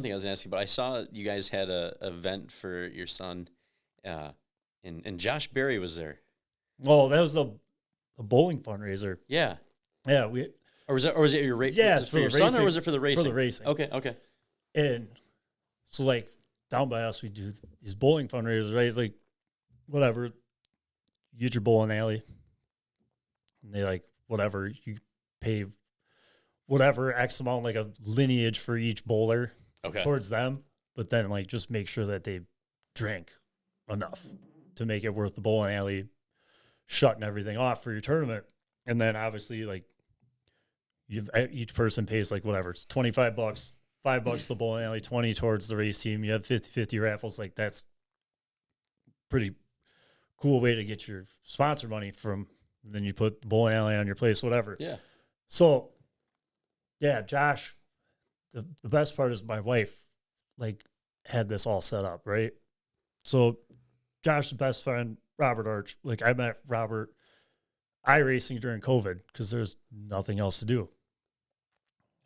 [SPEAKER 1] thing I was going to ask you, but I saw you guys had a event for your son, and Josh Berry was there.
[SPEAKER 2] Oh, that was the bowling fundraiser.
[SPEAKER 1] Yeah.
[SPEAKER 2] Yeah,
[SPEAKER 1] or was it your race?
[SPEAKER 2] Yeah,
[SPEAKER 1] was it for your son, or was it for the racing?
[SPEAKER 2] For the racing.
[SPEAKER 1] Okay.
[SPEAKER 2] And so, like, down by us, we do these bowling fundraisers, right? It's like, whatever, you get your bowling alley, and they, like, whatever, you pay whatever X amount, like a lineage for each bowler towards them, but then, like, just make sure that they drink enough to make it worth the bowling alley shutting everything off for your tournament. And then, obviously, like, each person pays, like, whatever, it's $25, $5 the bowling alley, 20 towards the race team. You have 50-50 raffles. Like, that's pretty cool way to get your sponsor money from. Then you put the bowling alley on your place, whatever.
[SPEAKER 1] Yeah.
[SPEAKER 2] So, yeah, Josh, the best part is my wife, like, had this all set up, right? So, Josh's best friend, Robert Arch, like, I met Robert iRacing during COVID because there's nothing else to do.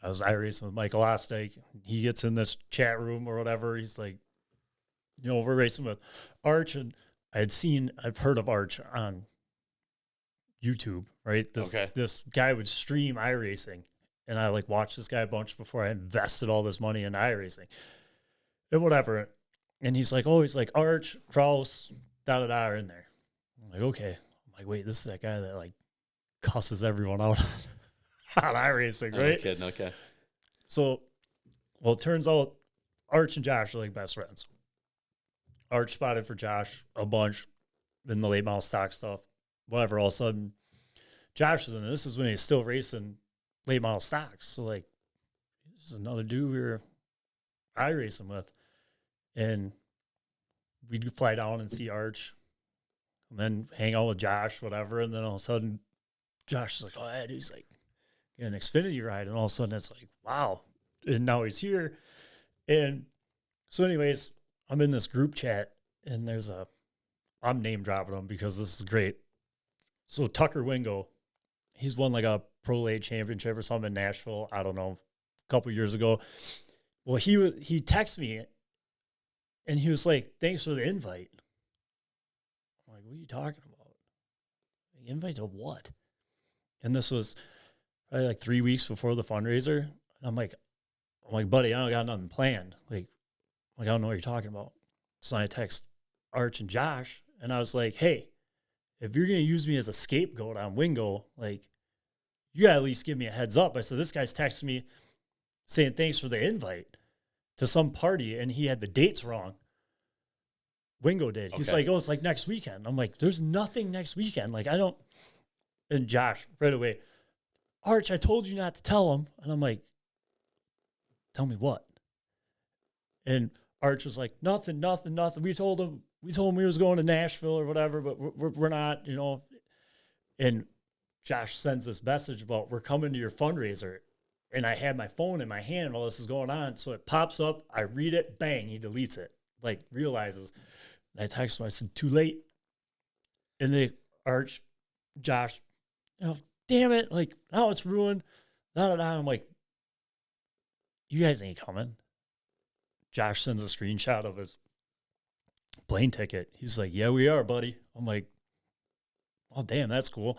[SPEAKER 2] I was iRacing with Michael Ostake. He gets in this chat room or whatever. He's like, we're racing with Arch. And I've heard of Arch on YouTube, right? This guy would stream iRacing. And I, like, watched this guy a bunch before I invested all this money in iRacing. And whatever. And he's like, Arch, Kraus, da-da-da are in there. I'm like, okay. I'm like, wait, this is that guy that, like, cusses everyone out on iRacing, right?
[SPEAKER 1] No kidding, okay.
[SPEAKER 2] So, well, it turns out Arch and Josh are, like, best friends. Arch spotted for Josh a bunch in the late model stock stuff. Whatever, all of a sudden, Josh was in it. This is when he's still racing late model stocks. So, like, this is another dude we were iRacing with. And we'd fly down and see Arch and then hang out with Josh, whatever. And then all of a sudden, Josh is like, oh, yeah, dude, he's like, get an Xfinity ride. And all of a sudden, it's like, wow. And now he's here. And so, anyways, I'm in this group chat, and I'm name dropping him because this is great. So, Tucker Wingo, he's won, like, a Pro Late Championship or something in Nashville, I don't know, a couple years ago. Well, he texted me, and he was like, thanks for the invite. I'm like, what are you talking about? Invite to what? And this was probably like 3 weeks before the fundraiser. And I'm like, buddy, I don't got nothing planned. Like, I don't know what you're talking about. So I text Arch and Josh, and I was like, hey, if you're going to use me as a scapegoat on Wingo, like, you got to at least give me a heads up. I said, this guy's texting me saying thanks for the invite to some party, and he had the dates wrong. Wingo did. He's like, oh, it's like next weekend. I'm like, there's nothing next weekend. Like, I don't. And Josh, right away, Arch, I told you not to tell him. And I'm like, tell me what? And Arch was like, nothing. We told him we was going to Nashville or whatever, but we're not, And Josh sends this message about, we're coming to your fundraiser. And I had my phone in my hand while this is going on. So it pops up. I read it. Bang. He deletes it. Like, realizes. And I text him. I said, too late. And they, Arch, Josh, damn it. Like, now it's ruined. I'm like, you guys ain't coming. Josh sends a screenshot of his plane ticket. He's like, yeah, we are, buddy. I'm like, oh, damn, that's cool.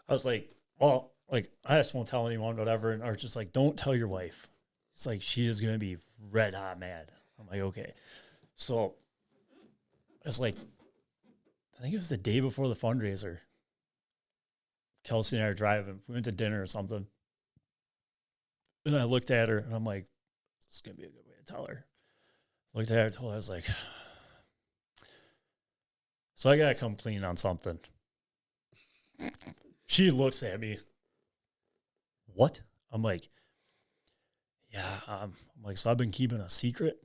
[SPEAKER 2] I was like, well, like, I just won't tell anyone, whatever. And Arch is like, don't tell your wife. It's like, she is going to be red hot mad. I'm like, okay. So it's like, I think it was the day before the fundraiser. Kelsey and I are driving. We went to dinner or something. And I looked at her, and I'm like, this is going to be a good way to tell her. Looked at her, told her, I was like, so I got to come clean on something. She looks at me. What? I'm like, yeah, I'm like, so I've been keeping a secret.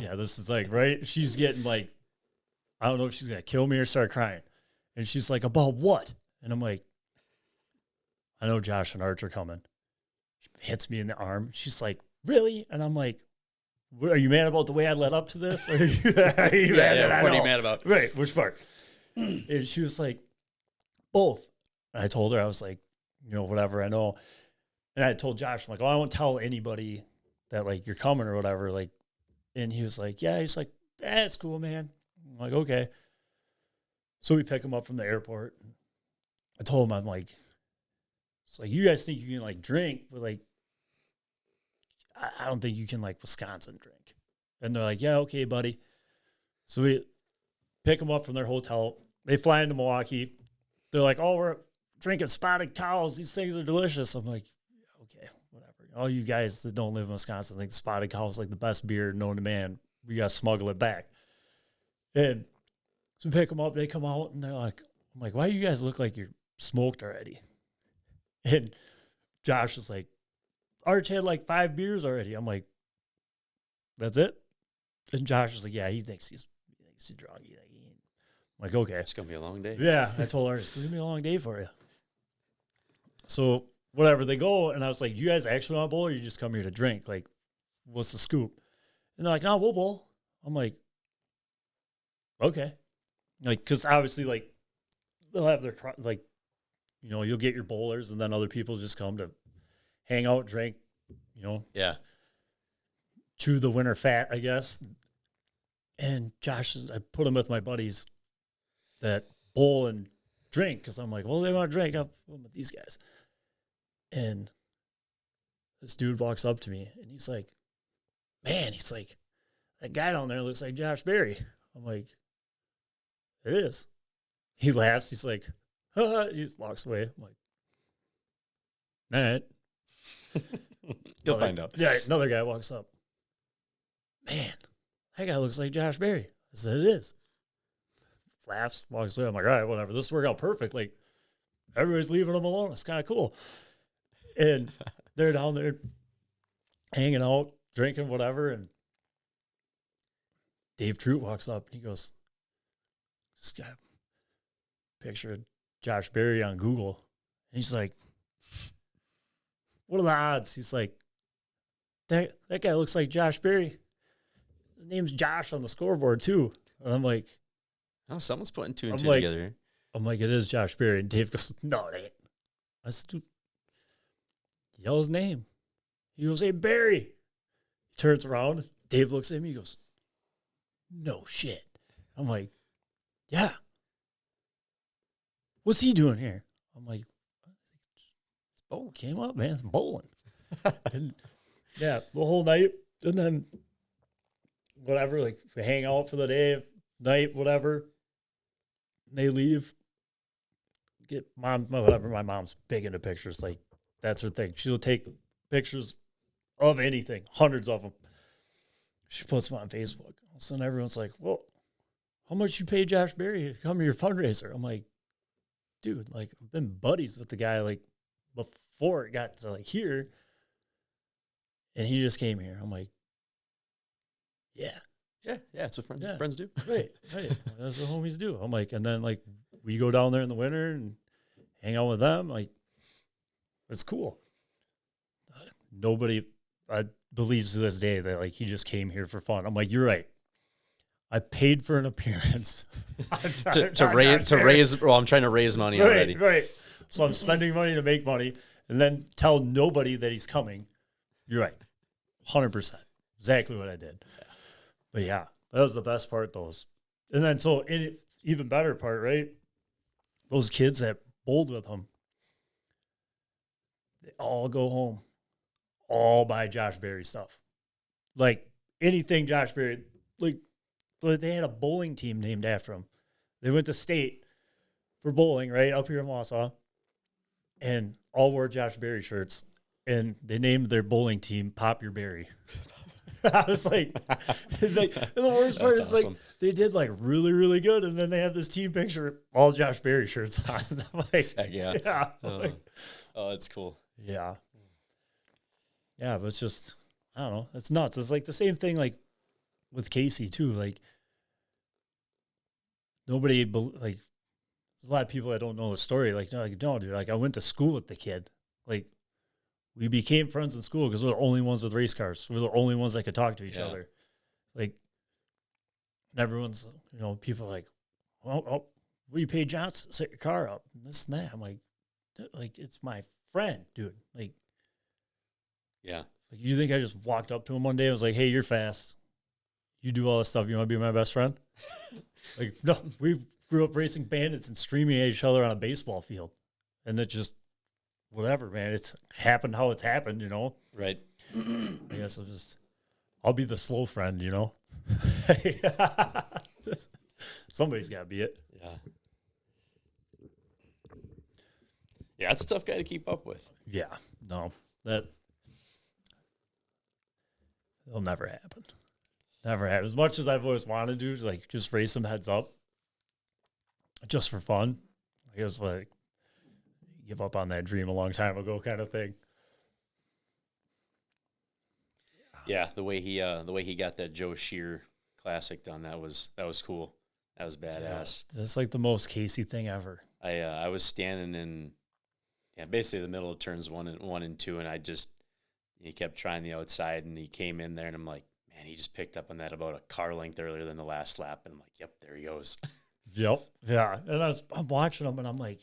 [SPEAKER 2] Yeah, this is like, right? She's getting like, I don't know if she's going to kill me or start crying. And she's like, about what? And I'm like, I know Josh and Arch are coming. She hits me in the arm. She's like, really? And I'm like, are you mad about the way I led up to this? Are you mad
[SPEAKER 1] what are you mad about?
[SPEAKER 2] Right, which part? And she was like, both. And I told her, I was like, whatever, I know. And I told Josh, I'm like, I won't tell anybody that, like, you're coming or whatever. Like, and he was like, yeah. He's like, that's cool, man. I'm like, okay. So we pick him up from the airport. I told him, I'm like, it's like, you guys think you can, like, drink, but, like, I don't think you can, like, Wisconsin drink. And they're like, yeah, okay, buddy. So we pick them up from their hotel. They fly into Milwaukee. They're like, oh, we're drinking spotted cows. These things are delicious. I'm like, okay, whatever. All you guys that don't live in Wisconsin think spotted cow is like the best beer known to man. We got to smuggle it back. And so we pick them up. They come out, and they're like, I'm like, why do you guys look like you're smoked already? And Josh was like, Arch had like 5 beers already. I'm like, that's it? And Josh was like, yeah, he thinks he's drunk. I'm like, okay.
[SPEAKER 1] It's going to be a long day.
[SPEAKER 2] Yeah, I told her, it's going to be a long day for you. So whatever, they go, and I was like, you guys actually want to bowl, or you just come here to drink? Like, what's the scoop? And they're like, no, we'll bowl. I'm like, okay. Like, because obviously, like, they'll have their, like, you'll get your bowlers, and then other people just come to hang out, drink,
[SPEAKER 1] Yeah.
[SPEAKER 2] chew the winter fat, I guess. And Josh, I put him with my buddies that bowl and drink, because I'm like, well, they want to drink, I'll put them with these guys. And this dude walks up to me, and he's like, man, that guy down there looks like Josh Berry. I'm like, it is. He laughs. He's like, he walks away. I'm like, all right.
[SPEAKER 1] You'll find out.
[SPEAKER 2] Yeah, another guy walks up. Man, that guy looks like Josh Berry. I said, it is. Laughs, walks away. I'm like, all right, whatever. This worked out perfect. Like, everybody's leaving him alone. It's kind of cool. And they're down there hanging out, drinking, whatever. And Dave Trout walks up, and he goes, this guy, picture of Josh Berry on Google. And he's like, what are the odds? He's like, that guy looks like Josh Berry. His name's Josh on the scoreboard, too. And I'm like,
[SPEAKER 1] oh, someone's putting two and two together.
[SPEAKER 2] I'm like, it is Josh Berry. And Dave goes, no, it ain't. I said, dude, yell his name. He goes, hey, Barry. He turns around. Dave looks at me. He goes, no shit. I'm like, yeah. What's he doing here? I'm like, it's bowling. Came up, man. It's bowling. And yeah, the whole night. And then whatever, like, we hang out for the day, night, whatever. And they leave. Get mom, whatever. My mom's big into pictures. Like, that's her thing. She'll take pictures of anything, hundreds of them. She puts them on Facebook. So then everyone's like, well, how much you pay Josh Berry to come to your fundraiser? I'm like, dude, like, I've been buddies with the guy, like, before it got to, like, here. And he just came here. I'm like, yeah.
[SPEAKER 1] Yeah, it's what friends do.
[SPEAKER 2] Right. That's what homies do. I'm like, and then, like, we go down there in the winter and hang out with them. Like, it's cool. Nobody believes to this day that, like, he just came here for fun. I'm like, you're right. I paid for an appearance
[SPEAKER 1] to raise. Well, I'm trying to raise money already.
[SPEAKER 2] Right. So I'm spending money to make money, and then tell nobody that he's coming. You're right, 100%. Exactly what I did. Yeah. But yeah, that was the best part. And then even better part, right? Those kids that bowled with him, they all go home, all buy Josh Berry stuff, like anything Josh Berry, like. But they had a bowling team named after him. They went to state for bowling, right, up here in Wausau, and all wore Josh Berry shirts, and they named their bowling team Pop Your Berry. I was like, the worst part is, awesome. Like, they did, like, really, really good, and then they have this team picture, all Josh Berry shirts on. I'm like, yeah.
[SPEAKER 1] Oh, that's cool.
[SPEAKER 2] Yeah. Yeah, but it's just, I don't know. It's nuts. It's like the same thing like with Casey too. Like like there's a lot of people that don't know the story. Like, no, dude, like I went to school with the kid. Like we became friends in school because we're the only ones with race cars. We're the only ones that could talk to each other. Like, and everyone's, people are like, well, will you pay Johnson to set your car up? And this and that. I'm like, it's my friend, dude. Like,
[SPEAKER 1] Yeah.
[SPEAKER 2] like you think I just walked up to him one day and was like, hey, you're fast. You do all this stuff. You want to be my best friend? Like, no, we grew up racing bandits and screaming at each other on a baseball field. And it just, whatever, man. It's happened how it's happened,
[SPEAKER 1] Right.
[SPEAKER 2] I guess I'll be the slow friend, Somebody's got to be it.
[SPEAKER 1] Yeah. Yeah, it's a tough guy to keep up with.
[SPEAKER 2] Yeah, no, that'll never happen. Never happen. As much as I've always wanted to do, like just race some heads up, just for fun. I guess like give up on that dream a long time ago, kind of thing.
[SPEAKER 1] Yeah, the way he got that Joe Shear Classic done, that was cool. That was badass.
[SPEAKER 2] Yeah, that's like the most Casey thing ever.
[SPEAKER 1] I was standing in basically the middle of turns one and two, and he kept trying the outside, and he came in there, and I'm like, man, he just picked up on that about a car length earlier than the last lap, and I'm like, yep, there he goes.
[SPEAKER 2] Yep. Yeah. And I'm watching him, and I'm like,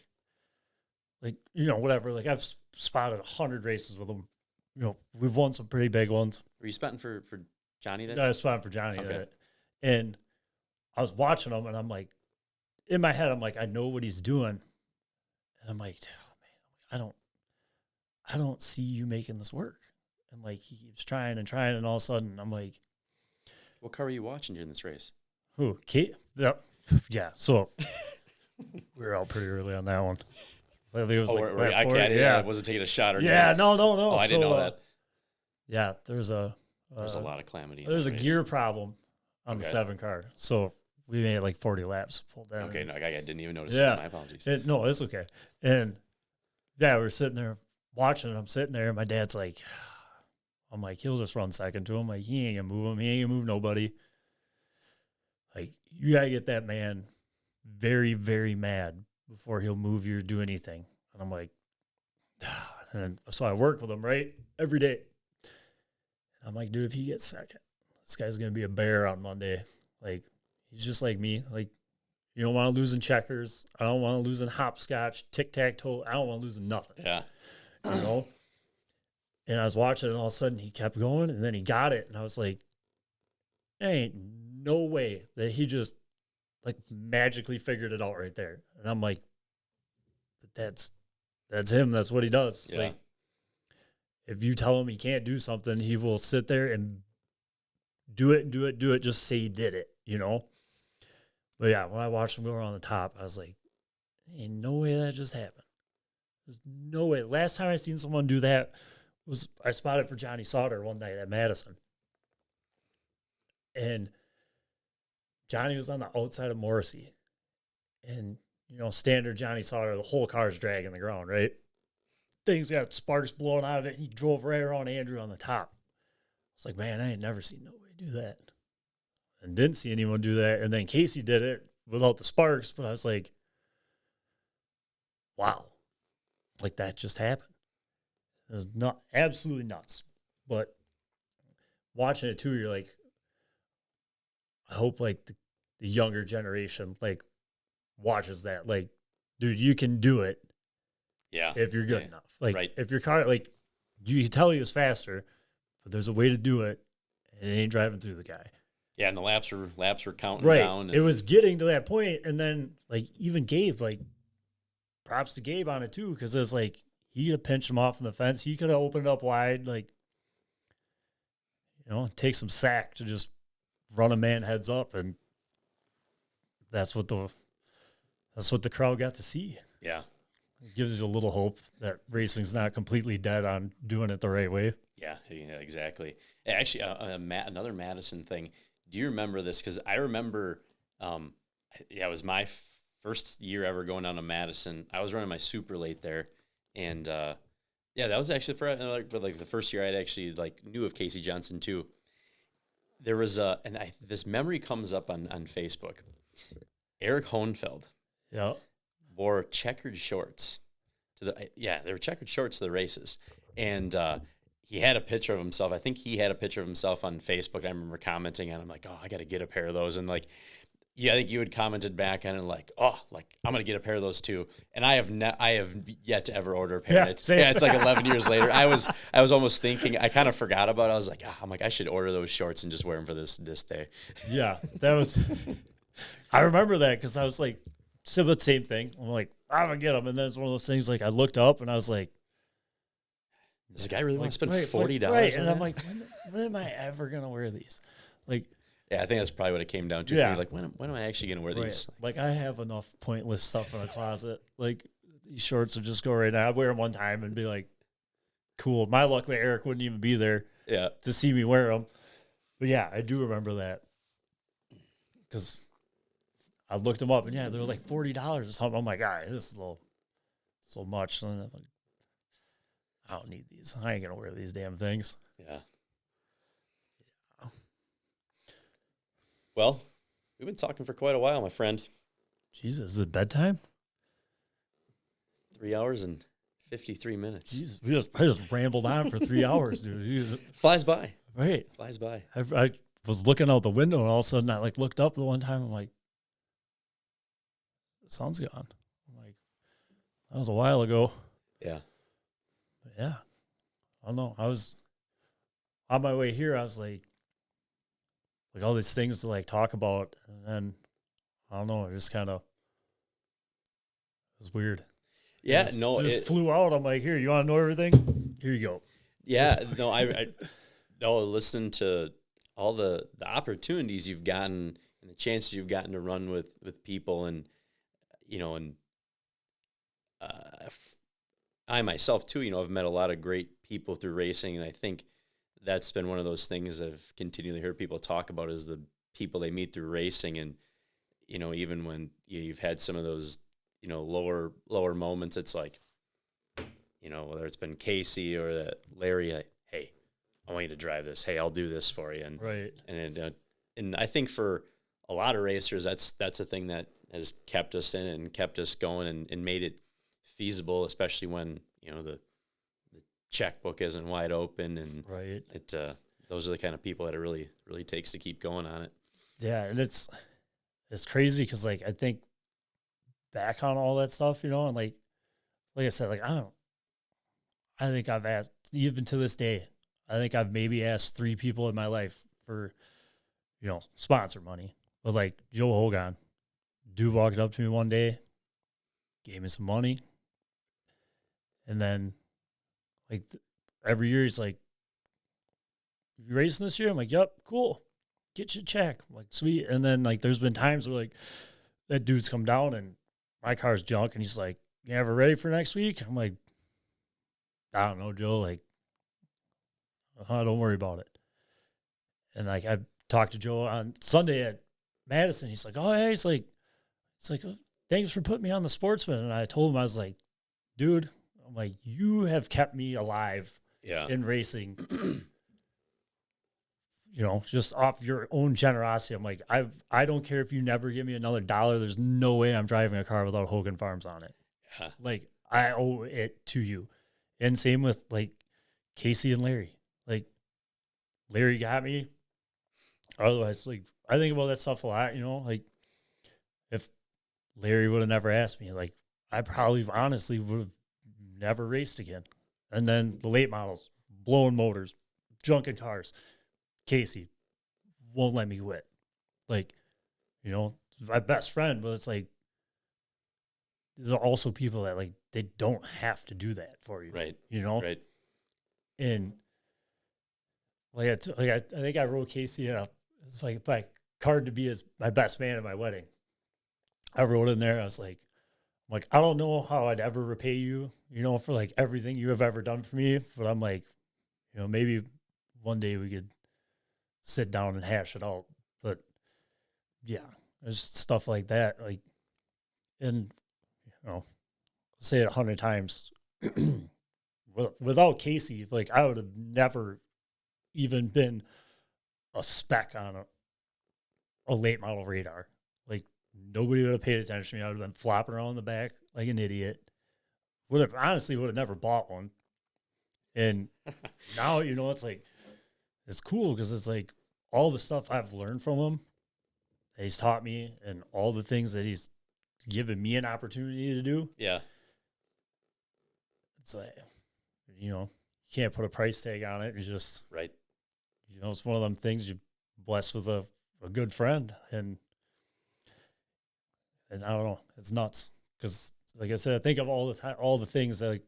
[SPEAKER 2] whatever. Like I've spotted 100 races with him. We've won some pretty big ones.
[SPEAKER 1] Were you spotting for Johnny then?
[SPEAKER 2] I was spotting for Johnny.
[SPEAKER 1] Okay.
[SPEAKER 2] And I was watching him, and I'm like, in my head, I'm like, I know what he's doing. And I'm like, oh, man, I don't see you making this work. And like, he keeps trying and trying. And all of a sudden I'm like,
[SPEAKER 1] what car were you watching during this race?
[SPEAKER 2] who? Kate? Yep. Yeah. So we were out pretty early on that one. I think it was
[SPEAKER 1] I wasn't taking a shot or
[SPEAKER 2] yeah. No.
[SPEAKER 1] Oh, I didn't know that.
[SPEAKER 2] Yeah. There's a
[SPEAKER 1] lot of calamity.
[SPEAKER 2] There's a gear problem on the 7 car. So we made like 40 laps, pulled down.
[SPEAKER 1] Okay. No, I didn't even notice.
[SPEAKER 2] Yeah.
[SPEAKER 1] My apologies.
[SPEAKER 2] No, it's okay. And yeah, we're sitting there watching, and I'm sitting there, and my dad's like, I'm like, he'll just run second to him. Like, he ain't gonna move him. He ain't gonna move nobody. Like, you gotta get that man very, very mad before he'll move you or do anything. And I'm like, and so I work with him, right? Every day. I'm like, dude, if he gets second, this guy's gonna be a bear on Monday. Like, he's just like me. Like, you don't want to lose in checkers. I don't want to lose in hopscotch, tic-tac-toe. I don't want to lose in nothing.
[SPEAKER 1] Yeah.
[SPEAKER 2] And I was watching, and all of a sudden he kept going, and then he got it. And I was like, there ain't no way that he just like magically figured it out right there. And I'm like, but that's him. That's what he does.
[SPEAKER 1] Yeah.
[SPEAKER 2] Like, if you tell him he can't do something, he will sit there and do it, just say he did it, But yeah, when I watched him go around the top, I was like, ain't no way that just happened. There's no way. Last time I seen someone do that was I spotted for Johnny Sauter one night at Madison. And Johnny was on the outside of Morrissey. And, standard Johnny Sauter, the whole car's dragging the ground, right? Thing's got sparks blowing out of it. He drove right around Andrew on the top. It's like, man, I ain't never seen nobody do that. And didn't see anyone do that. And then Casey did it without the sparks. But I was like, wow. Like, that just happened. It was not absolutely nuts. But watching it too, you're like, I hope like the younger generation like watches that. Like, dude, you can do it.
[SPEAKER 1] Yeah.
[SPEAKER 2] If you're good enough. Like,
[SPEAKER 1] right.
[SPEAKER 2] If your car, like, you can tell he was faster, but there's a way to do it, and it ain't driving through the guy.
[SPEAKER 1] Yeah, and the laps were counting
[SPEAKER 2] right.
[SPEAKER 1] down. And
[SPEAKER 2] it was getting to that point, and then like even Gabe, like, props to Gabe on it too, because it's like he could have pinched him off from the fence. He could have opened up wide, like, take some sack to just run a man heads up, and that's what the crowd got to see.
[SPEAKER 1] Yeah.
[SPEAKER 2] It gives you a little hope that racing's not completely dead on doing it the right way.
[SPEAKER 1] Yeah, exactly. Actually, another Madison thing. Do you remember this? Because I remember, it was my first year ever going down to Madison. I was running my super late there, and Yeah, that was actually for like the first year I'd actually like knew of Casey Johnson too. There was this memory comes up on Facebook. Eric Hohenfeld
[SPEAKER 2] Yeah.
[SPEAKER 1] wore checkered shorts they were checkered shorts to the races, and he had a picture of himself. I think he had a picture of himself on Facebook. I remember commenting, and I'm like, oh, I got to get a pair of those, and like. Yeah, I think you had commented back on it like, oh, like I'm gonna get a pair of those too. And I have yet to ever order a pair.
[SPEAKER 2] Yeah,
[SPEAKER 1] It's like 11 years later. I was almost thinking, I kind of forgot about it. I was like, I'm like I should order those shorts and just wear them for this day.
[SPEAKER 2] Yeah, that was. I remember that because I was like, the same thing. I'm like, I'm gonna get them, and then it's one of those things. Like I looked up and I was like,
[SPEAKER 1] does the guy really want to spend $40?
[SPEAKER 2] Right, and I'm like, when am I ever gonna wear these? Like.
[SPEAKER 1] Yeah, I think that's probably what it came down to. Yeah. For me. Like, when am I actually going to wear these?
[SPEAKER 2] Like, I have enough pointless stuff in the closet. Like, these shorts would just go right now. I'd wear them one time and be like, cool. My luck, Eric wouldn't even be there to see me wear them. But, yeah, I do remember that. Because I looked them up, and, yeah, they were like $40 or something. I'm like, all right, this is a little so much. And I'm like, I don't need these. I ain't going to wear these damn things.
[SPEAKER 1] Yeah. Well, we've been talking for quite a while, my friend.
[SPEAKER 2] Jesus, is it bedtime?
[SPEAKER 1] 3 hours and 53 minutes.
[SPEAKER 2] Jesus, I just rambled on for 3 hours, dude.
[SPEAKER 1] Flies by.
[SPEAKER 2] Right.
[SPEAKER 1] Flies by.
[SPEAKER 2] I was looking out the window, and all of a sudden I looked up the one time. I'm like, the sun's gone. I'm like, that was a while ago.
[SPEAKER 1] Yeah.
[SPEAKER 2] But yeah. I don't know. I was on my way here. I was like all these things to talk about, and then I don't know. It just kind of was weird.
[SPEAKER 1] Yeah.
[SPEAKER 2] It just flew out. I'm like, here, you want to know everything? Here you go.
[SPEAKER 1] Yeah. No, I listen to all the opportunities you've gotten and the chances you've gotten to run with people, and I myself too, I've met a lot of great people through racing, and I think that's been one of those things I've continually heard people talk about is the people they meet through racing. And, even when you've had some of those, lower moments, it's like, whether it's been Casey or that Larry, hey, I want you to drive this. Hey, I'll do this for you. And,
[SPEAKER 2] right.
[SPEAKER 1] And I think for a lot of racers, that's a thing that has kept us in and kept us going and made it feasible, especially when, the checkbook isn't wide open, and
[SPEAKER 2] right.
[SPEAKER 1] Those are the kind of people that it really, really takes to keep going on it.
[SPEAKER 2] Yeah, and it's crazy because I think back on all that stuff, and like I said, I think I've asked, even to this day, I think I've maybe asked 3 people in my life for sponsor money. But Joe Hogan, dude walked up to me one day, gave me some money, and then every year he's like, you racing this year? I'm like, yep, cool. Get you a check. I'm like, sweet. And then there's been times where that dude's come down and my car's junk, and he's like, you ever ready for next week? I'm like, I don't know, Joe. Don't worry about it. And I talked to Joe on Sunday at Madison. He's like, oh hey, it's like, thanks for putting me on the Sportsman. And I told him, I was like, dude, I'm like, you have kept me alive in racing, just off your own generosity. I'm like, I don't care if you never give me another $1. There's no way I'm driving a car without Hogan Farms on it. Yeah. I owe it to you. And same with Casey and Larry. Larry got me. Otherwise, I think about that stuff a lot, if Larry would have never asked me, I probably honestly would have never raced again. And then the late models, blowing motors, junking cars. Casey won't let me quit. My best friend, but it's there's also people that they don't have to do that for you.
[SPEAKER 1] Right.
[SPEAKER 2] Right. And I think I wrote Casey it's my card to be my best man at my wedding. I wrote in there, I was like, I don't know how I'd ever repay you, for everything you have ever done for me. But I'm like, maybe one day we could sit down and hash it out. But yeah, there's stuff like that. And, say it 100 times. without Casey, like I would have never even been a speck on a late model radar. Like nobody would have paid attention to me. I would have been flopping around in the back like an idiot. Would have never bought one. And now, it's like, it's cool because it's like all the stuff I've learned from him that he's taught me and all the things that he's given me an opportunity to do.
[SPEAKER 1] Yeah.
[SPEAKER 2] It's like, you can't put a price tag on it. It's just,
[SPEAKER 1] right.
[SPEAKER 2] It's one of them things you blessed with a good friend. And I don't know, it's nuts. Because like I said, I think of all the things that,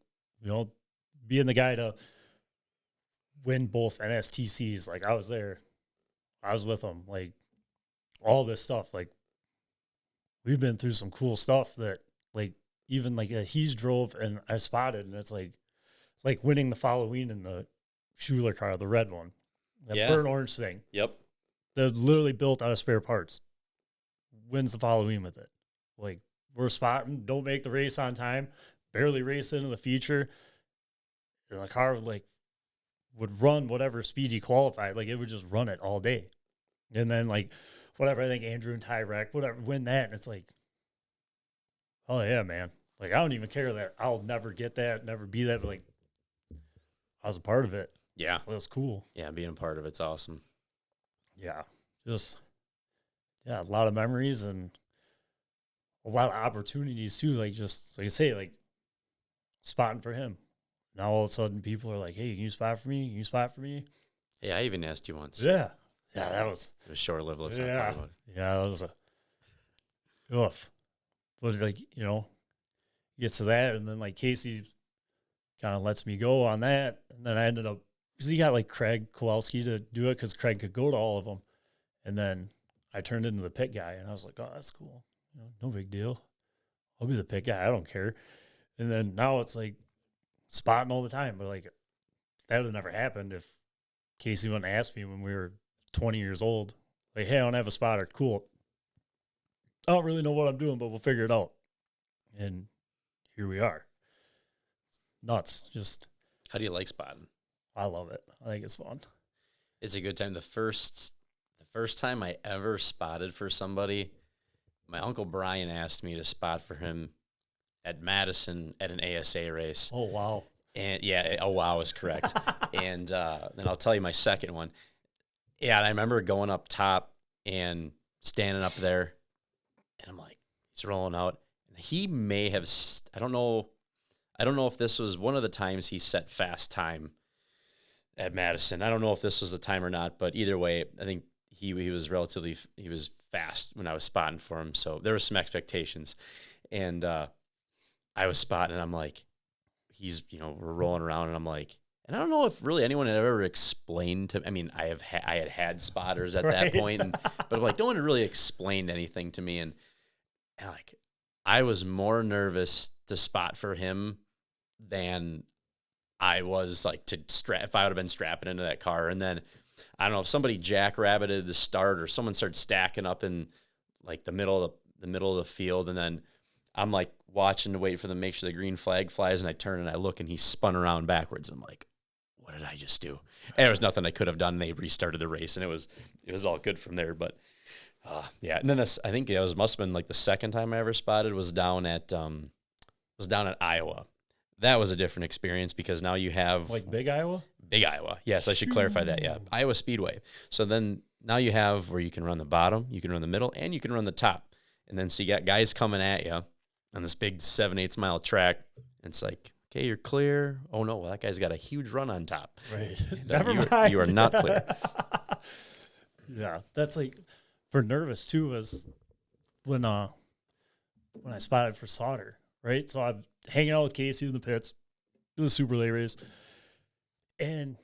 [SPEAKER 2] being the guy to win both NSTCs, like I was there, I was with him, like all this stuff, like we've been through some cool stuff that like even like he's drove and I spotted, and it's like winning the Halloween in the Schuler car, the red one, that burnt orange thing.
[SPEAKER 1] Yep.
[SPEAKER 2] That's literally built out of spare parts. Wins the Halloween with it. Like we're spotting, don't make the race on time, barely race into the feature. And the car would run whatever speed he qualified. Like it would just run it all day. And then like whatever, I think Andrew and Ty wreck, whatever, win that. And it's like, oh yeah, man. Like I don't even care that I'll never get that, never be that, but like I was a part of it.
[SPEAKER 1] Yeah.
[SPEAKER 2] Well, it's cool.
[SPEAKER 1] Yeah, being a part of it's awesome.
[SPEAKER 2] Yeah. Just a lot of memories and a lot of opportunities too. Like just like I say, like spotting for him. Now all of a sudden people are like, hey, can you spot for me? Can you spot for me?
[SPEAKER 1] Yeah, I even asked you once.
[SPEAKER 2] Yeah. Yeah, that was...
[SPEAKER 1] It was short-lived. Let's not talk about it.
[SPEAKER 2] Yeah, that was oof. But, like, gets to that, and then, like, Casey kind of lets me go on that. And then I ended up... Because he got, like, Craig Kowalski to do it because Craig could go to all of them. And then I turned into the pit guy, and I was like, oh, that's cool. No big deal. I'll be the pit guy. I don't care. And then now it's, like, spotting all the time, but like that would have never happened if Casey wouldn't ask me when we were 20 years old. Like, hey, I don't have a spotter. Cool. I don't really know what I'm doing, but we'll figure it out. And here we are. Nuts. Just
[SPEAKER 1] how do you like spotting?
[SPEAKER 2] I love it. I think it's fun.
[SPEAKER 1] It's a good time. The first time I ever spotted for somebody, my Uncle Brian asked me to spot for him at Madison at an ASA race.
[SPEAKER 2] Oh, wow.
[SPEAKER 1] And yeah, oh, wow is correct. And then I'll tell you my second one. Yeah, and I remember going up top and standing up there, and I'm like, he's rolling out. And he may have, I don't know if this was one of the times he set fast time at Madison. I don't know if this was the time or not, but either way, I think he was fast when I was spotting for him. So there was some expectations. And I was spotting, and I'm like, we're rolling around, and I'm like, and I don't know if really anyone had ever explained to, I mean, I had spotters at that point, but I'm like, no one had really explained anything to me. And like, I was more nervous to spot for him than I was like to strap, if I would have been strapping into that car. And then I don't know if somebody jackrabbited the start or someone started stacking up in like the middle of the field. And then I'm like watching to wait for them to make sure the green flag flies, and I turn and I look, and he spun around backwards. I'm like, what did I just do? And there was nothing I could have done. They restarted the race, and it was all good from there. But yeah, and then I think it must have been like the second time I ever spotted was down at Iowa. That was a different experience because now you have
[SPEAKER 2] like Big Iowa.
[SPEAKER 1] Big Iowa. Yes, I should clarify that. Yeah, Iowa Speedway. So then now you have where you can run the bottom, you can run the middle, and you can run the top. And then so you got guys coming at you on this big 7/8 mile track. And it's like, okay, you're clear. Oh no, well, that guy's got a huge run on top.
[SPEAKER 2] Right. Never mind.
[SPEAKER 1] You are not clear.
[SPEAKER 2] Yeah, that's like for nervous too. Was when I spotted for Sauter, right? So I'm hanging out with Casey in the pits. It was a super late race, and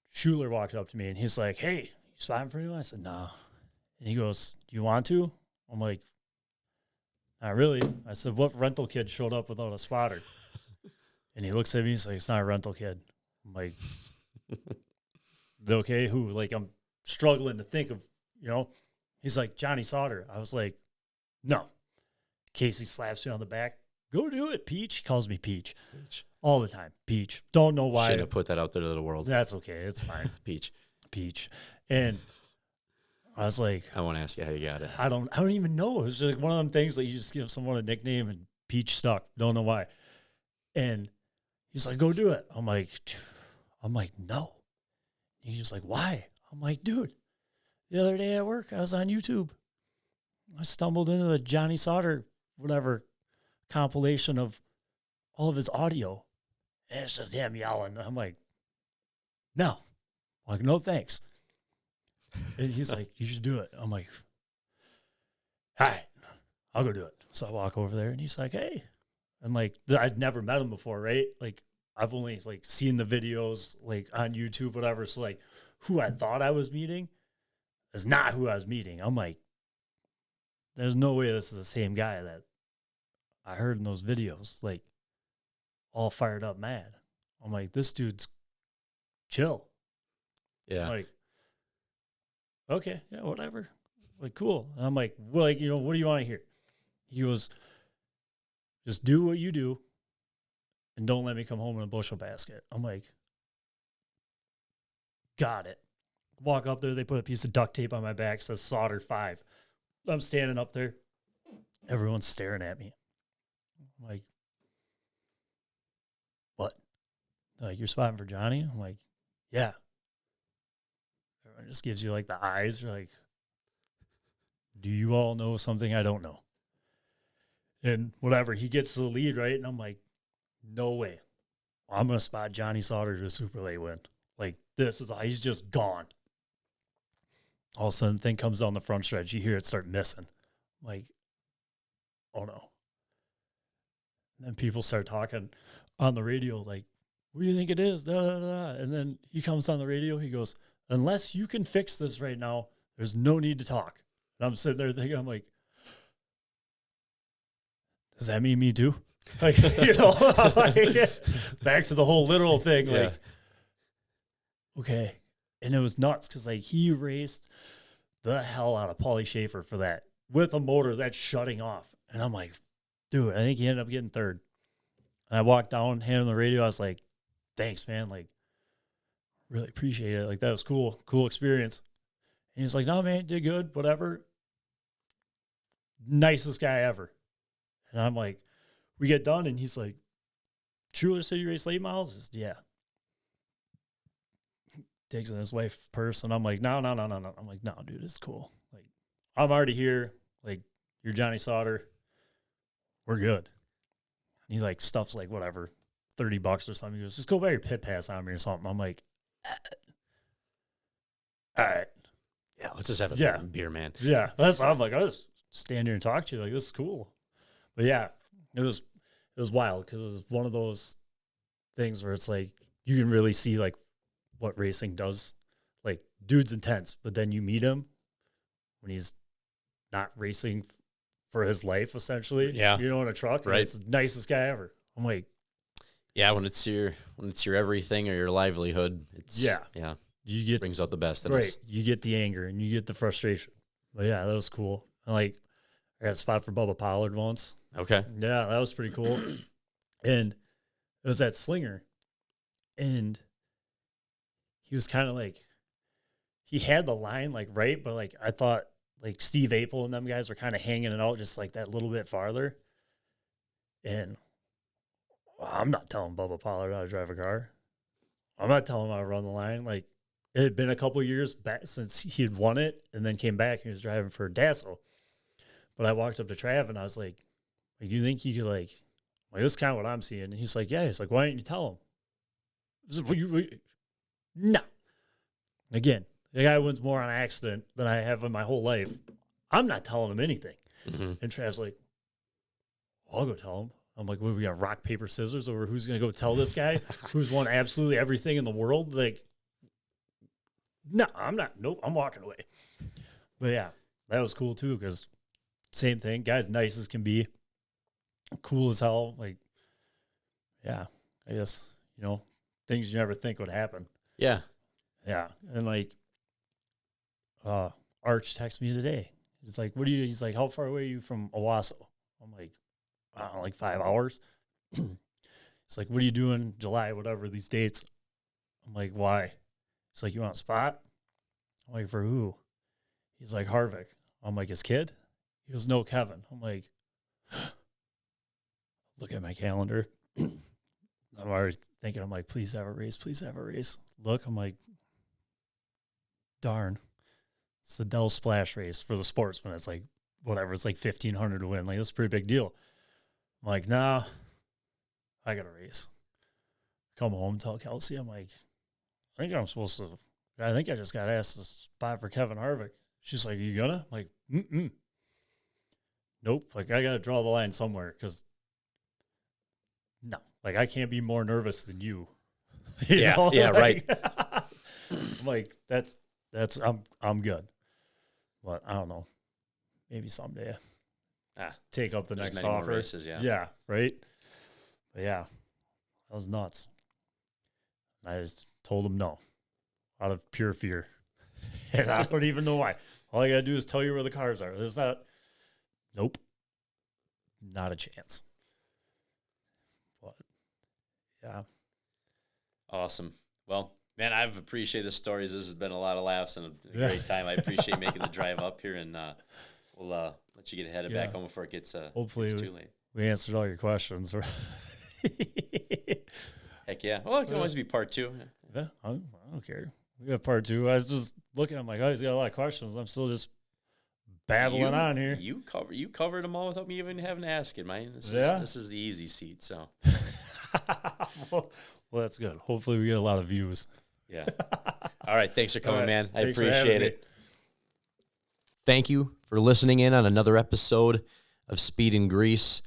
[SPEAKER 2] Schuler walked up to me and he's like, "Hey, you spotting for you?" I said, "Nah." And he goes, "Do you want to?" I'm like, "Not really." I said, "What rental kid showed up without a spotter?" And he looks at me, he's like, "It's not a rental kid." I'm like, "Okay, who?" Like, I'm struggling to think of, He's like, "Johnny Sauter." I was like, "No." Casey slaps me on the back. "Go do it, Peach." He calls me Peach. all the time. Peach. Don't know why.
[SPEAKER 1] Shouldn't have put that out there to the world.
[SPEAKER 2] That's okay. It's fine.
[SPEAKER 1] Peach.
[SPEAKER 2] And I was like,
[SPEAKER 1] I won't ask you how you got it.
[SPEAKER 2] I don't even know. It was just like one of them things like you just give someone a nickname and Peach stuck. Don't know why. And he's like, go do it. I'm like, no. He's just like, why? I'm like, dude, the other day at work, I was on YouTube. I stumbled into the Johnny Sauter, whatever, compilation of all of his audio. And it's just him yelling. I'm like, no. I'm like, no, thanks. And he's like, you should do it. I'm like, all right, I'll go do it. So I walk over there and he's like, hey. And like, I'd never met him before, right? Like, I've only like seen the videos like on YouTube, whatever. So like, who I thought I was meeting is not who I was meeting. I'm like, there's no way this is the same guy that I heard in those videos, like all fired up mad. I'm like, this dude's chill.
[SPEAKER 1] Yeah.
[SPEAKER 2] Like, okay, yeah, whatever. Like, cool. And I'm like, well, like, what do you want to hear? He goes, just do what you do and don't let me come home in a bushel basket. I'm like, got it. Walk up there, they put a piece of duct tape on my back, says Sauter 5. I'm standing up there. Everyone's staring at me. I'm like, what? They're like, you're spotting for Johnny? I'm like, yeah. Everyone just gives you like the eyes. You're like, do you all know something I don't know? And whatever, he gets to the lead, right? And I'm like, no way. I'm going to spot Johnny Sauter to a super late win. Like, he's just gone. All of a sudden, thing comes down the front stretch. You hear it start missing. I'm like, oh no. And then people start talking on the radio, like, what do you think it is? Da, da, da. And then he comes on the radio. He goes, unless you can fix this right now, there's no need to talk. And I'm sitting there thinking, I'm like, does that mean me too? Like, like, back to the whole literal thing.
[SPEAKER 1] Yeah.
[SPEAKER 2] Like, okay. And it was nuts because, like, he raced the hell out of Paulie Schaefer for that with a motor that's shutting off. And I'm like, dude, I think he ended up getting third. And I walked down, handed him the radio. I was like, thanks, man. Like, really appreciate it. Like, that was cool. Cool experience. And he's like, no, man, did good, whatever. Nicest guy ever. And I'm like, we get done, and he's like, Truler said you race late miles? I said, yeah. Takes in his wife's purse, and I'm like, no. I'm like, no, dude, it's cool. Like, I'm already here. Like, you're Johnny Sauter. We're good. And he like stuffs like whatever, $30 or something. He goes, just go buy your pit pass on me or something. I'm like, all right.
[SPEAKER 1] Yeah, let's just have a beer, man.
[SPEAKER 2] Yeah. I'm like, I'll just stand here and talk to you. Like, this is cool. But yeah, it was wild because it was one of those things where it's like you can really see like what racing does. Like, dude's intense, but then you meet him when he's not racing for his life, essentially.
[SPEAKER 1] Yeah.
[SPEAKER 2] In a truck.
[SPEAKER 1] Right.
[SPEAKER 2] It's the nicest guy ever. I'm like,
[SPEAKER 1] yeah, when it's your everything or your livelihood,
[SPEAKER 2] you get
[SPEAKER 1] brings out the best in
[SPEAKER 2] right.
[SPEAKER 1] us.
[SPEAKER 2] You get the anger and you get the frustration. But yeah, that was cool. And like, I got a spot for Bubba Pollard once.
[SPEAKER 1] Okay.
[SPEAKER 2] Yeah, that was pretty cool. And it was that Slinger. And he was kind of like, he had the line like right, but like I thought like Steve Apel and them guys were kind of hanging it out just like that little bit farther. And I'm not telling Bubba Pollard how to drive a car. I'm not telling him how to run the line. Like, it had been a couple of years back since he had won it and then came back and he was driving for Dasso. But I walked up to Trav and I was like, do you think you could like this is kind of what I'm seeing. And he's like, yeah. He's like, why didn't you tell him? I was like, no. Again, the guy wins more on accident than I have in my whole life. I'm not telling him anything.
[SPEAKER 1] Mm-hmm.
[SPEAKER 2] And Trav's like, I'll go tell him. I'm like, what, we got rock, paper, scissors over who's going to go tell this guy who's won absolutely everything in the world? Like, no, I'm not. Nope, I'm walking away. But yeah, that was cool too because same thing. Guy's nice as can be. Cool as hell. Like, yeah, I guess, things you never think would happen.
[SPEAKER 1] Yeah.
[SPEAKER 2] Yeah. And like, Arch texted me today. He's like, he's like, how far away are you from Owasso? I'm like, I don't know, like 5 hours. He's It's like, what are you doing July, whatever, these dates? I'm like, why? It's like, you want a spot? I'm like, for who? He's like, Harvick. I'm like, his kid? He goes, no, Kevin. I'm like, look at my calendar. I'm already thinking, I'm like, please have a race, please have a race. Look, I'm like, darn. It's the Dell Splash race for the sportsman. It's like, whatever, it's like 1,500 to win. Like, that's a pretty big deal. I'm like, nah, I got a race. Come home, tell Kelsey, I'm like, I think I just got asked to spot for Kevin Harvick. She's like, you gonna? I'm like, nope. Like, I got to draw the line somewhere because, no. Like, I can't be more nervous than you.
[SPEAKER 1] Yeah,
[SPEAKER 2] know?
[SPEAKER 1] yeah,
[SPEAKER 2] like,
[SPEAKER 1] right.
[SPEAKER 2] I'm like, I'm good. But I don't know. Maybe someday take up the next
[SPEAKER 1] many more
[SPEAKER 2] offer.
[SPEAKER 1] races, yeah.
[SPEAKER 2] Yeah, right? But yeah, that was nuts. I just told him no, out of pure fear. And I don't even know why. All I got to do is tell you where the cars are. There's not, nope, not a chance. But yeah.
[SPEAKER 1] Awesome. Well, man, I've appreciated the stories. This has been a lot of laughs and a great time. I appreciate making the drive up here, and we'll let you get headed back home before it gets
[SPEAKER 2] hopefully
[SPEAKER 1] too late.
[SPEAKER 2] We answered all your questions.
[SPEAKER 1] Heck yeah. Well, it can always be part 2.
[SPEAKER 2] Yeah, I don't care. We got part 2. I was just looking. I'm like, oh, he's got a lot of questions. I'm still just babbling on here.
[SPEAKER 1] You covered them all without me even having to ask it, man. This is the easy seat. So,
[SPEAKER 2] well, that's good. Hopefully, we get a lot of views.
[SPEAKER 1] Yeah. All right. Thanks for coming,
[SPEAKER 2] right.
[SPEAKER 1] man. I
[SPEAKER 2] Thanks for
[SPEAKER 1] appreciate
[SPEAKER 2] having
[SPEAKER 1] it.
[SPEAKER 2] me.
[SPEAKER 1] Thank you for listening in on another episode of Speed and Grease.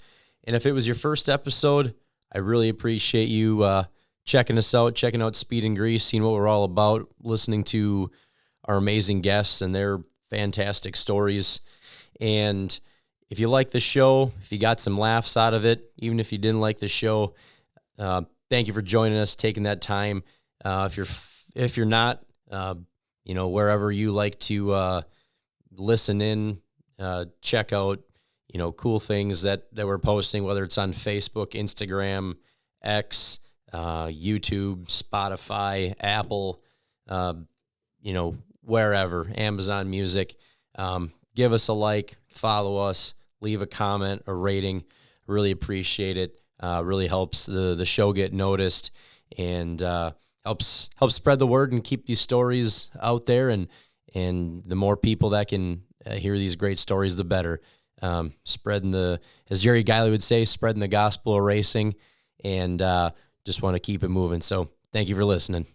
[SPEAKER 1] And if it was your first episode, I really appreciate you checking us out, checking out Speed and Grease, seeing what we're all about, listening to our amazing guests and their fantastic stories. And if you like the show, if you got some laughs out of it, even if you didn't like the show, thank you for joining us, taking that time. If you're not, wherever you like to listen in, check out, cool things that we're posting, whether it's on Facebook, Instagram, X, YouTube, Spotify, Apple, wherever, Amazon Music. Give us a like, follow us, leave a comment, a rating. Really appreciate it. Really helps the show get noticed, and helps spread the word and keep these stories out there. And the more people that can hear these great stories, the better. Spreading as Jerry Guiley would say, spreading the gospel of racing, and just want to keep it moving. So thank you for listening.